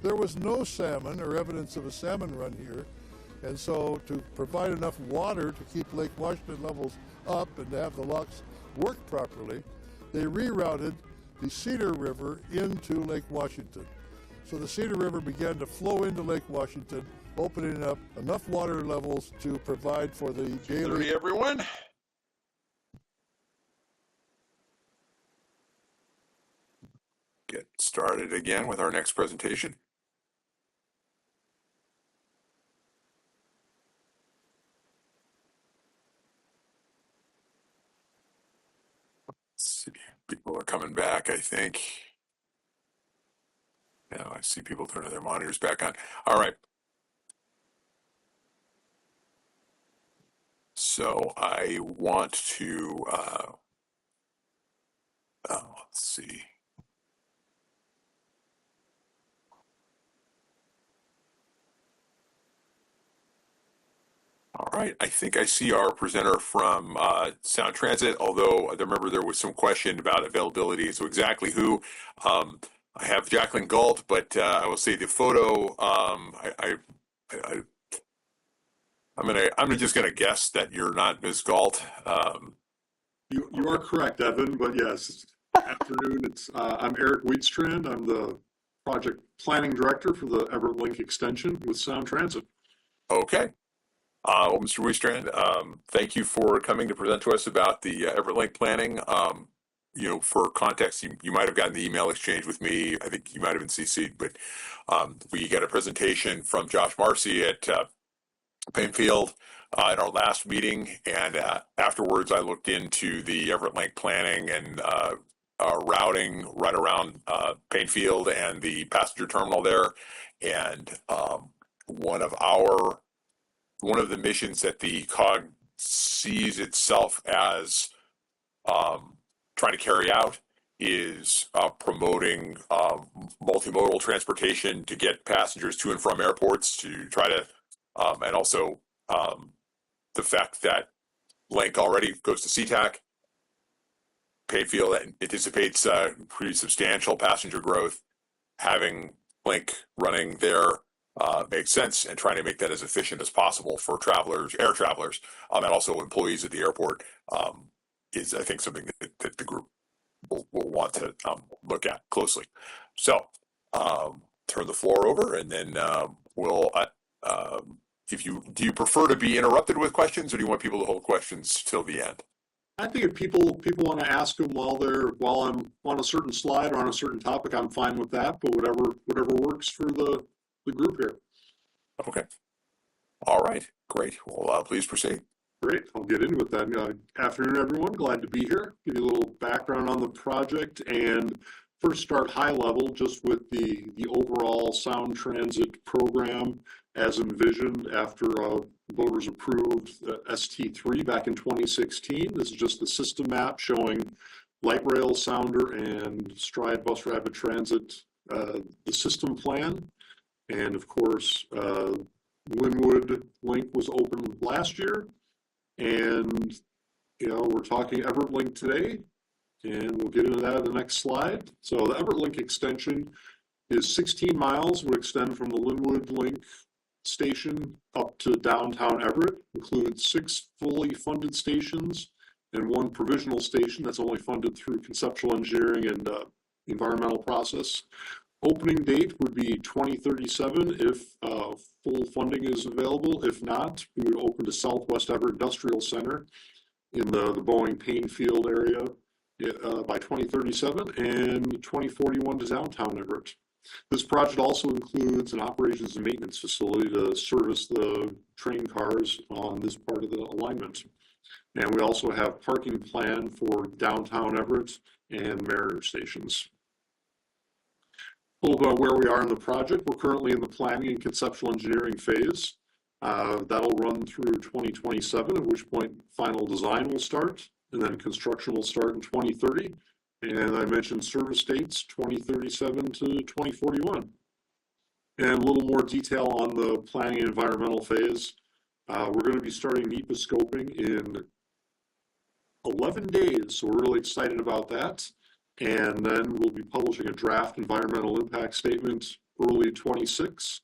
Speaker 2: There was no salmon or evidence of a salmon run here, and so to provide enough water to keep Lake Washington levels up and to have the locks work properly, they rerouted the Cedar River into Lake Washington. So the Cedar River began to flow into Lake Washington, opening up enough water levels to provide for the daily...
Speaker 19: everyone. Get started again with our next presentation. Let's see, people are coming back, I think. Now I see people turning their monitors back on. All right. So I want to, let's see. All right, I think I see our presenter from Sound Transit, although I remember there was some question about availability, so exactly who. I have Jacqueline Galt, but I will say the photo, I'm just gonna guess that you're not Ms. Galt.
Speaker 4: You are correct, Evan, but yes, afternoon, I'm Eric Wheatstrand. I'm the project planning director for the Everett Link extension with Sound Transit.
Speaker 19: Okay. Well, Mr. Wheatstrand, thank you for coming to present to us about the Everett Link planning. You know, for context, you might have gotten the email exchange with me. I think you might have been CC'd, but we got a presentation from Josh Marcy at Painfield at our last meeting, and afterwards I looked into the Everett Link planning and routing right around Painfield and the passenger terminal there, and one of the missions that the COG sees itself as trying to carry out is promoting multimodal transportation to get passengers to and from airports, to try to, and also the fact that Link already goes to SeaTac, Payfield that anticipates pretty substantial passenger growth. Having Link running there makes sense, and trying to make that as efficient as possible for travelers, air travelers, and also employees at the airport is, I think, something that the group will want to look at closely. So turn the floor over, and then we'll. Do you prefer to be interrupted with questions, or do you want people to hold questions till the end?
Speaker 4: I think if people want to ask them while I'm on a certain slide or on a certain topic, I'm fine with that. But whatever works for the group here.
Speaker 19: Okay. All right. Great. Well, please proceed.
Speaker 4: Great. I'll get into it then. Afternoon, everyone. Glad to be here. Give you a little background on the project, and first start high level just with the overall Sound Transit program as envisioned after voters approved ST3 back in 2016. This is just the system map showing light rail, sounder, and Stride Bus Rapid Transit, the system plan. And of course, Linwood Link was opened last year. And, we're talking Everett Link today, and we'll get into that in the next slide. So the Everett Link extension is 16 miles, would extend from the Linwood Link station up to downtown Everett, includes 6 fully funded stations and 1 provisional station that's only funded through conceptual engineering and environmental process. Opening date would be 2037 if full funding is available. If not, we would open to Southwest Everett Industrial Center in the Boeing Painfield area by 2037, and 2041 to downtown Everett. This project also includes an operations and maintenance facility to service the train cars on this part of the alignment. And we also have parking plan for downtown Everett and Mariner stations. A little bit about where we are in the project. We're currently in the planning and conceptual engineering phase. That'll run through 2027, at which point final design will start, and then construction will start in 2030. And I mentioned service dates, 2037 to 2041. And a little more detail on the planning and environmental phase. We're going to be starting NEPA scoping in 11 days, so we're really excited about that. And then we'll be publishing a draft environmental impact statement early 26.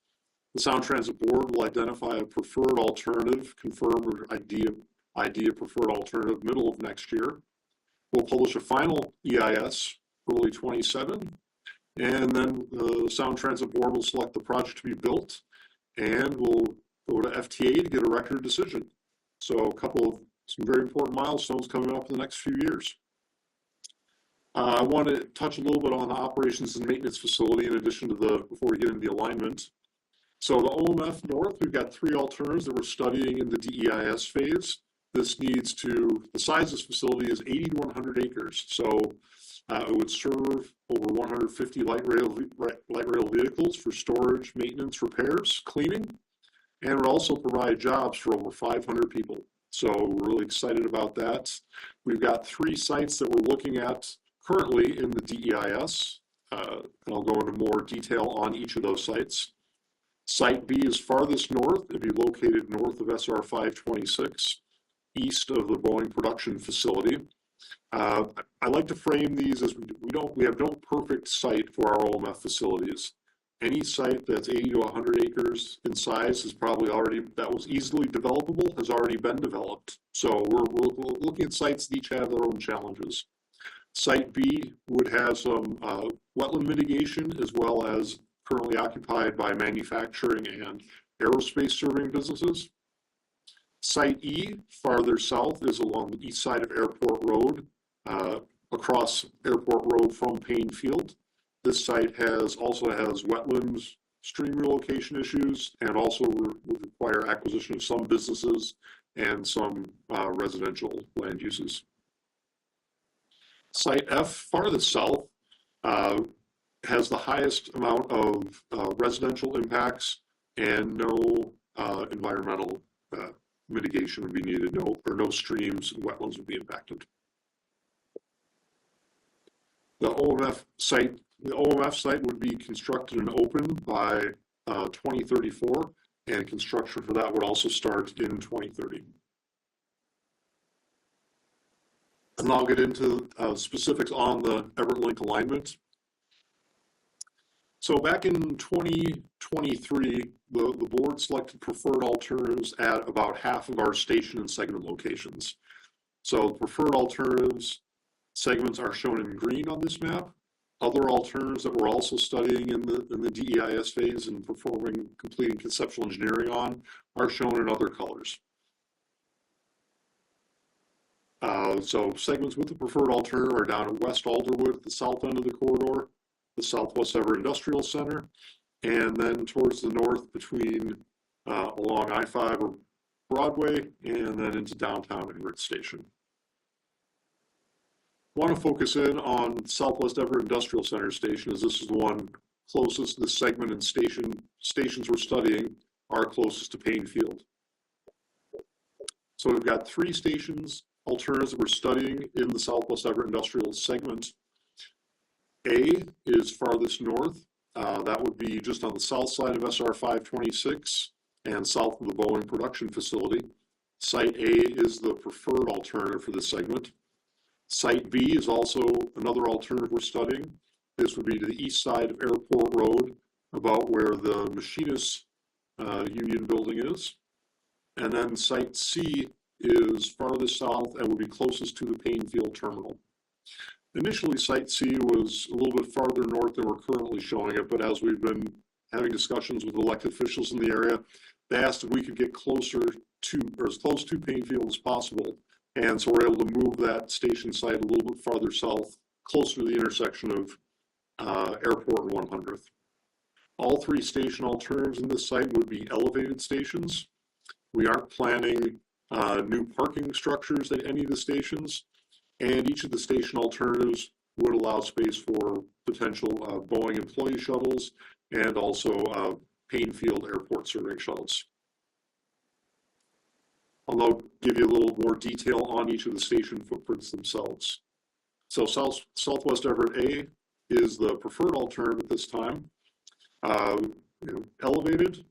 Speaker 4: The Sound Transit Board will identify a preferred alternative, confirm or idea preferred alternative middle of next year. We'll publish a final EIS early 27, and then the Sound Transit Board will select the project to be built, and we'll go to FTA to get a record of decision. So some very important milestones coming up in the next few years. I want to touch a little bit on the operations and maintenance facility in addition to before we get into the alignment. So the OMF North, we've got 3 alternatives that we're studying in the DEIS phase. The size of this facility is 80 to 100 acres. So it would serve over 150 light rail vehicles for storage, maintenance, repairs, cleaning, and would also provide jobs for over 500 people. So we're really excited about that. We've got 3 sites that we're looking at currently in the DEIS, and I'll go into more detail on each of those sites. Site B is farthest north. It'd be located north of SR 526, east of the Boeing production facility. I like to frame these as we have no perfect site for our OMF facilities. Any site that's 80 to 100 acres in size is that was easily developable, has already been developed. So we're looking at sites that each have their own challenges. Site B would have some wetland mitigation, as well as currently occupied by manufacturing and aerospace serving businesses. Site E, farther south, is along the east side of Airport Road, across Airport Road from Painfield. This site also has wetlands, stream relocation issues, and also would require acquisition of some businesses and some residential land uses. Site F, farthest south, has the highest amount of residential impacts, and no environmental mitigation would be needed, no streams and wetlands would be impacted. The OMF site would be constructed and open by 2034, and construction for that would also start in 2030. And I'll get into specifics on the Everett Link alignment. So back in 2023, the board selected preferred alternatives at about half of our station and segment locations. So preferred alternatives segments are shown in green on this map. Other alternatives that we're also studying in the DEIS phase and completing conceptual engineering on are shown in other colors. So segments with the preferred alternative are down at West Alderwood at the south end of the corridor, the Southwest Everett Industrial Center, and then towards the north between along I-5 or Broadway, and then into downtown Everett Station. I want to focus in on Southwest Everett Industrial Center Station, as this is the one closest to the segment and stations we're studying are closest to Payne Field. So we've got 3 stations alternatives that we're studying in the Southwest Everett Industrial segment. A is farthest north. That would be just on the south side of SR 526 and south of the Boeing production facility. Site A is the preferred alternative for this segment. Site B is also another alternative we're studying. This would be to the east side of Airport Road, about where the Machinist Union building is. And then Site C is farthest south and would be closest to the Payne Field terminal. Initially, Site C was a little bit farther north than we're currently showing it, but as we've been having discussions with elected officials in the area, they asked if we could get closer to, or as close to Payne Field as possible. And so we're able to move that station site a little bit farther south, closer to the intersection of Airport and 100th. All 3 station alternatives in this site would be elevated stations. We aren't planning new parking structures at any of the stations, and each of the station alternatives would allow space for potential Boeing employee shuttles and also Payne Field Airport serving shuttles. I'll give you a little more detail on each of the station footprints themselves. So Southwest Everett A is the preferred alternative at this time. Elevated.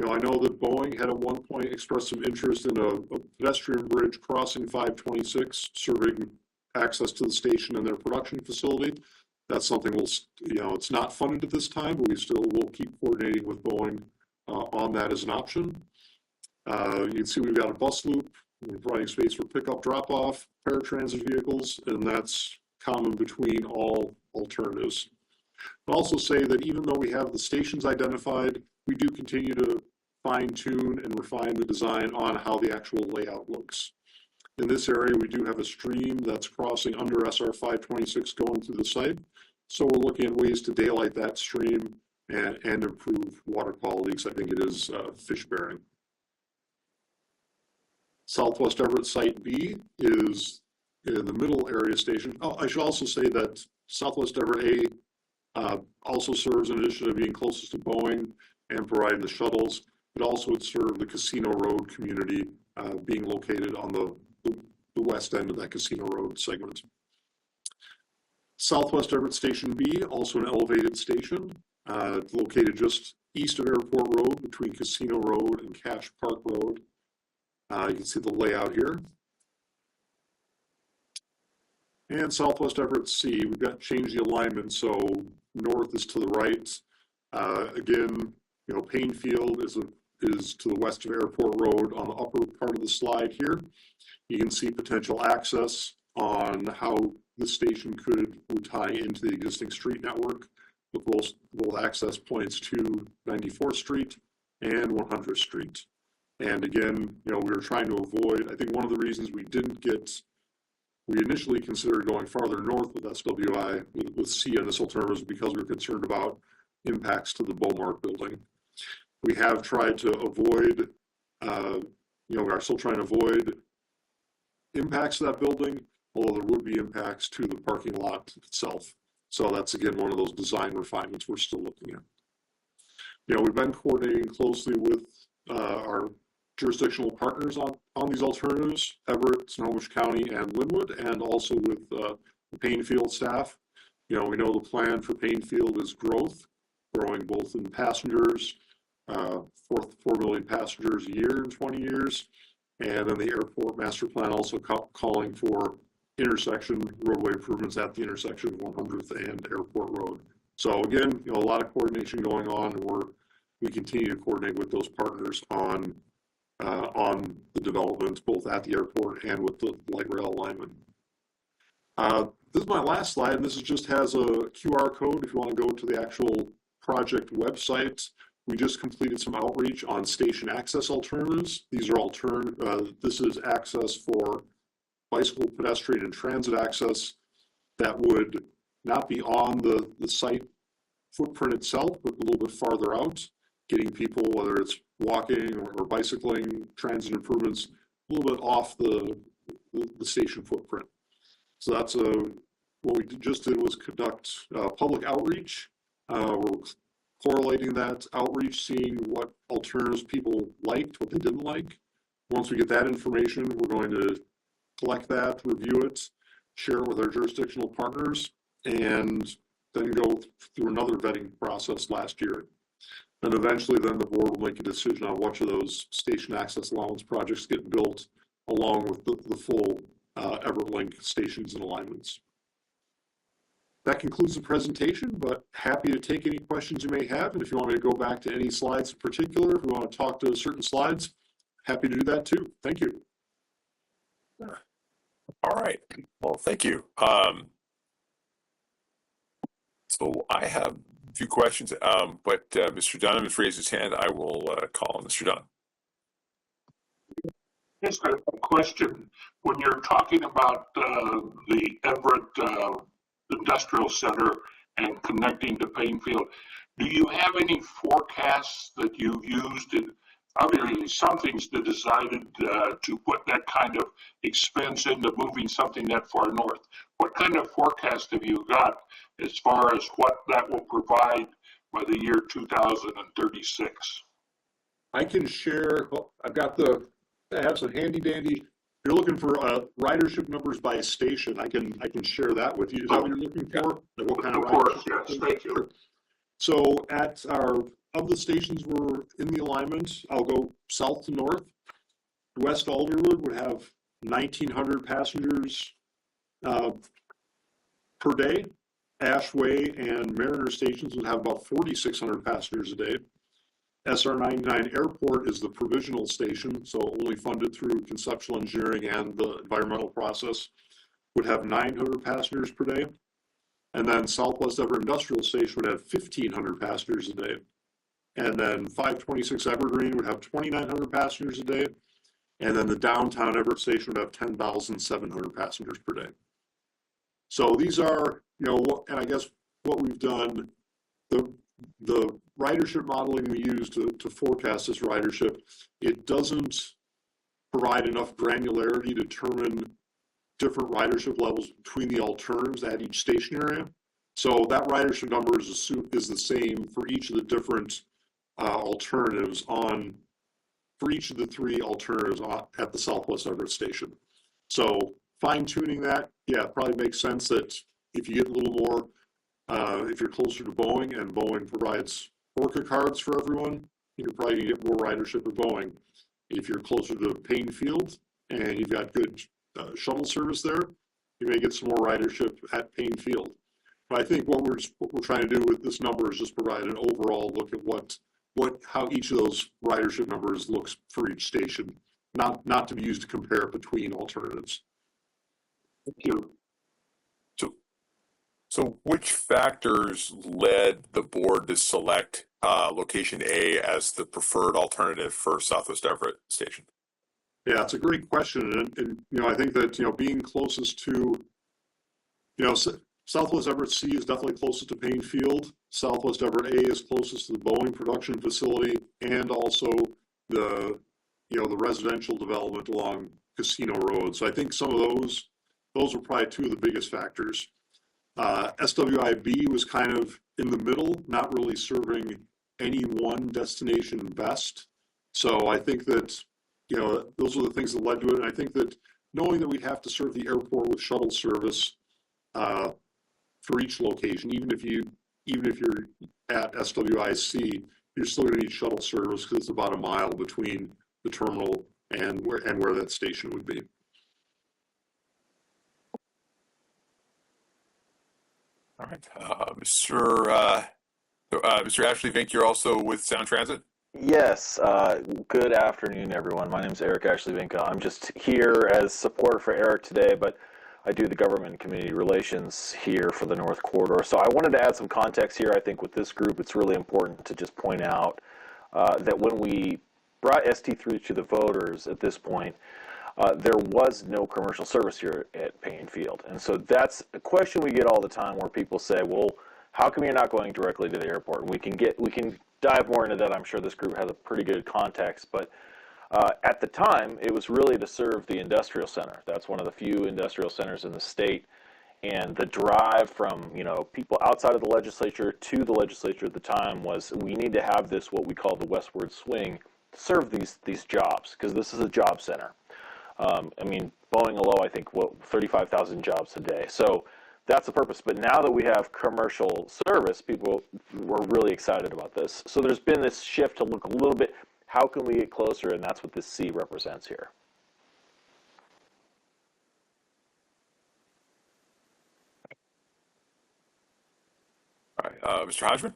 Speaker 4: I know that Boeing had at one point expressed some interest in a pedestrian bridge crossing 526, serving access to the station and their production facility. That's something it's not funded at this time, but we still will keep coordinating with Boeing on that as an option. You can see we've got a bus loop. We're providing space for pickup, drop-off, paratransit vehicles, and that's common between all alternatives. I'll also say that even though we have the stations identified, we do continue to fine-tune and refine the design on how the actual layout looks. In this area, we do have a stream that's crossing under SR 526 going through the site, so we're looking at ways to daylight that stream and improve water quality, because I think it is fish-bearing. Southwest Everett Site B is in the middle area station. Oh, I should also say that Southwest Everett A also serves, in addition to being closest to Boeing and providing the shuttles, it also would serve the Casino Road community, being located on the west end of that Casino Road segment. Southwest Everett Station B, also an elevated station, located just east of Airport Road between Casino Road and Cash Park Road. You can see the layout here. And Southwest Everett C, we've got changed the alignment, so north is to the right. Again, Payne Field is to the west of Airport Road on the upper part of the slide here. You can see potential access on how the station would tie into the existing street network with both access points to 94th Street and 100th Street. And again, we were trying to avoid, I think one of the reasons we initially considered going farther north with SWI, with C on this alternative, was because we were concerned about impacts to the Beaumark building. We have tried to avoid, we are still trying to avoid impacts to that building, although there would be impacts to the parking lot itself. So that's, again, one of those design refinements we're still looking at. We've been coordinating closely with our jurisdictional partners on these alternatives, Everett, Snohomish County, and Linwood, and also with the Payne Field staff. We know the plan for Payne Field is growing both in passengers, 4 million passengers a year in 20 years, And then the airport master plan also calling for intersection roadway improvements at the intersection of 100th and Airport Road. So again, a lot of coordination going on, and we continue to coordinate with those partners on the developments, both at the airport and with the light rail alignment. This is my last slide, and this just has a QR code if you want to go to the actual project website. We just completed some outreach on station access alternatives. These are this is access for bicycle, pedestrian, and transit access that would not be on the site footprint itself, but a little bit farther out, getting people, whether it's walking or bicycling, transit improvements, a little bit off the station footprint. So that's what we just did was conduct public outreach. We're correlating that outreach, seeing what alternatives people liked, what they didn't like. Once we get that information, we're going to collect that, review it, share it with our jurisdictional partners, and then go through another vetting process last year. And eventually then the board will make a decision on which of those station access allowance projects get built along with the full Everett Link stations and alignments. That concludes the presentation, but happy to take any questions you may have. And if you want me to go back to any slides in particular, if we want to talk to certain slides, happy to do that too. Thank you.
Speaker 19: All right. Well, thank you. So I have a few questions, but Mr. Dunham has raised his hand. I will call on Mr. Dunham.
Speaker 7: Yes, a question. When you're talking about the Everett Industrial Center and connecting to Painfield, do you have any forecasts that you've used? Obviously, something's decided to put that kind of expense into moving something that far north. What kind of forecast have you got as far as what that will provide by the year 2036?
Speaker 4: I can share. I have some handy dandy. You're looking for ridership numbers by station. I can share that with you. Is that what you're looking for? What kind of ridership?
Speaker 7: Yes, thank you.
Speaker 4: So of the stations we're in the alignment, I'll go south to north. West Alderwood would have 1,900 passengers per day. Ashway and Mariner stations would have about 4,600 passengers a day. SR 99 Airport is the provisional station, so only funded through conceptual engineering and the environmental process, would have 900 passengers per day. And then Southwest Everett Industrial Station would have 1,500 passengers a day. And then 526 Evergreen would have 2,900 passengers a day. And then the downtown Everett Station would have 10,700 passengers per day. So these are, and I guess what we've done, the ridership modeling we use to forecast this ridership, it doesn't provide enough granularity to determine different ridership levels between the alternatives at each station area. So that ridership number is the same for each of the different alternatives for each of the three alternatives at the Southwest Everett station. So fine tuning that, yeah, it probably makes sense that if you get a little more, if you're closer to Boeing and Boeing provides Orca cards for everyone, you're probably gonna get more ridership at Boeing. If you're closer to Painfield and you've got good shuttle service there, you may get some more ridership at Painfield. But I think what we're trying to do with this number is just provide an overall look at how each of those ridership numbers looks for each station, not to be used to compare between alternatives.
Speaker 7: Thank you.
Speaker 19: So which factors led the board to select location A as the preferred alternative for Southwest Everett Station?
Speaker 4: Yeah, it's a great question, and I think that being closest to, Southwest Everett C is definitely closest to Painfield. Southwest Everett A is closest to the Boeing production facility, and also the residential development along Casino Road. So I think some of those are probably two of the biggest factors. SWIB was kind of in the middle, not really serving any one destination best. So I think that, those are the things that led to it. And I think that knowing that we'd have to serve the airport with shuttle service for each location, even if you're at SWIC, you're still going to need shuttle service because it's about a mile between the terminal and where that station would be.
Speaker 19: All right, Mr. Ashley Vink, you're also with Sound Transit.
Speaker 11: Yes, good afternoon, everyone. My name is Eric Ashley Vinca. I'm just here as support for Eric today, but I do the government and community relations here for the North Corridor. So I wanted to add some context here. I think with this group, it's really important to just point out that when we brought ST3 to the voters at this point, there was no commercial service here at Payne Field. And so that's a question we get all the time where people say, well, how come you're not going directly to the airport? And we can dive more into that. I'm sure this group has a pretty good context, but at the time, it was really to serve the industrial center. That's one of the few industrial centers in the state. And the drive from, people outside of the legislature to the legislature at the time was, we need to have this, what we call the westward swing, to serve these jobs, because this is a job center. Boeing alone, I think, 35,000 jobs a day. So that's the purpose. But now that we have commercial service, people were really excited about this. So there's been this shift to look a little bit, how can we get closer? And that's what this C represents here.
Speaker 19: All right, Mr. Hodgman?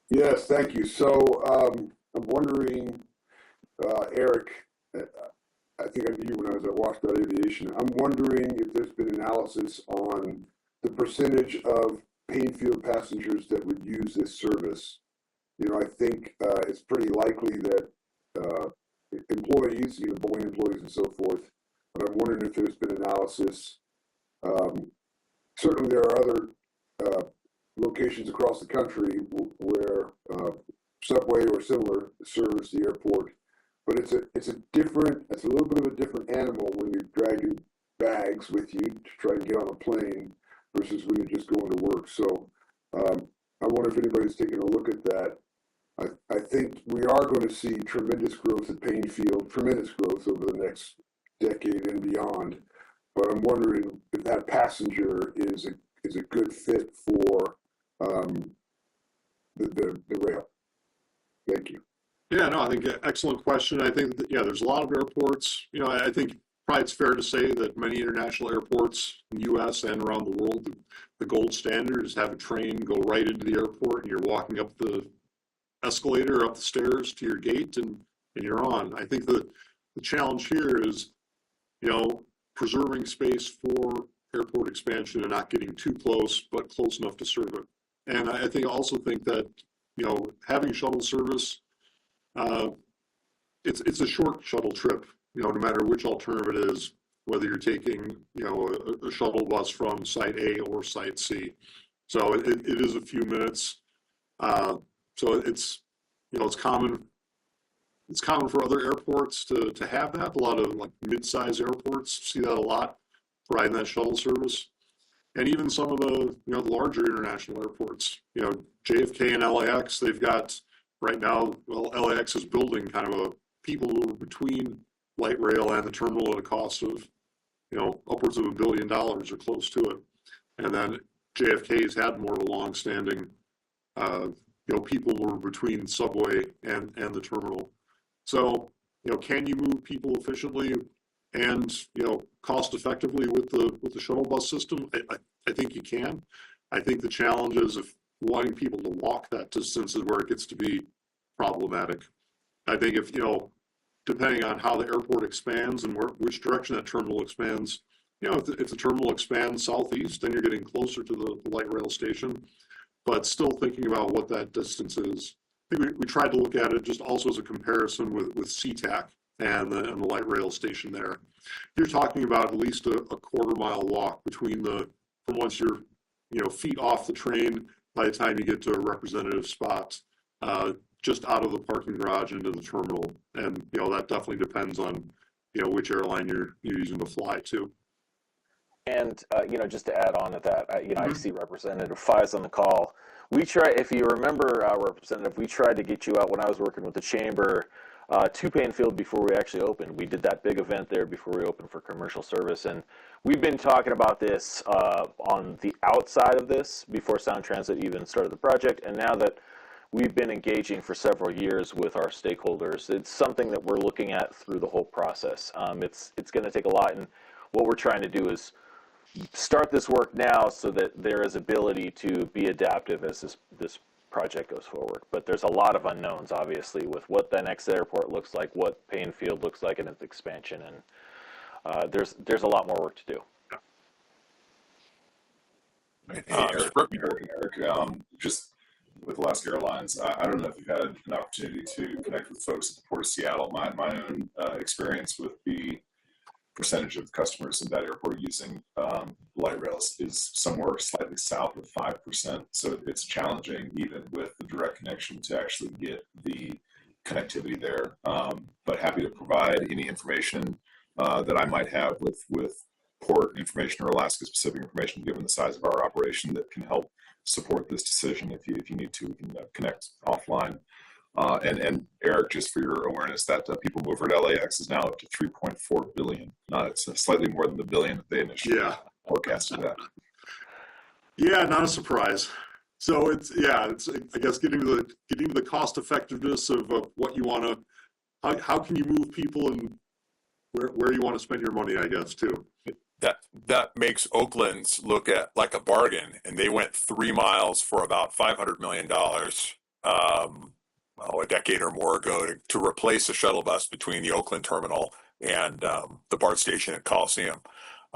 Speaker 13: Yes, thank you. So I'm wondering, Eric, I think I knew you when I was at Washtenaw Aviation. I'm wondering if there's been analysis on the percentage of Payne Field passengers that would use this service. I think it's pretty likely that employees, Boeing employees and so forth, but I'm wondering if there's been analysis. Certainly there are other locations across the country where subway or similar service the airport. But it's a little bit of a different animal when you're dragging bags with you to try and get on a plane versus when you're just going to work. So I wonder if anybody's taking a look at that. I think we are going to see tremendous growth at Payne Field, tremendous growth over the next decade and beyond. But I'm wondering if that passenger is a good fit for the rail. Thank you.
Speaker 4: Yeah, no, I think excellent question. I think that, there's a lot of airports. I think probably it's fair to say that many international airports in the U.S. and around the world, the gold standard is have a train go right into the airport and you're walking up the escalator, up the stairs to your gate, and you're on. I think the challenge here is, preserving space for airport expansion and not getting too close, but close enough to serve it. And I also think that, having shuttle service, it's a short shuttle trip, no matter which alternative it is, whether you're taking, a shuttle bus from site A or site C. So it is a few minutes. So it's common. It's common for other airports to have that. A lot of mid-size airports see that a lot, providing that shuttle service. And even some of the, the larger international airports, JFK and LAX, they've got right now, LAX is building kind of a people mover between light rail and the terminal at a cost of, upwards of $1 billion or close to it. And then JFK has had more of a long-standing, people mover between subway and the terminal. So, can you move people efficiently and, cost effectively with the shuttle bus system? I think you can. I think the challenge is if wanting people to walk that distance is where it gets to be problematic. I think if, depending on how the airport expands and which direction that terminal expands, if the terminal expands southeast, then you're getting closer to the light rail station, but still thinking about what that distance is. I think we tried to look at it just also as a comparison with SeaTac and the light rail station there. You're talking about at least a quarter-mile walk between from once you're, feet off the train by the time you get to a representative spot, just out of the parking garage into the terminal. And, that definitely depends on, which airline you're using to fly to.
Speaker 11: And, just to add on to that, I see Representative Fies on the call. If you remember, Representative, we tried to get you out when I was working with the chamber to Payne Field before we actually opened. We did that big event there before we opened for commercial service. And we've been talking about this on the outside of this before Sound Transit even started the project. And now that we've been engaging for several years with our stakeholders. It's something that we're looking at through the whole process. It's going to take a lot, and what we're trying to do is start this work now so that there is ability to be adaptive as this project goes forward. But there's a lot of unknowns, obviously, with what the next airport looks like, what Payne Field looks like in its expansion, and there's a lot more work to do.
Speaker 9: Eric, just with Alaska Airlines, I don't know if you've had an opportunity to connect with folks at the Port of Seattle. My own experience with the percentage of customers in that airport using light rails is somewhere slightly south of 5%. So it's challenging even with the direct connection to actually get the connectivity there. But happy to provide any information that I might have with port information or Alaska specific information given the size of our operation that can help support this decision. If you need to, we can connect offline. And Eric, just for your awareness, that people mover at LAX is now up to 3.4 billion. It's slightly more than the billion that they initially forecasted that.
Speaker 4: Yeah, not a surprise. So it's I guess getting to the cost effectiveness of what you want to, how can you move people and where you want to spend your money, I guess, too.
Speaker 19: That makes Oakland's look at like a bargain, and they went 3 miles for about $500 million a decade or more ago to replace a shuttle bus between the Oakland terminal and the BART station at Coliseum.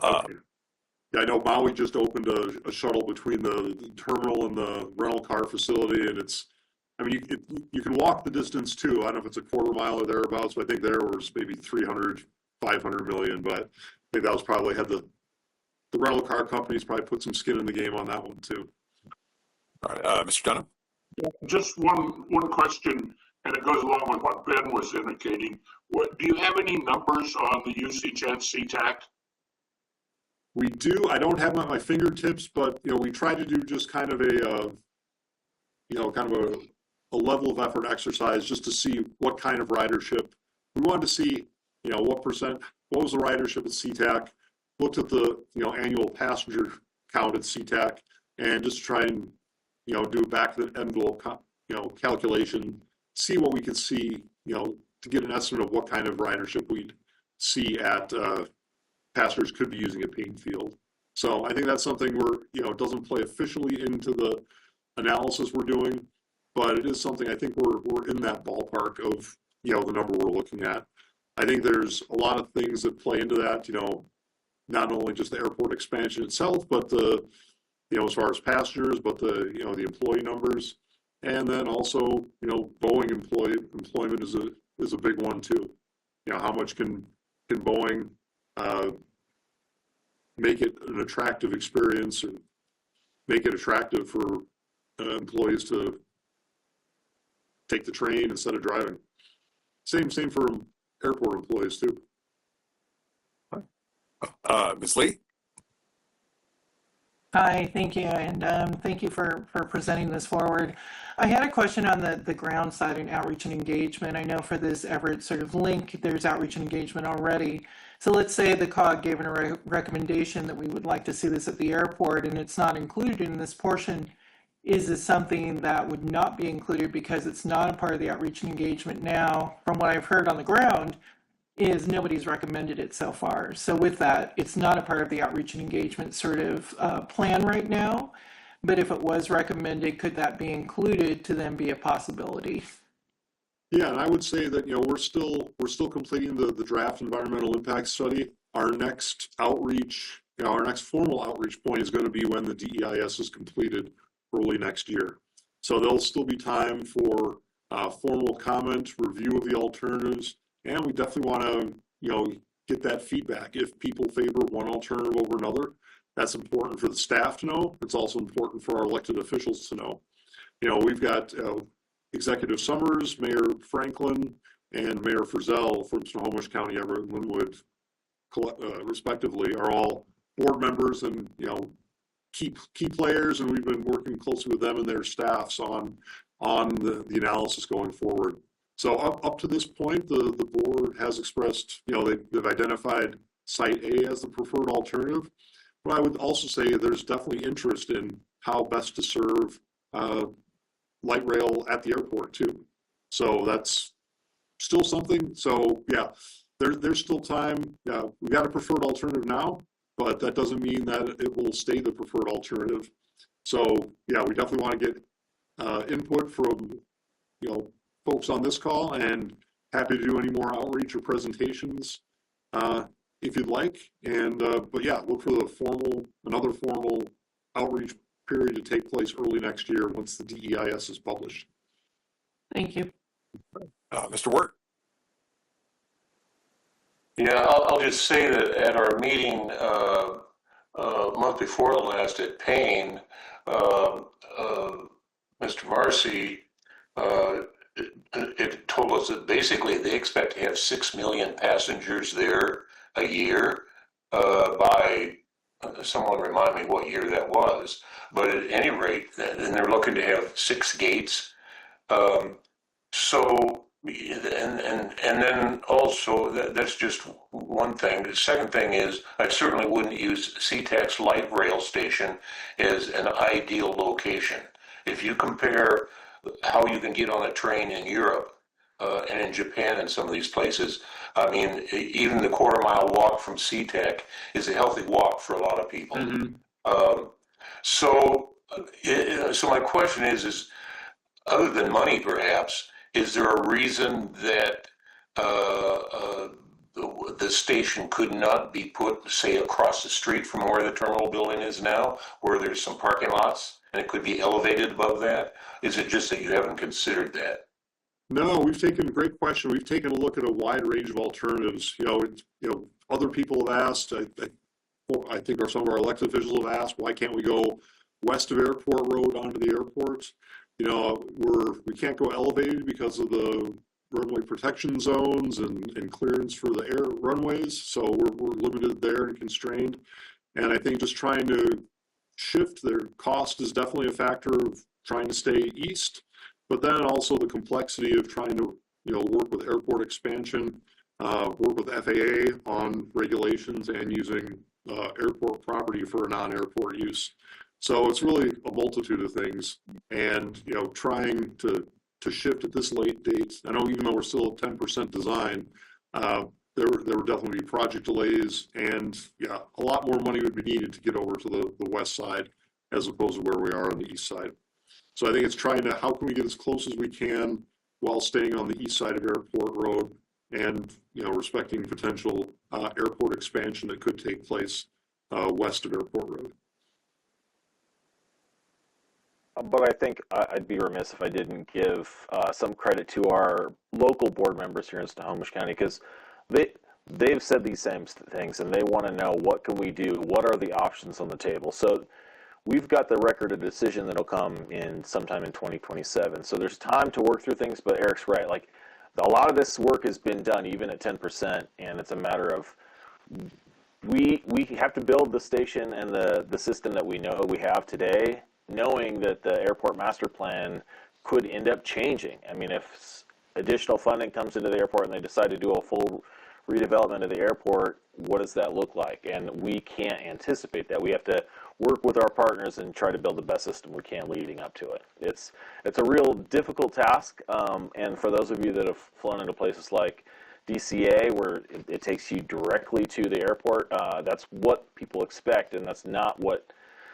Speaker 4: Okay. Yeah, I know Maui just opened a shuttle between the terminal and the rental car facility, and you can walk the distance too. I don't know if it's a quarter mile or thereabouts, but I think there was maybe 300, 500 million, but I think that was probably had the rental car companies probably put some skin in the game on that one too.
Speaker 19: All right, Mr. Dunham?
Speaker 7: Just one question, and it goes along with what Ben was indicating. Do you have any numbers on the usage at SeaTac?
Speaker 4: We do. I don't have them at my fingertips, but we try to do just kind of a level of effort exercise just to see what kind of ridership. We wanted to see, what was the ridership at SeaTac, looked at the, annual passenger count at SeaTac, and just try and, do a back of the envelope, calculation, see what we could see, to get an estimate of what kind of ridership we'd see at passengers could be using at Payne Field. So I think that's something where, it doesn't play officially into the analysis we're doing, but it is something I think we're in that ballpark of, the number we're looking at. I think there's a lot of things that play into that, not only just the airport expansion itself, but the, as far as passengers, but the, the employee numbers. And then also, Boeing employment is a big one too. How much can Boeing make it an attractive experience and make it attractive for employees to take the train instead of driving. Same for airport employees too.
Speaker 19: Ms. Lee?
Speaker 12: Hi, thank you, and thank you for presenting this forward. I had a question on the ground side and outreach and engagement. I know for this Everett sort of link, there's outreach and engagement already. So let's say the COG gave a recommendation that we would like to see this at the airport, and it's not included in this portion. Is this something that would not be included because it's not a part of the outreach and engagement now? From what I've heard on the ground, is nobody's recommended it so far. So with that, it's not a part of the outreach and engagement sort of plan right now. But if it was recommended, could that be included to then be a possibility?
Speaker 4: Yeah, and I would say that we're still completing the draft environmental impact study. Our next outreach, our next formal outreach point is going to be when the DEIS is completed early next year. So there'll still be time for formal comment, review of the alternatives. And we definitely want to, get that feedback. If people favor one alternative over another, that's important for the staff to know. It's also important for our elected officials to know. We've got Executive Summers, Mayor Franklin, and Mayor Frizzell from Snohomish County, Everett, and Linwood, respectively, are all board members and, key players. And we've been working closely with them and their staffs on the analysis going forward. So up to this point, the board has expressed, they've identified Site A as the preferred alternative. But I would also say there's definitely interest in how best to serve light rail at the airport too. So that's still something. So yeah, there's still time. We got a preferred alternative now, but that doesn't mean that it will stay the preferred alternative. So yeah, we definitely want to get input from folks on this call, and happy to do any more outreach or presentations if you'd like. And but yeah, look for another formal outreach period to take place early next year once the DEIS is published.
Speaker 12: Thank you.
Speaker 19: Mr. Wirt.
Speaker 6: Yeah, I'll just say that at our meeting month before the last at Payne, Mr. Marcy it told us that basically they expect to have 6 million passengers there a year by, someone remind me what year that was, but at any rate, and they're looking to have 6 gates. So, and then also, that's just one thing. The second thing is, I certainly wouldn't use SeaTac's light rail station as an ideal location. If you compare how you can get on a train in Europe and in Japan and some of these places, I mean, even the quarter-mile walk from SeaTac is a healthy walk for a lot of people. Mm-hmm. So my question is other than money, perhaps, is there a reason that the station could not be put, say, across the street from where the terminal building is now, where there's some parking lots, and it could be elevated above that? Is it just that you haven't considered that?
Speaker 4: No, great question. We've taken a look at a wide range of alternatives. Other people have asked, I think some of our elected officials have asked, why can't we go west of Airport Road onto the airport? We can't go elevated because of the runway protection zones and clearance for the air runways. So we're limited there and constrained. And I think just trying to shift their cost is definitely a factor of trying to stay east, but then also the complexity of trying to work with airport expansion, work with FAA on regulations and using airport property for non-airport use. So it's really a multitude of things, and trying to shift at this late date. I know even though we're still at 10% design, there would definitely be project delays, and yeah, a lot more money would be needed to get over to the west side as opposed to where we are on the east side. So I think it's trying to, how can we get as close as we can while staying on the east side of Airport Road and respecting potential airport expansion that could take place west of Airport Road.
Speaker 11: But I think I'd be remiss if I didn't give some credit to our local board members here in Snohomish County, because they've said these same things, and they want to know, what can we do? What are the options on the table? So we've got the record of decision that'll come in sometime in 2027. So there's time to work through things, but Eric's right. Like, a lot of this work has been done even at 10%, and it's a matter of we have to build the station and the system that we know we have today, knowing that the airport master plan could end up changing. I mean, if additional funding comes into the airport and they decide to do a full redevelopment of the airport, what does that look like? And we can't anticipate that. We have to work with our partners and try to build the best system we can leading up to it. It's a real difficult task, and for those of you that have flown into places like DCA, where it takes you directly to the airport, that's what people expect, and that's not what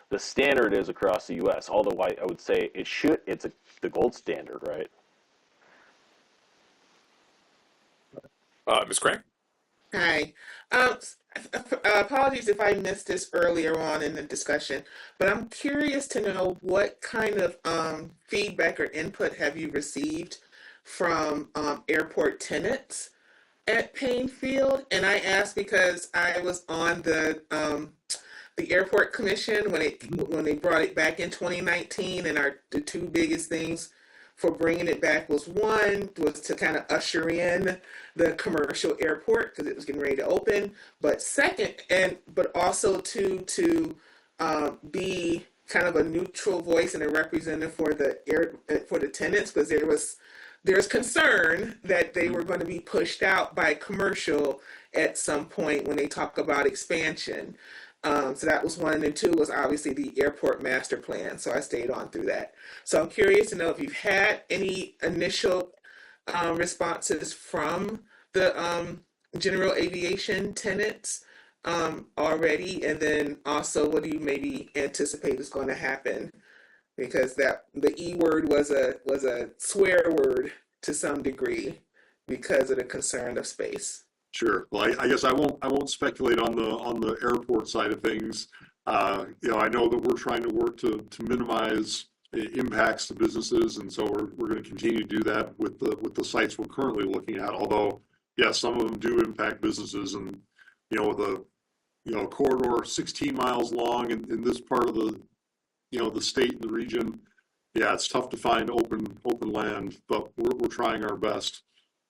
Speaker 11: the standard is across the U.S., although I would say it's the gold standard, right?
Speaker 19: Ms. Crank?
Speaker 18: Hi. Apologies if I missed this earlier on in the discussion, but I'm curious to know what kind of feedback or input have you received from airport tenants at Payne Field? And I ask because I was on the airport commission when they brought it back in 2019, and the two biggest things for bringing it back was, one was to kind of usher in the commercial airport because it was getting ready to open, but also to be kind of a neutral voice and a representative for the tenants, because there's concern that they were going to be pushed out by commercial at some point when they talk about expansion. So that was one, and two was obviously the airport master plan. So I stayed on through that. So I'm curious to know if you've had any initial responses from the general aviation tenants already, and then also what do you maybe anticipate is going to happen? Because that the E word was a swear word to some degree because of the concern of space.
Speaker 4: Sure. Well, I guess I won't speculate on the airport side of things. I know that we're trying to work to minimize impacts to businesses, and so we're going to continue to do that with the sites we're currently looking at. Although, yes, some of them do impact businesses, and the corridor 16 miles long in this part of the state and the region. Yeah, it's tough to find open land, but we're trying our best.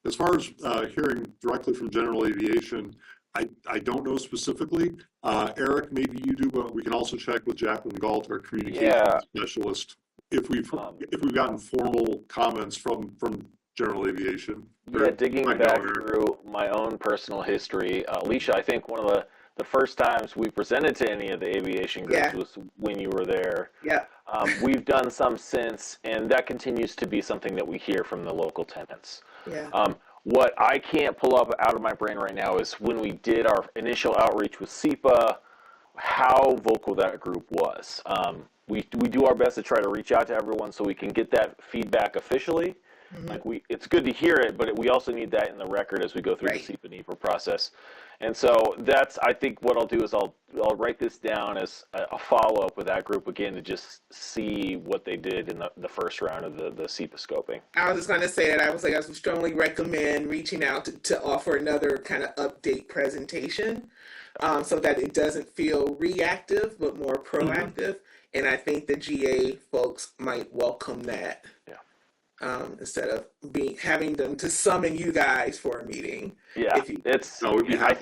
Speaker 4: As far as hearing directly from General Aviation, I don't know specifically. Eric, maybe you do, but we can also check with Jacqueline Galt, our communications specialist, if we've gotten formal comments from General Aviation.
Speaker 11: Yeah, digging back through my own personal history, Alicia, I think one of the first times we presented to any of the aviation groups was when you were there.
Speaker 18: Yeah.
Speaker 11: We've done some since, and that continues to be something that we hear from the local tenants.
Speaker 18: Yeah.
Speaker 11: What I can't pull up out of my brain right now is when we did our initial outreach with SEPA, how vocal that group was. We do our best to try to reach out to everyone so we can get that feedback officially.
Speaker 18: Mm-hmm.
Speaker 11: It's good to hear it, but we also need that in the record as we go through the SEPA NEPA process. And so I think what I'll do is I'll write this down as a follow-up with that group again to just see what they did in the first round of the SEPA scoping.
Speaker 18: I was just going to say that I would strongly recommend reaching out to offer another kind of update presentation so that it doesn't feel reactive but more proactive. Mm-hmm. And I think the GA folks might welcome that.
Speaker 11: Yeah.
Speaker 18: Instead of having them to summon you guys for a meeting.
Speaker 11: Yeah, I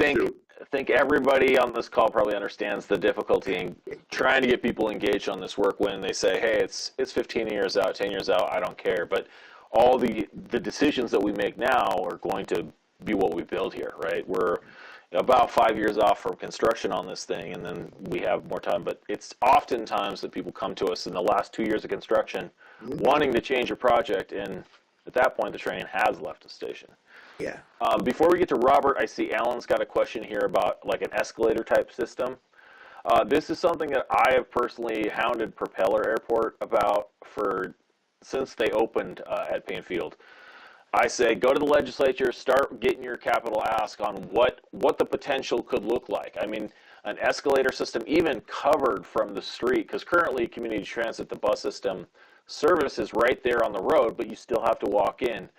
Speaker 11: think everybody on this call probably understands the difficulty in trying to get people engaged on this work when they say, hey, it's 15 years out, 10 years out, I don't care. But all the decisions that we make now are going to be what we build here, right? We're about 5 years off from construction on this thing, and then we have more time. But it's oftentimes that people come to us in the last 2 years of construction wanting to change a project, and at that point the train has left the station.
Speaker 18: Yeah.
Speaker 11: Before we get to Robert, I see Alan's got a question here about like an escalator type system. This is something that I have personally hounded Propeller Airport about since they opened at Payne Field. I say go to the legislature, start getting your capital ask on what the potential could look like. I mean, an escalator system even covered from the street, because currently community transit, the bus system, service is right there on the road, but you still have to walk in.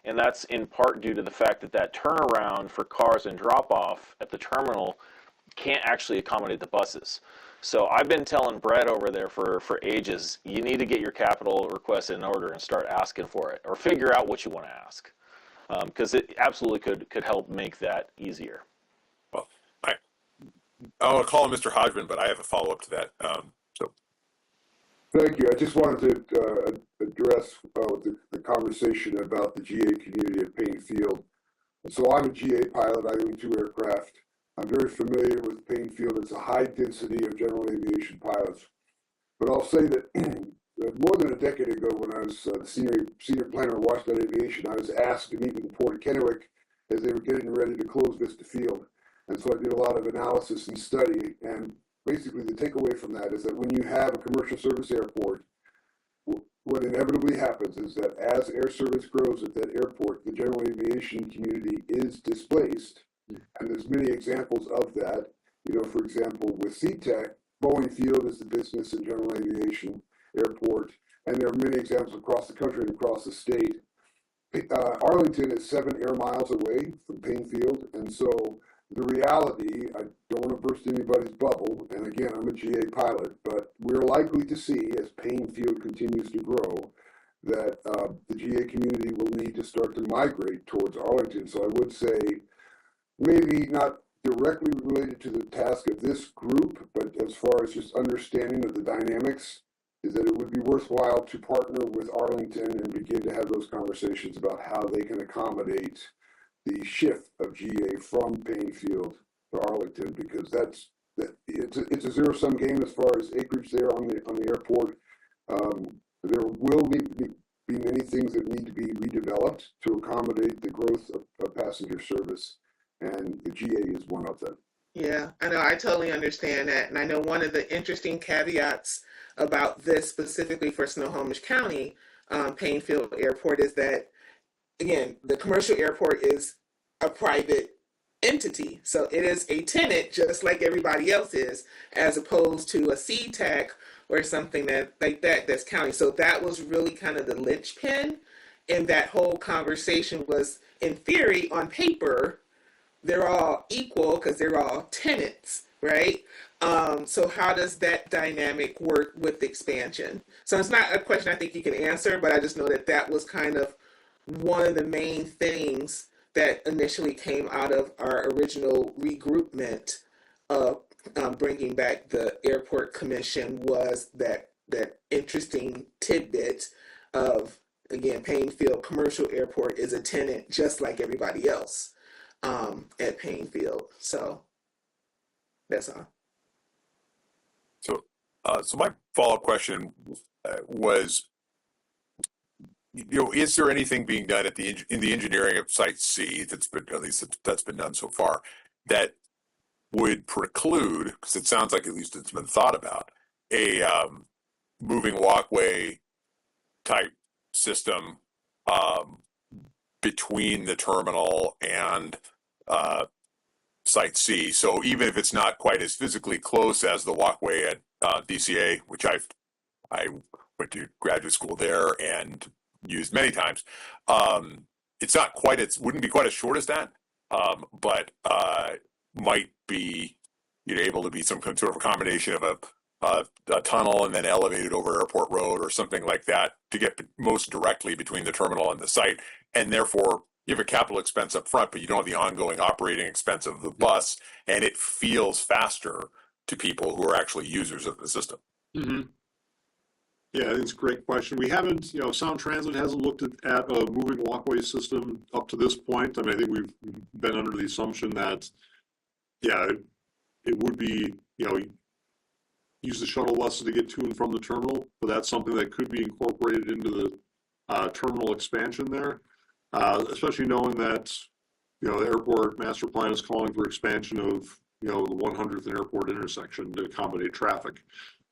Speaker 11: And that's in part due to the fact that turnaround for cars and drop-off at the terminal can't actually accommodate the buses. So I've been telling Brett over there for ages, you need to get your capital request in order and start asking for it, or figure out what you want to ask. Because it absolutely could help make that easier.
Speaker 19: Well, I'll call him Mr. Hodgman, but I have a follow-up to that.
Speaker 13: Thank you. I just wanted to address the conversation about the GA community at Payne Field. So I'm a GA pilot. I own 2 aircraft. I'm very familiar with Payne Field. It's a high density of general aviation pilots. But I'll say that more than a decade ago, when I was the senior planner at Washington Aviation, I was asked to meet with the Port of Kennewick as they were getting ready to close Vista Field. And so I did a lot of analysis and study, and basically the takeaway from that is that when you have a commercial service airport, what inevitably happens is that as air service grows at that airport, the general aviation community is displaced. And there's many examples of that. For example, with SeaTac, Boeing Field is the business and general aviation airport. And there are many examples across the country and across the state. Arlington is 7 air miles away from Payne Field. And so the reality, I don't want to burst anybody's bubble, and again, I'm a GA pilot, but we're likely to see, as Payne Field continues to grow, that the GA community will need to start to migrate towards Arlington. So I would say, maybe not directly related to the task of this group, but as far as just understanding of the dynamics, is that it would be worthwhile to partner with Arlington and begin to have those conversations about how they can accommodate the shift of GA from Payne Field to Arlington, because it's a zero-sum game as far as acreage there on the airport. There will be many things that need to be redeveloped to accommodate the growth of passenger service, and the GA is one of them.
Speaker 18: Yeah, I know. I totally understand that. And I know one of the interesting caveats about this specifically for Snohomish County, Painfield Airport, is that, again, the commercial airport is a private entity. So it is a tenant just like everybody else is, as opposed to a CTAC or something that's county. So that was really kind of the linchpin. And that whole conversation was, in theory, on paper, they're all equal because they're all tenants, right? So how does that dynamic work with expansion? So it's not a question I think you can answer, but I just know that that was kind of one of the main things that initially came out of our original regroupment of bringing back the airport commission, was that interesting tidbit of, again, Painfield Commercial Airport is a tenant just like everybody else at Painfield. So that's all.
Speaker 19: So my follow-up question was, is there anything being done in the engineering of Site C that's been done so far that would preclude, because it sounds like at least it's been thought about, a moving walkway type system between the terminal and Site C? So even if it's not quite as physically close as the walkway at DCA, which I went to graduate school there and used many times, it's not quite, it wouldn't be quite as short as that, but might be able to be some sort of a combination of a tunnel and then elevated over Airport Road or something like that to get most directly between the terminal and the site. And therefore, you have a capital expense up front, but you don't have the ongoing operating expense of the bus, and it feels faster to people who are actually users of the system.
Speaker 4: Mm-hmm. Yeah, it's a great question. We haven't, Sound Transit hasn't looked at a moving walkway system up to this point. I mean, I think we've been under the assumption that, it would be, use the shuttle buses to get to and from the terminal, but that's something that could be incorporated into the terminal expansion there, especially knowing that, the airport master plan is calling for expansion of, the 100th and airport intersection to accommodate traffic.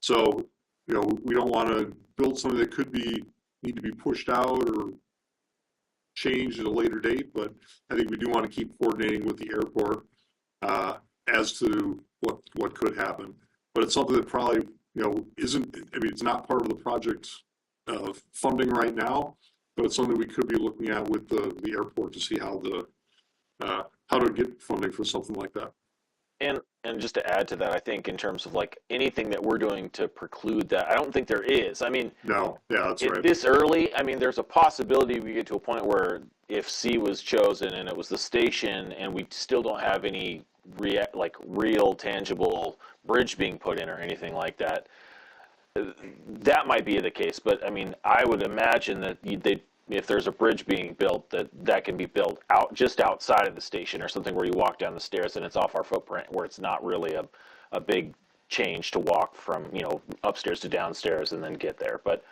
Speaker 4: So, we don't want to build something that need to be pushed out or changed at a later date, but I think we do want to keep coordinating with the airport as to what could happen. But it's something that probably, isn't, it's not part of the project funding right now, but it's something we could be looking at with the airport to see how to get funding for something like that.
Speaker 11: And just to add to that, I think in terms of like anything that we're doing to preclude that, I don't think there is. I mean,
Speaker 4: no, yeah, that's right.
Speaker 11: This early, I mean, there's a possibility we get to a point where if C was chosen and it was the station, and we still don't have any real tangible bridge being put in or anything like that, that might be the case. But I mean, I would imagine that if there's a bridge being built, that can be built just outside of the station or something, where you walk down the stairs and it's off our footprint, where it's not really a big change to walk from upstairs to downstairs and then get there. But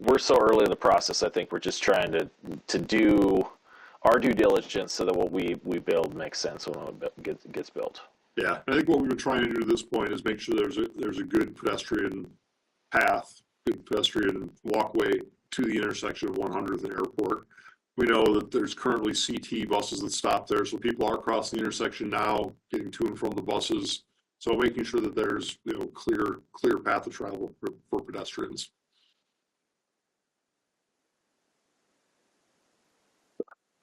Speaker 11: we're so early in the process. I think we're just trying to do our due diligence so that what we build makes sense when it gets built.
Speaker 4: Yeah, I think what we've been trying to do to this point is make sure there's a good pedestrian path, good pedestrian walkway to the intersection of 100th and Airport. We know that there's currently CT buses that stop there, so people are crossing the intersection now, getting to and from the buses. So making sure that there's clear path of travel for pedestrians.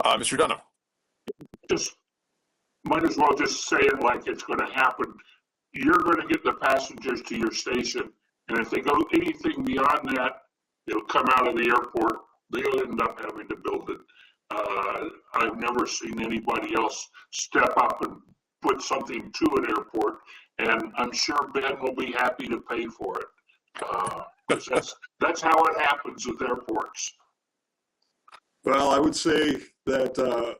Speaker 19: Mr. Dunham.
Speaker 7: Just might as well just say it like it's going to happen. You're going to get the passengers to your station, and if they go anything beyond that, they'll come out of the airport. They'll end up having to build it. I've never seen anybody else step up and put something to an airport, and I'm sure Ben will be happy to pay for it. That's how it happens with airports.
Speaker 4: Well, I would say that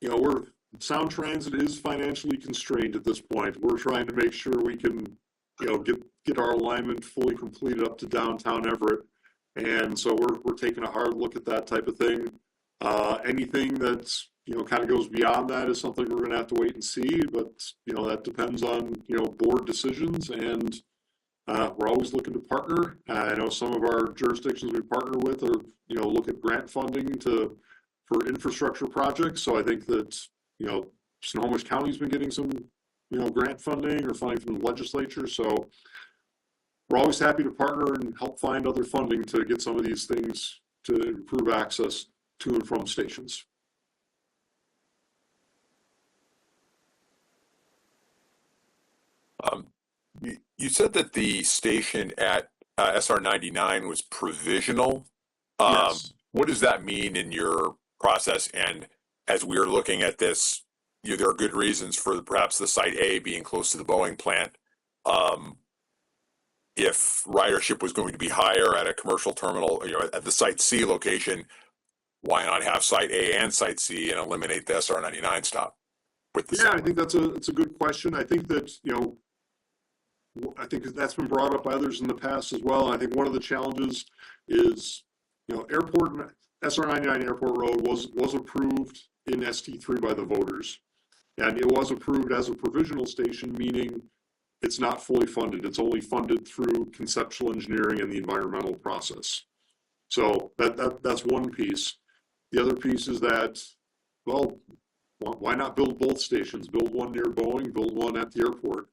Speaker 4: we're Sound Transit is financially constrained at this point. We're trying to make sure we can, get our alignment fully completed up to downtown Everett. And so we're taking a hard look at that type of thing. Anything that's, kind of goes beyond that is something we're going to have to wait and see. But, that depends on, board decisions. And we're always looking to partner. I know some of our jurisdictions we partner with are, look at grant funding for infrastructure projects. So I think that, Snohomish County's been getting some, grant funding or funding from the legislature. So we're always happy to partner and help find other funding to get some of these things to improve access to and from stations.
Speaker 19: You said that the station at SR 99 was provisional.
Speaker 4: Yes.
Speaker 19: What does that mean in your process? And as we are looking at this, there are good reasons for perhaps the site A being close to the Boeing plant. If ridership was going to be higher at a commercial terminal, at the site C location, why not have site A and site C and eliminate the SR 99 stop?
Speaker 4: I think it's a good question. I think that, I think that's been brought up by others in the past as well. And I think one of the challenges is, SR 99 Airport Road was approved in ST3 by the voters. And it was approved as a provisional station, meaning it's not fully funded. It's only funded through conceptual engineering and the environmental process. So that's one piece. The other piece is that, well, why not build both stations? Build one near Boeing, build one at the airport.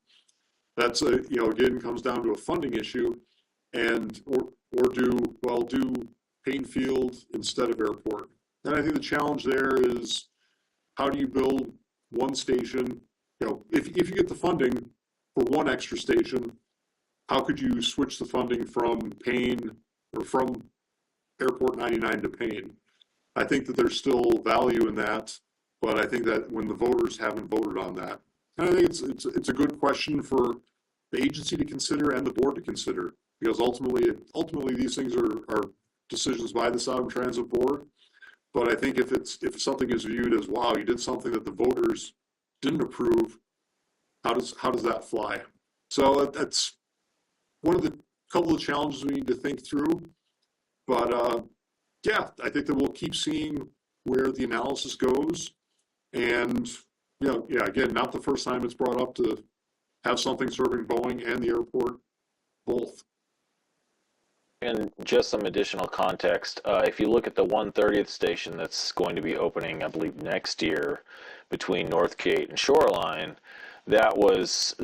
Speaker 4: That's again comes down to a funding issue, and or do Painfield instead of airport. And I think the challenge there is, how do you build one station? If you get the funding for one extra station, how could you switch the funding from Payne or from Airport 99 to Payne? I think that there's still value in that, but I think that when the voters haven't voted on that, and I think it's a good question for the agency to consider and the board to consider, because ultimately these things are decisions by the Sound Transit Board. But I think if something is viewed as, wow, you did something that the voters didn't approve, how does that fly? So that's one of the couple of challenges we need to think through. But I think that we'll keep seeing where the analysis goes. And again, not the first time it's brought up to have something serving Boeing and the airport both.
Speaker 11: And just some additional context, if you look at the 130th station that's going to be opening, I believe, next year between Northgate and Shoreline, that was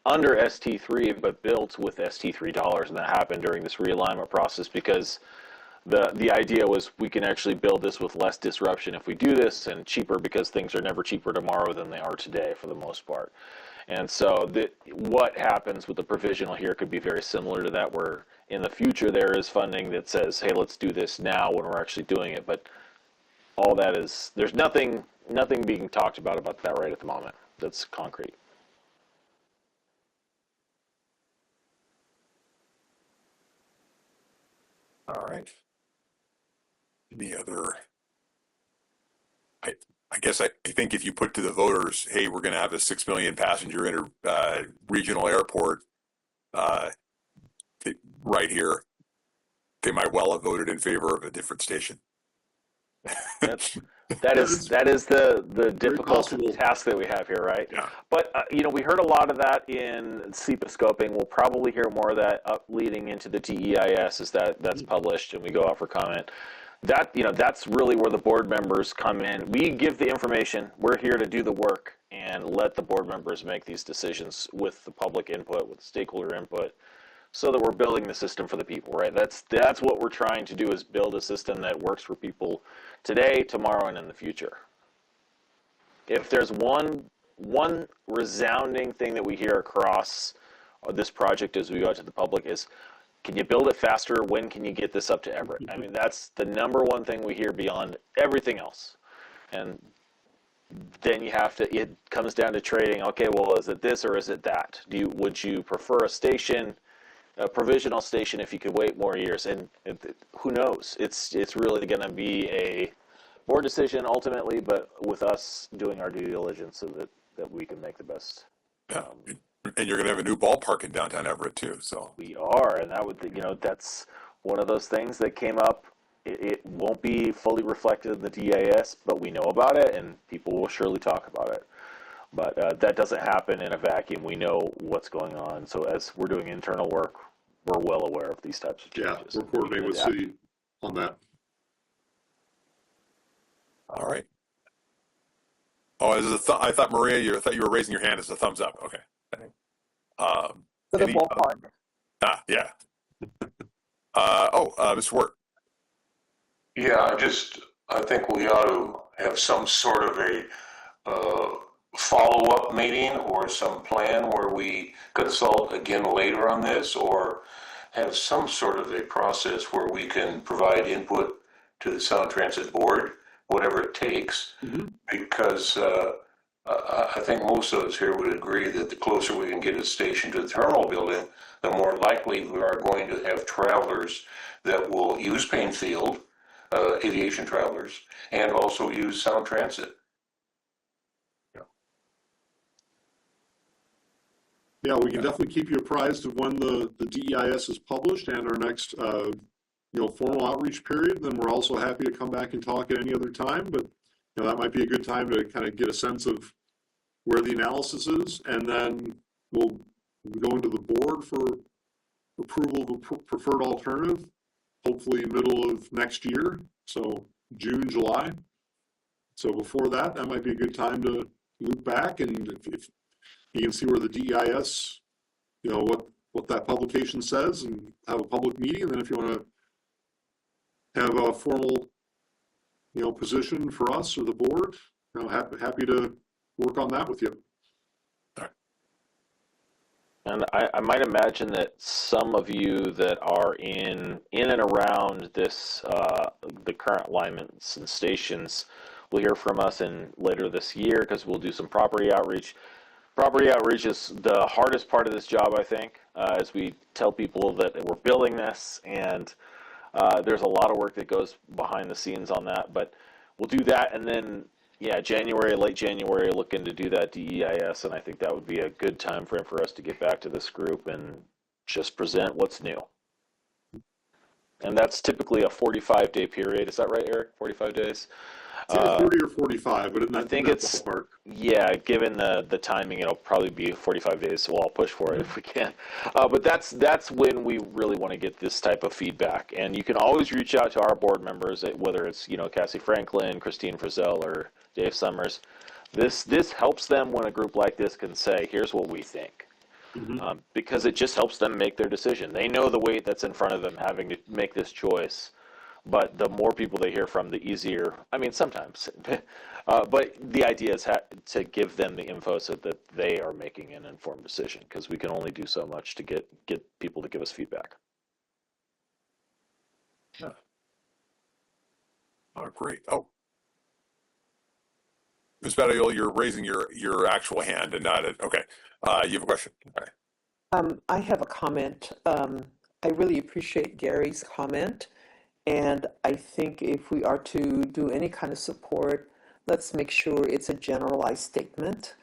Speaker 11: under ST3 but built with ST3 dollars, and that happened during this realignment process because the idea was we can actually build this with less disruption if we do this, and cheaper because things are never cheaper tomorrow than they are today for the most part. And so what happens with the provisional here could be very similar to that, where in the future there is funding that says, hey, let's do this now when we're actually doing it. But all that is, there's nothing being talked about that right at the moment that's concrete.
Speaker 19: All right. Any other? I guess I think if you put to the voters, hey, we're going to have a 6 million passenger regional airport right here, they might well have voted in favor of a different station.
Speaker 11: That is the difficult task that we have here, right?
Speaker 19: Yeah.
Speaker 11: But we heard a lot of that in SEPA scoping. We'll probably hear more of that leading into the TEIS as that's published and we go out for comment. That's really where the board members come in. We give the information. We're here to do the work and let the board members make these decisions with the public input, with stakeholder input, so that we're building the system for the people, right? That's what we're trying to do, is build a system that works for people today, tomorrow, and in the future. If there's one resounding thing that we hear across this project as we go out to the public is, can you build it faster? When can you get this up to Everett? I mean, that's the number one thing we hear beyond everything else. And then it comes down to trading. Okay, well, is it this or is it that? Would you prefer a provisional station if you could wait more years? And who knows? It's really going to be a board decision ultimately, but with us doing our due diligence so that we can make the best.
Speaker 19: Yeah. And you're going to have a new ballpark in downtown Everett too. So
Speaker 11: we are, and that would, that's one of those things that came up. It won't be fully reflected in the DIS, but we know about it, and people will surely talk about it. But that doesn't happen in a vacuum. We know what's going on. So as we're doing internal work, we're well aware of these types of changes.
Speaker 4: Yeah, we're coordinating with city on that.
Speaker 19: All right. Oh, I thought Maria, I thought you were raising your hand as a thumbs up. Okay.
Speaker 26: For the ballpark.
Speaker 19: Yeah. Mr. Wirt.
Speaker 6: Yeah, I think we ought to have some sort of a follow-up meeting or some plan where we consult again later on this, or have some sort of a process where we can provide input to the Sound Transit Board, whatever it takes, because I think most of us here would agree that the closer we can get a station to the terminal building, the more likely we are going to have travelers that will use Painfield, aviation travelers, and also use Sound Transit.
Speaker 4: Yeah, we can definitely keep you apprised of when the DEIS is published and our next formal outreach period. Then we're also happy to come back and talk at any other time. But that might be a good time to kind of get a sense of where the analysis is, and then we'll go into the board for approval of a preferred alternative, hopefully middle of next year, so June, July. So before that might be a good time to loop back, and if you can see where the DEIS, what that publication says, and have a public meeting. And then if you want to have a formal, position for us or the board, happy to work on that with you.
Speaker 11: And I might imagine that some of you that are in and around this, the current alignments and stations, will hear from us later this year, because we'll do some property outreach. Property outreach is the hardest part of this job, I think, as we tell people that we're building this, and there's a lot of work that goes behind the scenes on that. But we'll do that, and then, late January, looking to do that DEIS, and I think that would be a good time frame for us to get back to this group and just present what's new. And that's typically a 45-day period. Is that right, Eric? 45 days?
Speaker 4: It's either 40 or 45, but
Speaker 11: I think it's
Speaker 4: ballpark.
Speaker 11: Yeah, given the timing, it'll probably be 45 days, so I'll push for it if we can. But that's when we really want to get this type of feedback. And you can always reach out to our board members, whether it's Cassie Franklin, Christine Frizzell, or Dave Summers. This helps them when a group like this can say, here's what we think. Because it just helps them make their decision. They know the weight that's in front of them having to make this choice. But the more people they hear from, the easier. I mean, sometimes. But the idea is to give them the info so that they are making an informed decision, because we can only do so much to get people to give us feedback.
Speaker 19: Yeah. Oh, great. Oh. Ms. Battiol, you're raising your actual hand and not it. Okay. You have a question? Okay.
Speaker 5: I have a comment. I really appreciate Gary's comment. And I think if we are to do any kind of support, let's make sure it's a generalized statement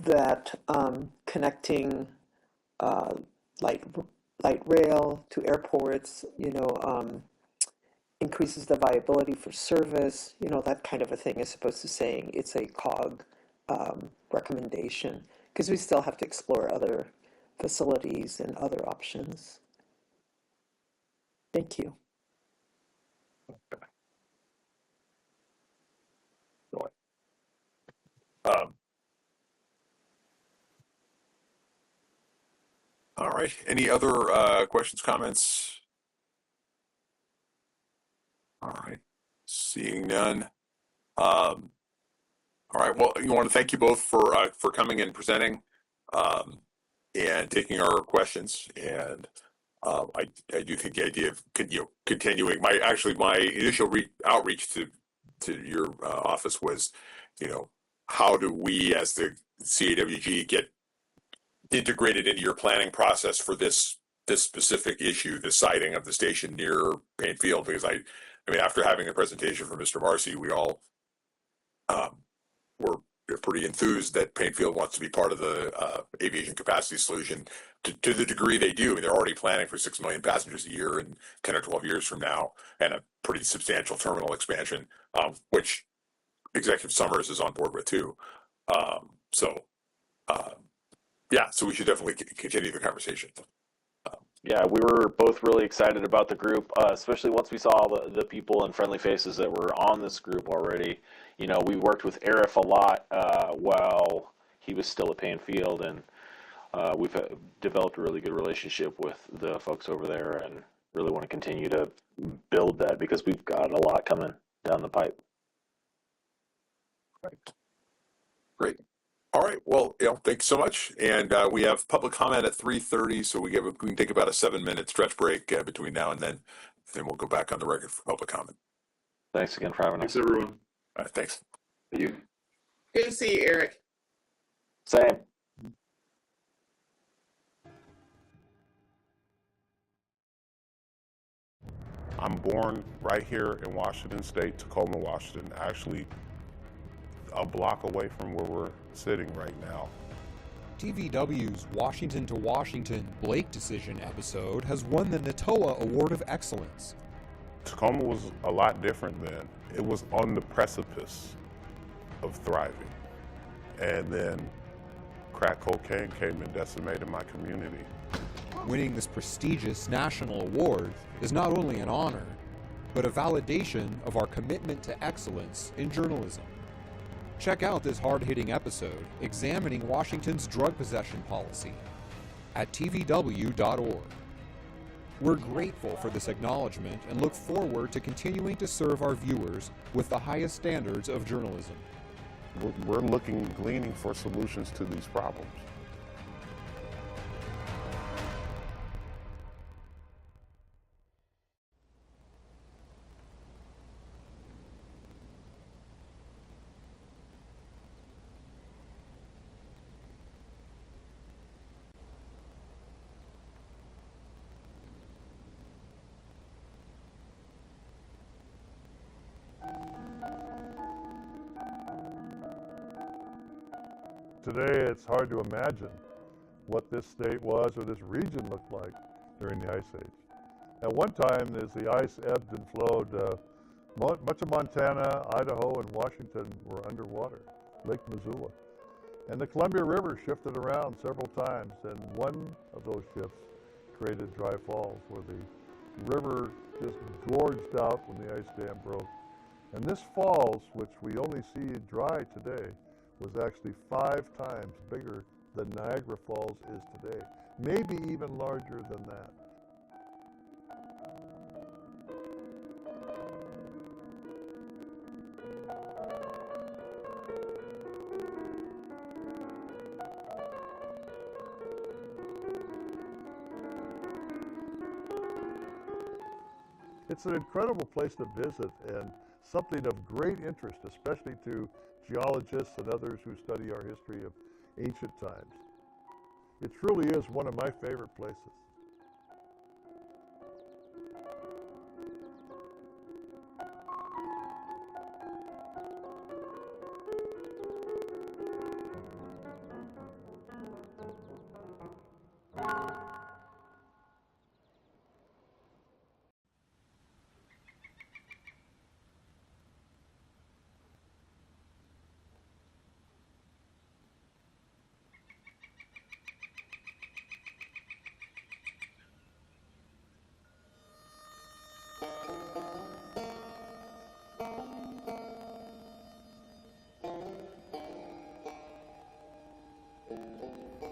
Speaker 5: that connecting light rail to airports, increases the viability for service, that kind of a thing, as opposed to saying it's a COG recommendation, because we still have to explore other facilities and other options. Thank you.
Speaker 19: All right. Any other questions, comments? All right. Seeing none. All right. Well, I want to thank you both for coming and presenting and taking our questions. And I do think the idea of continuing my initial outreach to your office was, how do we as the CAWG get integrated into your planning process for this specific issue, the siting of the station near Painfield? Because I mean, after having a presentation from Mr. Marcy, we all we're pretty enthused that Painfield wants to be part of the aviation capacity solution to the degree they do. I mean, they're already planning for 6 million passengers a year in 10 or 12 years from now, and a pretty substantial terminal expansion, which Executive Summers is on board with too. Yeah, so we should definitely continue the conversation.
Speaker 11: Yeah, we were both really excited about the group, especially once we saw the people and friendly faces that were on this group already. You know, we worked with Arif a lot while he was still at Painfield, and we've developed a really good relationship with the folks over there, and really want to continue to build that because we've got a lot coming down the pipe.
Speaker 19: Great. All right. Well, thanks so much. And we have public comment at 3:30, so we can take about a 7-minute stretch break between now and then. Then we'll go back on the record for public comment.
Speaker 11: Thanks again for having us.
Speaker 4: Thanks, everyone.
Speaker 19: All right. Thanks.
Speaker 4: You.
Speaker 18: Good to see you, Eric.
Speaker 11: Same.
Speaker 24: I'm born right here in Washington State, Tacoma, Washington, actually a block away from where we're sitting right now.
Speaker 8: TVW's Washington to Washington Blake decision episode has won the NATOA Award of Excellence.
Speaker 24: Tacoma was a lot different then. It was on the precipice of thriving. And then crack cocaine came and decimated my community.
Speaker 8: Winning this prestigious national award is not only an honor, but a validation of our commitment to excellence in journalism. Check out this hard-hitting episode examining Washington's drug possession policy at tvw.org. We're grateful for this acknowledgement and look forward to continuing to serve our viewers with the highest standards of journalism.
Speaker 24: We're gleaning for solutions to these problems. Today, it's hard to imagine what this state was or this region looked like during the Ice Age. At one time, as the ice ebbed and flowed, much of Montana, Idaho, and Washington were underwater, Lake Missoula. And the Columbia River shifted around several times, and one of those shifts created Dry Falls, where the river just gorged out when the ice dam broke. And this falls, which we only see dry today, was actually 5 times bigger than Niagara Falls is today, maybe even larger than that. It's an incredible place to visit and something of great interest, especially to geologists and others who study our history of ancient times. It truly is one of my favorite places.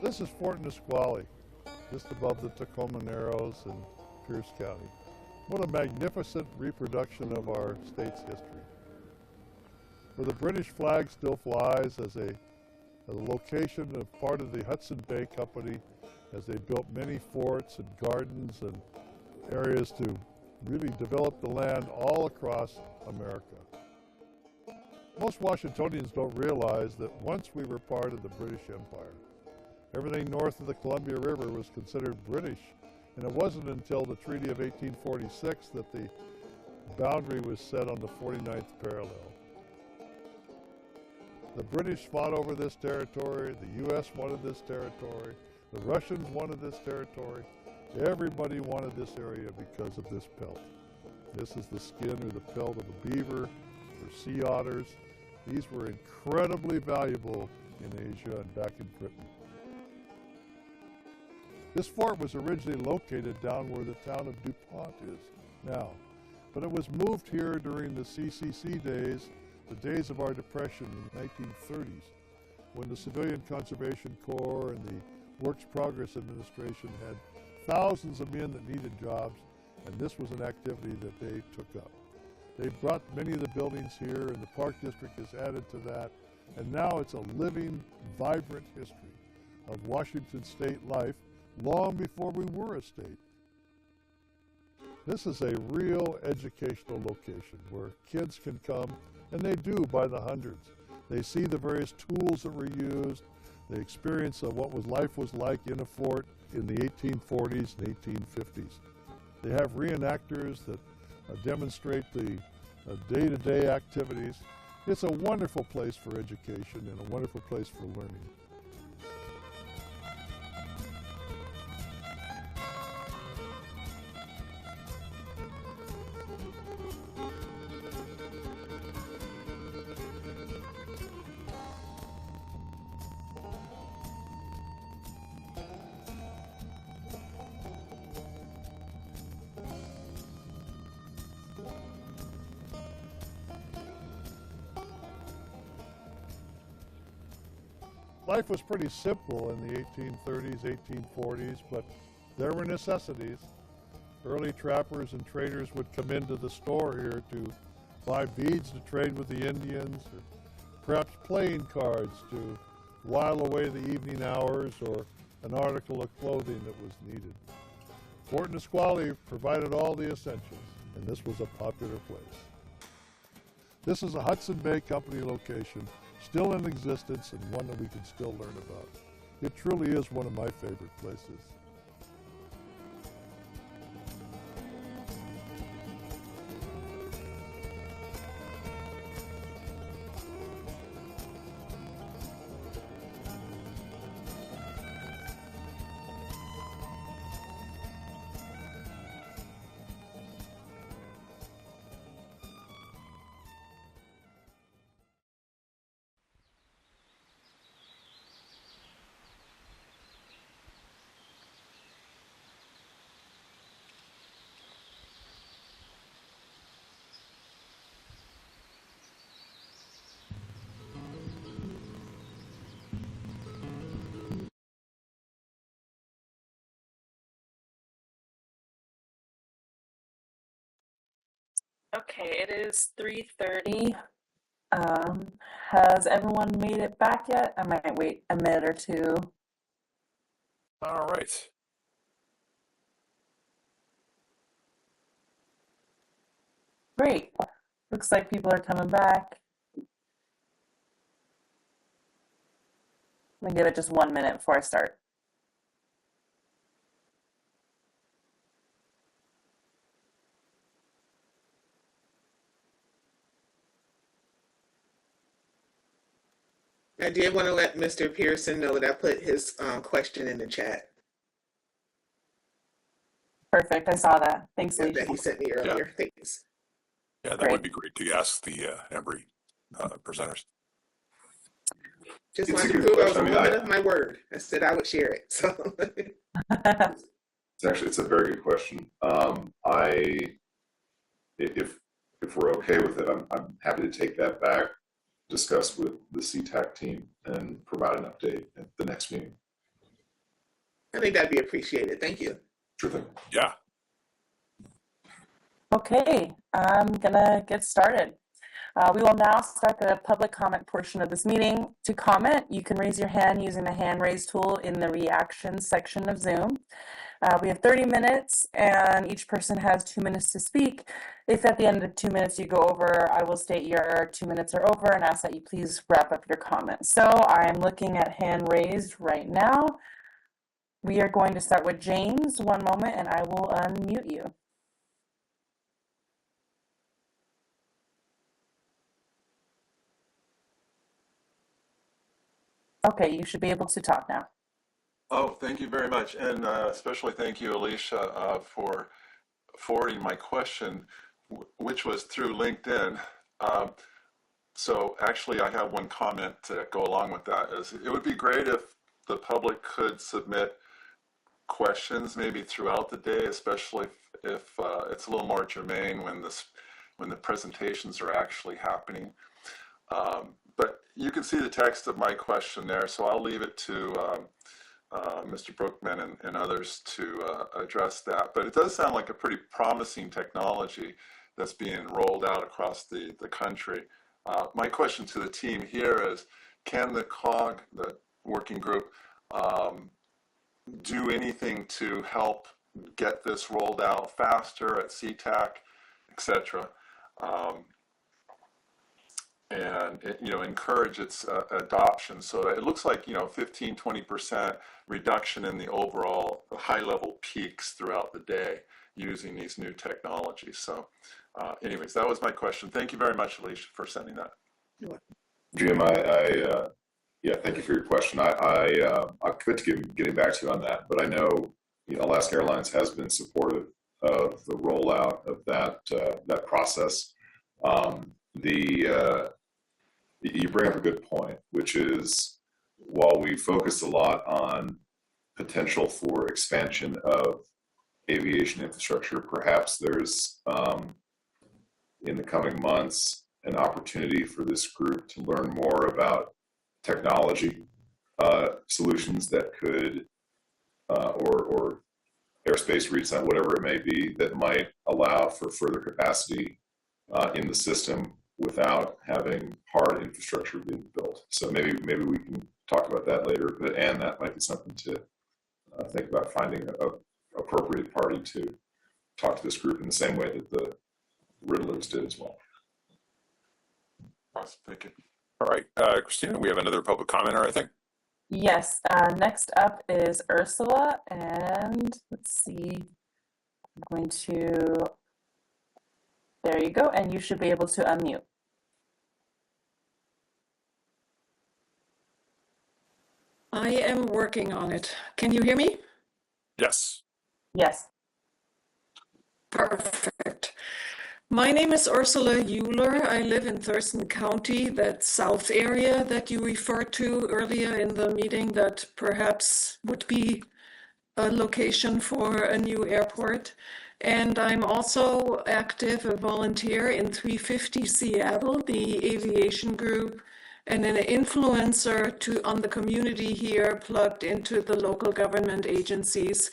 Speaker 24: This is Fort Nisqually, just above the Tacoma Narrows in Pierce County. What a magnificent reproduction of our state's history. Where the British flag still flies as a location of part of the Hudson Bay Company, as they built many forts and gardens and areas to really develop the land all across America. Most Washingtonians don't realize that once we were part of the British Empire. Everything north of the Columbia River was considered British, and it wasn't until the Treaty of 1846 that the boundary was set on the 49th parallel. The British fought over this territory, the U.S. wanted this territory, the Russians wanted this territory. Everybody wanted this area because of this pelt. This is the skin or the pelt of a beaver or sea otters. These were incredibly valuable in Asia and back in Britain. This fort was originally located down where the town of DuPont is now, but it was moved here during the CCC days, the days of our depression in the 1930s, when the Civilian Conservation Corps and the Works Progress Administration had thousands of men that needed jobs, and this was an activity that they took up. They brought many of the buildings here, and the Park District has added to that, and now it's a living, vibrant history of Washington State life long before we were a state. This is a real educational location where kids can come, and they do by the hundreds. They see the various tools that were used. They experience what life was like in a fort in the 1840s and 1850s. They have reenactors that demonstrate the day-to-day activities. It's a wonderful place for education and a wonderful place for learning. Life was pretty simple in the 1830s, 1840s, but there were necessities. Early trappers and traders would come into the store here to buy beads to trade with the Indians, or perhaps playing cards to while away the evening hours, or an article of clothing that was needed. Fort Nisqually provided all the essentials, and this was a popular place. This is a Hudson Bay Company location, still in existence and one that we can still learn about. It truly is one of my favorite places.
Speaker 14: Okay, it is 3:30. Has everyone made it back yet? I might wait a minute or two.
Speaker 19: All right.
Speaker 14: Great. Looks like people are coming back. Let me give it just 1 minute before I start.
Speaker 18: I did want to let Mr. Pearson know that I put his question in the chat.
Speaker 14: Perfect. I saw that. Thanks, Lee.
Speaker 18: That he sent me earlier. Yeah. Thanks.
Speaker 19: Yeah, that would be great to ask the Embry presenters.
Speaker 18: Just wanted to prove I was a woman of my word. I said I would share it. So
Speaker 9: it's a very good question. If we're okay with it, I'm happy to take that back, discuss with the CTAC team, and provide an update at the next meeting.
Speaker 18: I think that'd be appreciated. Thank you.
Speaker 9: Sure thing.
Speaker 19: Yeah.
Speaker 14: Okay, I'm gonna get started. We will now start the public comment portion of this meeting. To comment, you can raise your hand using the hand raise tool in the reactions section of Zoom. We have 30 minutes and each person has 2 minutes to speak. If at the end of 2 minutes you go over, I will state your 2 minutes are over and ask that you please wrap up your comments. So I'm looking at hand raised right now. We are going to start with James. 1 moment and I will unmute you. Okay, you should be able to talk now.
Speaker 9: Oh, thank you very much. And especially thank you, Alicia, for forwarding my question, which was through LinkedIn. Um, so actually, I have one comment to go along with that. Is it would be great if the public could submit questions maybe throughout the day, especially if it's a little more germane when the presentations are actually happening. But you can see the text of my question there, so I'll leave it to Mr. Brookman and others to address that. But it does sound like a pretty promising technology that's being rolled out across the country. My question to the team here is, can the COG, the working group, do anything to help get this rolled out faster at CTAC, et cetera? And encourage its adoption. So it looks like 15-20% reduction in the overall high level peaks throughout the day using these new technologies. So anyways, that was my question. Thank you very much, Alicia, for sending that. Jim, yeah, thank you for your question. I could getting back to you on that, but I know Alaska Airlines has been supportive of the rollout of that process. You bring up a good point, which is while we focus a lot on potential for expansion of aviation infrastructure, perhaps there's in the coming months an opportunity for this group to learn more about technology solutions that could or airspace redesign, whatever it may be, that might allow for further capacity in the system without having hard infrastructure being built. So maybe we can talk about that later, and that might be something to think about, finding an appropriate party to talk to this group in the same way that the Riddlers did as well.
Speaker 19: Awesome, thank you. All right, Christina, we have another public commenter, I think.
Speaker 14: Yes, next up is Ursula, and let's see, I'm going to, there you go, and you should be able to unmute.
Speaker 15: I am working on it. Can you hear me?
Speaker 19: Yes.
Speaker 14: Yes.
Speaker 15: Perfect. My name is Ursula Euler. I live in Thurston County, that south area that you referred to earlier in the meeting that perhaps would be a location for a new airport. And I'm also active, a volunteer in 350 Seattle, the aviation group, and an influencer on the community here, plugged into the local government agencies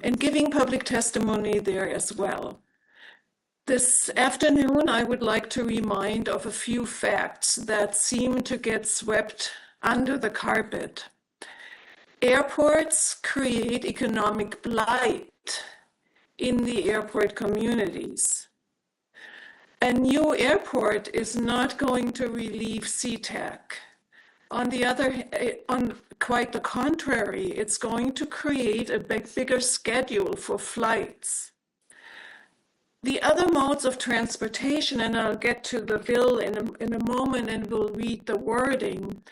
Speaker 15: and giving public testimony there as well. This afternoon, I would like to remind of a few facts that seem to get swept under the carpet. Airports create economic blight in the airport communities. A new airport is not going to relieve SeaTac. On quite the contrary, it's going to create a bigger schedule for flights. The other modes of transportation, and I'll get to the bill in a moment and we'll read the wording.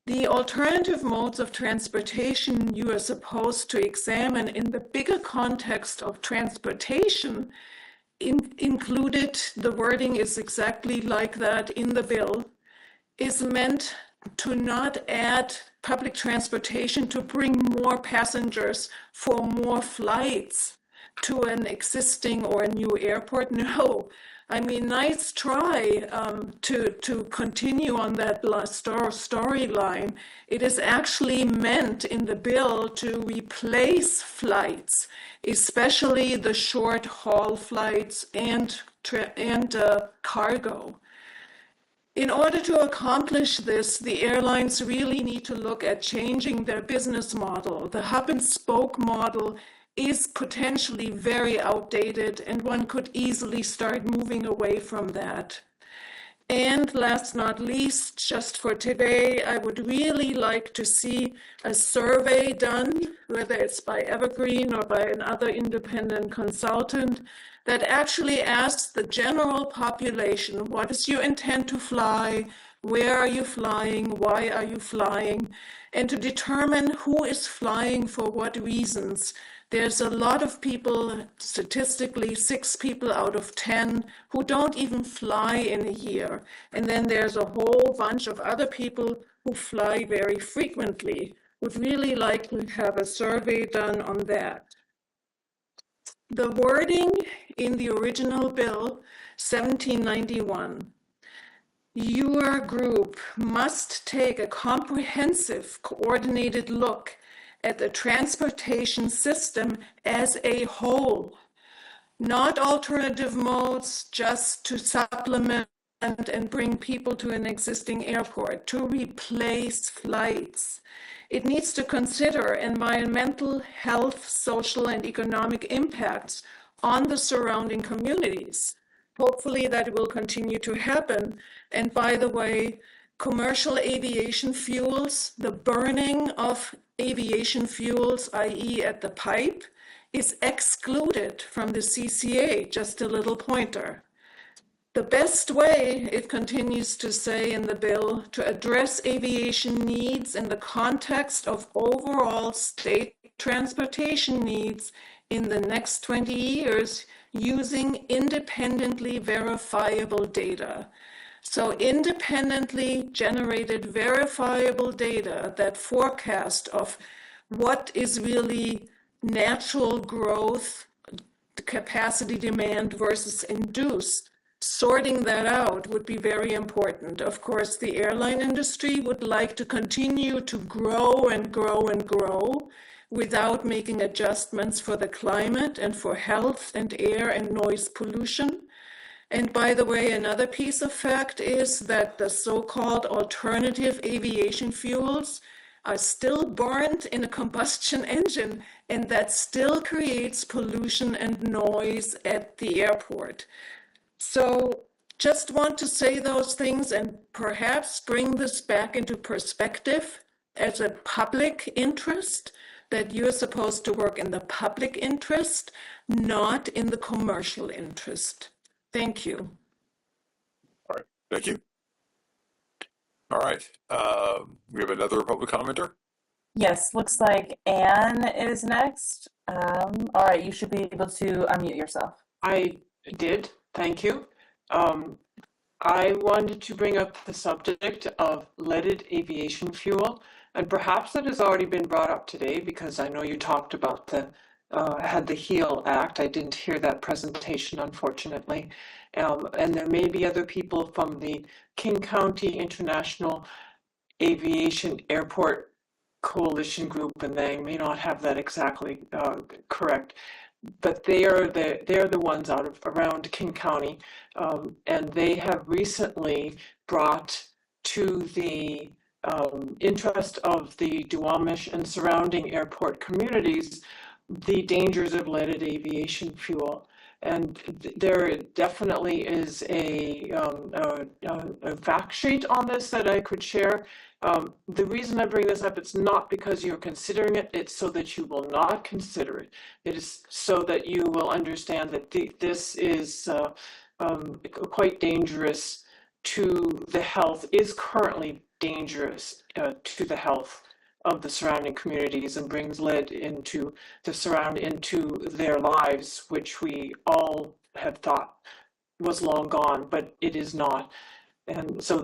Speaker 15: The alternative modes of transportation you are supposed to examine in the bigger context of transportation included, the wording is exactly like that in the bill, is meant to not add public transportation to bring more passengers for more flights to an existing or a new airport. No, I mean, nice try to continue on that storyline. It is actually meant in the bill to replace flights, especially the short haul flights and cargo. In order to accomplish this, the airlines really need to look at changing their business model. The hub and spoke model is potentially very outdated, and one could easily start moving away from that. And last not least, just for today, I would really like to see a survey done, whether it's by Evergreen or by another independent consultant, that actually asks the general population, what is your intent to fly? Where are you flying? Why are you flying? and to determine who is flying for what reasons. There's a lot of people, statistically 6 people out of 10, who don't even fly in a year. And then there's a whole bunch of other people who fly very frequently. Would really like to have a survey done on that. The wording in the original bill, 1791, your group must take a comprehensive, coordinated look at the transportation system as a whole, not alternative modes just to supplement and bring people to an existing airport, to replace flights. It needs to consider environmental, health, social, and economic impacts on the surrounding communities. Hopefully that will continue to happen. And by the way, commercial aviation fuels, the burning of aviation fuels, i.e. at the pipe, is excluded from the CCA, just a little pointer. The best way, it continues to say in the bill, to address aviation needs in the context of overall state transportation needs in the next 20 years using independently verifiable data. So independently generated verifiable data that forecast of what is really natural growth, capacity demand versus induced. Sorting that out would be very important. Of course, the airline industry would like to continue to grow and grow and grow without making adjustments for the climate and for health and air and noise pollution. And by the way, another piece of fact is that the so-called alternative aviation fuels are still burned in a combustion engine, and that still creates pollution and noise at the airport. So just want to say those things and perhaps bring this back into perspective as a public interest, that you're supposed to work in the public interest, not in the commercial interest. Thank you.
Speaker 19: All right, thank you. All right, we have another public commenter.
Speaker 14: Yes, looks like Anne is next. All right, you should be able to unmute yourself.
Speaker 10: I did, thank you. I wanted to bring up the subject of leaded aviation fuel, and perhaps that has already been brought up today because I know you talked about the had the HEAL Act. I didn't hear that presentation, unfortunately. And there may be other people from the King County International Aviation Airport Coalition Group, and they may not have that exactly correct. But they are the ones out of around King County, and they have recently brought to the interest of the Duwamish and surrounding airport communities the dangers of leaded aviation fuel. And there definitely is a fact sheet on this that I could share. The reason I bring this up, it's not because you're considering it, it's so that you will not consider it. It is so that you will understand that this is quite dangerous to the health, is currently dangerous to the health of the surrounding communities, and brings lead into their lives, which we all had thought was long gone, but it is not. And so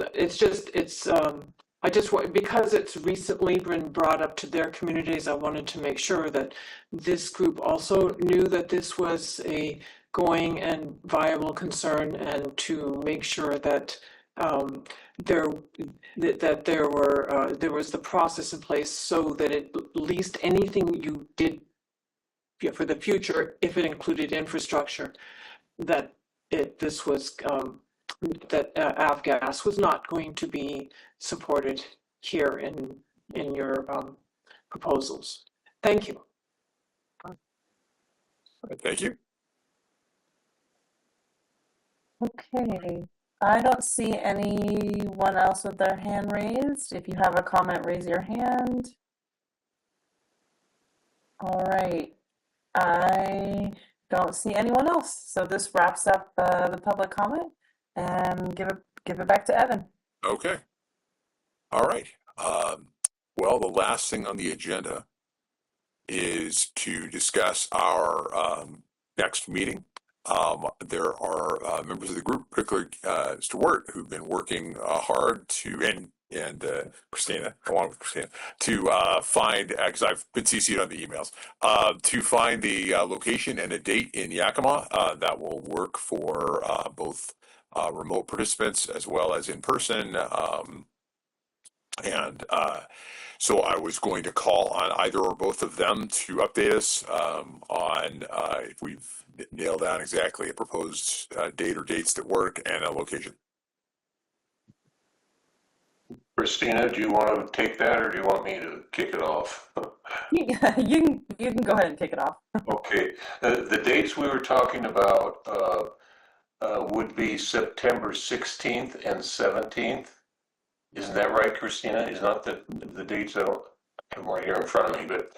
Speaker 10: because it's recently been brought up to their communities, I wanted to make sure that this group also knew that this was a going and viable concern, and to make sure that there was the process in place so that at least anything you did for the future, if it included infrastructure, that avgas was not going to be supported here in your proposals. Thank you.
Speaker 19: Thank you.
Speaker 14: Okay, I don't see anyone else with their hand raised. If you have a comment, raise your hand. All right, I don't see anyone else. So this wraps up the public comment, and give it back to Evan.
Speaker 19: Okay. All right. Well, the last thing on the agenda is to discuss our next meeting. There are members of the group, particularly Stuart, who've been working hard to, and Christina, along with Christina, to find, because I've been CC'd on the emails, to find the location and a date in Yakima that will work for both remote participants as well as in person. So I was going to call on either or both of them to update us on if we've nailed down exactly a proposed date or dates that work and a location.
Speaker 6: Christina, do you want to take that, or do you want me to kick it off?
Speaker 14: You can go ahead and kick it off.
Speaker 6: Okay. The dates we were talking about would be September 16th and 17th. Isn't that right, Christina? Is not the dates? I don't have them right here in front of me, but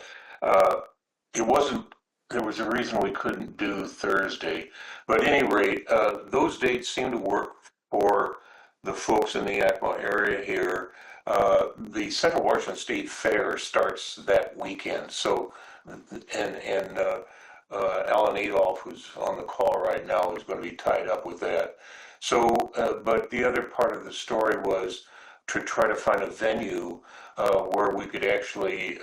Speaker 6: it wasn't. There was a reason we couldn't do Thursday. But at any rate, those dates seem to work for the folks in the Yakima area here. The Central Washington State Fair starts that weekend. So, and Alan Adolph, who's on the call right now, is going to be tied up with that. So, but the other part of the story was to try to find a venue where we could actually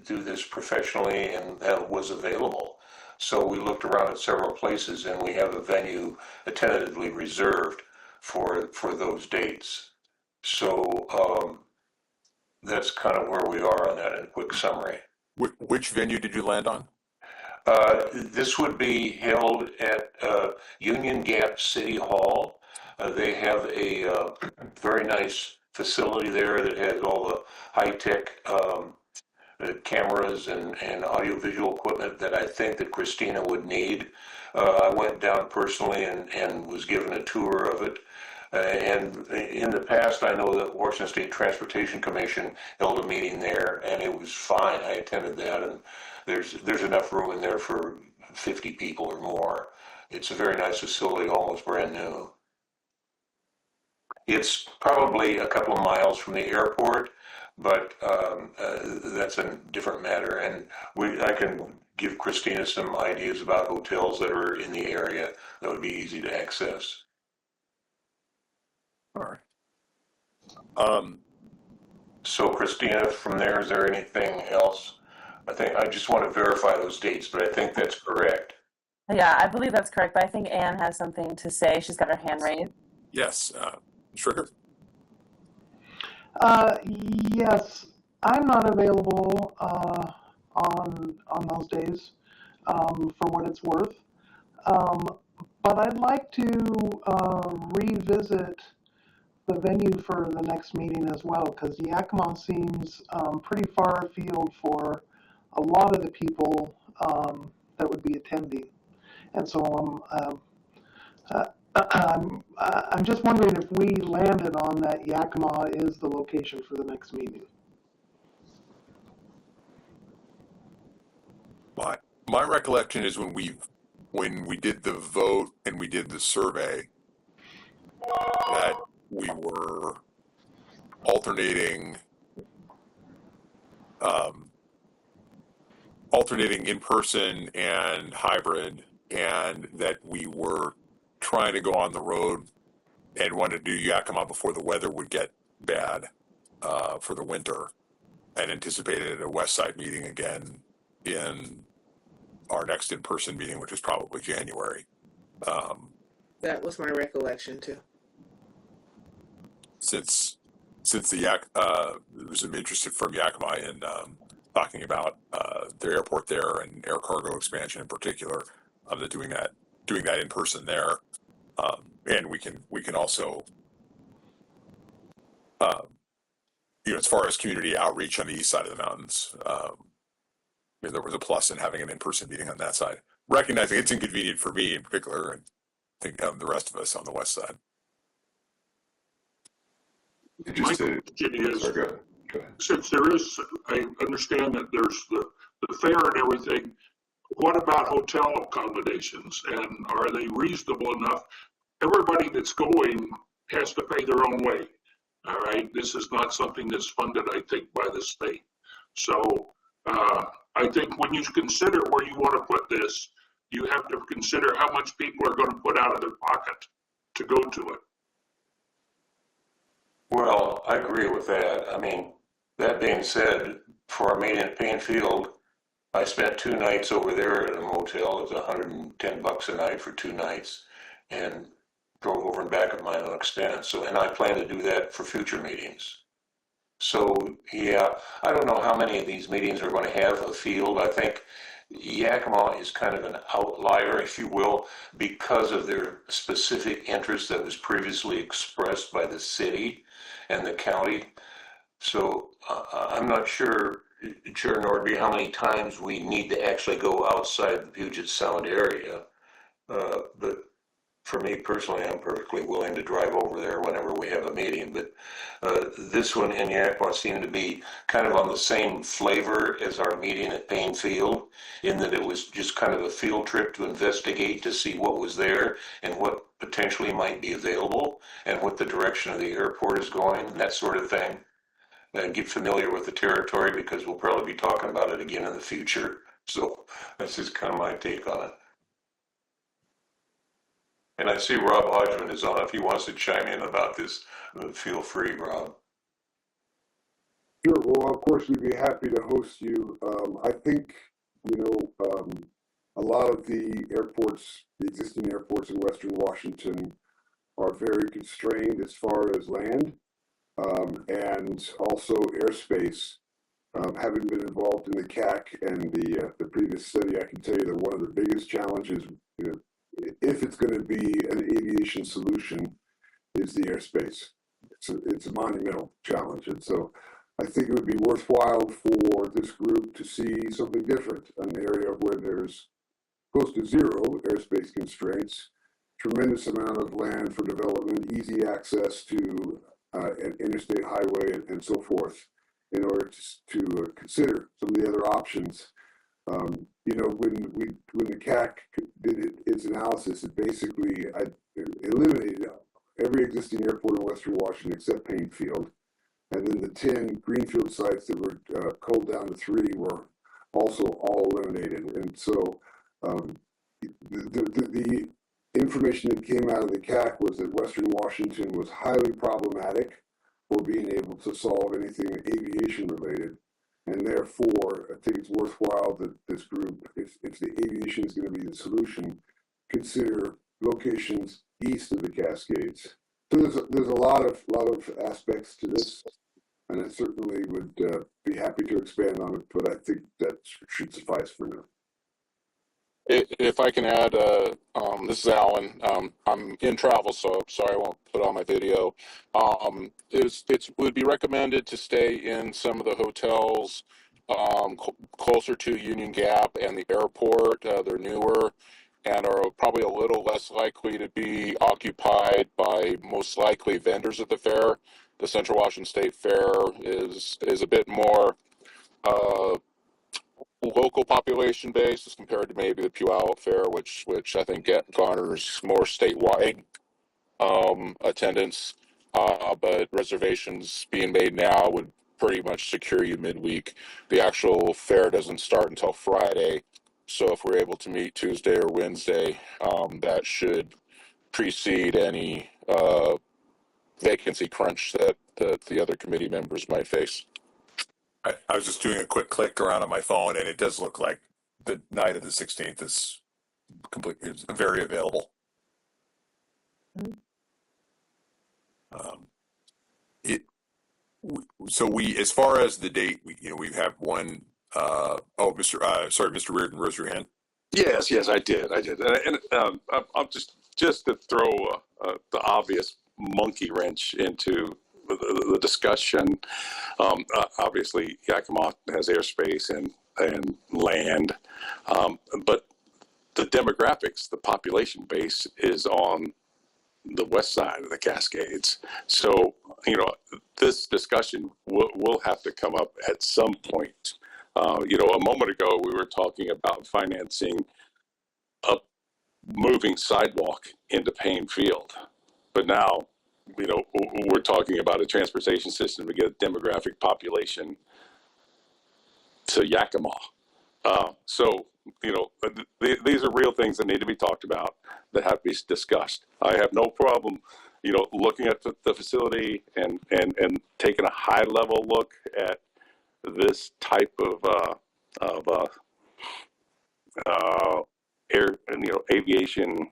Speaker 6: do this professionally and that was available. So we looked around at several places and we have a venue tentatively reserved for those dates. So that's kind of where we are on that in a quick summary.
Speaker 19: Which venue did you land on?
Speaker 6: This would be held at Union Gap City Hall. They have a very nice facility there that has all the high-tech cameras and audiovisual equipment that I think that Christina would need. I went down personally and was given a tour of it. And in the past, I know that Washington State Transportation Commission held a meeting there, and it was fine. I attended that, and there's enough room in there for 50 people or more. It's a very nice facility, almost brand new. It's probably a couple of miles from the airport, but that's a different matter. And I can give Christina some ideas about hotels that are in the area that would be easy to access.
Speaker 19: All right.
Speaker 6: So Christina, from there, is there anything else? I just want to verify those dates, but I think that's correct.
Speaker 14: Yeah, I believe that's correct, but I think Anne has something to say. She's got her hand raised.
Speaker 19: Yes, Trigger.
Speaker 12: Yes, I'm not available on those days for what it's worth. But I'd like to revisit the venue for the next meeting as well, because Yakima seems pretty far afield for a lot of the people that would be attending. And so I'm just wondering if we landed on that Yakima is the location for the next meeting.
Speaker 19: My recollection is when we did the vote and we did the survey, that we were alternating in person and hybrid, and that we were trying to go on the road and wanted to do Yakima before the weather would get bad for the winter, and anticipated a West Side meeting again in our next in-person meeting, which is probably January.
Speaker 18: That was my recollection too.
Speaker 19: Since there was some interest from Yakima in talking about their airport there and air cargo expansion in particular, doing that in person there, and we can also, as far as community outreach on the east side of the mountains, there was a plus in having an in-person meeting on that side, recognizing it's inconvenient for me in particular, and I think the rest of us on the west side.
Speaker 7: My question is, go ahead. Since there is, I understand that there's the fair and everything, what about hotel accommodations, and are they reasonable enough? Everybody that's going has to pay their own way. All right, this is not something that's funded, I think, by the state. So I think when you consider where you want to put this, you have to consider how much people are going to put out of their pocket to go to it.
Speaker 6: Well, I agree with that. I mean, that being said, for our meeting at Payne Field, I spent 2 nights over there at a motel. It was $110 a night for 2 nights, and drove over and back at my own expense. So, and I plan to do that for future meetings. So, yeah, I don't know how many of these meetings are going to have a field. I think Yakima is kind of an outlier, if you will, because of their specific interest that was previously expressed by the city and the county. So I'm not sure, Chair Nordby, how many times we need to actually go outside the Puget Sound area. But for me personally, I'm perfectly willing to drive over there whenever we have a meeting. But this one in Yakima seemed to be kind of on the same flavor as our meeting at Payne Field, in that it was just kind of a field trip to investigate, to see what was there and what potentially might be available and what the direction of the airport is going and that sort of thing. And get familiar with the territory, because we'll probably be talking about it again in the future. So that's just kind of my take on it. And I see Rob Hodgman is on. If he wants to chime in about this, feel free, Rob.
Speaker 13: Sure. Well, of course, we'd be happy to host you. I think, a lot of the airports, the existing airports in Western Washington, are very constrained as far as land and also airspace. Having been involved in the CAC and the previous study, I can tell you that one of the biggest challenges, if it's going to be an aviation solution, is the airspace. It's a monumental challenge. And so I think it would be worthwhile for this group to see something different, an area where there's close to zero airspace constraints, tremendous amount of land for development, easy access to an interstate highway and so forth, in order to consider some of the other options. When the CAC did its analysis, it basically eliminated every existing airport in Western Washington except Payne Field. And then the 10 greenfield sites that were culled down to 3 were also all eliminated. And so the information that came out of the CAC was that Western Washington was highly problematic for being able to solve anything aviation related. And therefore, I think it's worthwhile that this group, if the aviation is going to be the solution, consider locations east of the Cascades. So there's a lot of aspects to this, and I certainly would be happy to expand on it, but I think that should suffice for now.
Speaker 16: If I can add, this is Alan. I'm in travel, so sorry I won't put on my video. It would be recommended to stay in some of the hotels closer to Union Gap and the airport. They're newer and are probably a little less likely to be occupied by most likely vendors at the fair. The Central Washington State Fair is a bit more local population base as compared to maybe the Puyallup Fair, which I think garners more statewide attendance. But reservations being made now would pretty much secure you midweek. The actual fair doesn't start until Friday, so if we're able to meet Tuesday or Wednesday, that should precede any vacancy crunch that the other committee members might face.
Speaker 19: I was just doing a quick click around on my phone, and it does look like the night of the 16th is is very available. So as far as the date, we have one. Mr. Reardon, raise your hand.
Speaker 17: Yes, I did. And I'll just to throw the obvious monkey wrench into the discussion. Obviously, Yakima has airspace and land, but the demographics, the population base, is on the west side of the Cascades. So, this discussion will have to come up at some point. A moment ago, we were talking about financing a moving sidewalk into Payne Field, but now we're talking about a transportation system to get a demographic population to Yakima. So, these are real things that need to be talked about, that have to be discussed. I have no problem, looking at the facility and taking a high level look at this type of air and aviation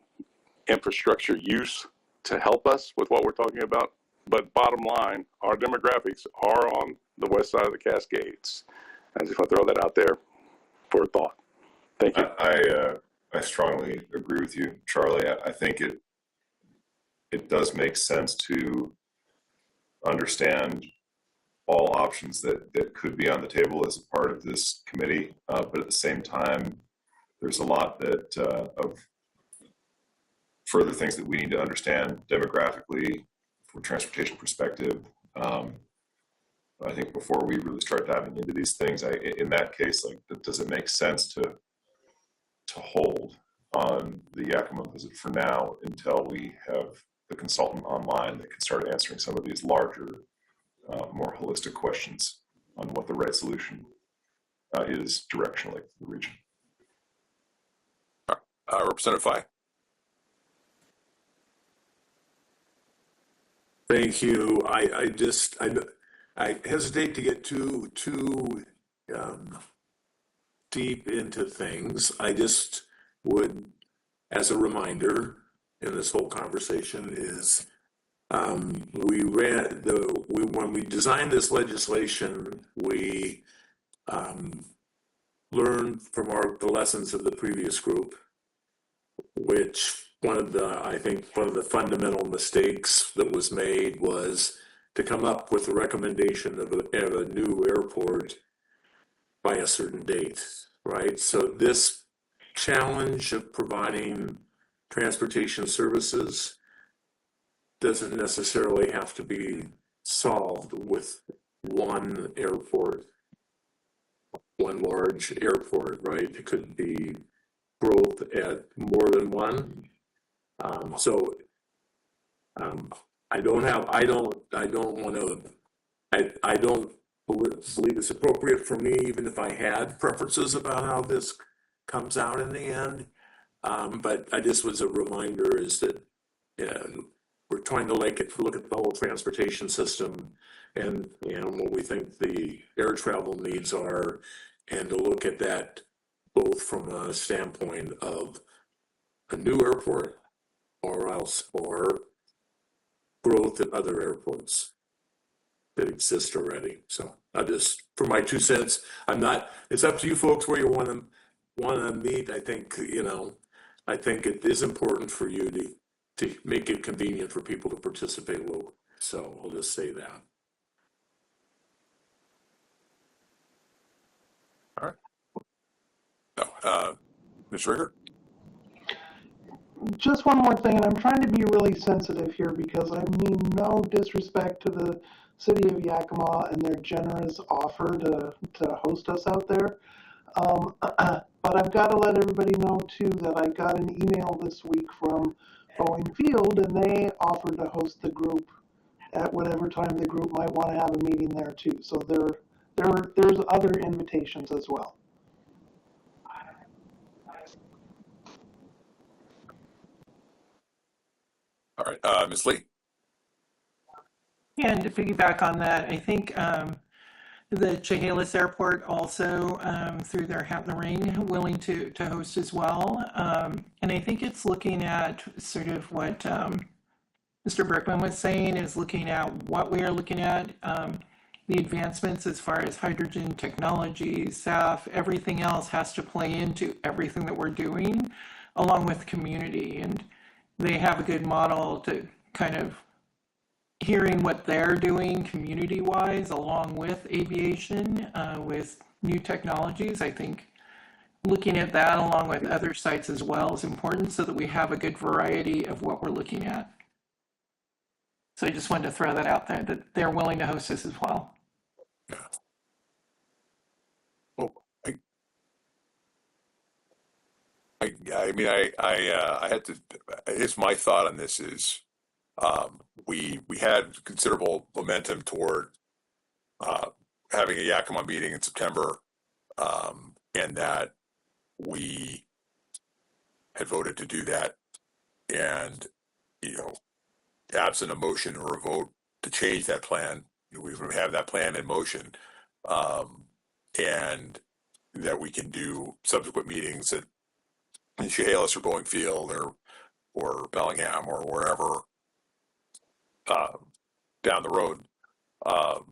Speaker 17: infrastructure use to help us with what we're talking about. But bottom line, our demographics are on the west side of the Cascades. I just want to throw that out there for a thought. Thank you.
Speaker 9: I strongly agree with you, Charlie. I think it does make sense to understand all options that could be on the table as a part of this committee, but at the same time, there's a lot of further things that we need to understand demographically from a transportation perspective. I think before we really start diving into these things, in that case, does it make sense to hold on the Yakima visit for now until we have the consultant online that can start answering some of these larger, more holistic questions on what the right solution is directionally for the region?
Speaker 19: Representative Fye.
Speaker 1: Thank you. I hesitate to get too deep into things. I just would, as a reminder in this whole conversation, is when we designed this legislation, we learned from the lessons of the previous group, which one of the fundamental mistakes that was made was to come up with a recommendation of a new airport by a certain date, right? So this challenge of providing transportation services doesn't necessarily have to be solved with one airport, one large airport, right? It could be growth at more than one. I don't believe it's appropriate for me, even if I had preferences about how this comes out in the end. But I just was a reminder is that we're trying to look at the whole transportation system and what we think the air travel needs are, and to look at that both from a standpoint of a new airport or growth at other airports that exist already. So for my 2 cents, it's up to you folks where you want to meet. I think it is important for you to make it convenient for people to participate locally. So I'll just say that.
Speaker 19: All right. Ms. Ringer?
Speaker 12: Just one more thing, and I'm trying to be really sensitive here because I mean no disrespect to the city of Yakima and their generous offer to host us out there. But I've got to let everybody know too that I got an email this week from Boeing Field, and they offered to host the group at whatever time the group might want to have a meeting there too. So there's other invitations as well.
Speaker 19: All right, Ms. Lee.
Speaker 12: Yeah, and to piggyback on that, I think the Chehalis Airport also, through their Hat in the Ring, willing to host as well. And I think it's looking at sort of what Mr. Berkman was saying, is looking at what we are looking at, the advancements as far as hydrogen technology, SAF, everything else has to play into everything that we're doing, along with community. And they have a good model to kind of hearing what they're doing community-wise, along with aviation, with new technologies. I think looking at that along with other sites as well is important so that we have a good variety of what we're looking at. So I just wanted to throw that out there, that they're willing to host this as well.
Speaker 19: Yeah. Well, I had to. I guess my thought on this is, We had considerable momentum toward having a Yakima meeting in September, and that we had voted to do that, and absent a motion or a vote to change that plan, we would have that plan in motion, and that we can do subsequent meetings at Chehalis or Boeing Field or Bellingham or wherever down the road. But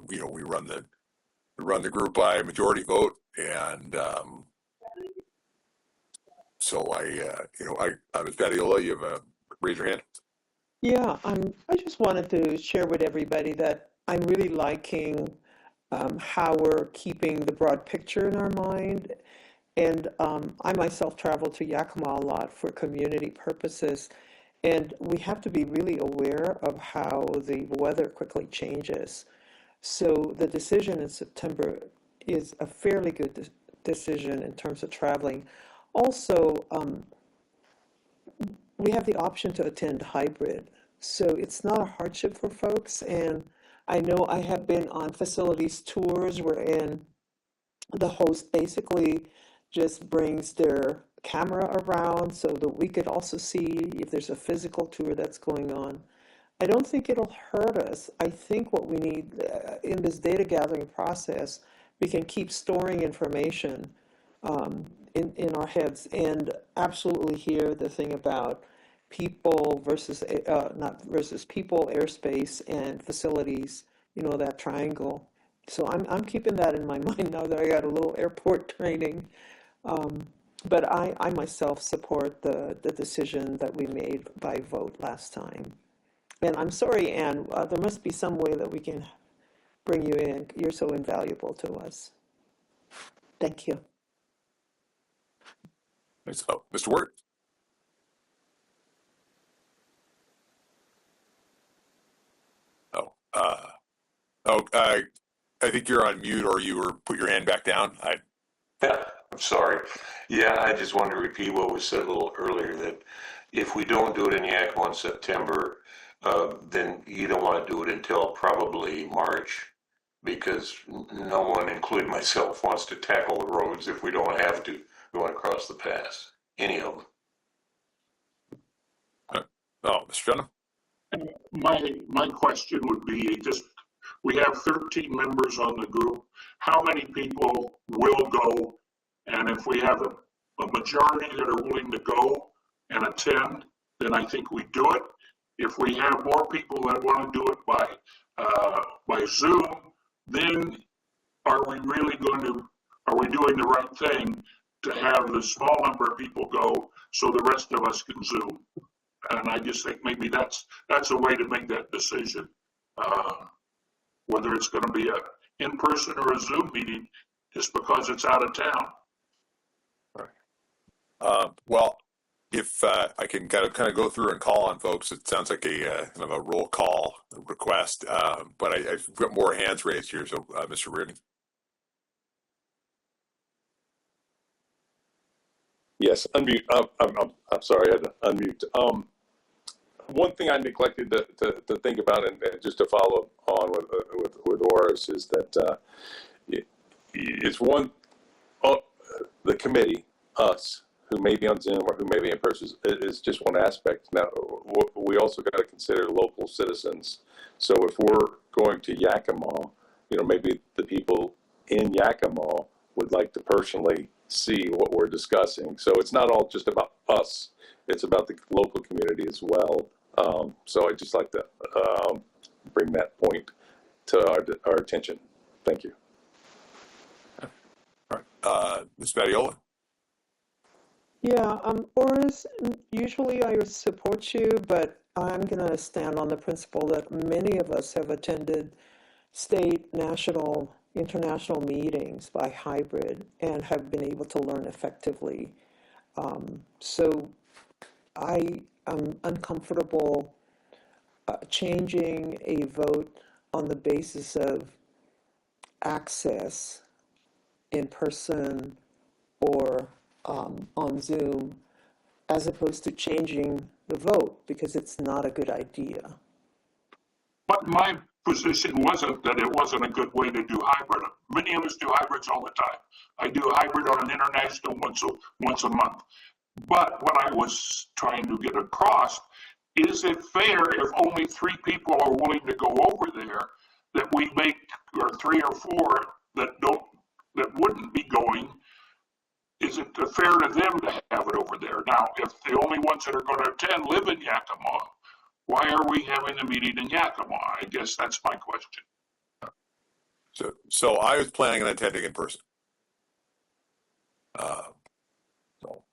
Speaker 19: we run the group by majority vote, and Ms. Badiola, you have raise your hand.
Speaker 5: Yeah, I just wanted to share with everybody that I'm really liking how we're keeping the broad picture in our mind. And I myself travel to Yakima a lot for community purposes. And we have to be really aware of how the weather quickly changes. So the decision in September is a fairly good decision in terms of traveling. Also, we have the option to attend hybrid. So it's not a hardship for folks. And I know I have been on facilities tours wherein the host basically just brings their camera around so that we could also see if there's a physical tour that's going on. I don't think it'll hurt us. I think what we need in this data gathering process, we can keep storing information in our heads and absolutely hear the thing about people versus not versus people, airspace, and facilities. That triangle. So I'm keeping that in my mind now that I got a little airport training. But I myself support the decision that we made by vote last time. And I'm sorry, Anne, there must be some way that we can bring you in. You're so invaluable to us. Thank you.
Speaker 19: So, Mr. Wirt. I think you're on mute, or you were put your hand back down.
Speaker 6: Yeah, I'm sorry. Yeah, I just wanted to repeat what was said a little earlier, that if we don't do it in Yakima in September, then you don't want to do it until probably March, because no one, including myself, wants to tackle the roads if we don't have to going across the pass, any of them.
Speaker 19: Mr. Jenna?
Speaker 7: My question would be just, we have 13 members on the group. How many people will go? And if we have a majority that are willing to go and attend, then I think we do it. If we have more people that want to do it by Zoom, then are we doing the right thing to have the small number of people go so the rest of us can Zoom? And I just think maybe that's a way to make that decision. Whether it's going to be a in-person or a Zoom meeting, just because it's out of town.
Speaker 19: Well, if I can kind of go through and call on folks, it sounds like a kind of a roll call request, but I've got more hands raised here. So, Mr. Reardon.
Speaker 17: Yes, unmute. I'm sorry, I had to unmute. One thing I neglected to think about, and just to follow on with Oris, is that it's one, the committee, us, who may be on Zoom or who may be in person, is just one aspect. Now, we also got to consider local citizens. So if we're going to Yakima, maybe the people in Yakima would like to personally see what we're discussing. So it's not all just about us. It's about the local community as well. So I'd just like to bring that point to our attention. Thank you.
Speaker 19: All right. Ms. Badiola?
Speaker 5: Yeah, Oris, usually I support you, but I'm going to stand on the principle that many of us have attended state, national, international meetings by hybrid and have been able to learn effectively. So I am uncomfortable changing a vote on the basis of access in person or on Zoom as opposed to changing the vote, because it's not a good idea.
Speaker 7: But my position wasn't that it wasn't a good way to do hybrid. Many of us do hybrids all the time. I do a hybrid on an international once a month. But what I was trying to get across, is it fair if only 3 people are willing to go over there, that we make, or 3 or 4 that wouldn't be going? Is it fair to them to have it over there? Now, if the only ones that are going to attend live in Yakima, why are we having a meeting in Yakima? I guess that's my question.
Speaker 19: So I was planning on attending in person.
Speaker 9: So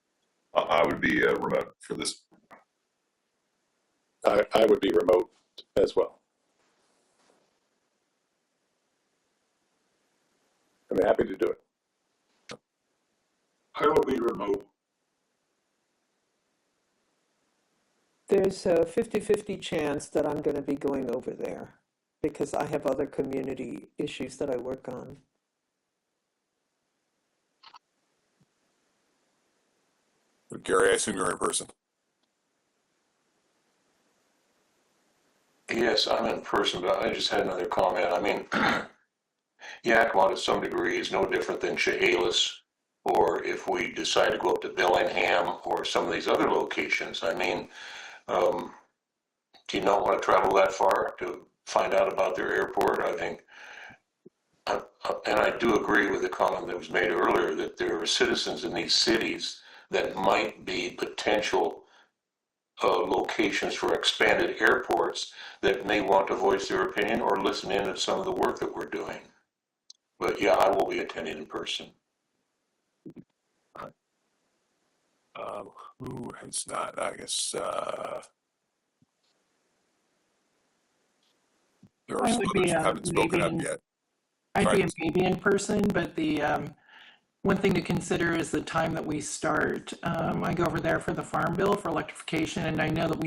Speaker 9: I would be remote for this.
Speaker 17: I would be remote as well. I'm happy to do it.
Speaker 7: I will be remote.
Speaker 5: There's a 50-50 chance that I'm going to be going over there because I have other community issues that I work on.
Speaker 19: Gary, I assume you're in person.
Speaker 6: Yes, I'm in person, but I just had another comment. I mean, Yakima to some degree is no different than Chehalis, or if we decide to go up to Bellingham or some of these other locations. I mean, do you not want to travel that far to find out about their airport? I think, and I do agree with the comment that was made earlier, that there are citizens in these cities that might be potential locations for expanded airports that may want to voice their opinion or listen in at some of the work that we're doing. But yeah, I will be attending in person.
Speaker 19: Who has not? I guess there are
Speaker 12: I
Speaker 19: some
Speaker 12: would
Speaker 19: others
Speaker 12: be
Speaker 19: who haven't spoken up yet.
Speaker 12: I'd be a maybe in person, but the one thing to consider is the time that we start. I go over there for the Farm Bill for electrification, and I know that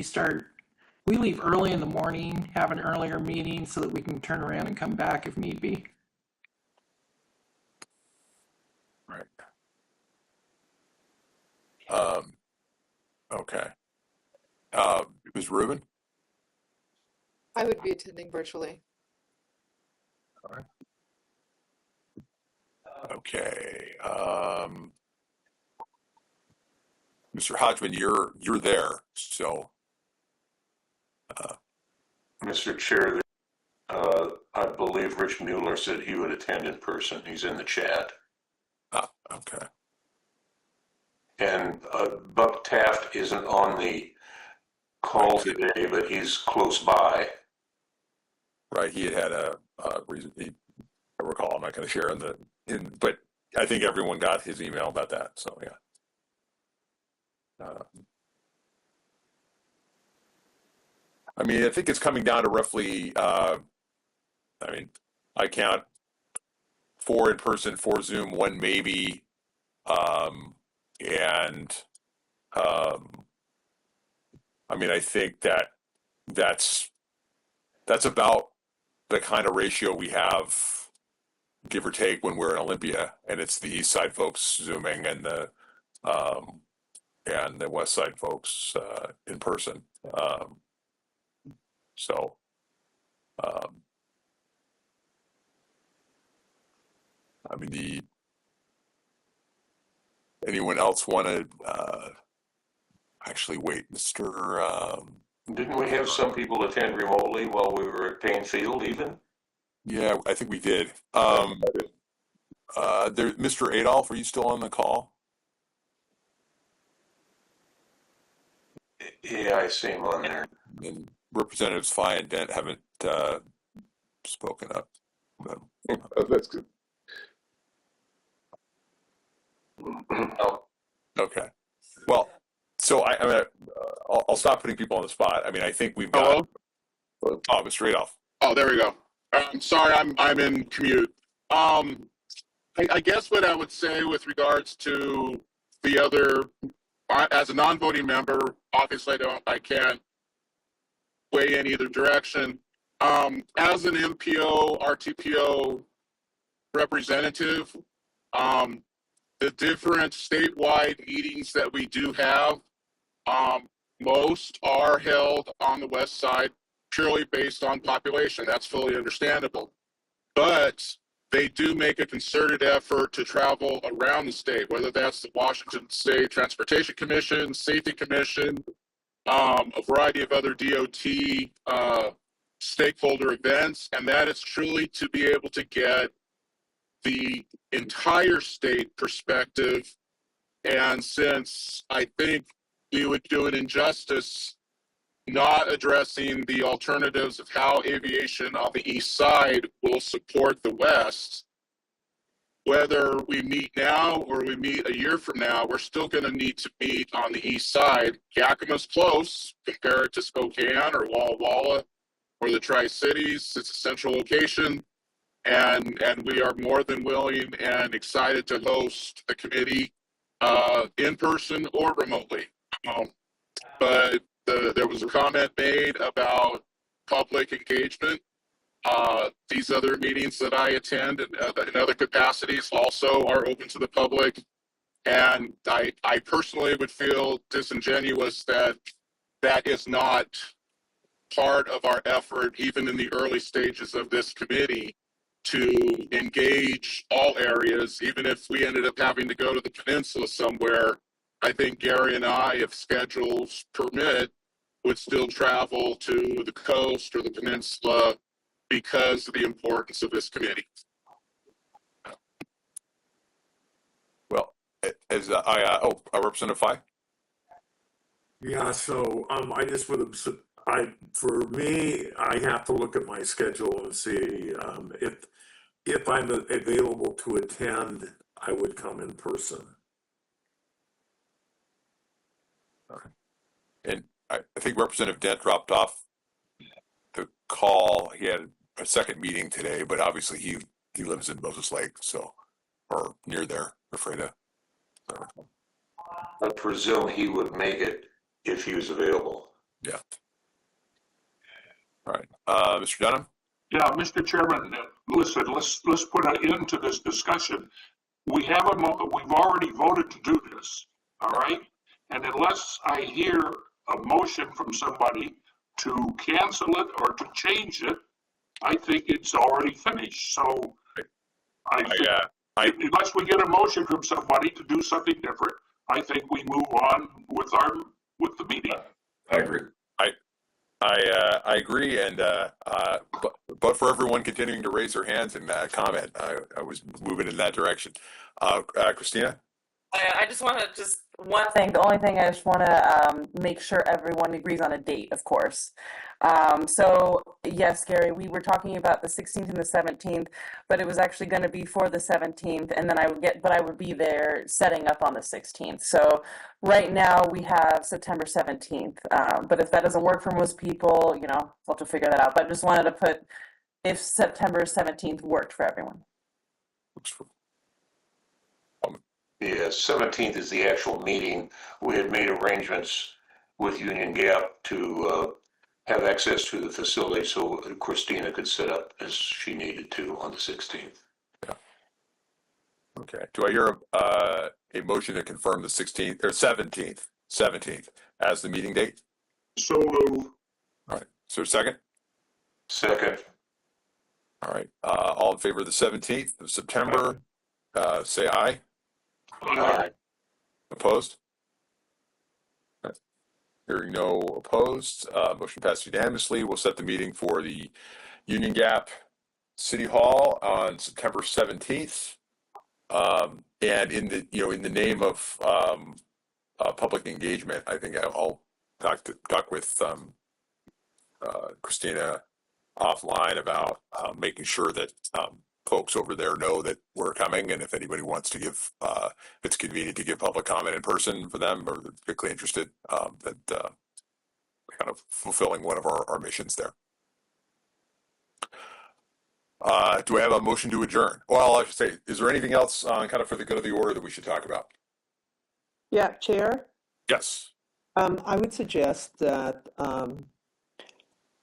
Speaker 12: we leave early in the morning, have an earlier meeting so that we can turn around and come back if need be.
Speaker 19: Right. Okay. Ms. Rubin?
Speaker 3: I would be attending virtually.
Speaker 19: All right. Okay. Mr. Hodgman, you're there, so.
Speaker 6: Mr. Chair, I believe Rich Mueller said he would attend in person. He's in the chat.
Speaker 19: Okay.
Speaker 6: And Buck Taft isn't on the call today, but he's close by.
Speaker 19: Right, he had a reason. I recall. I'm not going to share but I think everyone got his email about that. So yeah. I mean, I think it's coming down to roughly. I mean, I count 4 in person, 4 Zoom, 1 maybe, and I mean, I think that's about the kind of ratio we have, give or take, when we're in Olympia, and it's the East Side folks Zooming and the West Side folks in person. So, I mean, anyone else want to actually wait, Mr.
Speaker 6: Didn't we have some people attend remotely while we were at Payne Field even?
Speaker 19: Yeah, I think we did. Mr. Adolph, are you still on the call?
Speaker 6: Yeah, I see him on there.
Speaker 19: And Representatives Fye and Dent haven't spoken up.
Speaker 17: That's good.
Speaker 19: Okay. Well, so I mean, I'll stop putting people on the spot. I mean, I think we've got.
Speaker 16: Hello?
Speaker 19: Oh, Mr. Adolph.
Speaker 16: Oh, there we go. I'm sorry, I'm in commute. I guess what I would say with regards to the other, as a non-voting member, obviously I can't weigh in either direction. As an MPO, RTPO representative, the different statewide meetings that we do have, Most are held on the west side purely based on population. That's fully understandable. But they do make a concerted effort to travel around the state, whether that's the Washington State Transportation Commission, Safety Commission, a variety of other DOT stakeholder events, and that is truly to be able to get the entire state perspective. And since I think we would do an injustice not addressing the alternatives of how aviation on the east side will support the west, whether we meet now or we meet a year from now, we're still going to need to meet on the east side. Yakima's close compared to Spokane or Walla Walla or the Tri-Cities. It's a central location, and we are more than willing and excited to host the committee in person or remotely. But there was a comment made about public engagement. These other meetings that I attend in other capacities also are open to the public. And I personally would feel disingenuous that that is not part of our effort, even in the early stages of this committee, to engage all areas. Even if we ended up having to go to the peninsula somewhere, I think Gary and I, if schedules permit, would still travel to the coast or the peninsula because of the importance of this committee.
Speaker 19: Well, as Representative Fye?
Speaker 1: Yeah, so I just would have, for me, I have to look at my schedule and see if I'm available to attend, I would come in person.
Speaker 19: And I think Representative Dent dropped off the call. He had a second meeting today, but obviously he lives in Moses Lake, so, or near there, Ephrata. So.
Speaker 6: I presume he would make it if he was available.
Speaker 19: Yeah. All right, Mr. Dunham?
Speaker 7: Yeah, Mr. Chairman, listen, let's put an end to this discussion. We've already voted to do this, all right? And unless I hear a motion from somebody to cancel it or to change it, I think it's already finished. So unless we get a motion from somebody to do something different, I think we move on with the meeting.
Speaker 9: I agree.
Speaker 19: I agree, and but for everyone continuing to raise their hands and comment, I was moving in that direction. Christina?
Speaker 14: I just want to one thing. The only thing I just want to make sure everyone agrees on a date, of course. So yes, Gary, we were talking about the 16th and the 17th, but it was actually going to be for the 17th, and then I would be there setting up on the 16th. So right now we have September 17th, but if that doesn't work for most people, we'll have to figure that out. But I just wanted to put if September 17th worked for everyone.
Speaker 6: Yeah, 17th is the actual meeting. We had made arrangements with Union Gap to have access to the facility so Christina could set up as she needed to on the 16th.
Speaker 19: Yeah. Okay. Do I hear a motion to confirm the 16th or 17th as the meeting date?
Speaker 7: So moved.
Speaker 19: All right. So second?
Speaker 6: Second.
Speaker 19: All right. All in favor of the 17th of September, say aye.
Speaker 6: Aye.
Speaker 19: Opposed? Right. Hearing no opposed, motion passed unanimously. We'll set the meeting for the Union Gap City Hall on September 17th. And in the name of public engagement, I think I'll talk with Christina offline about making sure that folks over there know that we're coming, and if anybody wants to give, if it's convenient to give public comment in person for them, or they're particularly interested, that kind of fulfilling one of our missions there. Do I have a motion to adjourn? Well, I should say, is there anything else kind of for the good of the order that we should talk about?
Speaker 5: Yeah, Chair?
Speaker 19: Yes.
Speaker 5: I would suggest that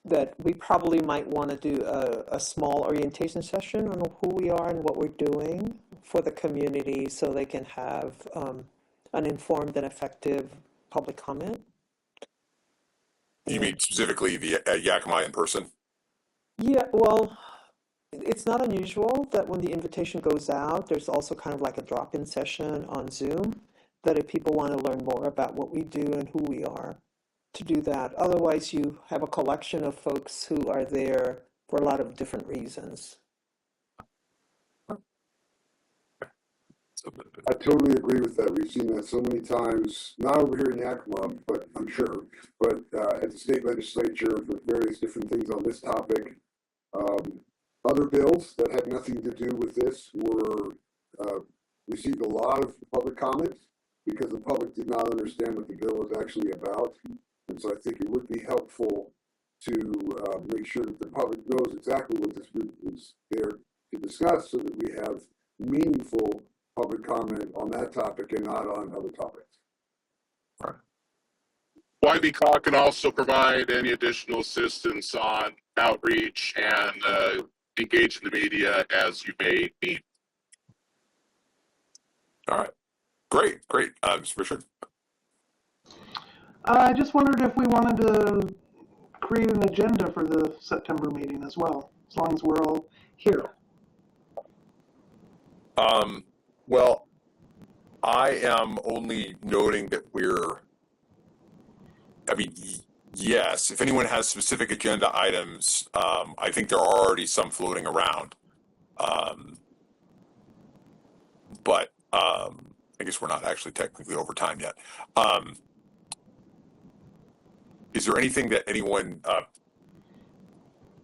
Speaker 5: that we probably might want to do a small orientation session on who we are and what we're doing for the community so they can have an informed and effective public comment.
Speaker 19: You mean specifically the Yakima in person?
Speaker 5: Yeah, well, it's not unusual that when the invitation goes out, there's also kind of like a drop-in session on Zoom, that if people want to learn more about what we do and who we are, to do that. Otherwise, you have a collection of folks who are there for a lot of different reasons.
Speaker 13: I totally agree with that. We've seen that so many times, not over here in Yakima, but I'm sure, but at the state legislature with various different things on this topic. Other bills that had nothing to do with this were received a lot of public comments because the public did not understand what the bill was actually about. And so I think it would be helpful to make sure that the public knows exactly what this group is there to discuss so that we have meaningful public comment on that topic and not on other topics.
Speaker 19: Right.
Speaker 16: YBCOG can also provide any additional assistance on outreach and engage in the media as you may need.
Speaker 19: All right. Great. Mr. Richard?
Speaker 12: I just wondered if we wanted to create an agenda for the September meeting as well, as long as we're all here.
Speaker 19: Well, I am only noting that yes, if anyone has specific agenda items, I think there are already some floating around. But I guess we're not actually technically over time yet. Is there anything that anyone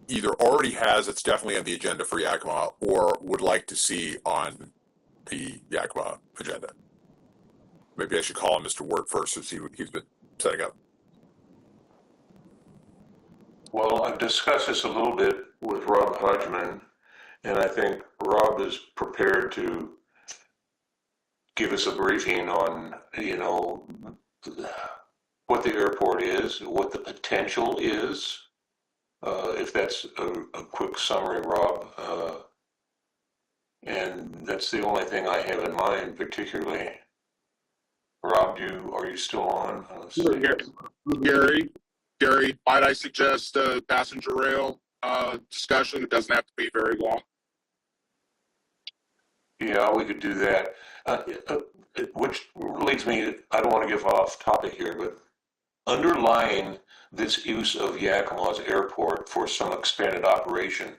Speaker 19: either already has that's definitely on the agenda for Yakima or would like to see on the Yakima agenda? Maybe I should call on Mr. Ward first to see what he's been setting up.
Speaker 6: Well, I've discussed this a little bit with Rob Hodgman, and I think Rob is prepared to give us a briefing on, what the airport is, what the potential is. If that's a quick summary, Rob. And that's the only thing I have in mind, particularly. Rob, are you still on?
Speaker 16: Gary, might I suggest a passenger rail discussion? It doesn't have to be very long.
Speaker 6: Yeah, we could do that. Which leads me, I don't want to give off topic here, but underlying this use of Yakima's airport for some expanded operation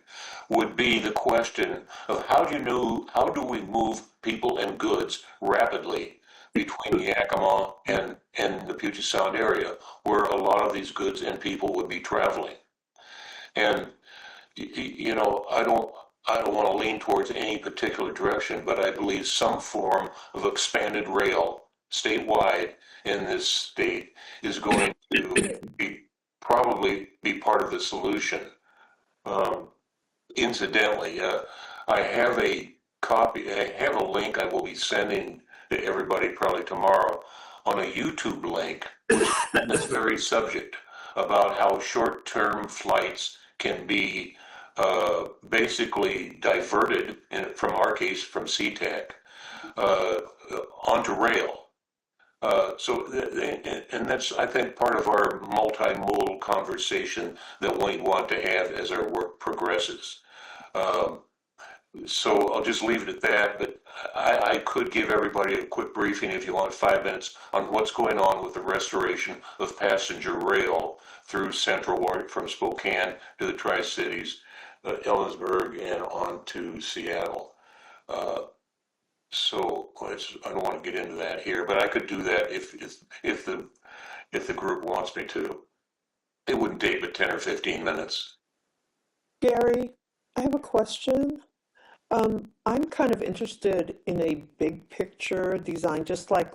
Speaker 6: would be the question of how do we move people and goods rapidly between Yakima and the Puget Sound area, where a lot of these goods and people would be traveling. And I don't want to lean towards any particular direction, but I believe some form of expanded rail statewide in this state is going to probably be part of the solution. Incidentally, I have a link I will be sending to everybody probably tomorrow on a YouTube link on this very subject about how short-term flights can be basically diverted, from our case, from SeaTac onto rail. And that's, I think, part of our multimodal conversation that we want to have as our work progresses. So I'll just leave it at that, but I could give everybody a quick briefing if you want 5 minutes on what's going on with the restoration of passenger rail through Central from Spokane to the Tri-Cities, Ellensburg, and on to Seattle. So I don't want to get into that here, but I could do that if the group wants me to. It wouldn't take but 10 or 15 minutes.
Speaker 5: Gary, I have a question. I'm kind of interested in a big picture design, just like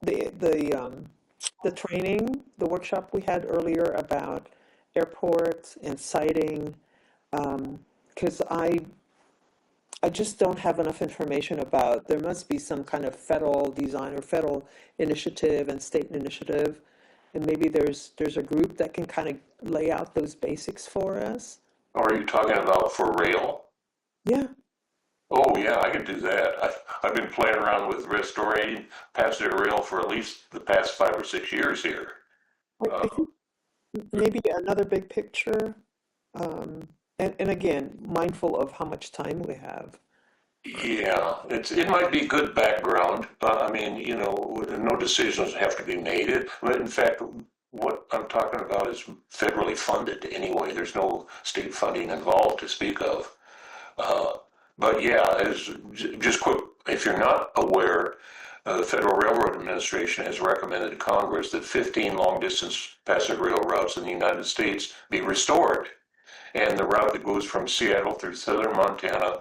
Speaker 5: the training, the workshop we had earlier about airports and siting, because I just don't have enough information about. There must be some kind of federal design or federal initiative and state initiative, and maybe there's a group that can kind of lay out those basics for us.
Speaker 6: Are you talking about for rail?
Speaker 5: Yeah.
Speaker 6: Oh yeah, I could do that. I've been playing around with restoring passenger rail for at least the past 5 or 6 years here.
Speaker 5: maybe another big picture, and again, mindful of how much time we have.
Speaker 6: Yeah, it might be good background. I mean, no decisions have to be made. In fact, what I'm talking about is federally funded anyway. There's no state funding involved to speak of. But yeah, just quick, if you're not aware, the Federal Railroad Administration has recommended to Congress that 15 long-distance passenger rail routes in the United States be restored. And the route that goes from Seattle through southern Montana,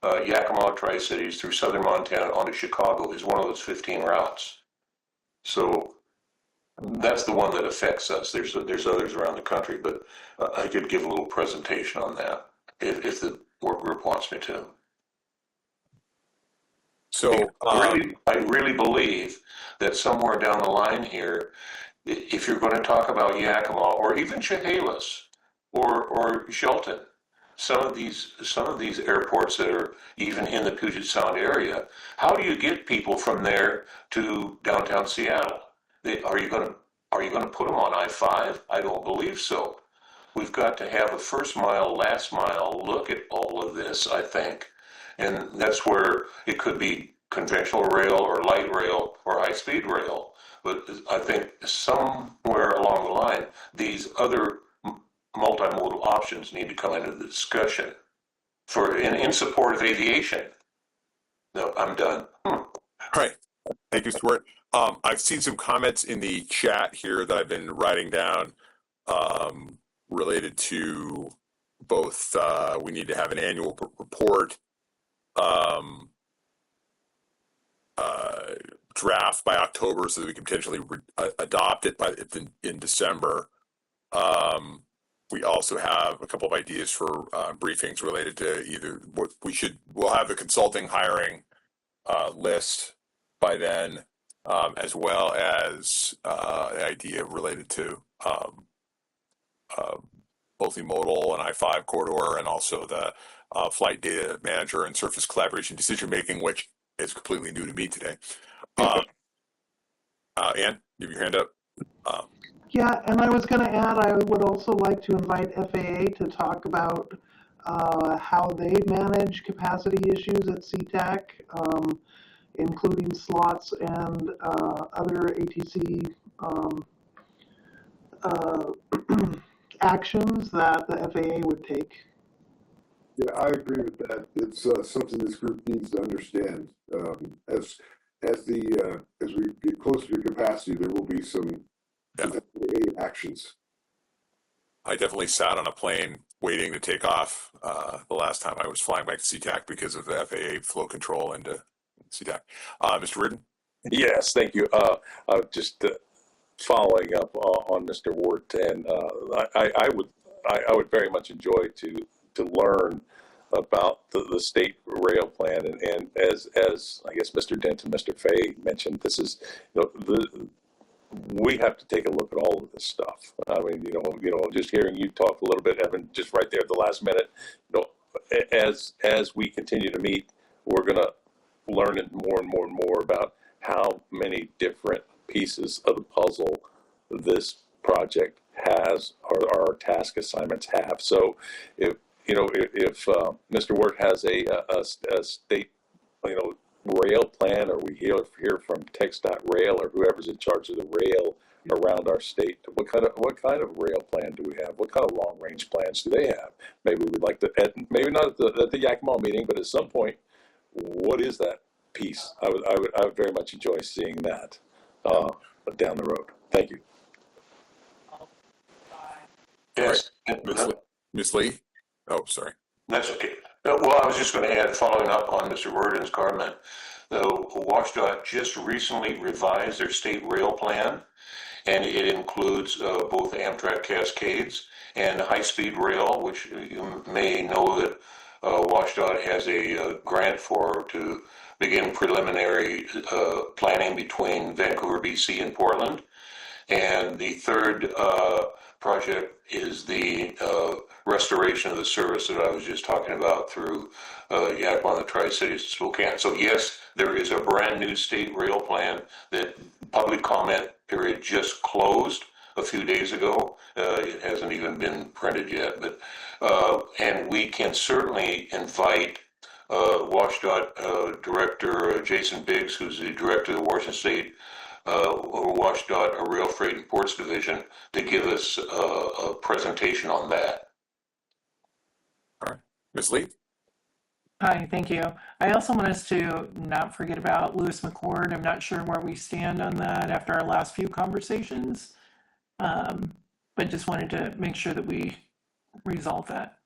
Speaker 6: Yakima, Tri-Cities through southern Montana onto Chicago is one of those 15 routes. So that's the one that affects us. There's others around the country, but I could give a little presentation on that if the work group wants me to.
Speaker 19: So
Speaker 6: I really believe that somewhere down the line here, if you're going to talk about Yakima or even Chehalis or Shelton, some of these airports that are even in the Puget Sound area, how do you get people from there to downtown Seattle? Are you going to put them on I-5? I don't believe so. We've got to have a first mile, last mile look at all of this, I think. And that's where it could be conventional rail or light rail or high-speed rail. But I think somewhere along the line, these other multimodal options need to come into the discussion in support of aviation. No, I'm done.
Speaker 19: All right. Thank you, Stuart. I've seen some comments in the chat here that I've been writing down related to both we need to have an annual report draft by October so that we can potentially adopt it in December. We also have a couple of ideas for briefings related to either we'll have the consulting hiring list by then, as well as the idea related to multimodal and I-5 corridor, and also the flight data manager and surface collaboration decision making, which is completely new to me today. Ann, give your hand up.
Speaker 12: Yeah, and I was going to add, I would also like to invite FAA to talk about how they manage capacity issues at SeaTac, including slots and other ATC actions that the FAA would take.
Speaker 13: Yeah, I agree with that. It's something this group needs to understand. As we get closer to capacity, there will be some FAA actions.
Speaker 19: I definitely sat on a plane waiting to take off the last time I was flying back to SeaTac because of the FAA flow control into SeaTac. Mr. Reardon?
Speaker 17: Yes, thank you. Just following up on Mr. Ward, and I would very much enjoy to learn about the state rail plan, and as I guess Mr. Dent and Mr. Fay mentioned, this is we have to take a look at all of this stuff. I mean, just hearing you talk a little bit, Evan, just right there at the last minute, as we continue to meet, we're going to learn more and more and more about how many different pieces of the puzzle this project has, or our task assignments have. So if Mr. Wirt has a state, rail plan, or we hear from TX.Rail or whoever's in charge of the rail around our state, what kind of rail plan do we have? What kind of long range plans do they have? Maybe we'd like to, maybe not at the Yakima meeting, but at some point, what is that piece? I would very much enjoy seeing that down the road. Thank you.
Speaker 6: Yes.
Speaker 19: Ms. Lee? Oh, sorry.
Speaker 6: That's okay. Well, I was just going to add, following up on Mr. Worden comment, the WashDOT just recently revised their state rail plan, and it includes both Amtrak Cascades and high-speed rail, which you may know that WashDOT has a grant to begin preliminary planning between Vancouver, BC and Portland. And the third project is the restoration of the service that I was just talking about through Yakima and the Tri-Cities to Spokane. So yes, there is a brand new state rail plan that public comment period just closed a few days ago, It hasn't even been printed yet, but and we can certainly invite WashDOT Director Jason Biggs, who's the director of the Washington State WashDOT Rail Freight and Ports Division, to give us a presentation on that.
Speaker 19: All right, Ms. Lee.
Speaker 12: Hi, thank you. I also want us to not forget about Lewis McCord. I'm not sure where we stand on that after our last few conversations, but just wanted to make sure that we resolve that.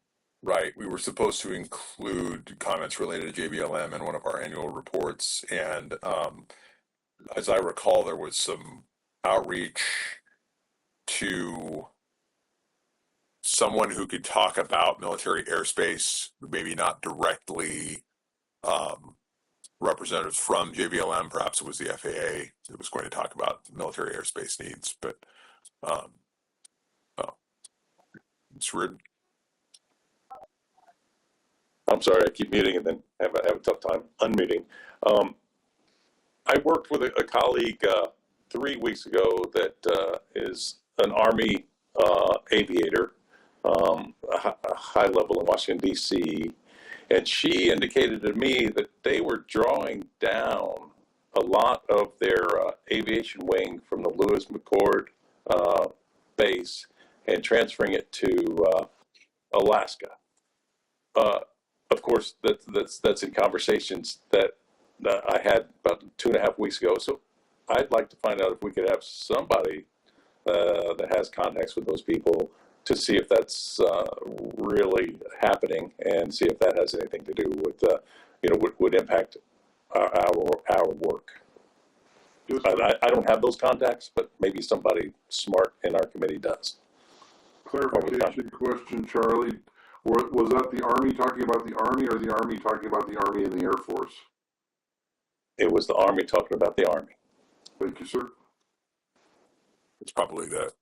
Speaker 19: Right, we were supposed to include comments related to JBLM in one of our annual reports, and as I recall, there was some outreach to someone who could talk about military airspace, maybe not directly representatives from JBLM. Perhaps it was the FAA that was going to talk about military airspace needs, but it's weird.
Speaker 17: I'm sorry, I keep muting and then have a tough time unmuting. I worked with a colleague 3 weeks ago that is an Army aviator, a high level in Washington, D.C., and she indicated to me that they were drawing down a lot of their aviation wing from the Lewis McCord base and transferring it to Alaska. Of course, that's in conversations that I had about 2.5 weeks ago. So I'd like to find out if we could have somebody that has contacts with those people to see if that's really happening and see if that has anything to do with, would impact our work. I don't have those contacts, but maybe somebody smart in our committee does.
Speaker 4: Clarification question, Charlie. Was that the Army talking about the Army, or the Army talking about the Army and the Air Force?
Speaker 17: It was the Army talking about the Army.
Speaker 4: Thank you, sir.
Speaker 19: It's probably the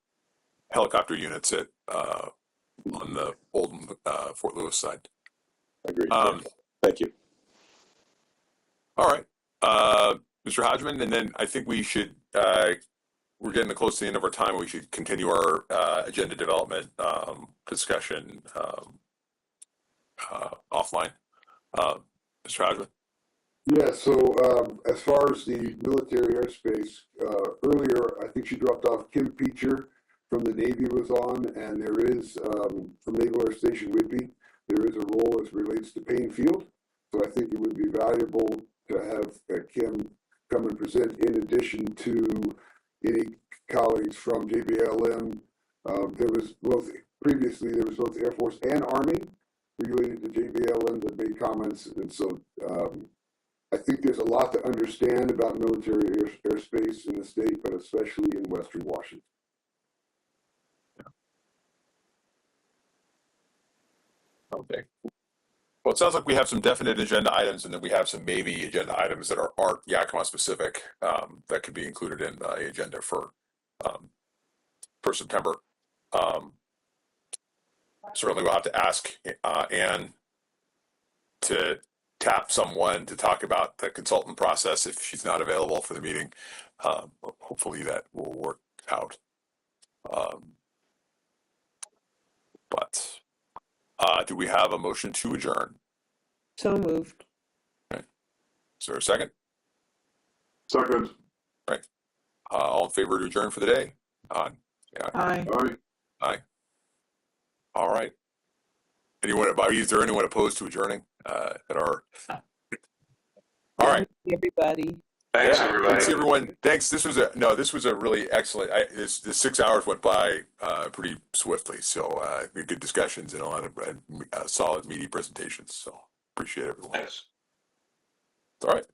Speaker 19: helicopter units at on the old Fort Lewis side.
Speaker 17: Agreed. Thank you.
Speaker 19: All right, Mr. Hodgman, and then I think we should. We're getting close to the end of our time. We should continue our agenda development discussion offline. Mr. Hodgman.
Speaker 13: Yeah, so as far as the military airspace, earlier I think she dropped off Kim Peacher from the Navy was on, and there is, from Naval Air Station Whidbey, there is a role as relates to Painfield. So I think it would be valuable to have Kim come and present in addition to any colleagues from JBLM. There was both Air Force and Army related to JBLM that made comments, and so I think there's a lot to understand about military airspace in the state, but especially in Western Washington.
Speaker 19: Okay. Well, it sounds like we have some definite agenda items, and then we have some maybe agenda items that aren't Yakima specific that could be included in the agenda for September. Certainly, we'll have to ask Anne to tap someone to talk about the consultant process if she's not available for the meeting. Hopefully, that will work out. But do we have a motion to adjourn?
Speaker 5: So moved.
Speaker 19: Okay. Is there a second?
Speaker 4: Second.
Speaker 19: Right. All in favor to adjourn for the day?
Speaker 12: Aye.
Speaker 4: Aye.
Speaker 19: Aye. All right. Is there anyone opposed to adjourning at our? All right.
Speaker 5: Everybody.
Speaker 6: Thanks, everybody.
Speaker 19: Thanks, everyone. Thanks. This was a really excellent. The 6 hours went by pretty swiftly. So good discussions and a lot of solid, meaty presentations. So appreciate everyone.
Speaker 6: Thanks.
Speaker 19: All right.